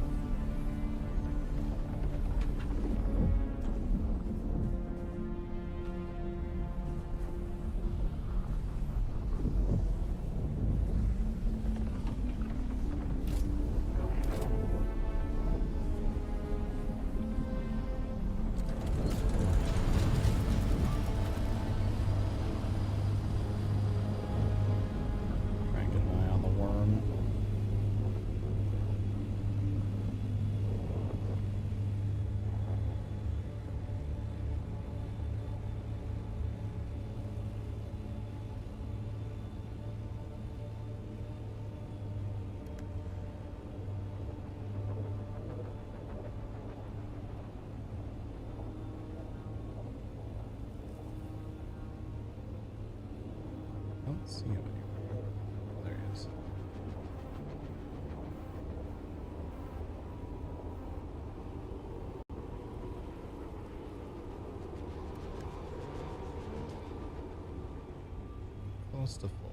S1: I don't see him anywhere. Oh, there he is. Close to full.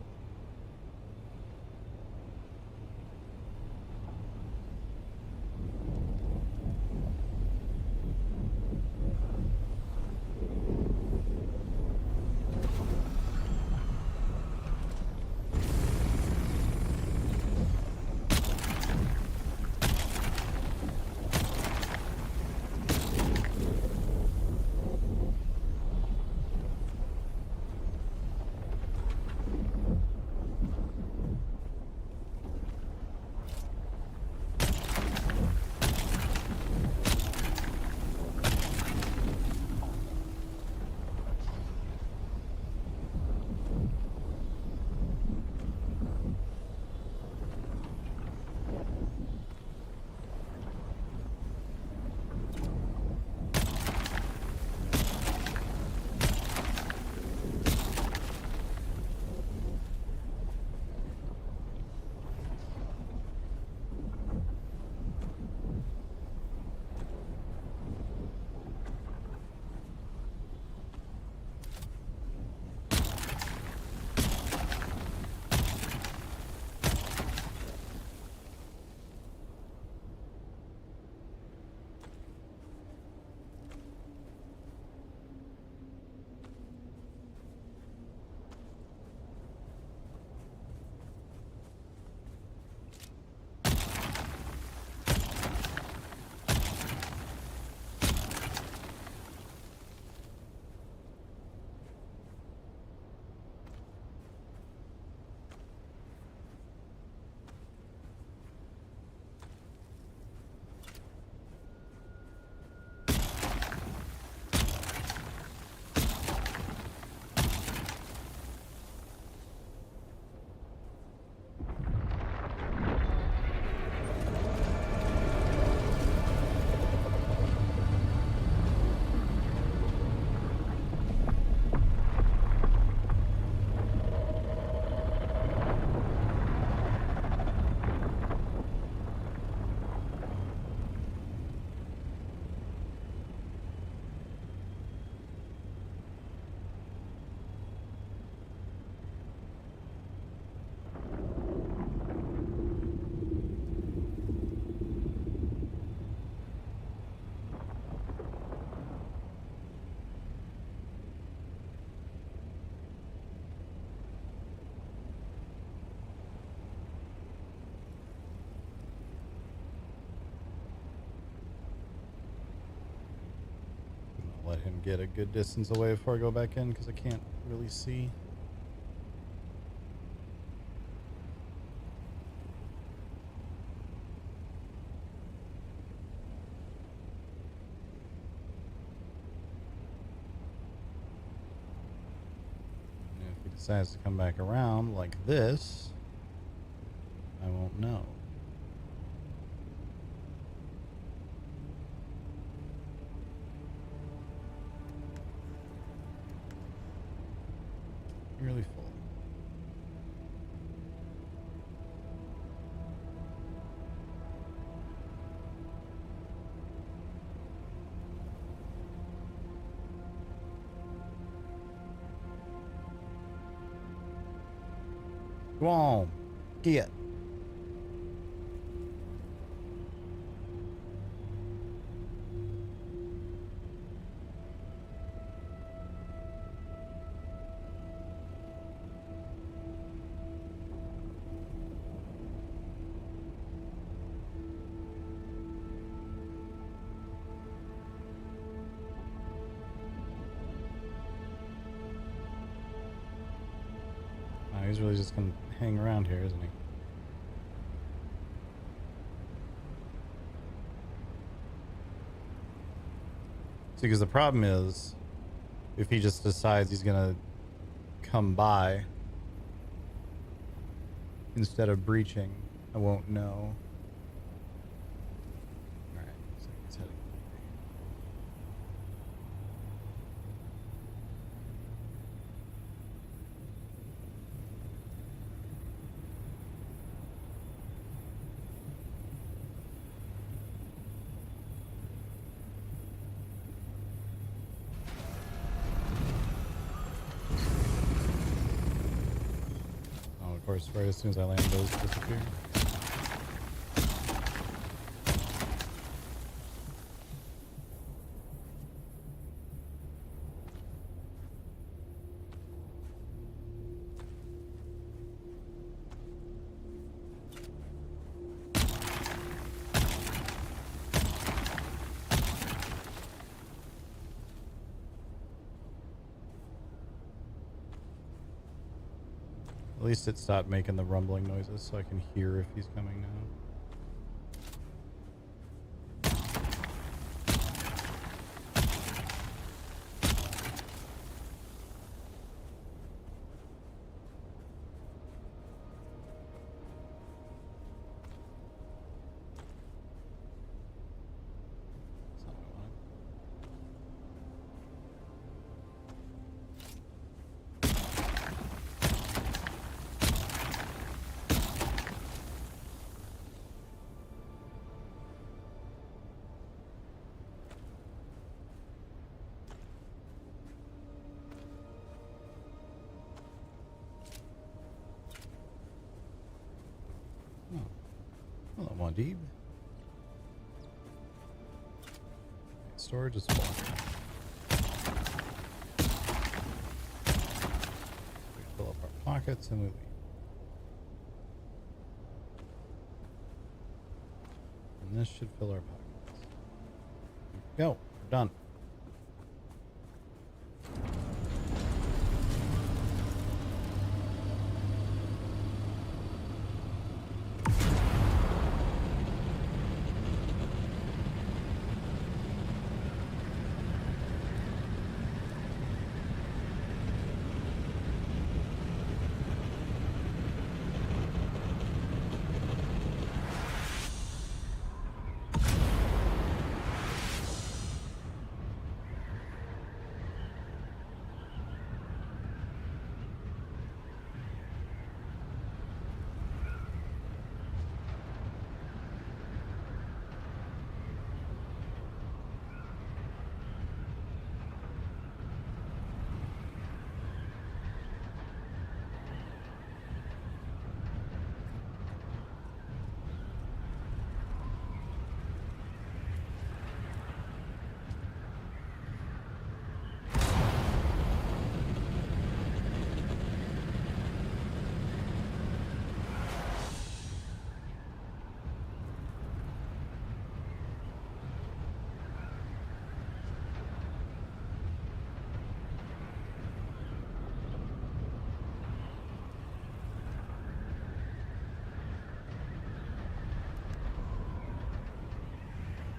S1: get a good distance away before I go back in because I can't really see. And if he decides to come back around like this, I won't know. Really full. Go on, get. He's really just gonna hang around here, isn't he? See, because the problem is, if he just decides he's gonna come by instead of breaching, I won't know. Alright, so he's heading. Of course, right as soon as I land, those disappear. At least it stopped making the rumbling noises so I can hear if he's coming now. Hello, Wandib. Storage is full. We fill up our pockets and we leave. And this should fill our pockets. Go. We're done.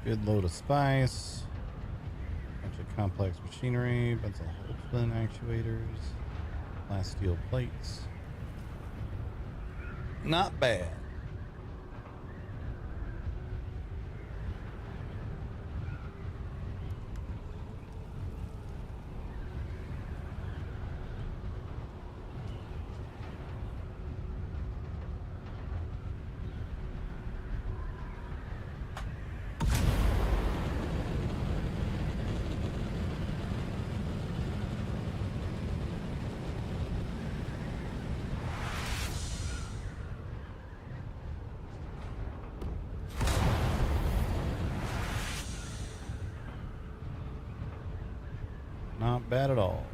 S1: Good load of spice. Bunch of complex machinery. Benzel Holtzman actuators. Glass steel plates. Not bad. Not bad at all.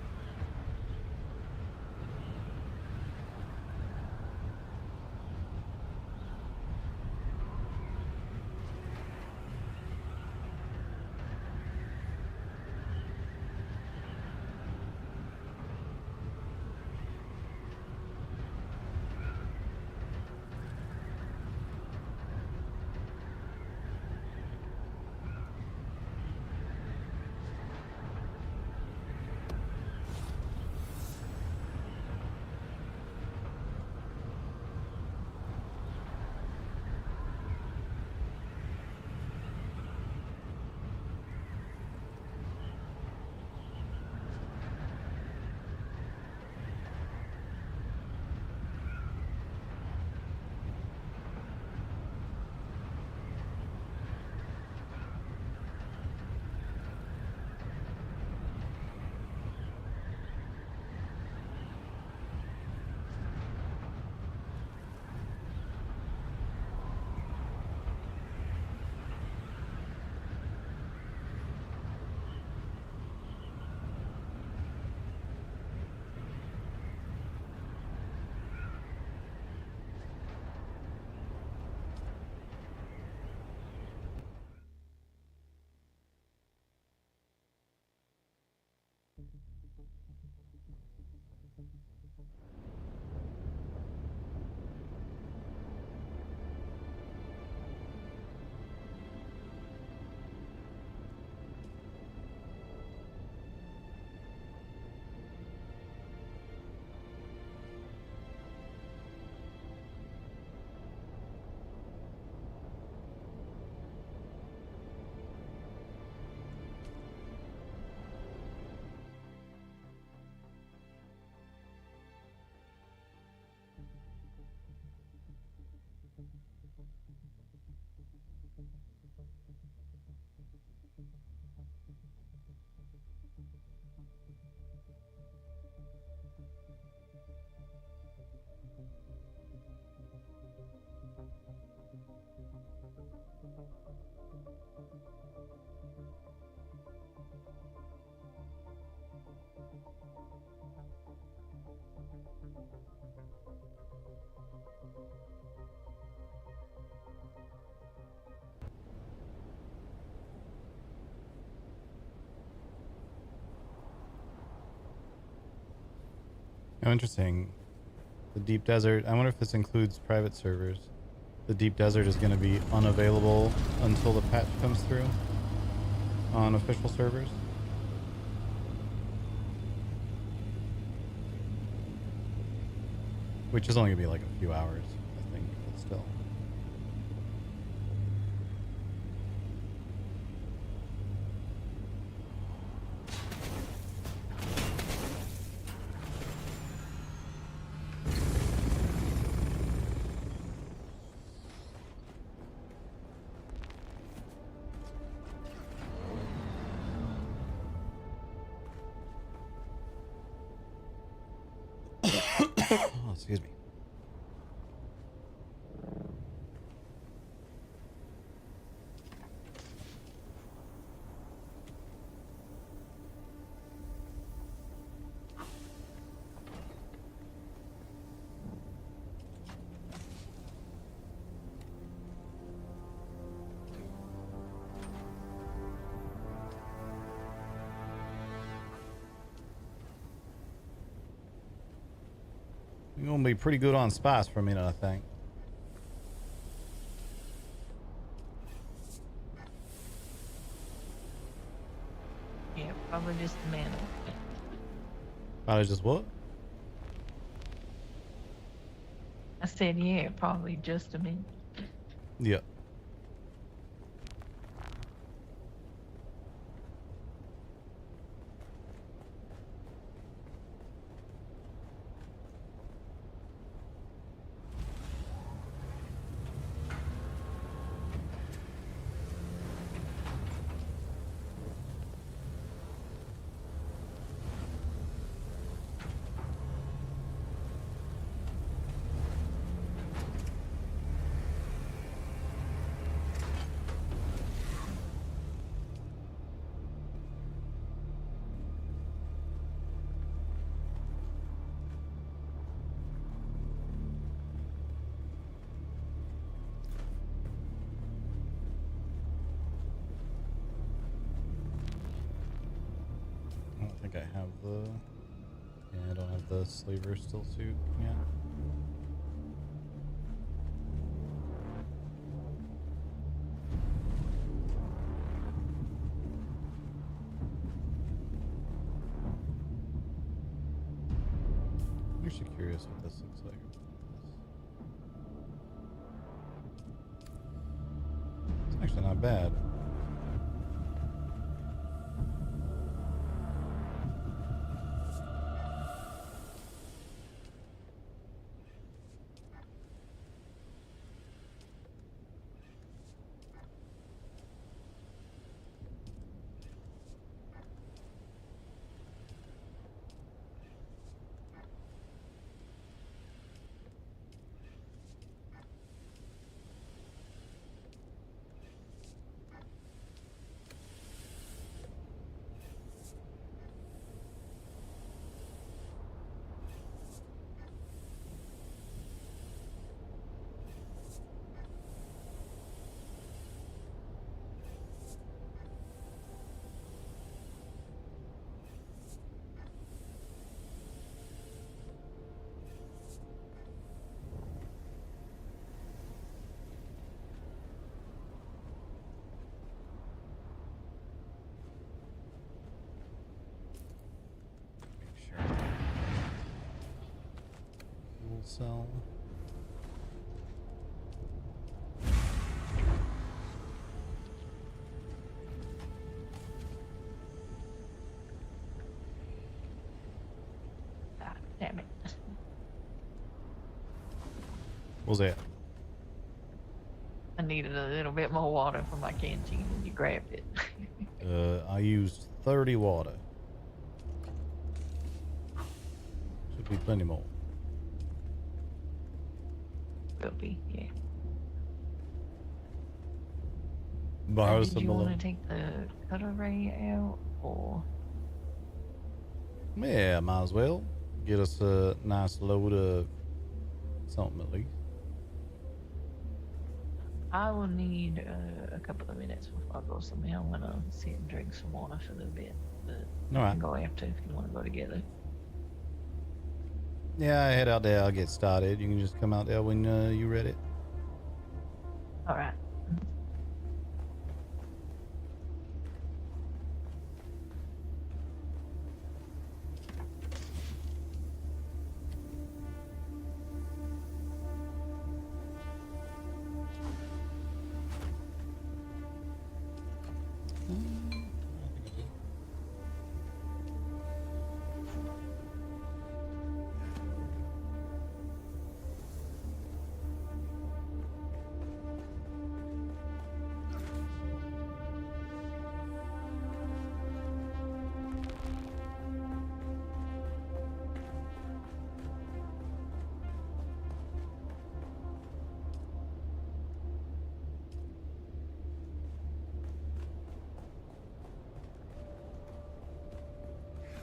S1: Oh, interesting. The deep desert. I wonder if this includes private servers. The deep desert is going to be unavailable until the patch comes through on official servers. Which is only going to be like a few hours, I think, but still. Oh, excuse me. You're gonna be pretty good on spice for a minute, I think.
S10: Probably just a minute.
S1: Probably just what?
S10: I said, yeah, probably just a minute.
S1: Yeah. I don't think I have the... Yeah, I don't have the slaver still suit yet. I'm actually curious what this looks like. It's actually not bad. Fuel cell.
S10: Ah, damn it.
S1: What was that?
S10: I needed a little bit more water for my canteen and you grabbed it.
S1: I used 30 water. Should be plenty more.
S10: Will be, yeah.
S1: Borrow
S10: Did
S1: some
S10: you want
S1: alone.
S10: to take the cutlery out, or?
S1: Yeah, might as well. Get us a nice load of something at least.
S10: I will need a couple of minutes before I go somewhere. I'm gonna sit and drink some water for a little bit, but I
S1: Alright.
S10: can go after if you want to go together.
S1: Yeah, I head out there. I'll get started. You can just come out there when you ready.
S10: All right.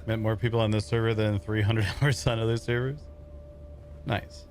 S1: Met more people on this server than 300 hours on other servers. Nice.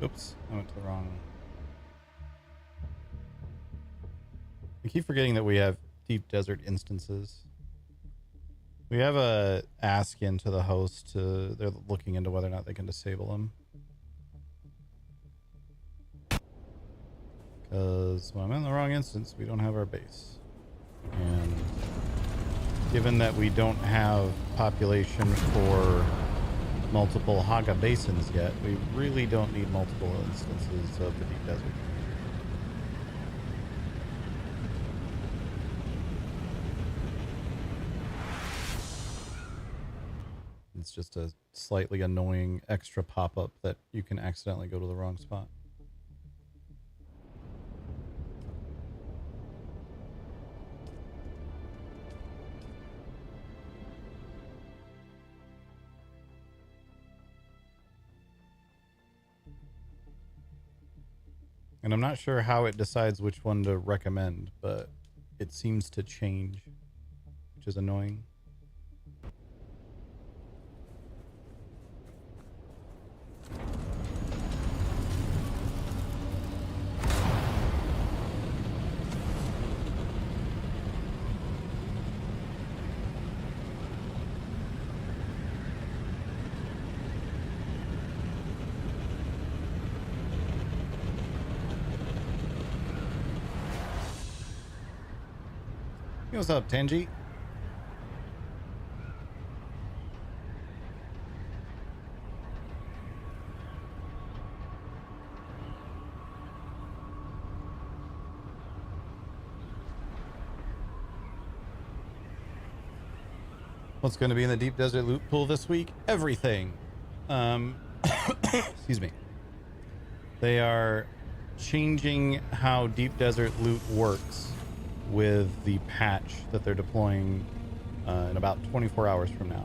S1: Oops, I went to the wrong. I keep forgetting that we have deep desert instances. We have a ask into the host to, they're looking into whether or not they can disable them. Because when I'm in the wrong instance, we don't have our base. And given that we don't have population for multiple Haga basins yet, we really don't need multiple instances of the deep desert. It's just a slightly annoying extra pop-up that you can accidentally go to the wrong spot. And I'm not sure how it decides which one to recommend, but it seems to change, which is annoying. Hey, what's up, Tenji? What's going to be in the deep desert loot pool this week? Everything. Excuse me. They are changing how deep desert loot works with the patch that they're deploying in about 24 hours from now.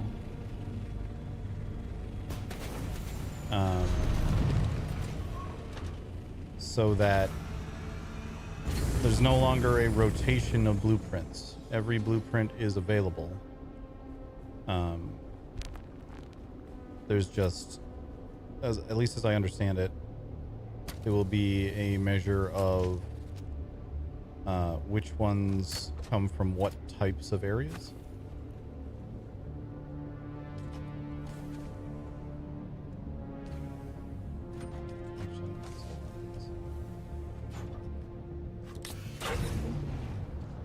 S1: So that there's no longer a rotation of blueprints. Every blueprint is available. There's just, at least as I understand it, it will be a measure of which ones come from what types of areas.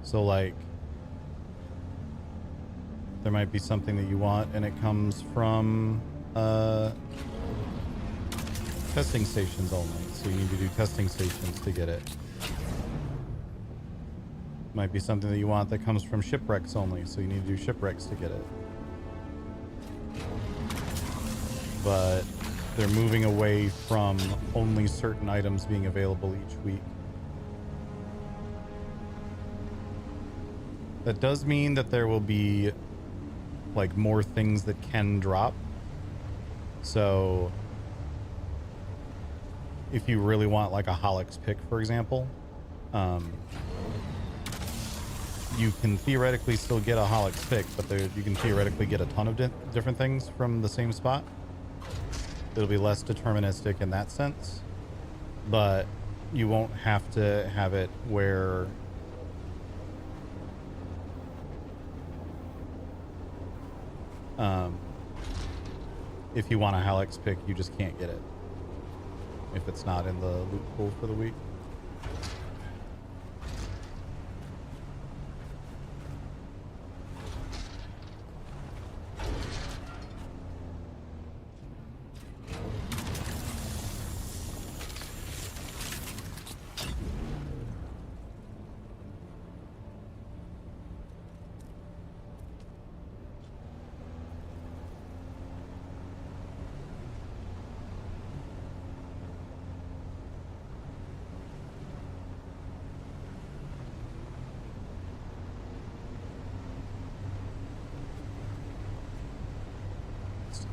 S1: So like, there might be something that you want and it comes from testing stations only, so you need to do testing stations to get it. Might be something that you want that comes from shipwrecks only, so you need to do shipwrecks to get it. But they're moving away from only certain items being available each week. That does mean that there will be like more things that can drop. So if you really want like a Holix pick, for example, you can theoretically still get a Holix pick, but you can theoretically get a ton of different things from the same spot. It'll be less deterministic in that sense, but you won't have to have it where if you want a Hallex pick, you just can't get it if it's not in the loot pool for the week.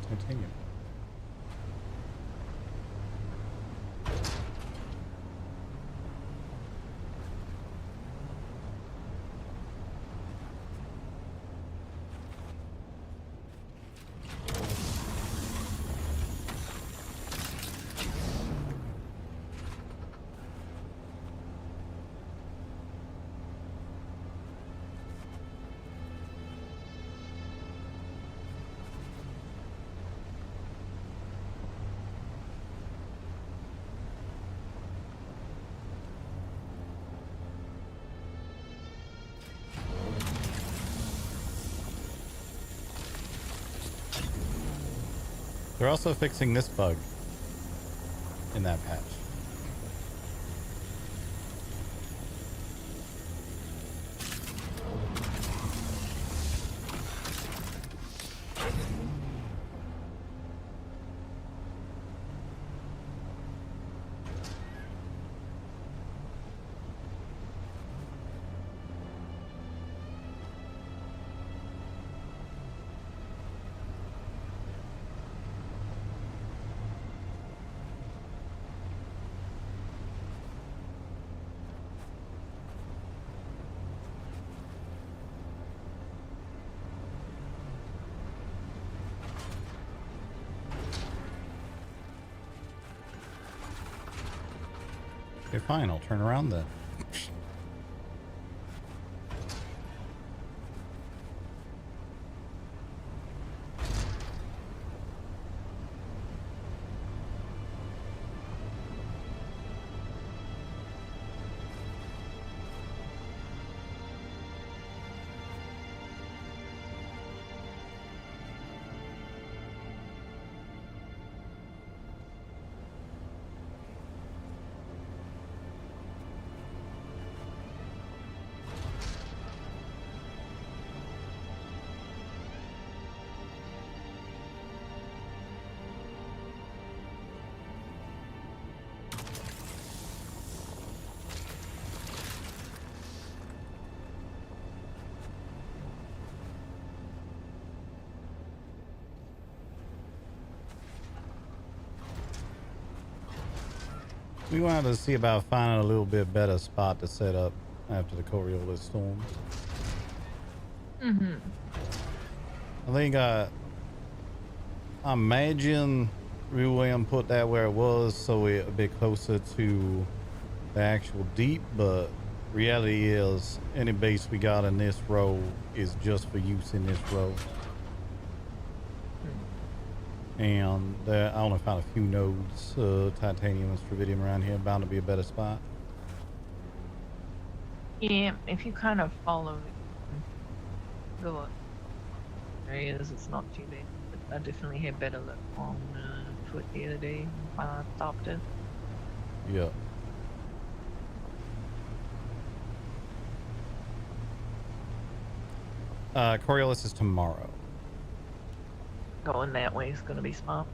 S1: Titanium. They're also fixing this bug in that patch. Okay, fine, I'll turn around then. We wanted to see about finding a little bit better spot to set up after the Coriolis storm.
S10: Mm-hmm.
S1: I think I imagine Ruan put that where it was so we're a bit closer to the actual deep, but reality is any base we got in this row is just for use in this row. And I only found a few nodes, titanium and strontium around here, bound to be a better spot.
S10: Yeah, if you kind of follow the areas, it's not too bad. But I definitely had better luck on foot the other day when I stopped it.
S1: Yeah. Coriolis is tomorrow.
S10: Going that way is going to be smart.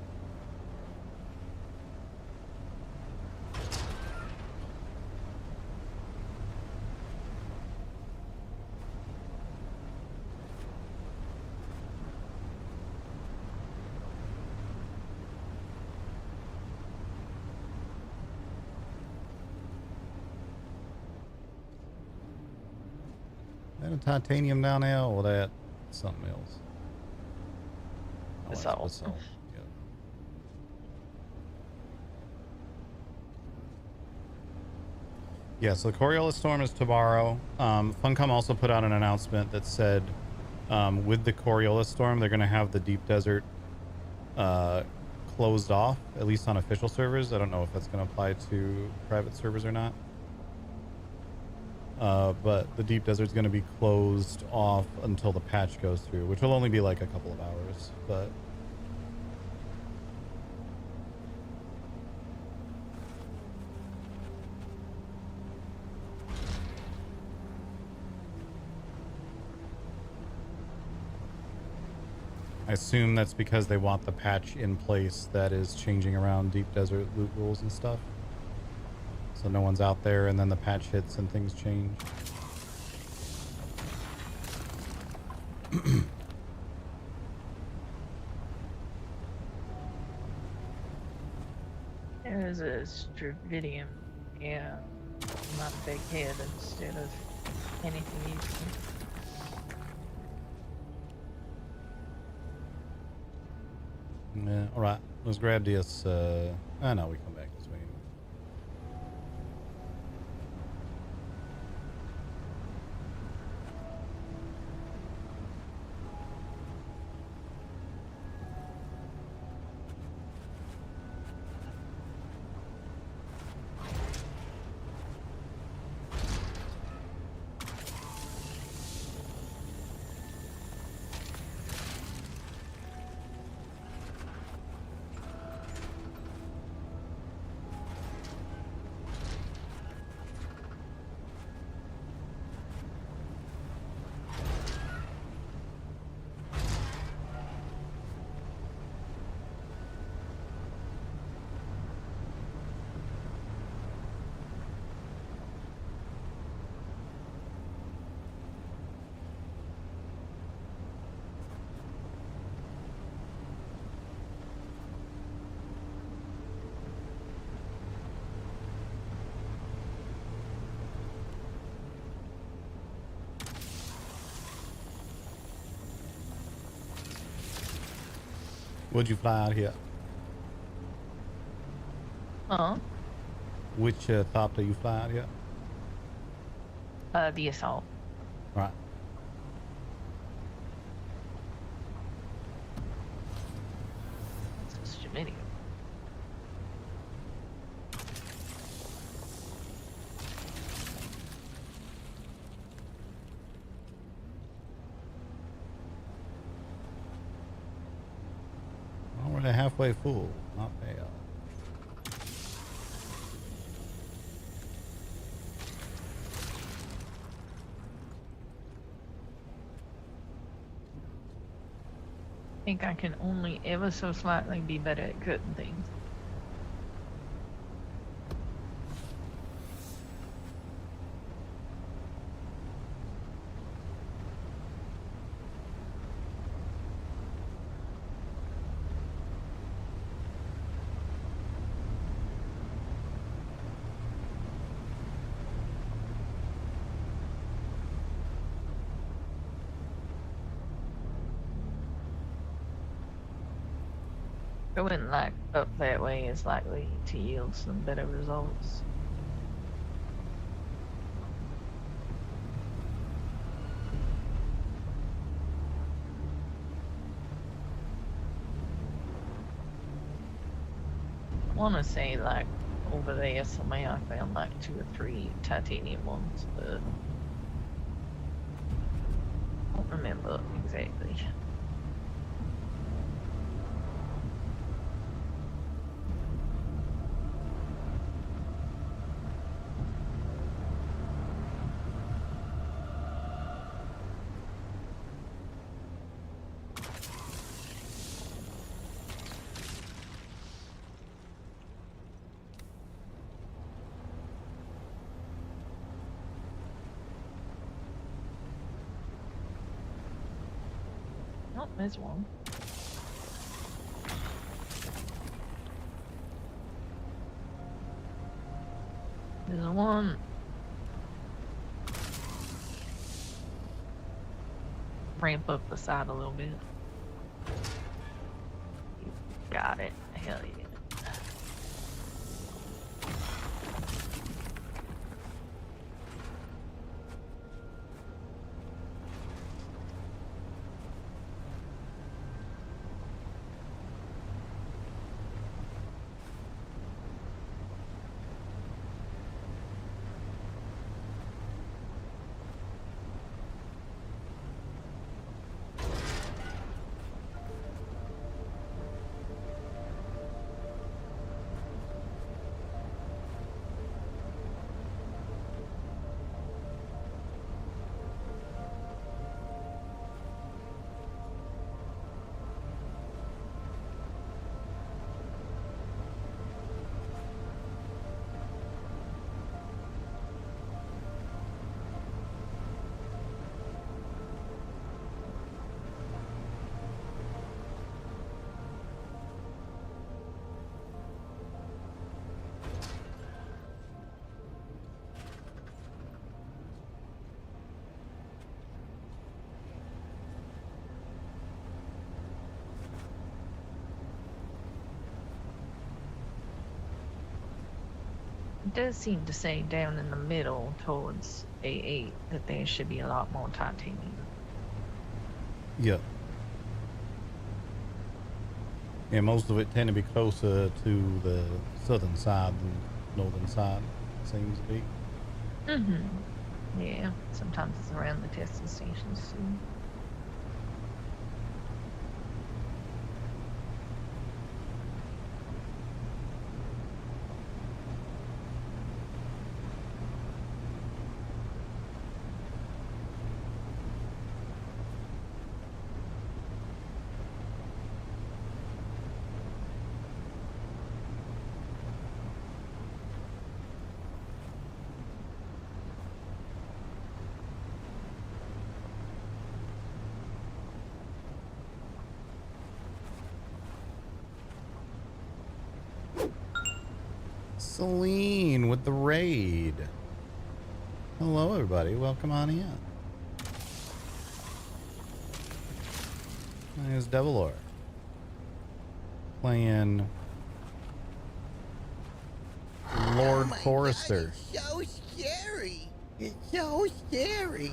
S1: Is that a titanium down there or that something else?
S10: Basalt.
S1: Basalt. Yep. Yeah, so the Coriolis storm is tomorrow. Funcom also put out an announcement that said with the Coriolis storm, they're going to have the deep desert closed off, at least on official servers. I don't know if that's going to apply to private servers or not. But the deep desert is going to be closed off until the patch goes through, which will only be like a couple of hours, but I assume that's because they want the patch in place that is changing around deep desert loot rules and stuff. So no one's out there and then the patch hits and things change.
S10: There's a strontium, yeah, not big head instead of anything useful.
S1: Yeah, alright. Let's grab this. No, we come back this way anyway. Would you fly out here?
S10: Huh?
S1: Which top do you fly out here?
S10: The assault.
S1: Right.
S10: It's just a video.
S1: Already halfway full. Not bad.
S10: I think I can only ever so slightly be better at cutting things. Going like up that way is likely to yield some better results. I want to say like over there somewhere I found like 2 or 3 titanium ones, but I don't remember exactly. Oh, there's one. There's one. Ramp up the side a little bit. Got it. Hell yeah. It does seem to say down in the middle towards A8 that there should be a lot more titanium.
S1: Yeah. Yeah, most of it tend to be closer to the southern side than northern side, seems to be.
S10: Mm-hmm. Yeah, sometimes it's around the testing stations too.
S1: Celine with the raid. Hello, everybody. Welcome on in. My name is Devilor. playing Lord Forrester.
S18: So scary. It's so scary.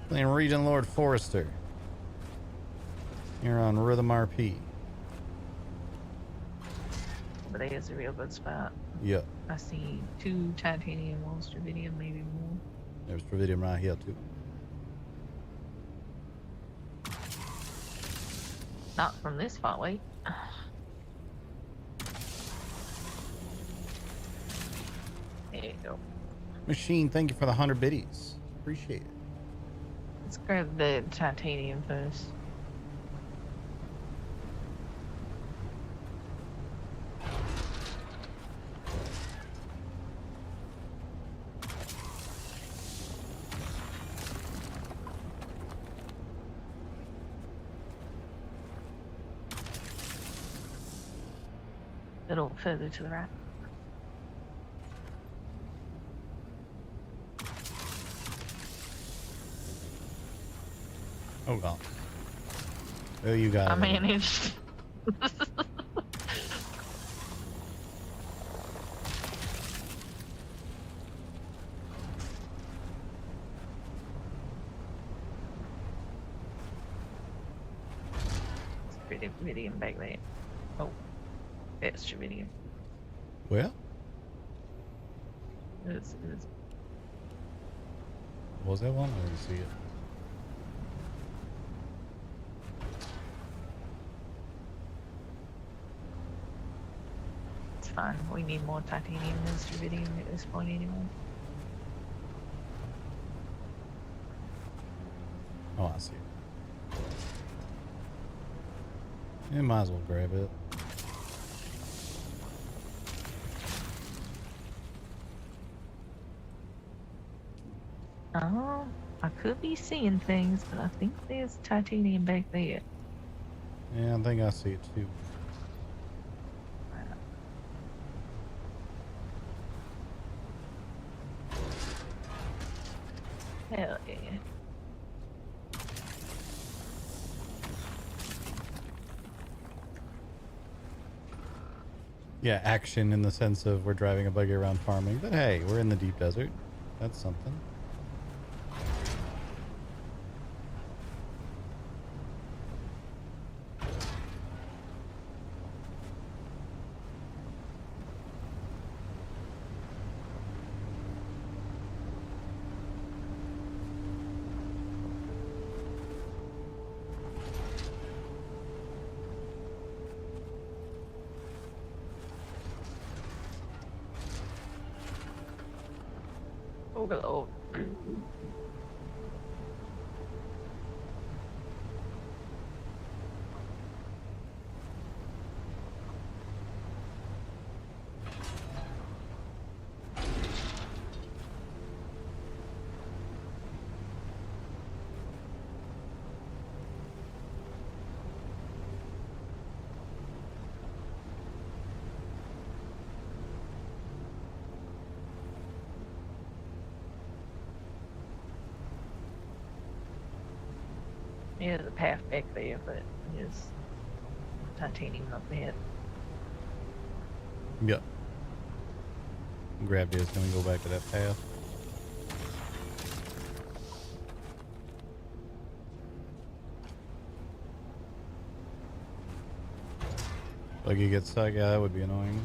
S1: Playing Region Lord Forrester. Here on Rhythm RP.
S10: But it is a real good spot.
S1: Yep.
S10: I see 2 titanium, 1 strontium, maybe more.
S1: There's Tritium right here too.
S10: Not from this far away. There you go.
S1: Machine, thank you for the 100 biddies. Appreciate it.
S10: Let's grab the titanium first. A little further to the right.
S1: Oh well. Oh, you got
S10: I
S1: it.
S10: managed. Tritium back there. Oh, that's tritium.
S1: Where?
S10: It's
S1: What was that one? I didn't see it.
S10: It's fine. We need more titanium than tritium at this point anyway.
S1: Oh, I see it. You might as well grab it.
S10: Oh, I could be seeing things, but I think there's titanium back there.
S1: Yeah, I think I see it too.
S10: Hell yeah.
S1: Yeah, action in the sense of we're driving a buggy around farming, but hey, we're in the deep desert. That's something.
S10: Oh, hello. Yeah, there's a path back there, but there's titanium up ahead.
S1: Yep. Gravity is going to go back to that path. Buggy gets stuck, yeah, that would be annoying.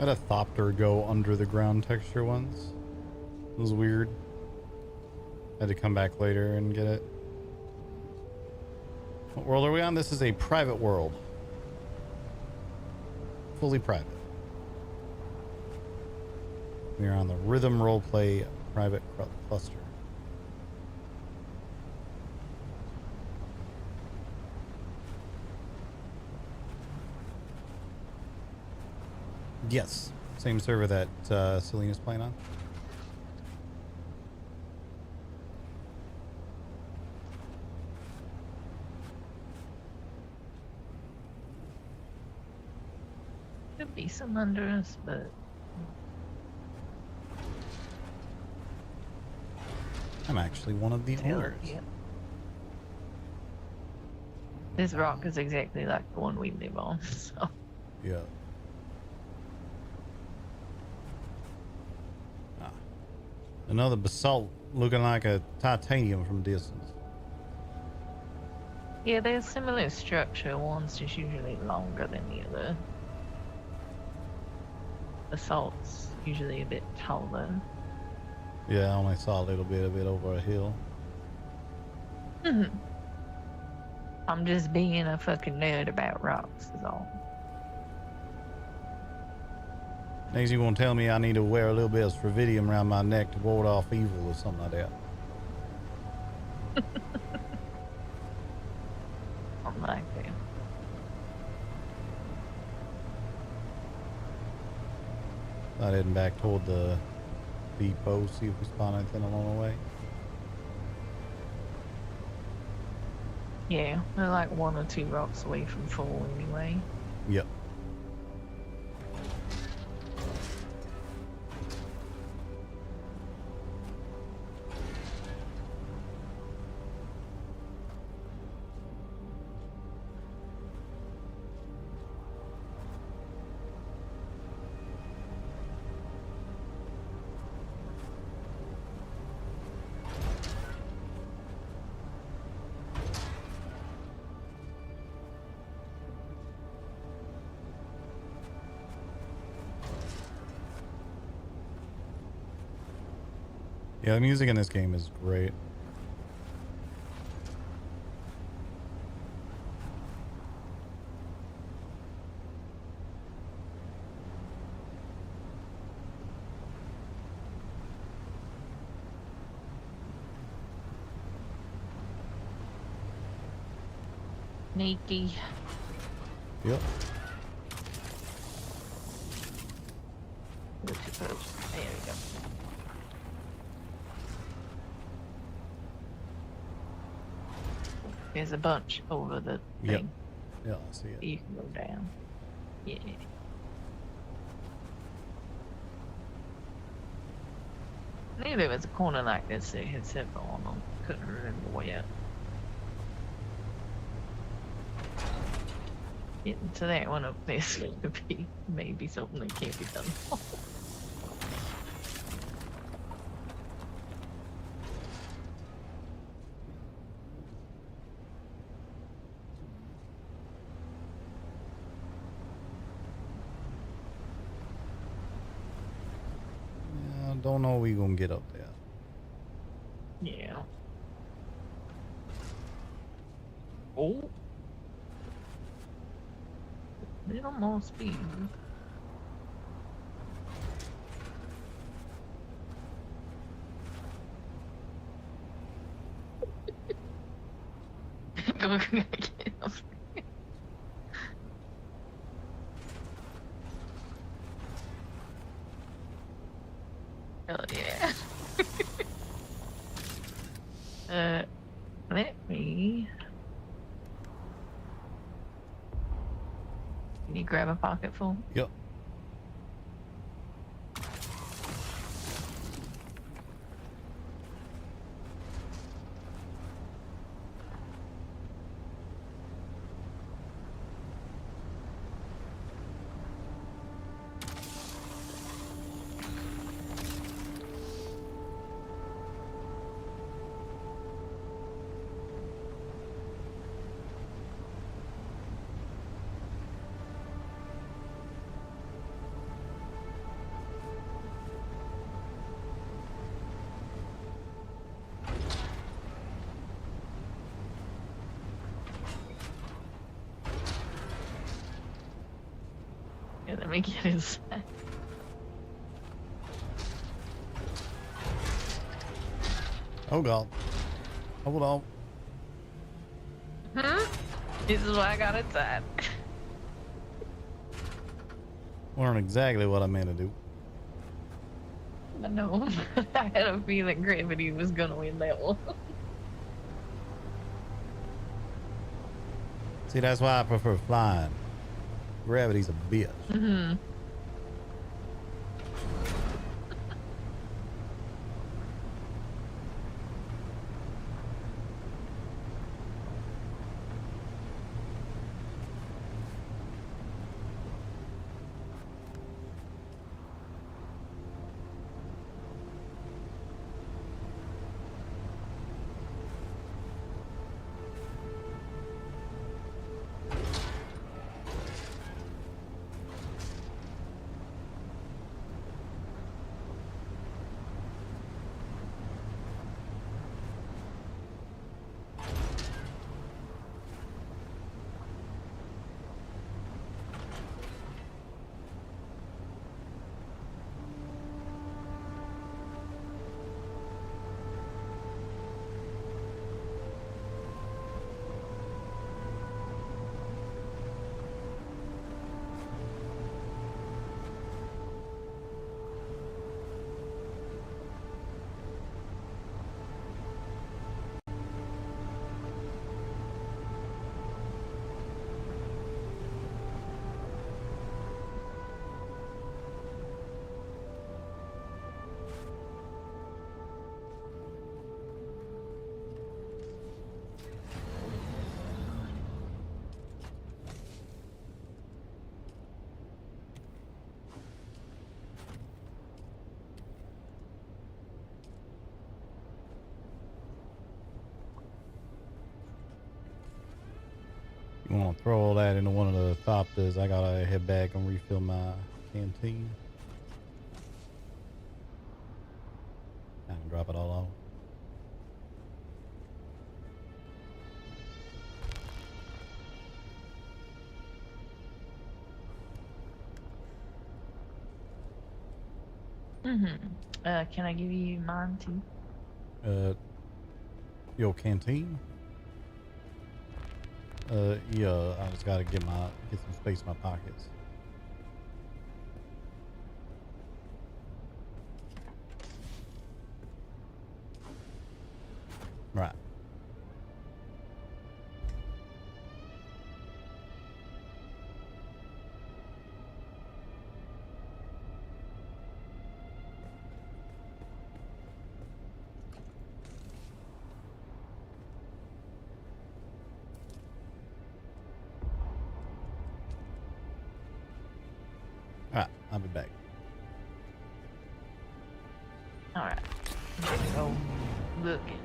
S1: I had a Thopter go under the ground texture once. It was weird. Had to come back later and get it. What world are we on? This is a private world. Fully private. We are on the Rhythm Roleplay private cluster. Yes. Same server that Selena's playing on.
S10: Could be some under us, but
S1: I'm actually one of the owners.
S10: Yeah. This rock is exactly like the one we live on, so.
S1: Yeah. Another basalt looking like a titanium from distance.
S10: Yeah, they're similar structure. One's just usually longer than the other. Basalt's usually a bit taller.
S1: Yeah, I only saw a little bit of it over a hill.
S10: I'm just being a fucking nerd about rocks is all.
S1: Next, you gonna tell me I need to wear a little bit of Stravidium around my neck to ward off evil or something like that?
S10: I'm like that.
S1: I'm heading back toward the depot, see if we spawn anything along the way.
S10: Yeah, they're like 1 or 2 rocks away from full anyway.
S1: Yep. Yeah, the music in this game is great.
S10: Sneaky.
S1: Yep.
S10: There we go. There's a bunch over the
S1: Yep.
S10: thing.
S1: Yeah, I see it.
S10: You can go down. Yeah. I knew there was a corner like this that had several on them. Couldn't remember where. Getting to that one up there is going to be maybe something that can't be done.
S1: Yeah, don't know we gonna get up there.
S10: Yeah. Oh. Little more speed. Go get up. Hell yeah. Let me. Can you grab a pocket full?
S1: Yep.
S10: Yeah, let me get his.
S1: Oh god. Hold on.
S10: This is why I got inside.
S1: Learn exactly what I meant to do.
S10: I know. I had a feeling gravity was gonna win that one.
S1: See, that's why I prefer flying. Gravity's a bitch.
S10: Mm-hmm.
S1: You want to throw all that into one of the thopters, I gotta head back and refill my canteen. And drop it all off.
S10: Can I give you mine too?
S1: Your canteen? Yeah, I just gotta get some space in my pockets. Right. Alright, I'll be back.
S10: Alright. Let's go looking.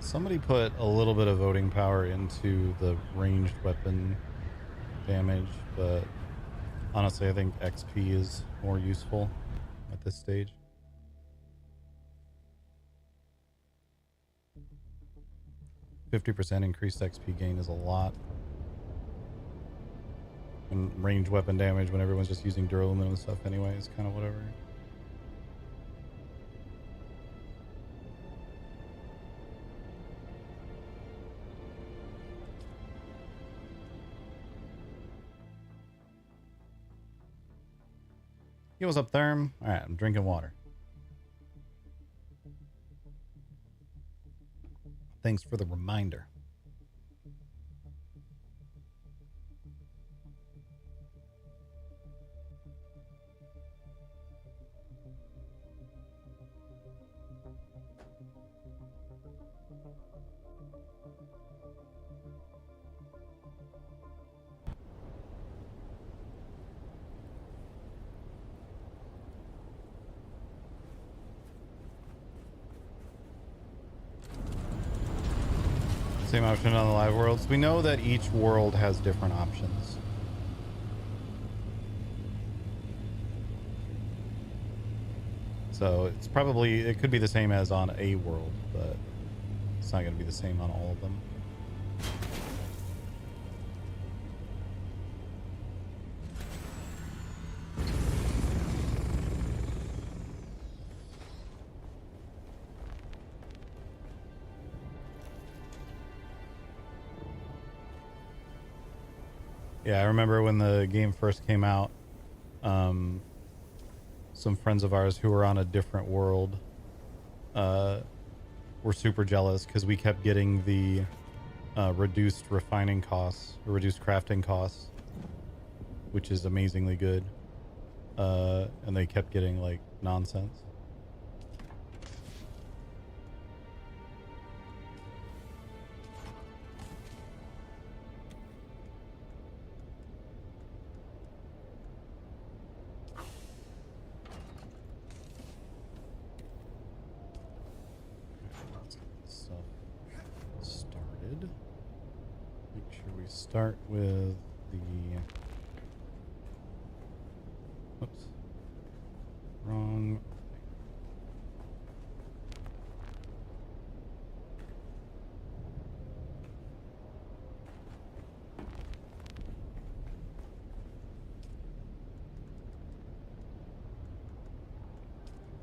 S1: Somebody put a little bit of voting power into the ranged weapon damage, but honestly, I think XP is more useful at this stage. %50 increased XP gain is a lot. And ranged weapon damage when everyone's just using duralumin and stuff anyway is kind of whatever. Yo, what's up, Therm? All right, I'm drinking water. Thanks for the reminder. Same option on the live worlds. We know that each world has different options. So it's probably, it could be the same as on a world, but it's not going to be the same on all of them. Yeah, I remember when the game first came out, some friends of ours who were on a different world were super jealous because we kept getting the reduced refining costs, or reduced crafting costs, which is amazingly good. And they kept getting like nonsense. Make sure we start with the... Oops. Wrong.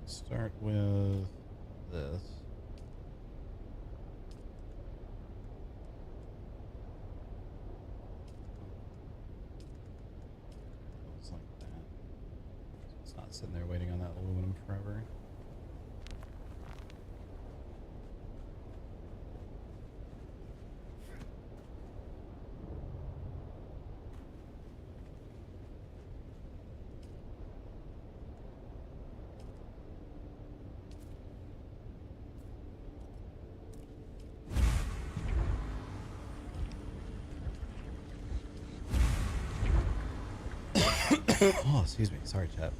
S1: Start with this. Looks like that. It's not sitting there waiting on that aluminum forever. Oh, excuse me. Sorry, chat.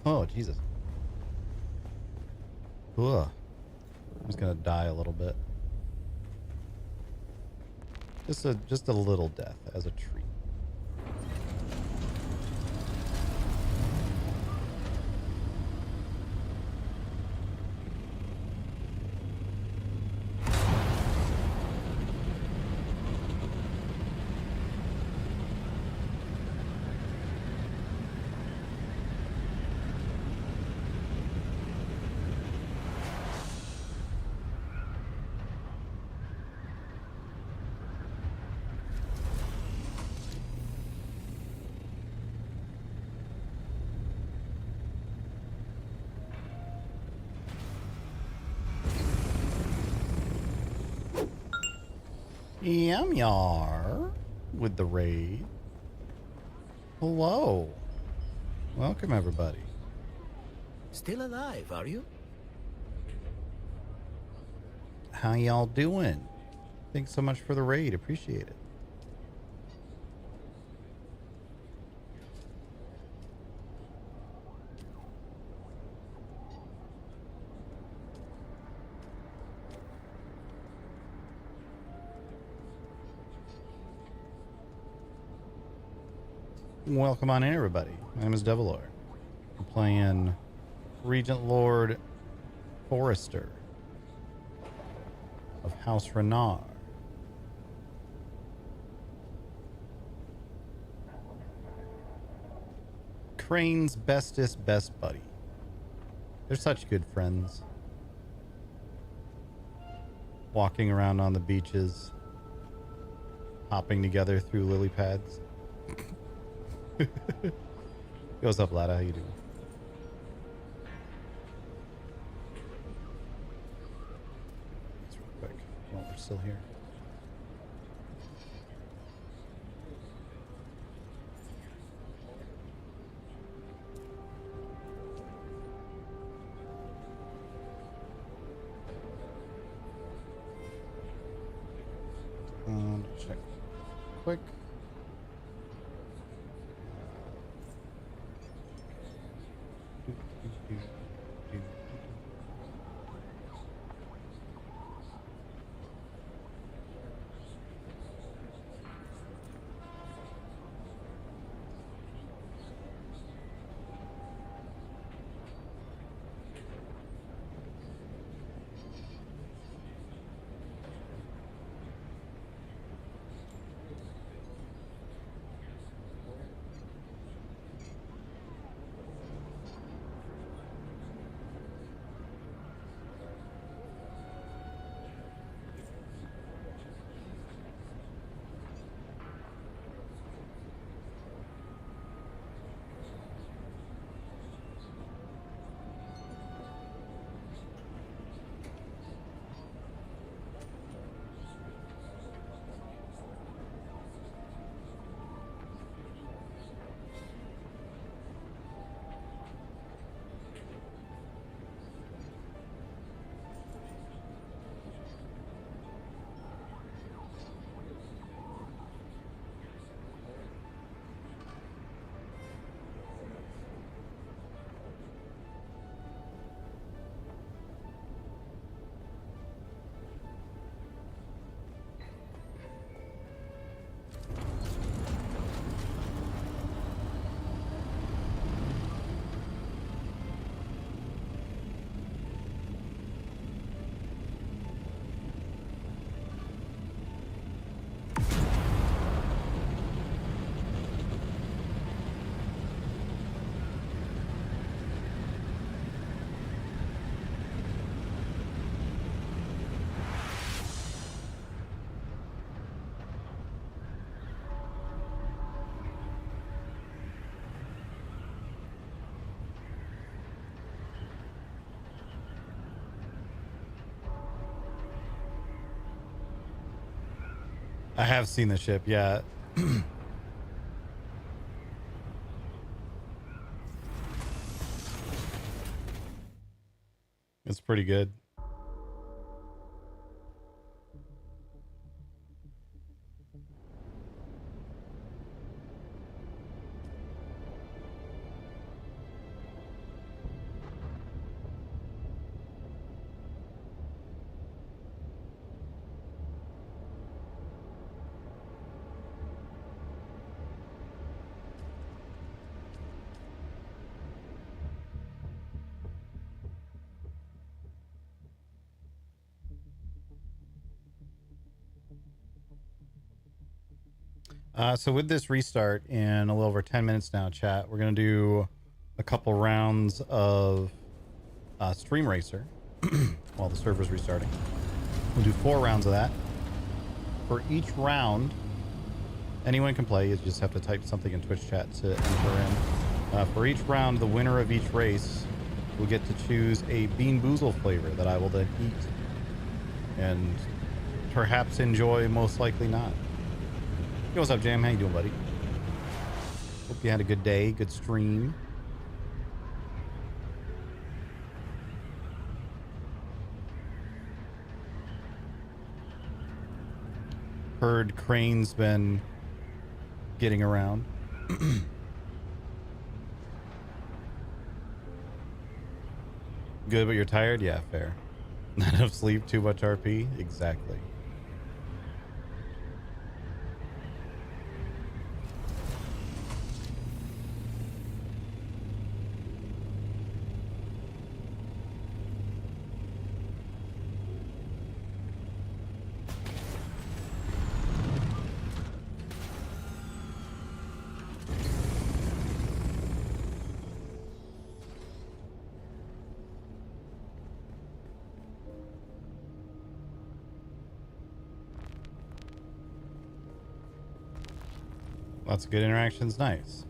S1: Oh, Jesus. Ugh. I'm just gonna die a little bit. Just a little death as a treat. Yum yar with the raid. Hello. Welcome everybody.
S17: Still alive, are you?
S1: How y'all doing? Thanks so much for the raid. Appreciate it. Welcome on in, everybody. My name is Devilor. I'm playing Regent Lord Forrester of House Renar. Crane's bestest best buddy. They're such good friends. Walking around on the beaches, hopping together through lily pads. What's up, Lada? How you doing? Just real quick while we're still here. Check quick. I have seen the ship, yeah. It's pretty good. So with this restart in a little over 10 minutes now, chat, we're going to do a couple rounds of Stream Racer while the server's restarting. We'll do 4 rounds of that. For each round, anyone can play. You just have to type something in Twitch chat to enter in. For each round, the winner of each race will get to choose a Bean Boozle flavor that I will then eat and perhaps enjoy, most likely not. Yo, what's up, Jam? How you doing, buddy? Hope you had a good day, good stream. Heard Crane's been getting around. Good, but you're tired? Yeah, fair. Not enough sleep, too much RP? Exactly. Lots of good interactions. Nice.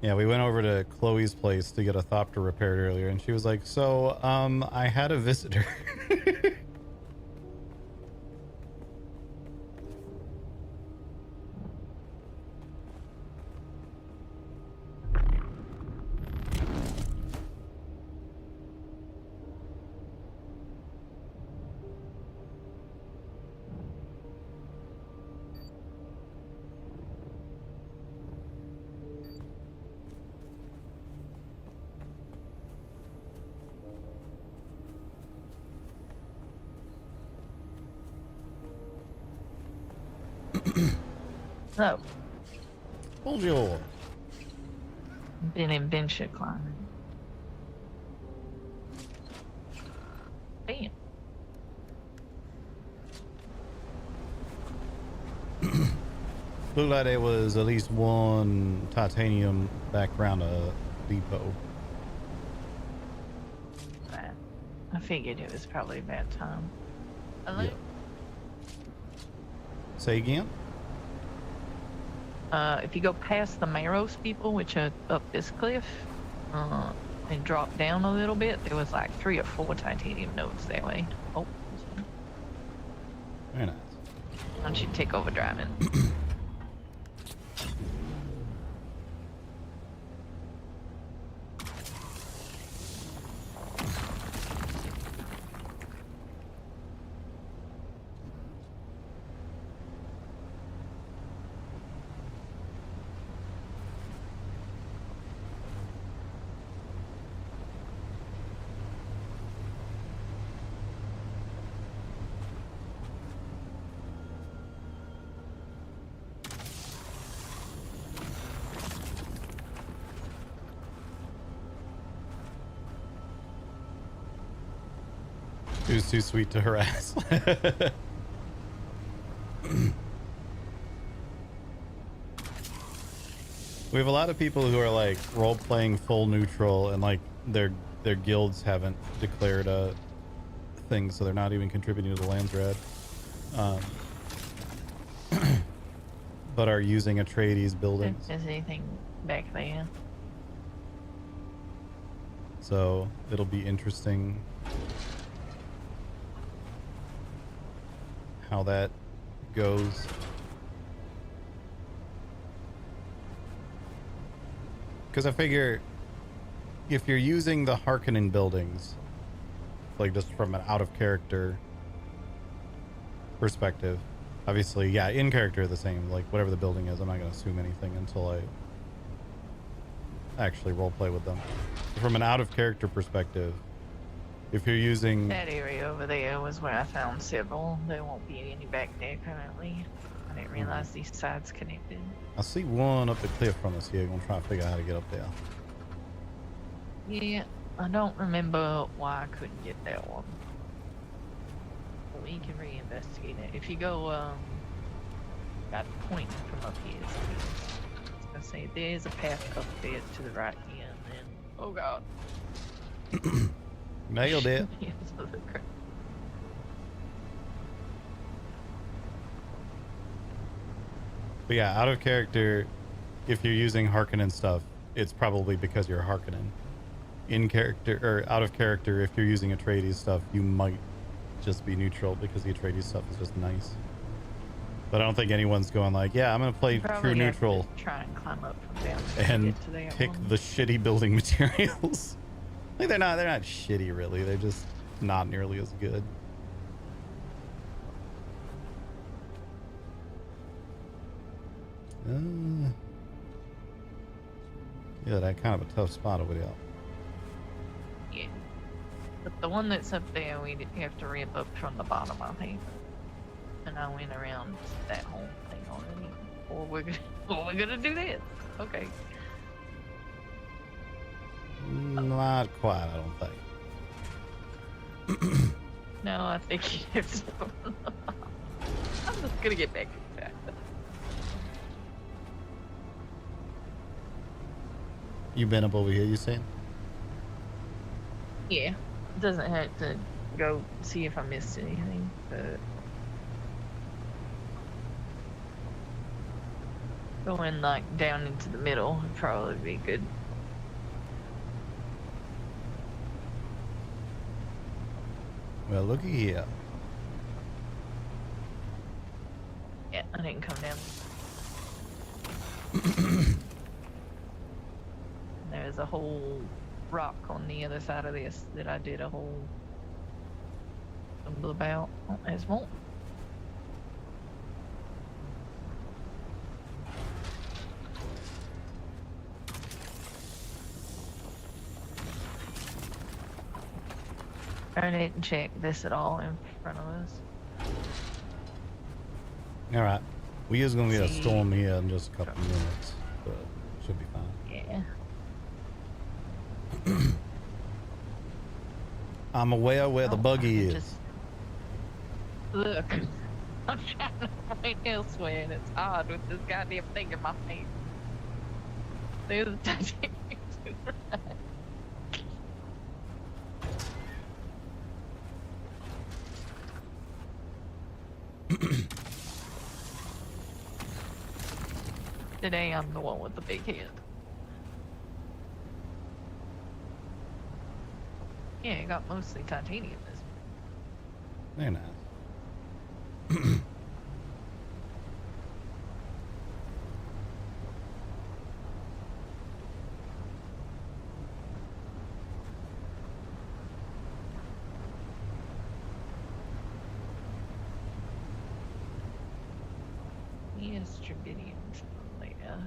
S1: Yeah, we went over to Chloe's place to get a Thopter repaired earlier, and she was like, so, I had a visitor.
S10: So,
S1: Bonjour.
S10: been in bench climbing. Bam.
S1: Looked like there was at least one titanium background depot.
S10: I figured it was probably about time. Hello?
S1: Yeah. Say again?
S10: If you go past the Maros people, which are up this cliff, and drop down a little bit, there was like 3 or 4 titanium nodes that way. Oh,
S1: very nice.
S10: why don't you take over driving?
S1: It was too sweet to harass. We have a lot of people who are like role-playing full neutral, and like their guilds haven't declared a thing, so they're not even contributing to the land dread. But are using Atreides buildings.
S10: Is anything back there?
S1: So it'll be interesting how that goes. Because I figure if you're using the Harkonnen buildings, like just from an out of character perspective, obviously, yeah, in character the same, like whatever the building is, I'm not going to assume anything until I actually roleplay with them. From an out of character perspective, if you're using
S10: That area over there was where I found several. There won't be any back there currently. I didn't realize these sides connected.
S1: I see one up the cliff from us here. I'm gonna try to figure out how to get up there.
S10: Yeah, I don't remember why I couldn't get that one. But we can reinvestigate it. If you go got to point from up here. So I was gonna say there's a path up there to the right here, and then oh god,
S1: Nailed it. But yeah, out of character, if you're using Harkonnen stuff, it's probably because you're Harkonnen. In character, or out of character, if you're using Atreides stuff, you might just be neutral because the Atreides stuff is just nice. But I don't think anyone's going like, yeah, I'm going to play true neutral.
S10: Try and climb up from down
S1: And
S10: to that
S1: pick
S10: one.
S1: the shitty building materials. Like they're not shitty really. They're just not nearly as good. Yeah, that kind of a tough spot over there.
S10: Yeah. But the one that's up there, we have to ramp up from the bottom, I think. And I went around that whole thing already. Or we're gonna do this. Okay.
S1: Not quite, I don't think.
S10: No, I think you have to. I'm just gonna get back to that.
S1: You been up over here, you saying?
S10: Yeah. It doesn't hurt to go see if I missed anything, but going like down into the middle would probably be good.
S1: Well, looky here.
S10: Yeah, I didn't come down. There's a whole rock on the other side of this that I did a whole stumble about. Oh, there's more. I didn't check this at all in front of us.
S1: All right, we is gonna get a storm here in just a couple minutes, but should be fine.
S10: Yeah.
S1: I'm aware where the buggy is.
S10: Just look, I'm trying to point elsewhere, and it's hard with this goddamn thing in my face. There's a titanium to the right. Today I'm the one with the big head. Yeah, it got mostly titanium this
S1: Very nice.
S10: Yes, Dravidian like us.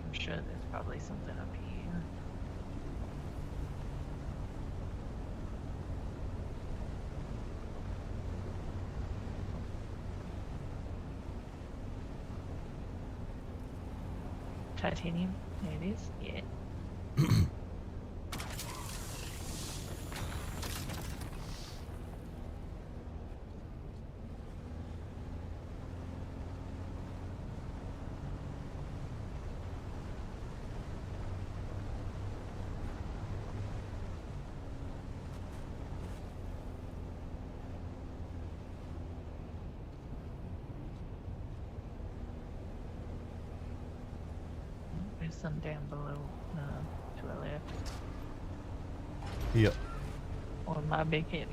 S10: I'm sure there's probably something up here. Titanium? There it is. Yeah. There's some down below, to our left.
S1: Yep.
S10: On my big head.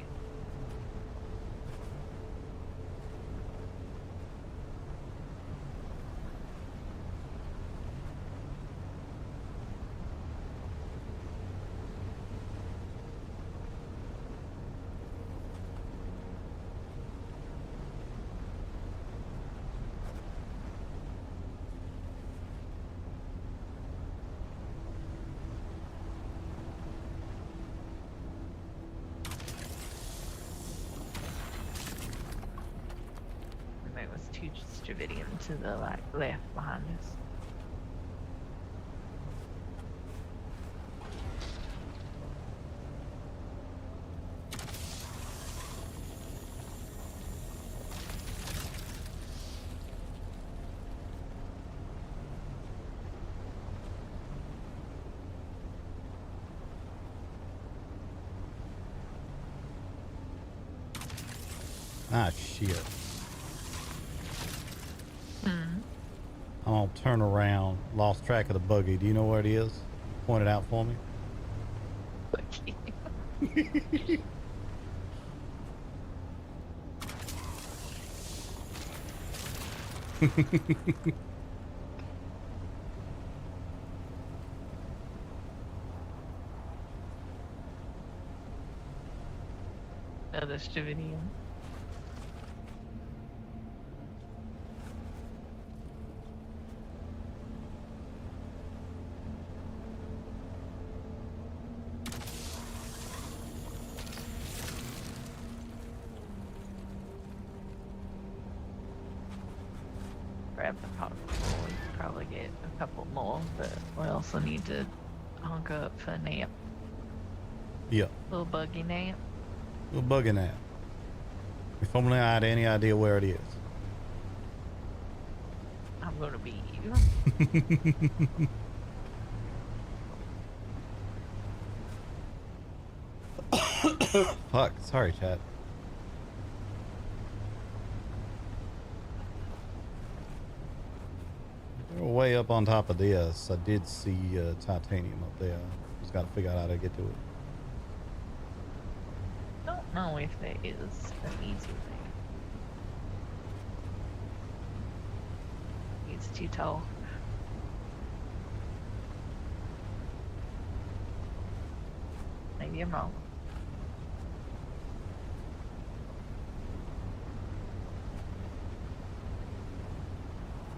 S10: There was two Dravidian to the left behind us.
S1: Ah, shit.
S10: Hmm.
S1: I'm gonna turn around. Lost track of the buggy. Do you know where it is? Point it out for me.
S10: Another Stravidian. Grab the pot before we probably get a couple more, but we also need to hunk up for a nap.
S1: Yeah.
S10: Little buggy nap.
S1: Little buggy nap. If only I had any idea where it is.
S10: I'm gonna be you.
S1: Fuck. Sorry, chat. They're way up on top of this. I did see titanium up there. Just gotta figure out how to get to it.
S10: Don't know if there is an easy way. It's too tall. Maybe I'm wrong.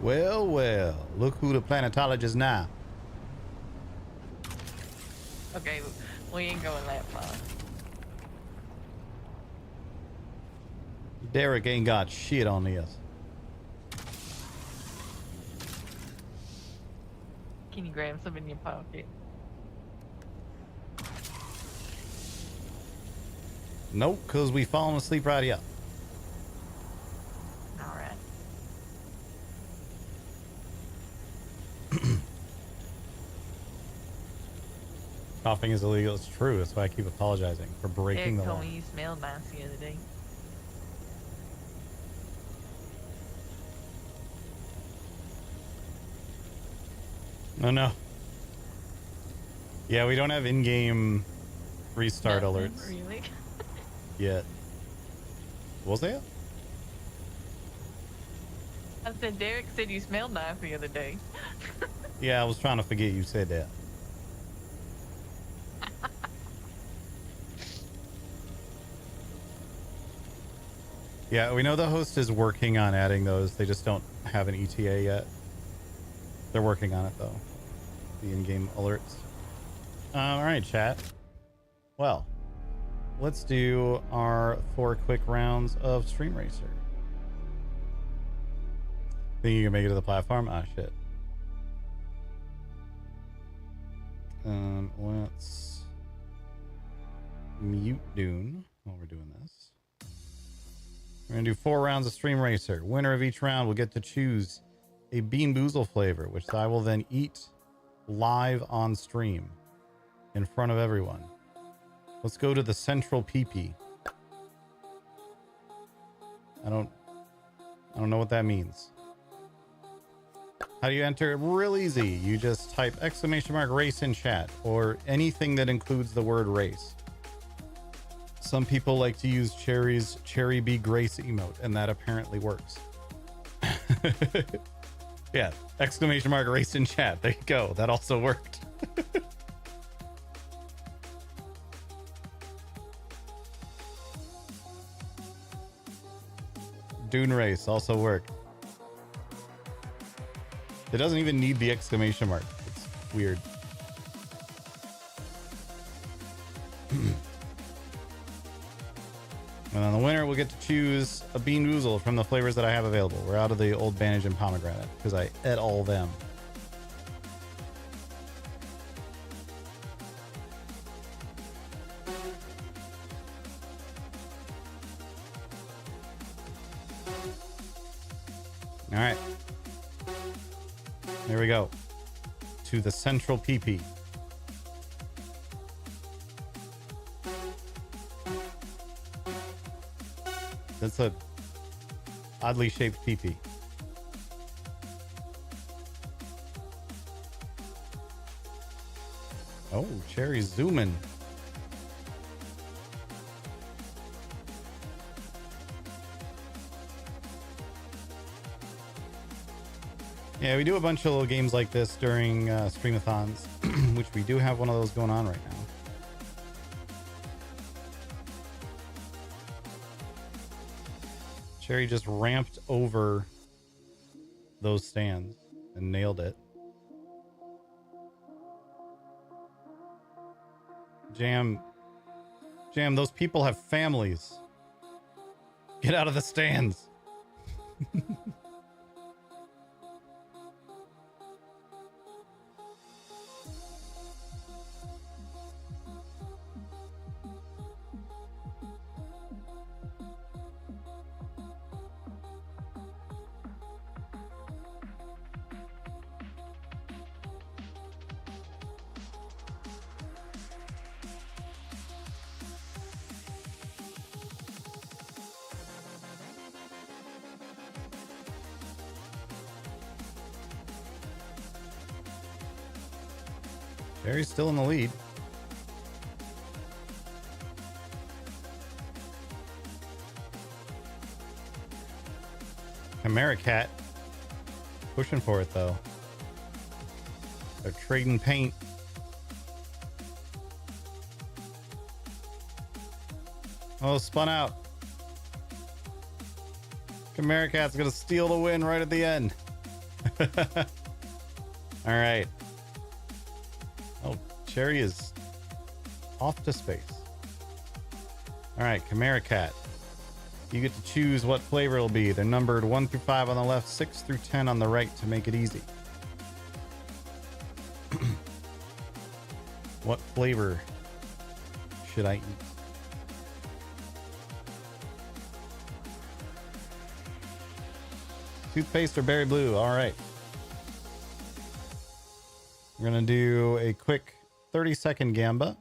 S1: Well, well. Look who the planetologist now.
S10: Okay, we ain't going that far.
S1: Derek ain't got shit on this.
S10: Can you grab some in your pocket?
S1: Nope, because we falling asleep right here.
S10: Alright.
S1: Coughing is illegal. It's true. That's why I keep apologizing for breaking
S10: Eric
S1: the law.
S10: told me you smelled nice the other day.
S1: Oh no. Yeah, we don't have in-game restart alerts
S10: Really?
S1: yet. Was there?
S10: I said Derek said you smelled nice the other day.
S1: Yeah, I was trying to forget you said that. Yeah, we know the host is working on adding those. They just don't have an ETA yet. They're working on it though. The in-game alerts. All right, chat. Well, let's do our 4 quick rounds of Stream Racer. Think you can make it to the platform? Ah, shit. Let's mute Dune while we're doing this. We're gonna do 4 rounds of Stream Racer. Winner of each round will get to choose a Bean Boozle flavor, which I will then eat live on stream in front of everyone. Let's go to the central PP. I don't know what that means. How do you enter? Real easy. You just type !race in chat, or anything that includes the word race. Some people like to use Cherry's Cherry Be Grace emote, and that apparently works. Yeah, !race in chat. There you go. That also worked. Dune race also worked. It doesn't even need the exclamation mark. It's weird. And then the winner will get to choose a Bean Boozle from the flavors that I have available. We're out of the Old Bandage and Pomegranate because I ate all of them. All right. There we go. To the central PP. That's a oddly shaped peepee. Oh, Cherry's zooming. Yeah, we do a bunch of little games like this during streamathons, which we do have one of those going on right now. Cherry just ramped over those stands and nailed it. Jam, those people have families. Get out of the stands. Cherry's still in the lead. Chimera Cat pushing for it though. They're trading paint. Oh, spun out. Chimera Cat's gonna steal the win right at the end. All right. Oh, Cherry is off to space. All right, Chimera Cat. You get to choose what flavor it'll be. They're numbered 1 through 5 on the left, 6 through 10 on the right to make it easy. What flavor should I eat? Toothpaste or berry blue? All right. We're going to do a quick 30-second gamba.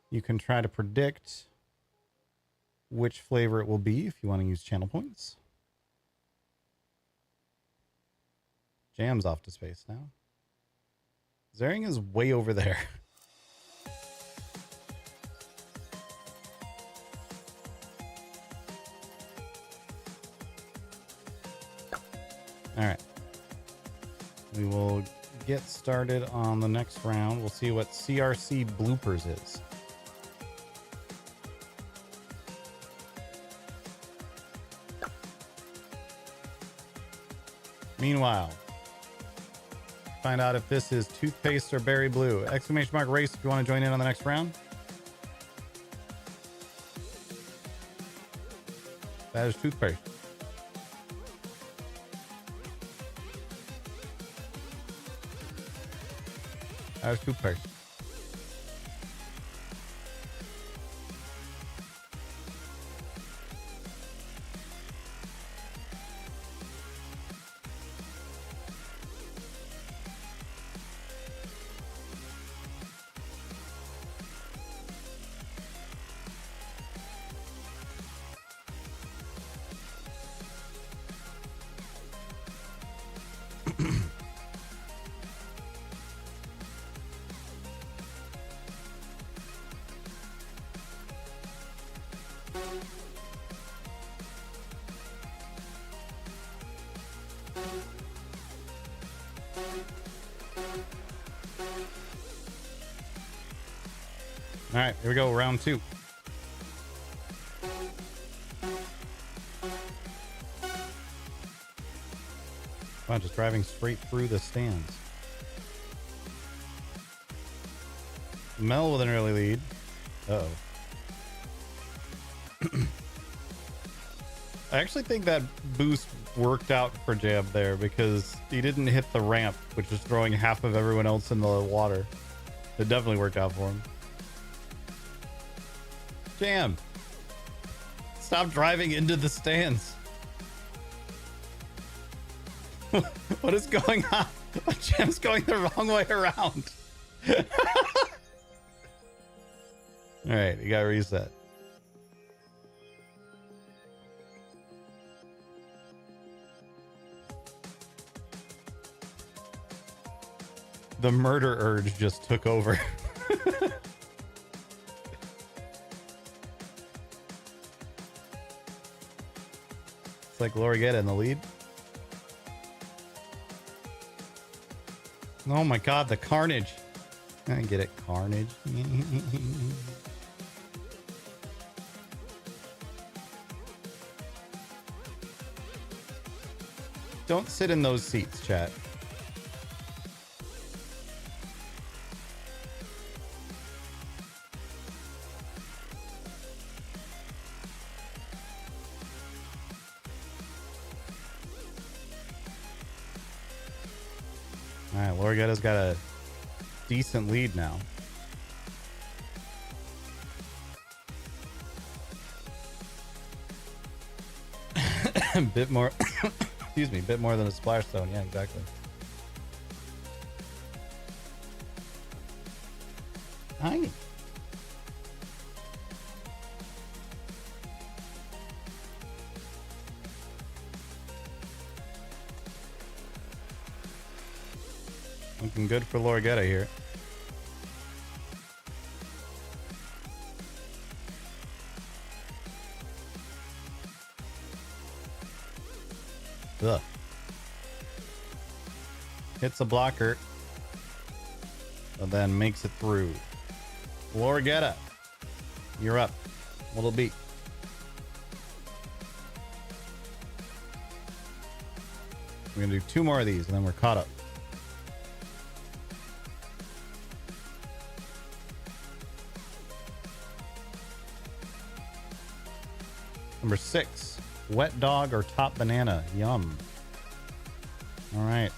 S1: You can try to predict which flavor it will be if you want to use channel points. Jam's off to space now. Zering is way over there. All right. We will get started on the next round. We'll see what CRC bloopers is. Meanwhile, find out if this is toothpaste or berry blue. Exclamation mark race if you want to join in on the next round. That is toothpaste. That is toothpaste. All right, here we go. Round 2. Wow, just driving straight through the stands. Mel with an early lead. Uh-oh. I actually think that boost worked out for Jam there because he didn't hit the ramp, which was throwing half of everyone else in the water. It definitely worked out for him. Jam, stop driving into the stands. What is going on? Jam's going the wrong way around. All right, you got to reset. the murder urge just took over. It's like Lorgetta in the lead. Oh my god, the carnage. I get it, carnage. Don't sit in those seats, chat. Alright, Lorgetta's got a decent lead now. Bit more excuse me, bit more than a splash zone. Yeah, exactly. Hi. Looking good for Lorgetta here. Ugh. Hits a blocker, but then makes it through. Lorgetta, you're up. Little beat. We're gonna do 2 more of these and then we're caught up. Number 6, wet dog or top banana. Yum. All right.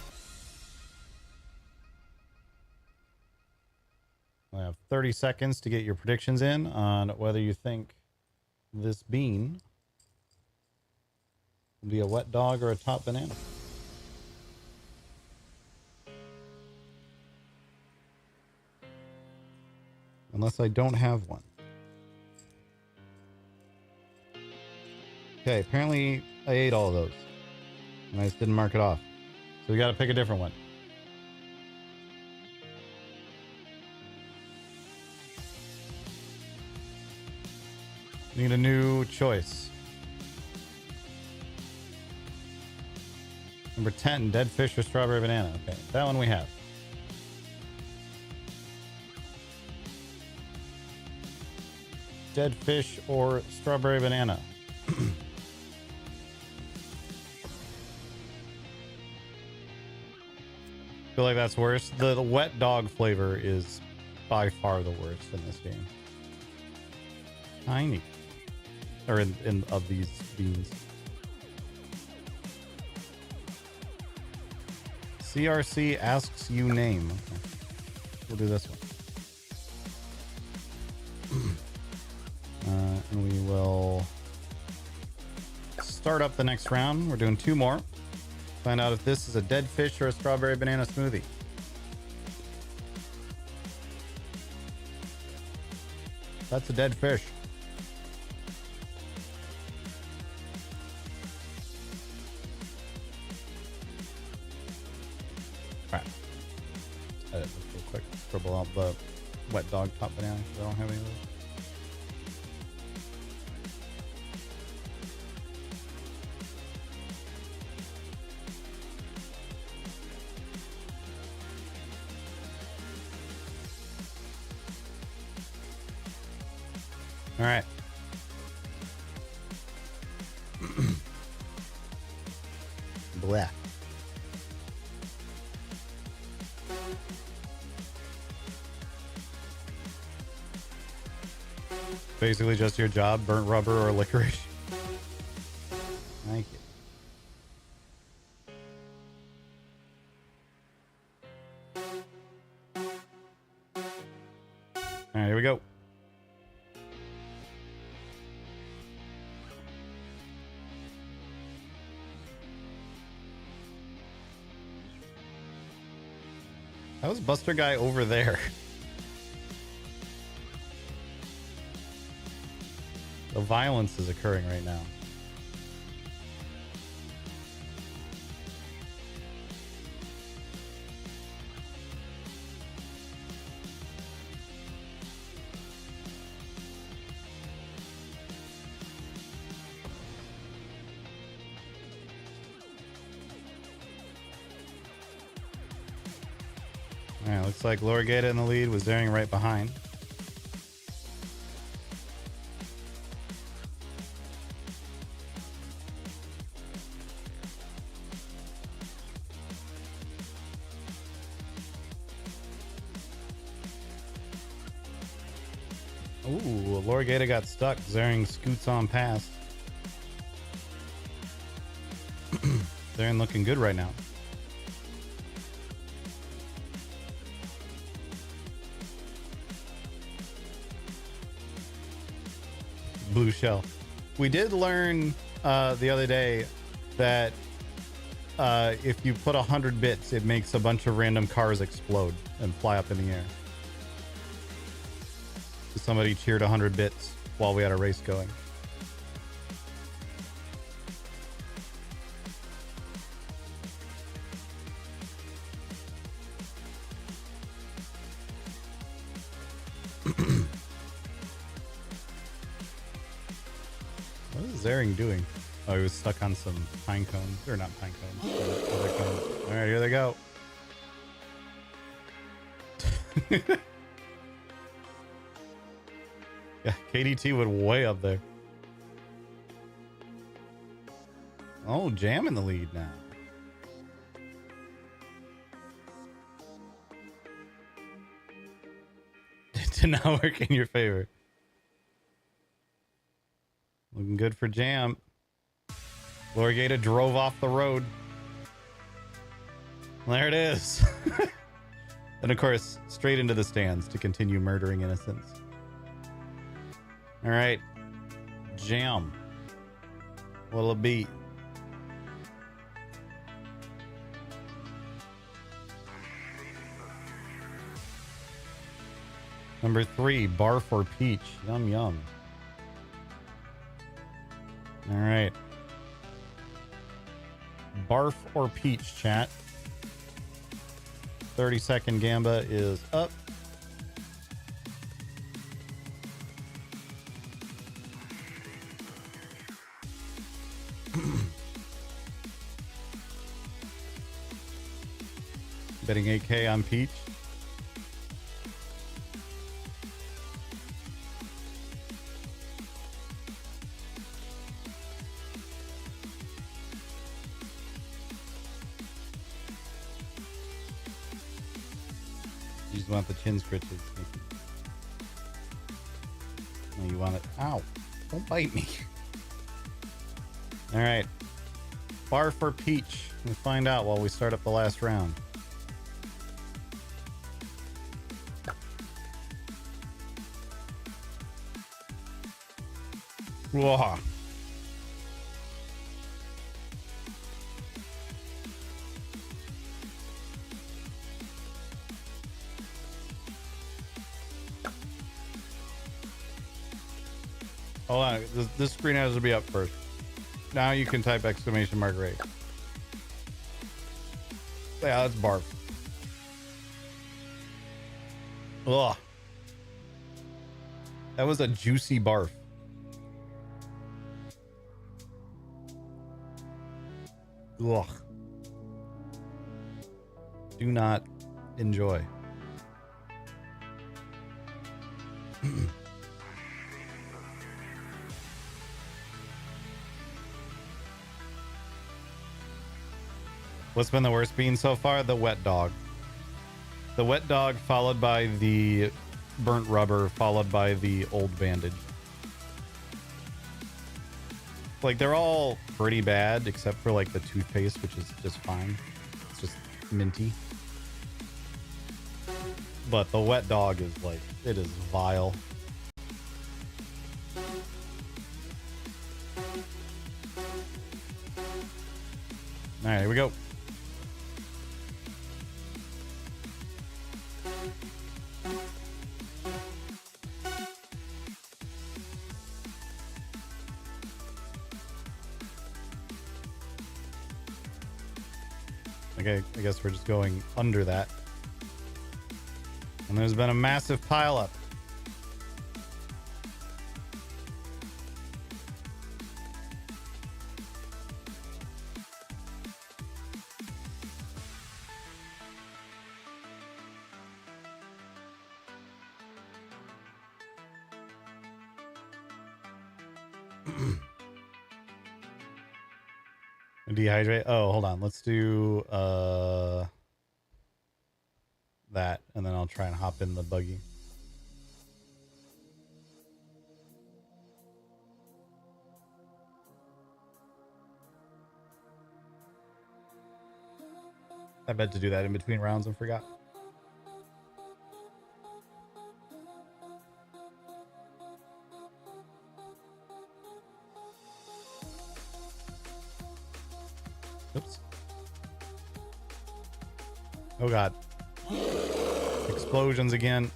S1: I have 30 seconds to get your predictions in on whether you think this bean will be a wet dog or a top banana. Unless I don't have one. Okay, apparently I ate all of those. And I just didn't mark it off. So we got to pick a different one. Need a new choice. Number 10, dead fish or strawberry banana. Okay, that one we have. Dead fish or strawberry banana. Feel like that's worse. The wet dog flavor is by far the worst in this game. Tiny. Or in of these beans. CRC asks you name. Okay. We'll do this one. And we will start up the next round. We're doing 2 more. Find out if this is a dead fish or a strawberry banana smoothie. That's a dead fish. All right. Edit this real quick. Scribble out the wet dog top banana. I don't have any of those. All right. Blah. Basically just your job, burnt rubber or licorice. Thank you. All right, here we go. How is Buster Guy over there? The violence is occurring right now. All right, looks like Lorgata in the lead with Zering right behind. Ooh, Lorgata got stuck. Zering scoots on past. Zering looking good right now. Blue shell. We did learn the other day that if you put 100 bits, it makes a bunch of random cars explode and fly up in the air. Somebody cheered 100 bits while we had a race going. What is Zering doing? Oh, he was stuck on some pine cones. Or not pine cones. Other cones. All right, here they go. Yeah, KDT went way up there. Oh, Jam in the lead now. It did not work in your favor. Looking good for Jam. Lorgata drove off the road. There it is. And of course, straight into the stands to continue murdering innocents. All right. Jam. What'll it be? Number 3, Barf or Peach. Yum, yum. All right. Barf or Peach, chat. 30-second Gamba is up. Betting 8K on Peach. You just want the chin scritches. No, you want it. Ow. Don't bite me. All right. Barf or Peach. We'll find out while we start up the last round. Whoa. Hold on. This screen has to be up first. Now you can type exclamation mark rate. Yeah, that's barf. Ugh. That was a juicy barf. Ugh. Do not enjoy. What's been the worst bean so far? The wet dog. The wet dog followed by the burnt rubber followed by the old bandage. Like, they're all pretty bad except for like the toothpaste, which is just fine. It's just minty. But the wet dog is like, it is vile. All right, here we go. Okay, I guess we're just going under that. And there's been a massive pileup. Dehydrate. Oh, hold on. Let's do that, and then I'll try and hop in the buggy. I meant to do that in between rounds and forgot. Oops. Oh god. Explosions again.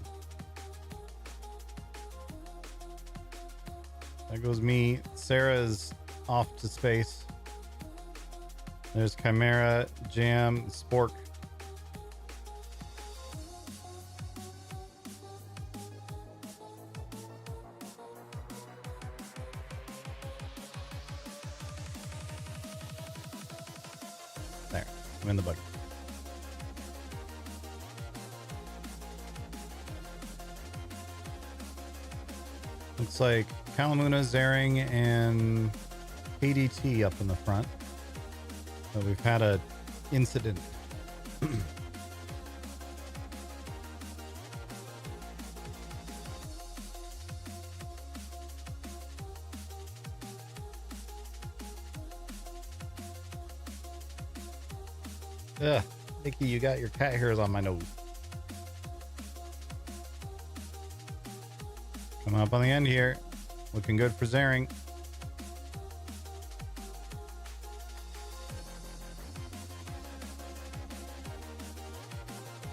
S1: There goes me. Sarah's off to space. There's Chimera, Jam, Spork. There. I'm in the buggy. Looks like Kalamuna, Zering, and ADT up in the front. So we've had a incident. Ugh, Nikki, you got your cat hairs on my nose. Coming up on the end here. Looking good for Zering.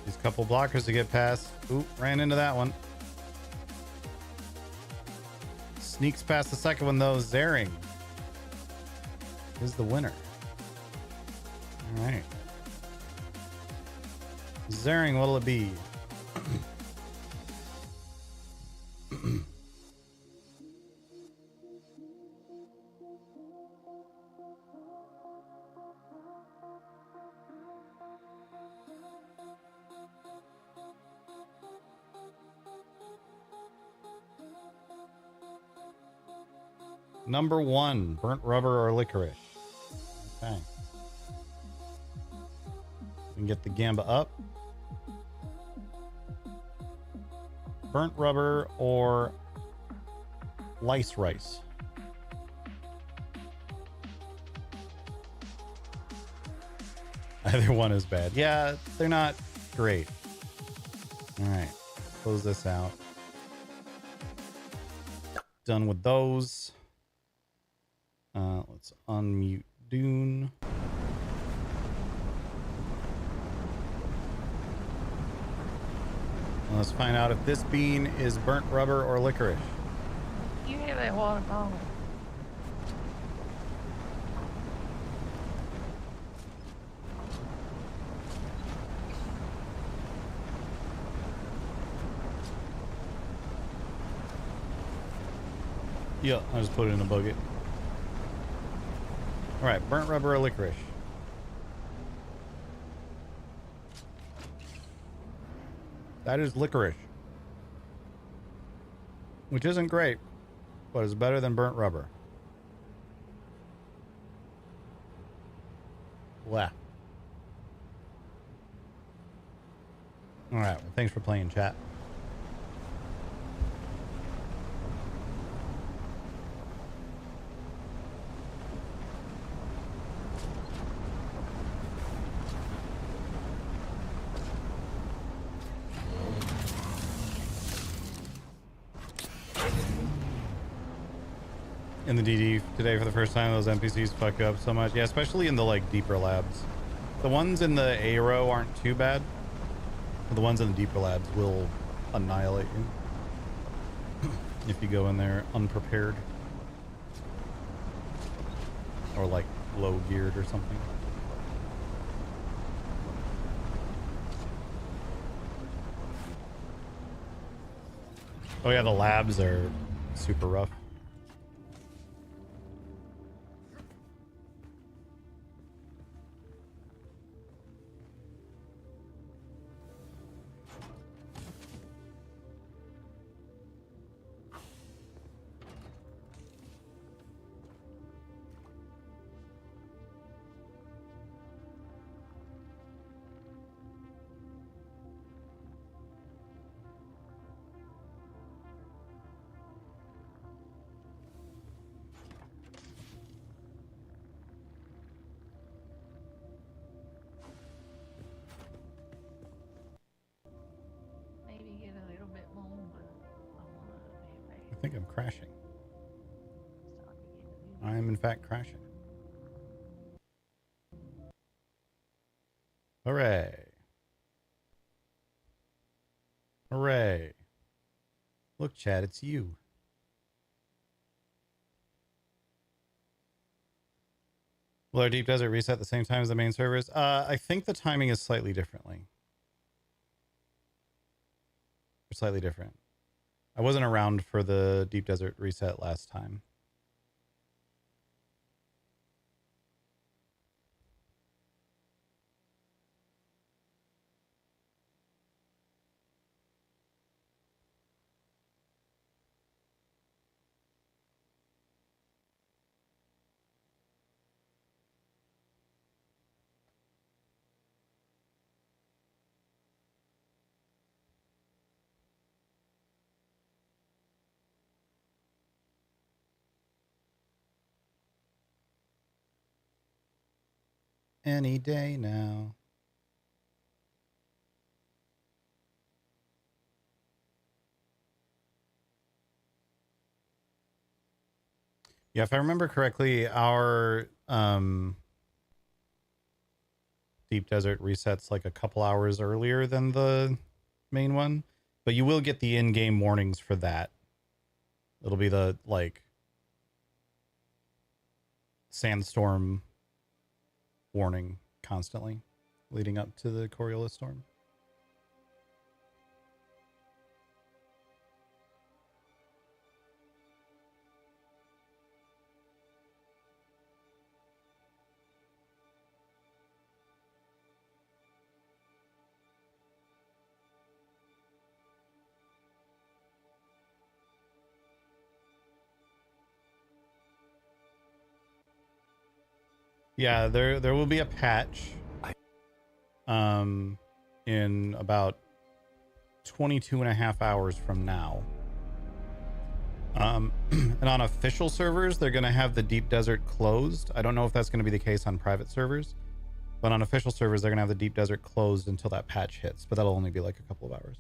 S1: These couple blockers to get past. Ooh, ran into that one. Sneaks past the second one though. Zering is the winner. All right. Zering, what'll it be? Number 1, burnt rubber or licorice. Okay. We can get the gamba up. Burnt rubber or lice rice. Either one is bad. Yeah, they're not great. All right, close this out. Done with those. Let's unmute Dune. Let's find out if this bean is burnt rubber or licorice.
S10: You have that water bottle.
S1: Yeah, I just put it in a bucket. All right, burnt rubber or licorice? That is licorice, which isn't great, but it's better than burnt rubber. Wow. All right, well, thanks for playing, chat. In the DD today for the first time, those NPCs fuck up so much. Yeah, especially in the like deeper labs. The ones in the A row aren't too bad. But the ones in the deeper labs will annihilate you if you go in there unprepared or like low geared or something. Oh yeah, the labs are super rough. think I'm crashing. I am in fact crashing. Hooray. Hooray. Look, Chad, it's you. Will our Deep Desert reset at the same time as the main servers? I think the timing is slightly differently. Or slightly different. I wasn't around for the Deep Desert reset last time. Any day now. Yeah, if I remember correctly, our Deep Desert resets like a couple hours earlier than the main one, but you will get the in-game warnings for that. It'll be the like sandstorm warning constantly leading up to the Coriolis storm. Yeah, there will be a patch in about 22 and a half hours from now. And on official servers, they're going to have the Deep Desert closed. I don't know if that's going to be the case on private servers, but on official servers, they're going to have the Deep Desert closed until that patch hits, but that'll only be like a couple of hours.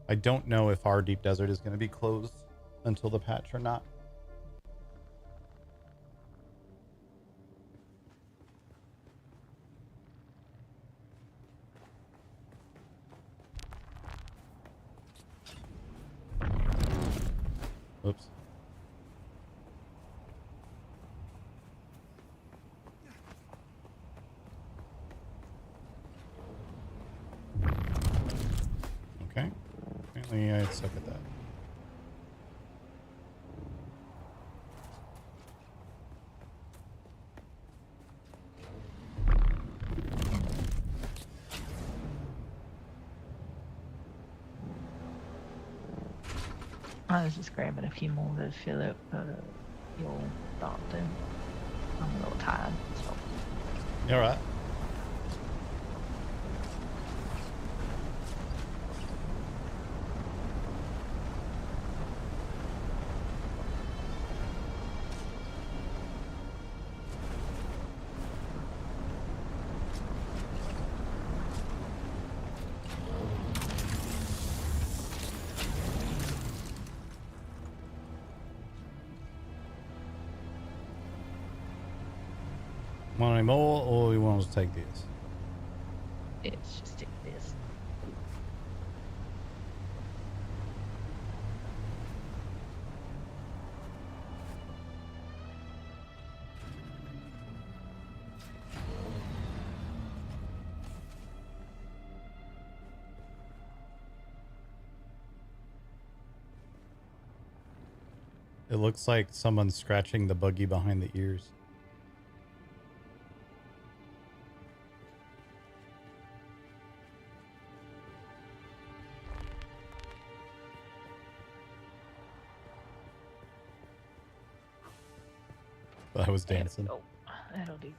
S1: I don't know if our Deep Desert is going to be closed until the patch or not. Oops. Okay. Apparently I suck at that.
S10: I was just grabbing a few more to fill up your thought then. I'm a little tired, so.
S1: You all right? Want any more, or you want us to take this?
S10: Let's just take this.
S1: It looks like someone's scratching the buggy behind the ears. I was dancing.
S10: Oh, that'll do.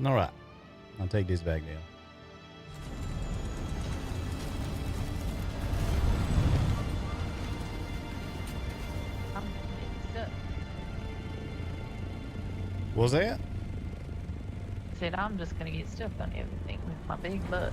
S1: All right, I'll take this back down. What was that?
S10: Said I'm just gonna get stuck on everything with my big butt.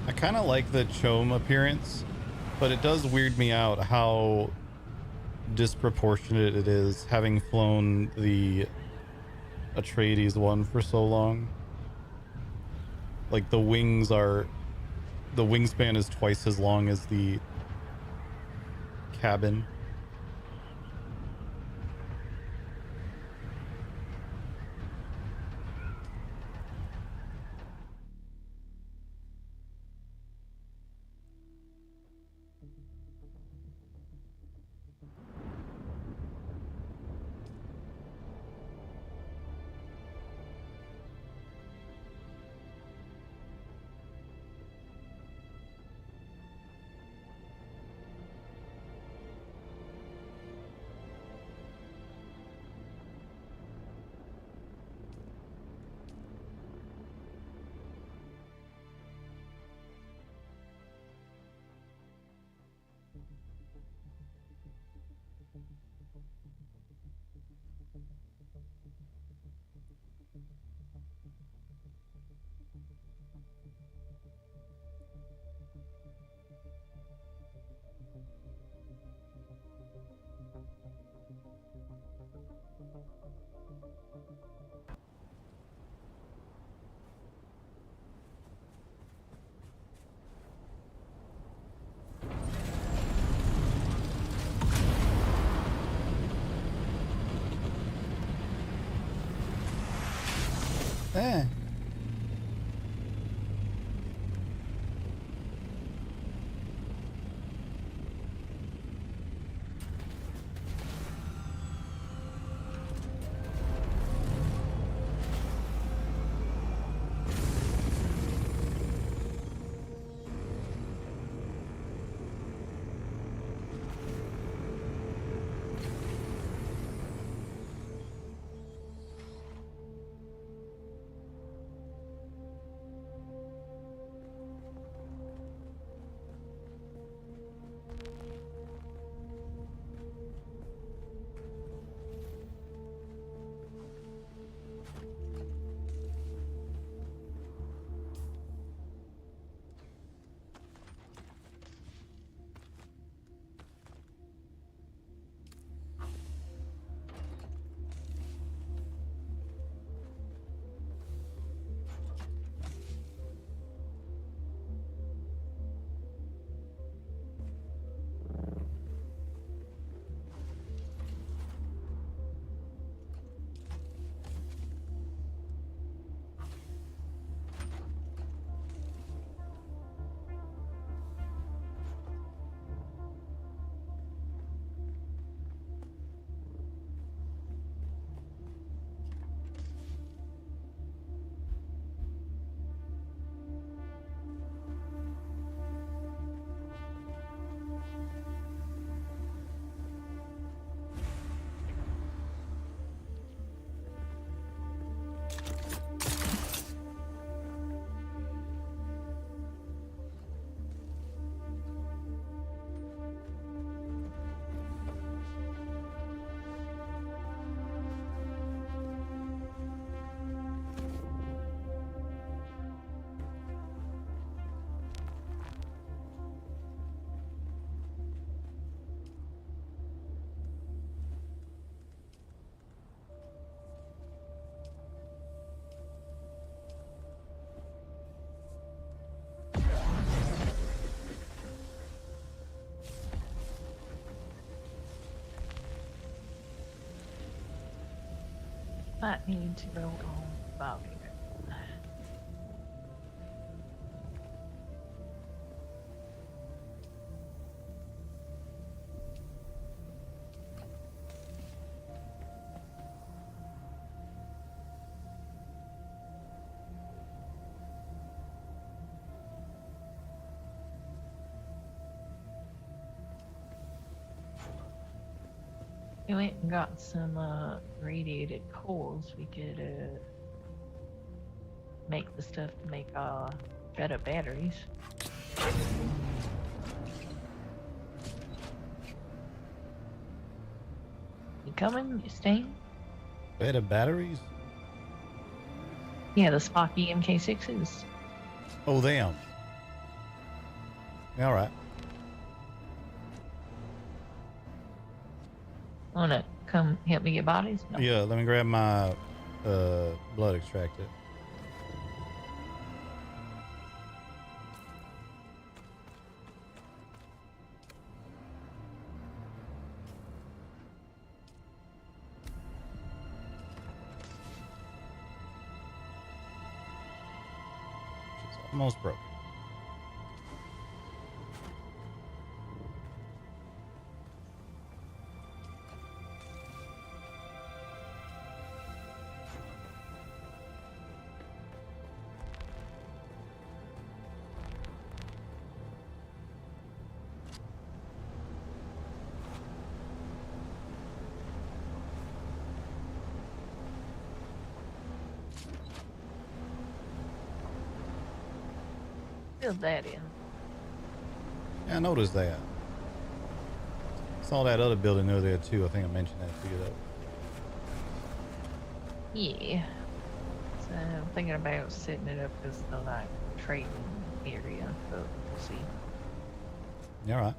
S1: I kind of like the Chome appearance, but it does weird me out how disproportionate it is, having flown the Atreides one for so long. Like the wingspan is twice as long as the cabin. Eh.
S10: Might need to go home about it. We went and got some radiated coals. We could make the stuff to make better batteries. You coming? You staying?
S1: Better batteries?
S10: Yeah, the Spocky MK6s.
S1: Oh, them. All right.
S10: Wanna come help me get bodies? No.
S1: Yeah, let me grab my blood extractor. It's almost broken.
S10: Fill that in.
S1: Yeah, I noticed that. Saw that other building over there too. I think I mentioned that to you though.
S10: Yeah. So I'm thinking about setting it up as the like trading area, but we'll see.
S1: All right.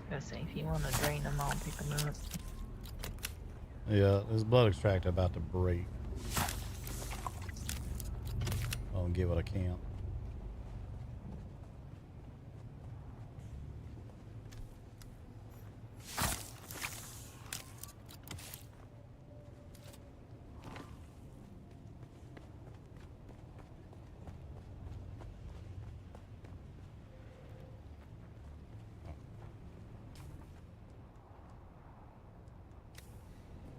S10: Let's see, if you want to drain them, I'll pick them up.
S1: Yeah, this blood extractor about to break. I'll give it a count.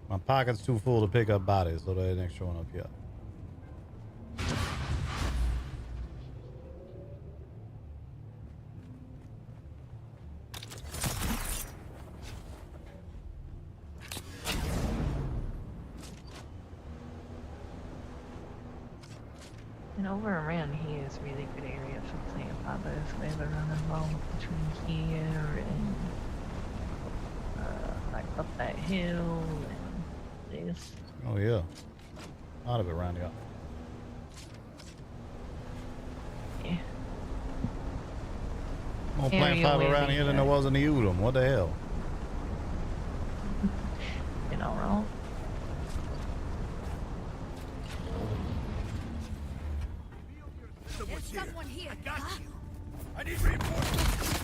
S1: My pocket's too full to pick up bodies, so there's an extra one up here.
S10: And over around here is a really good area for playing Poggers. We have a running ball between here and like up that hill and this.
S1: Oh yeah, a lot of it around here.
S10: Yeah.
S1: More playing Poggers around here than there was in the Udom. What the hell?
S10: You know, wrong.
S11: There's someone here. I got you.
S17: I need reinforcements.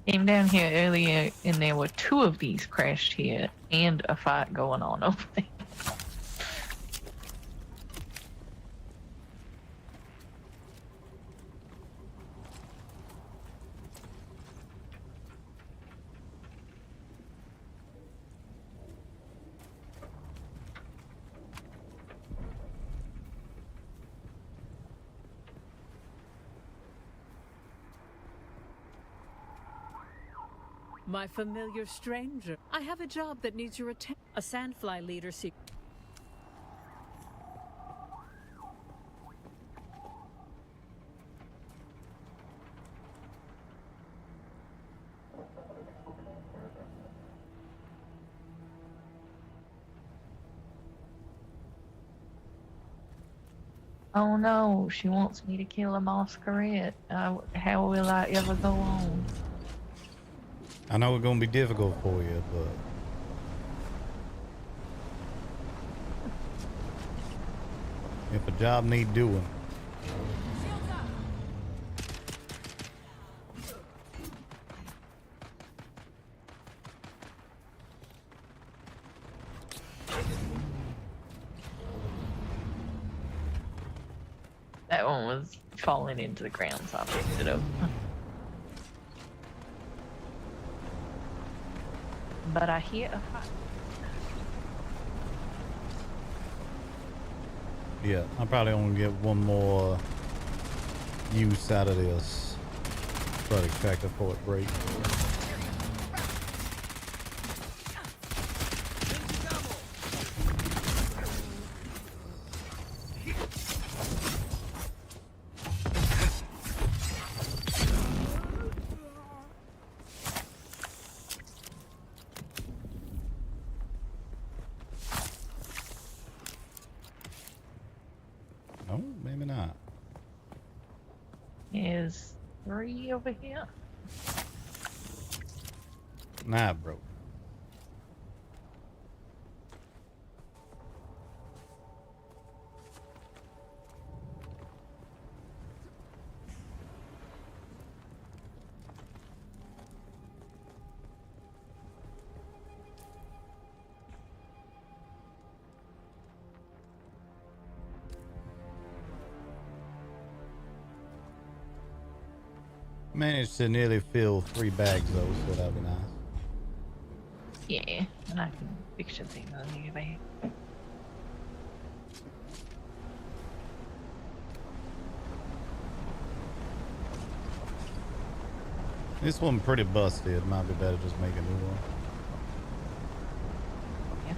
S10: Came down here earlier and there were two of these crashed here and a fight going on over there.
S19: My familiar stranger. I have a job that needs your attention. A sandfly leader seek.
S10: Oh no, she wants me to kill a masquerade. How will I ever go on?
S1: I know it's gonna be difficult for you, but if a job need doing.
S10: That one was falling into the ground, so I picked it up. But I hear a fight.
S1: Yeah, I'm probably gonna get one more use out of this. Try to extract a forward break. No, maybe not.
S10: Is 3 over here?
S1: Nah, bro. Managed to nearly fill 3 bags though, so that'd be nice.
S10: Yeah, and I can fix your thing on your bag.
S1: This one pretty busted. It might be better just make a new one.
S10: Yeah.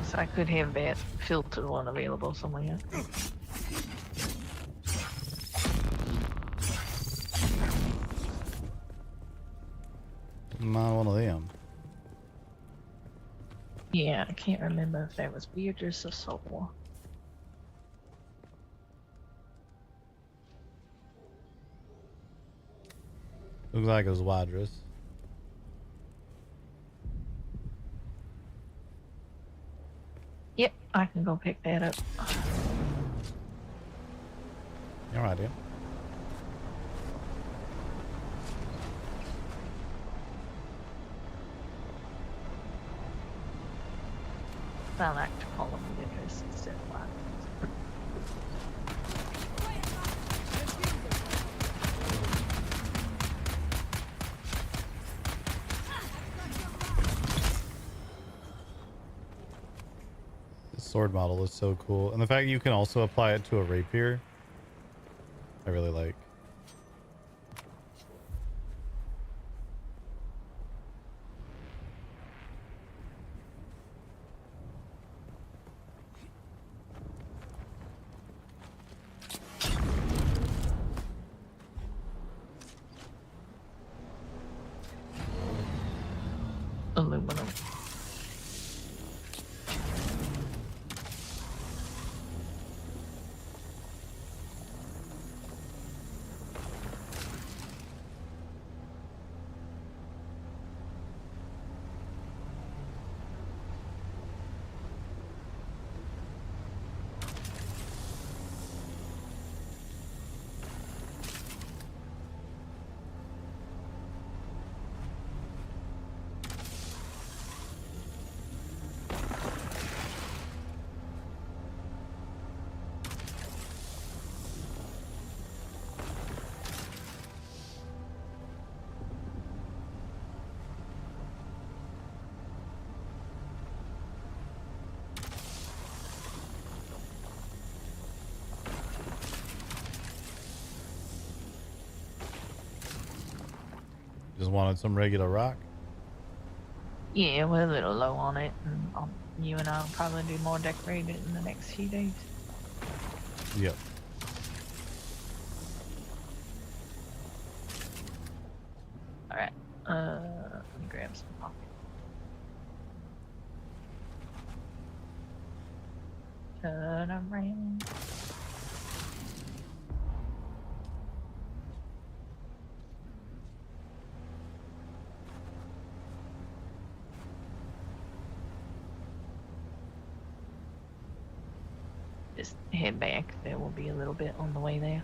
S10: So I could have that filtered one available somewhere.
S1: Not one of them.
S10: Yeah, I can't remember if that was Beatrice or Soul.
S1: Looks like it was Wadris.
S10: Yep, I can go pick that up.
S1: You're right, yeah.
S10: I like to call them Beatrice instead of Wadris.
S1: Sword model is so cool, and the fact you can also apply it to a rapier I really like.
S10: Aluminum.
S1: Just wanted some regular rock.
S10: Yeah, we're a little low on it, and you and I will probably do more decorating in the next few days.
S1: Yep.
S10: Alright, let me grab some coffee. Turn around. Just head back. There will be a little bit on the way there.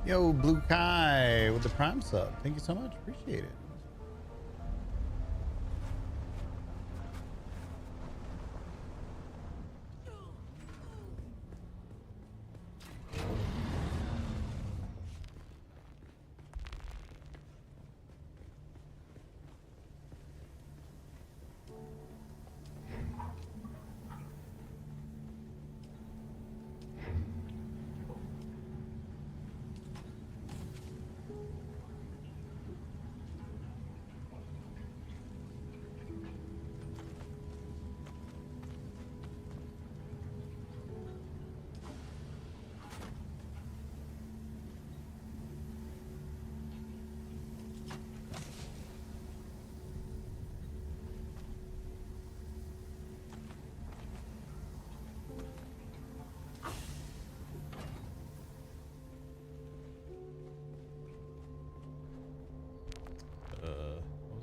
S1: Yo, Blue Kai with the Prime sub. Thank you so much. Appreciate it.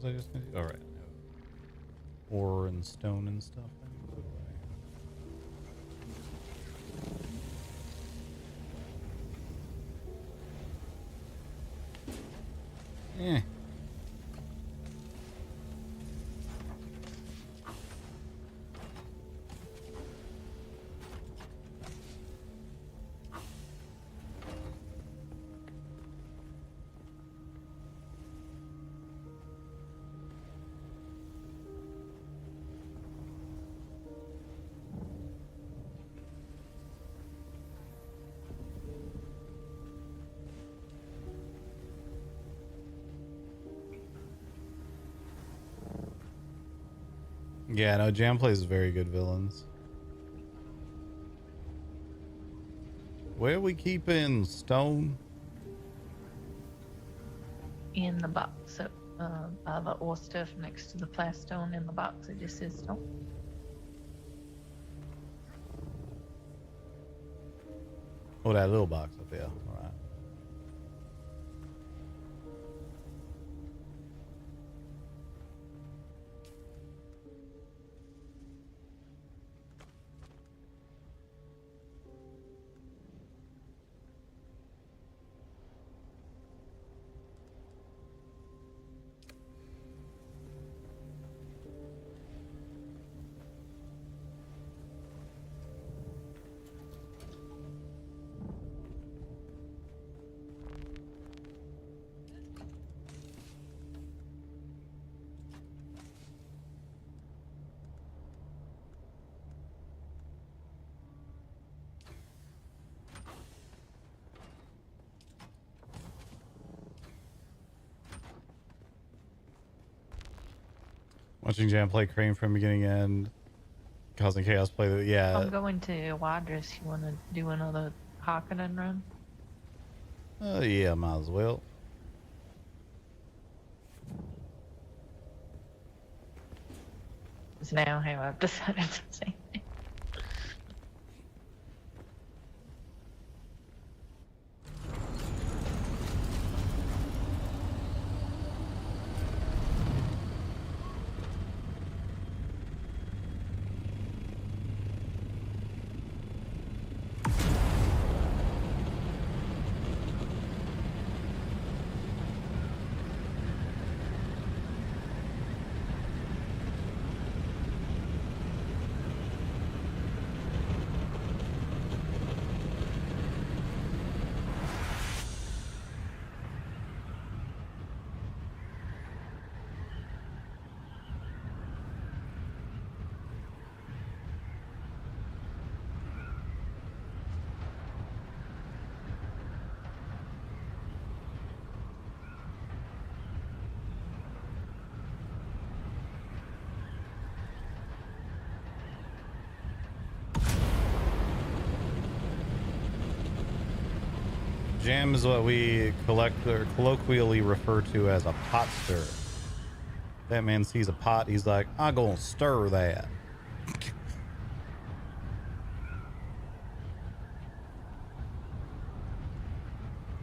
S1: What was I just gonna do? All right. Ore and stone and stuff. I need to put away. Eh. Yeah, no, Jam plays very good villains. Where we keeping stone?
S10: In the box up by the ore stuff next to the plastone in the box. It just says stone.
S1: Oh, that little box up there. All right. Watching Jam play Crane from beginning to end, causing chaos play. Yeah.
S10: I'm going to Wadris. You want to do another Harkonnen run?
S1: Yeah, might as well.
S10: It's now how I've decided to say it.
S1: Jam is what we colloquially refer to as a pot stir. That man sees a pot, he's like, I'm gonna stir that.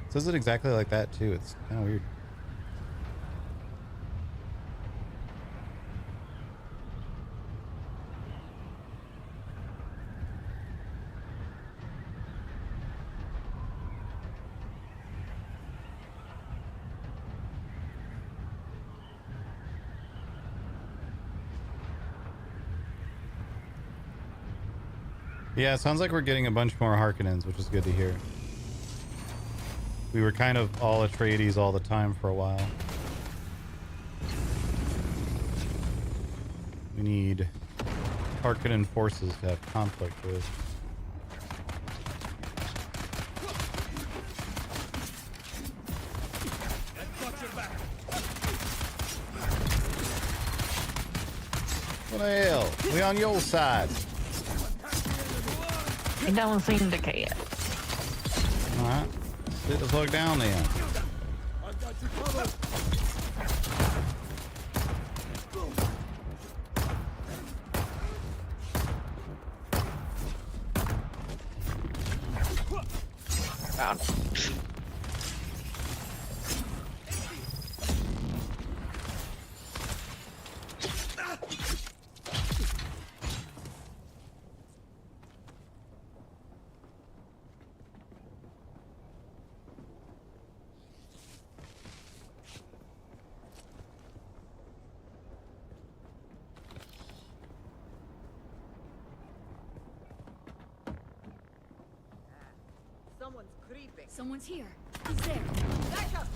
S1: Says it exactly like that too. It's kind of weird. Yeah, it sounds like we're getting a bunch more Harkonnens, which is good to hear. We were kind of all Atreides all the time for a while. We need Harkonnen forces to have conflict with. What the hell? We on your side.
S10: It don't seem to care.
S1: Alright. Sit the fuck down then.
S11: Someone's creeping. Someone's here. He's there. Back up.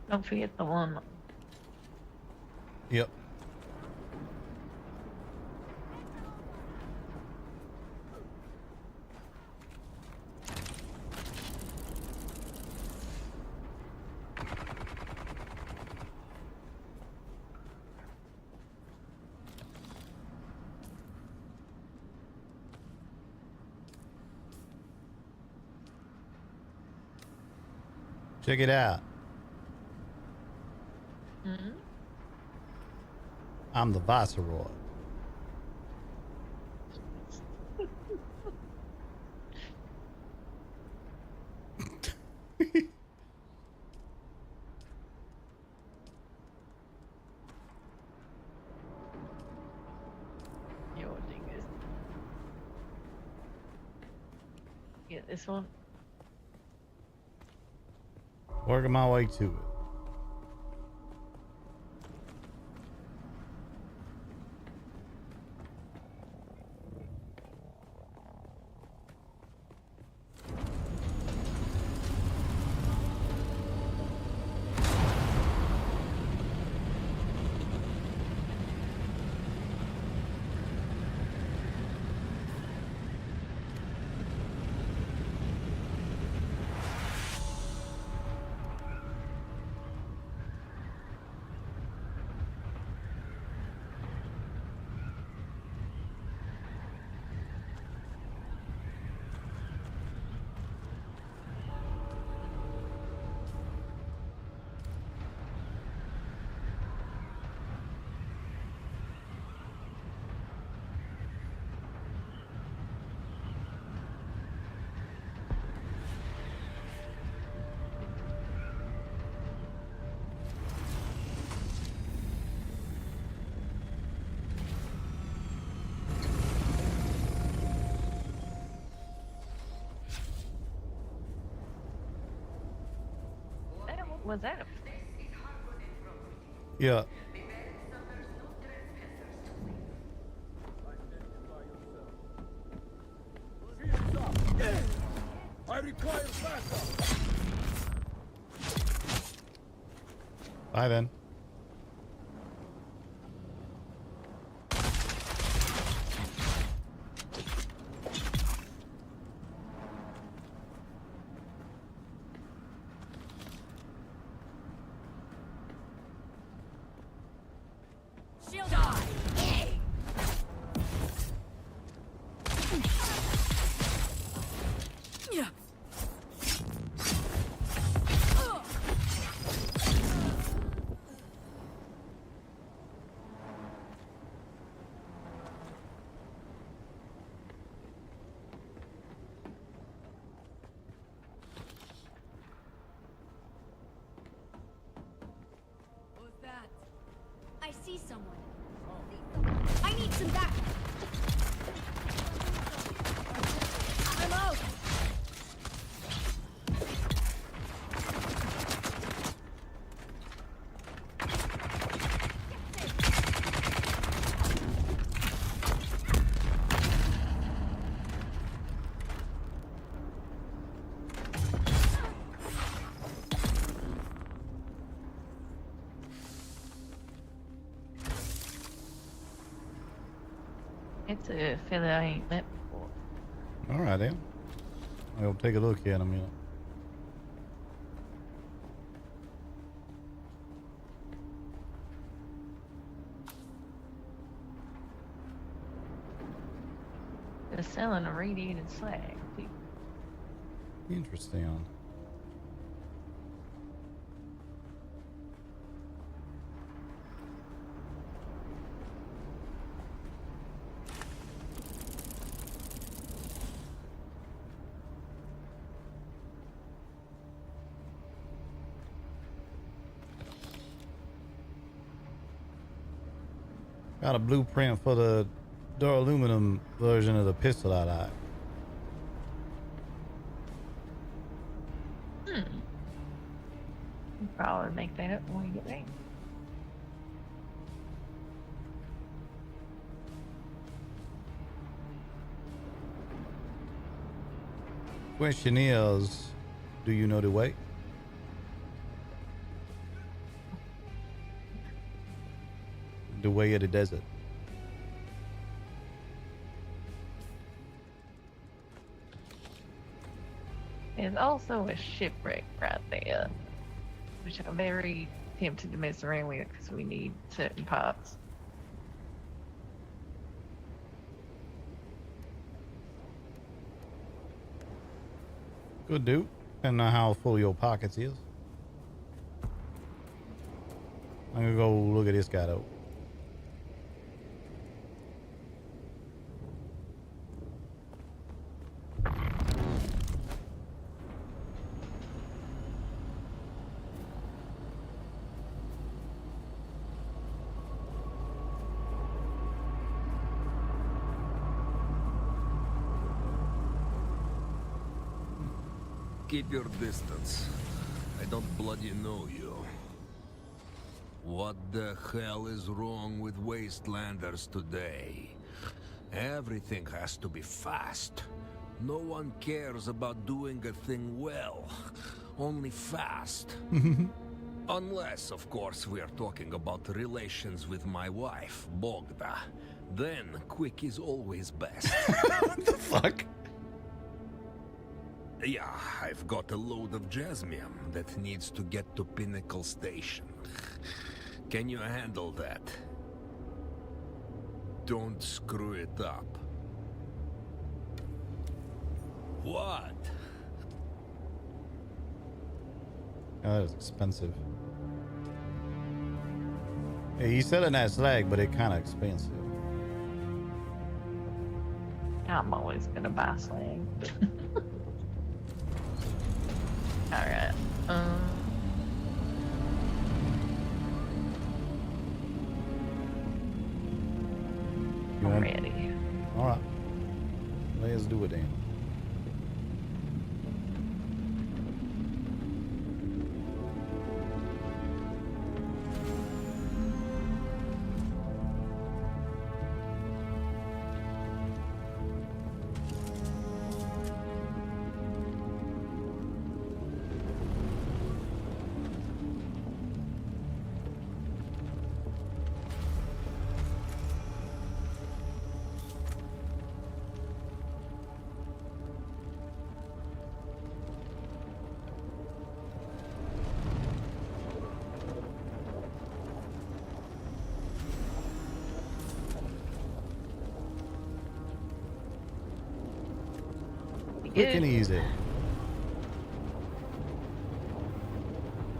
S10: Don't forget the one.
S1: Yep. Check it out.
S10: Mm-hmm.
S1: I'm the Viceroy.
S10: Your dingus. Get this one.
S1: Working my way to it.
S10: Was that a...
S1: Yeah.
S17: I require backup.
S1: Bye then.
S11: Shield die. Yeah.
S15: someone. I need some back. I'm out.
S10: It's a fella I ain't met before.
S1: All right, then. I'll take a look here in a minute.
S10: They're selling a radiated slag, too.
S1: Interesting. Got a blueprint for the duraluminum version of the pistol I like.
S10: You probably make that up when you get there.
S1: Question is, do you know the way? The way of the desert.
S10: There's also a shipwreck right there, which I'm very tempted to mess around with because we need certain parts.
S1: Good dude. Depending on how full your pockets is. I'm gonna go look at this guy though.
S20: Keep your distance. I don't bloody know you. What the hell is wrong with wastelanders today? Everything has to be fast. No one cares about doing a thing well. Only fast. Unless, of course, we are talking about relations with my wife, Bogda. Then, quick is always best.
S1: What the fuck?
S20: Yeah, I've got a load of jasmium that needs to get to Pinnacle Station. Can you handle that? Don't screw it up. What?
S1: Oh, that is expensive. Yeah, he's selling that slag, but it kind of expensive.
S10: I'm always gonna buy slag. Alright. I'm ready.
S1: Alright. Let's do it then. Quick and easy. You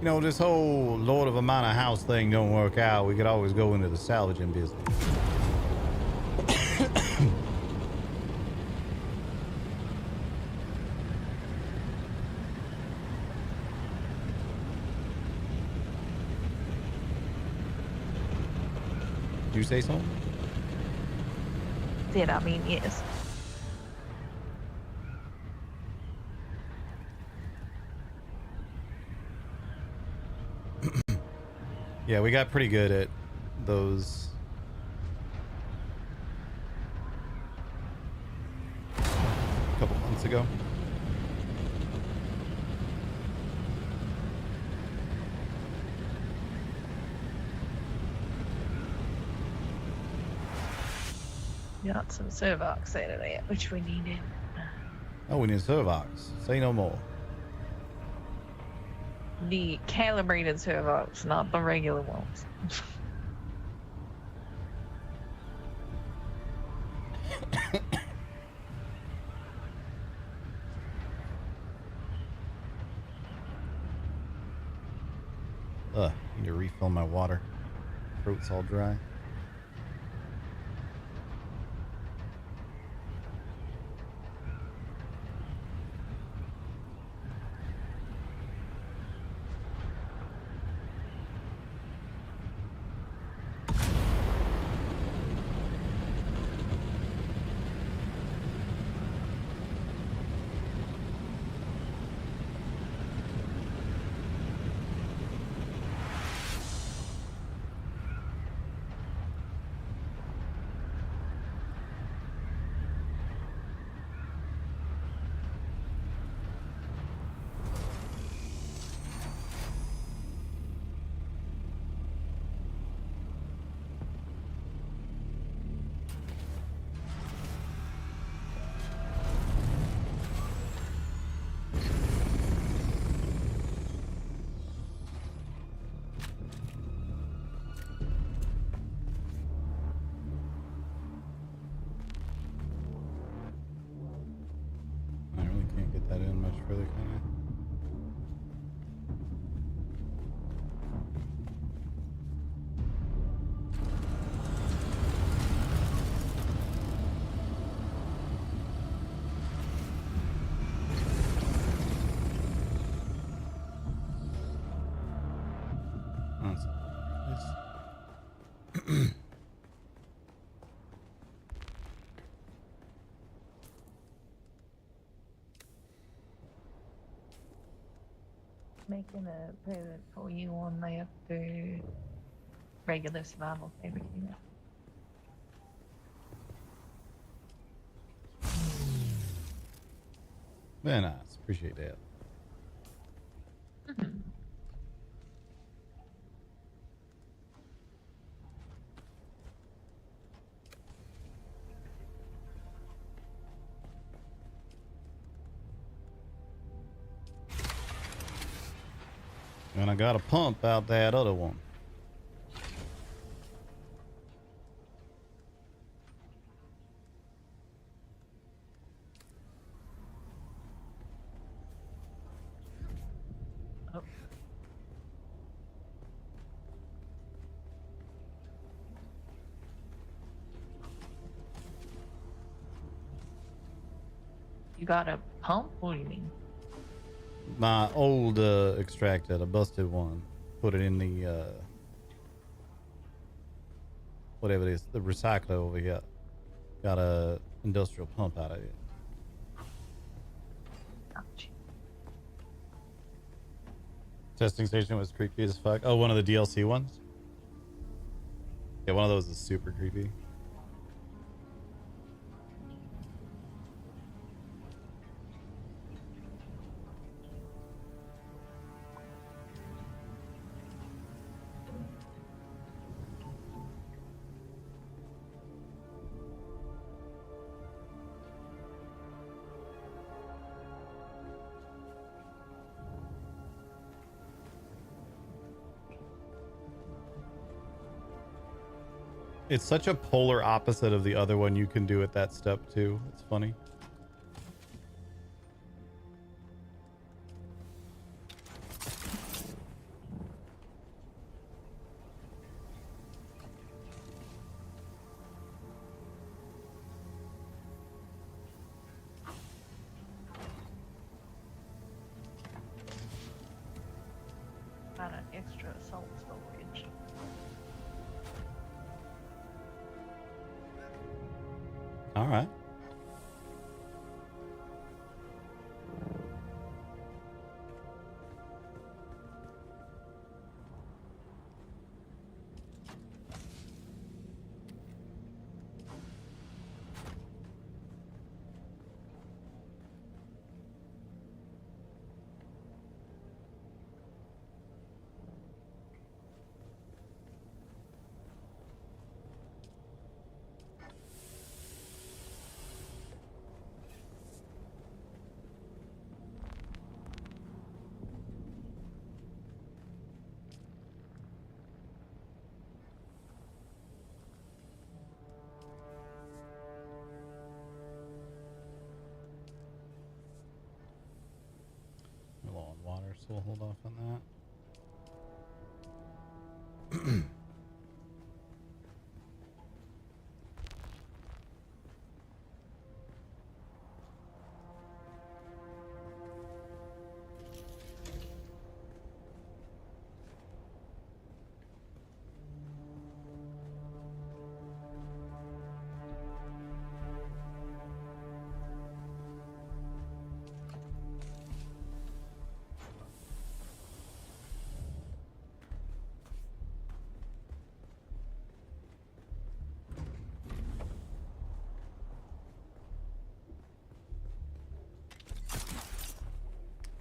S1: know, this whole Lord of a Manor house thing don't work out. We could always go into the salvaging business. you say so?
S10: Did I mean yes?
S1: Yeah, we got pretty good at those. A couple months ago.
S10: Got some Servox out of that, which we needed.
S1: Oh, we need Servox. Say no more.
S10: The calibrated Servox, not the regular ones.
S1: Need to refill my water. Throat's all dry. That in much further, can I?
S10: Making a present for you on the regular survival favorite unit.
S1: Very nice. Appreciate that. And I got a pump out that other one.
S10: Oh. You got a pump? What do you mean?
S1: My old extractor, a busted one. Put it in the whatever it is, the recycler over here. Got a industrial pump out of it.
S10: Ouch.
S1: Testing station was creepy as fuck. Oh, one of the DLC ones? Yeah, one of those is super creepy. It's such a polar opposite of the other one you can do at that step too. It's funny.
S10: Got an extra salt storage.
S1: All right. We're low on water, so we'll hold off on that.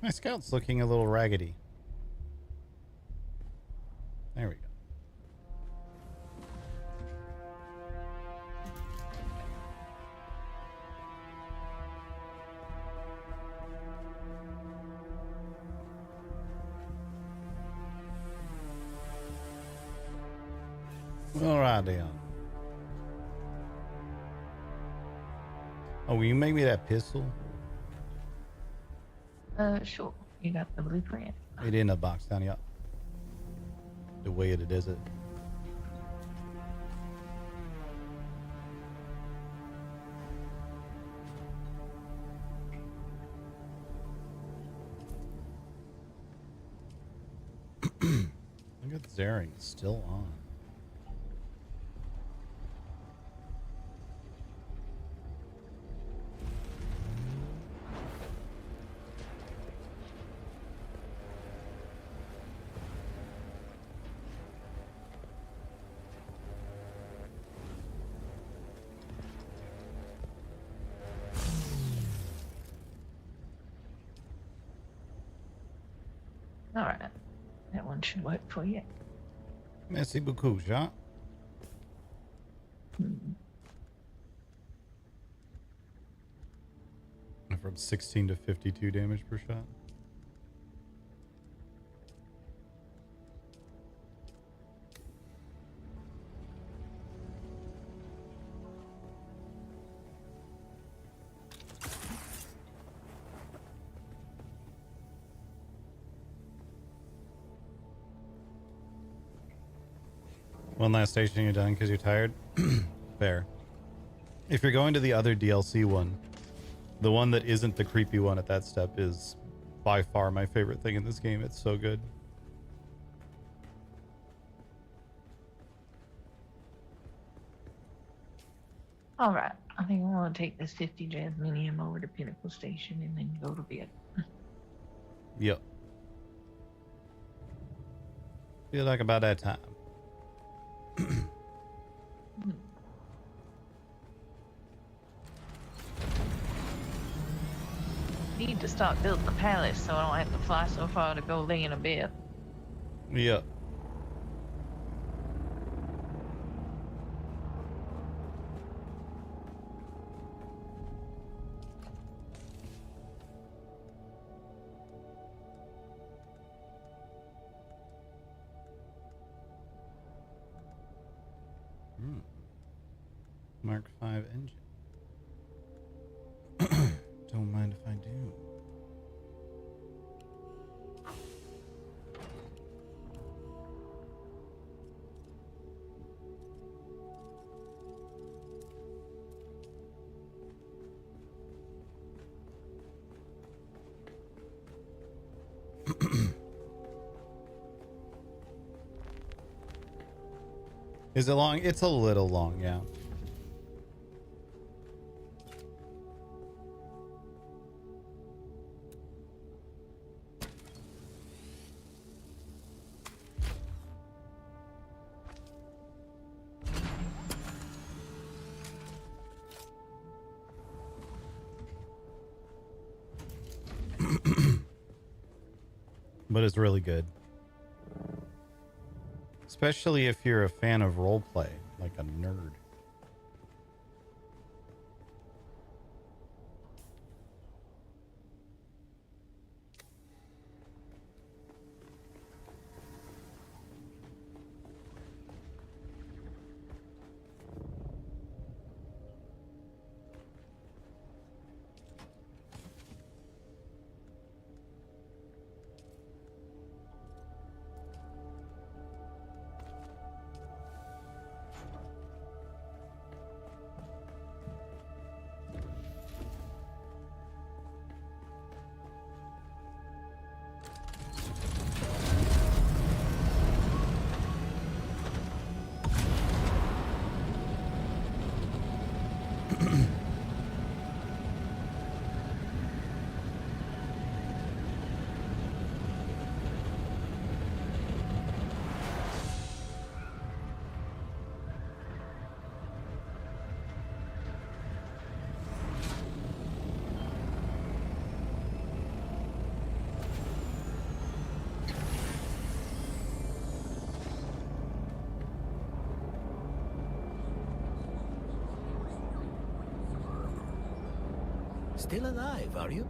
S1: My scout's looking a little raggedy. There we go. All right, then. Oh, will you make me that pistol?
S10: Sure. You got the blueprint.
S1: It in a box down here. The way it is it. Look at Zaring, it's still on.
S10: All right. That one should work for you.
S1: Merci beaucoup, Jean. From 16 to 52 damage per shot. One last station, you're done because you're tired? Fair. If you're going to the other DLC one, the one that isn't the creepy one at that step is by far my favorite thing in this game. It's so good.
S10: All right. I think I want to take this 50 Jasminium over to Pinnacle Station and then go to bed.
S1: Yep. Feel like about that time.
S10: Need to start building the palace so I don't have to fly so far to go lay in a bed.
S1: Yep. Mark 5 engine. Don't mind if I do. Is it long? It's a little long, yeah. but it's really good. Especially if you're a fan of roleplay, like a nerd.
S4: Still alive, are you?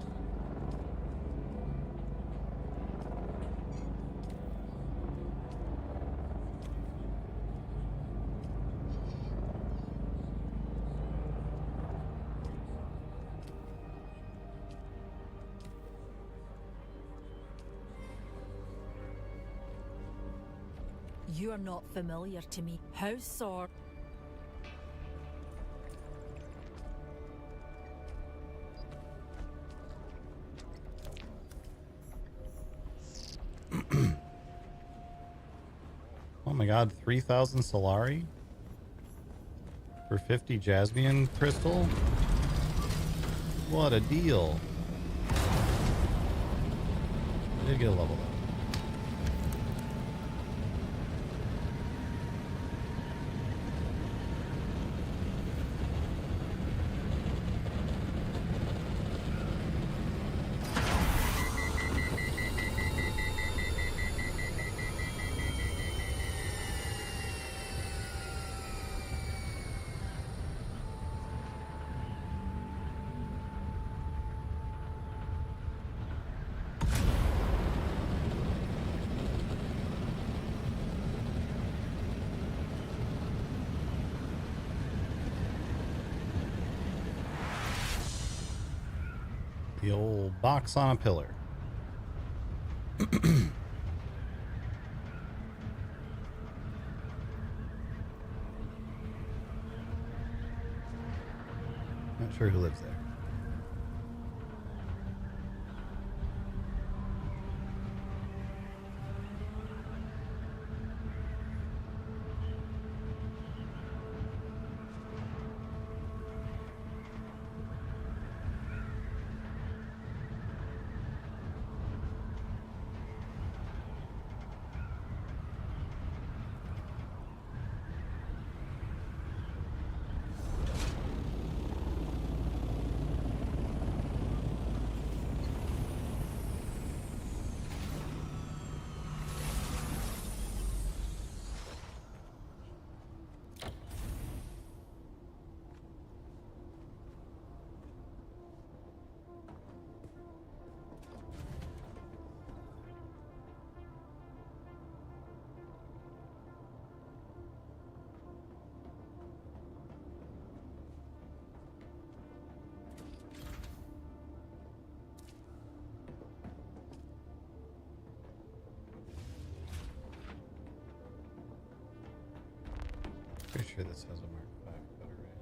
S16: You are not familiar to me. How sore?
S1: Oh my god, 3,000 Solari? For 50 Jasmine crystal? What a deal. I did get a level up. The old box on a pillar. Not sure who lives there. Pretty sure this has a Mark 5 cutter right?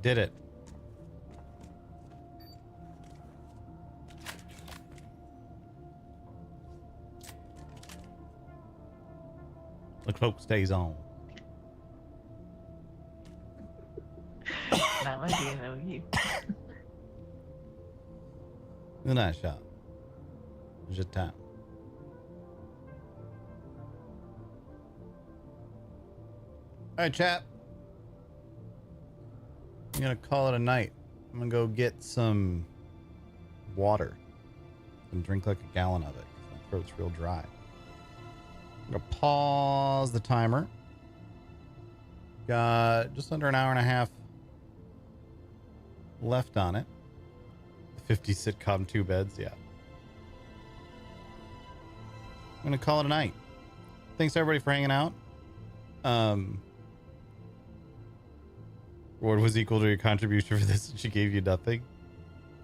S1: did it. The cloak stays on.
S10: Not my dear, no you.
S1: Good night, shot. Just time. All right, chat. I'm gonna call it a night. I'm gonna go get some water and drink like a gallon of it because my throat's real dry. I'm gonna pause the timer. Got just under an hour and a half left on it. 50 sitcom 2 beds, yeah. I'm gonna call it a night. Thanks everybody for hanging out. Reward was equal to your contribution for this and she gave you nothing.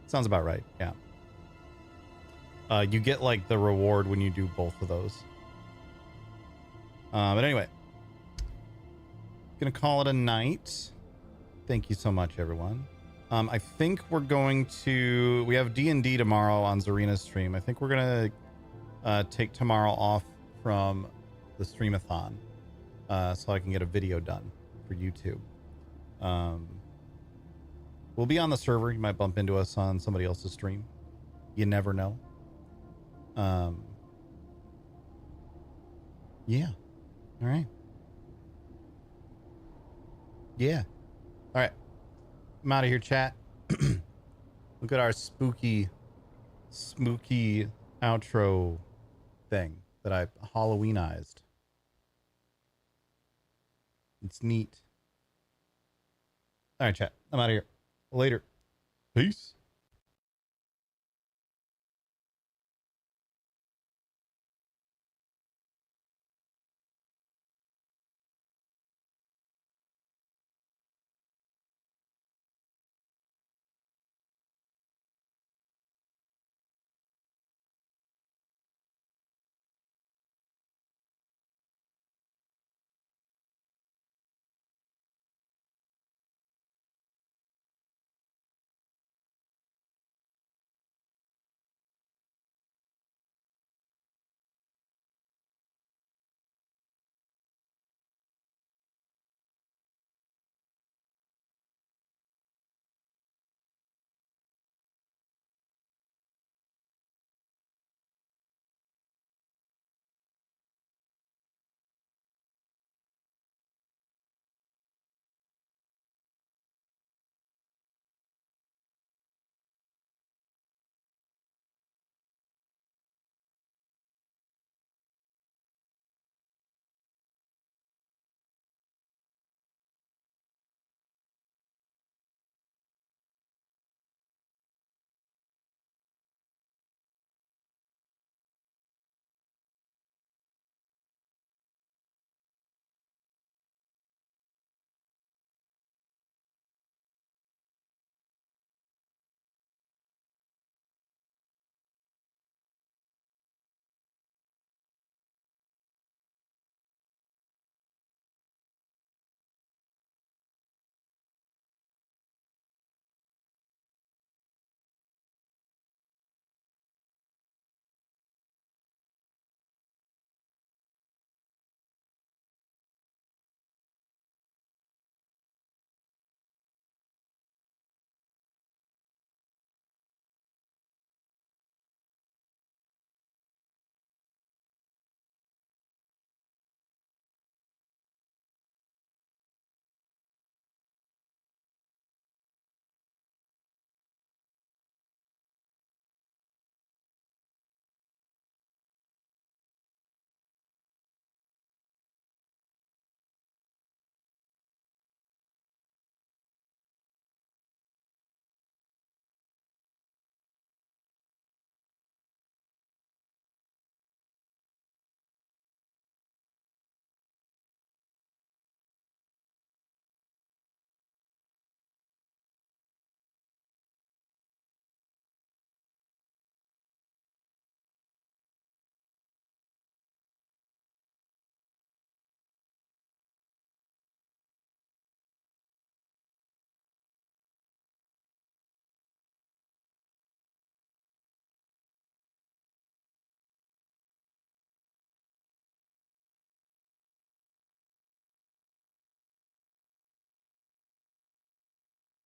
S1: Sounds about right, yeah. You get like the reward when you do both of those. But anyway, gonna call it a night. Thank you so much, everyone. I think we're going to, we have D&D tomorrow on Zarina's stream. I think we're gonna take tomorrow off from the streamathon so I can get a video done for YouTube. We'll be on the server. You might bump into us on somebody else's stream. You never know. Yeah. All right. Yeah. All right. I'm out of here, chat. Look at our spooky outro thing that I Halloweenized. It's neat. All right, chat. I'm out of here. Later. Peace.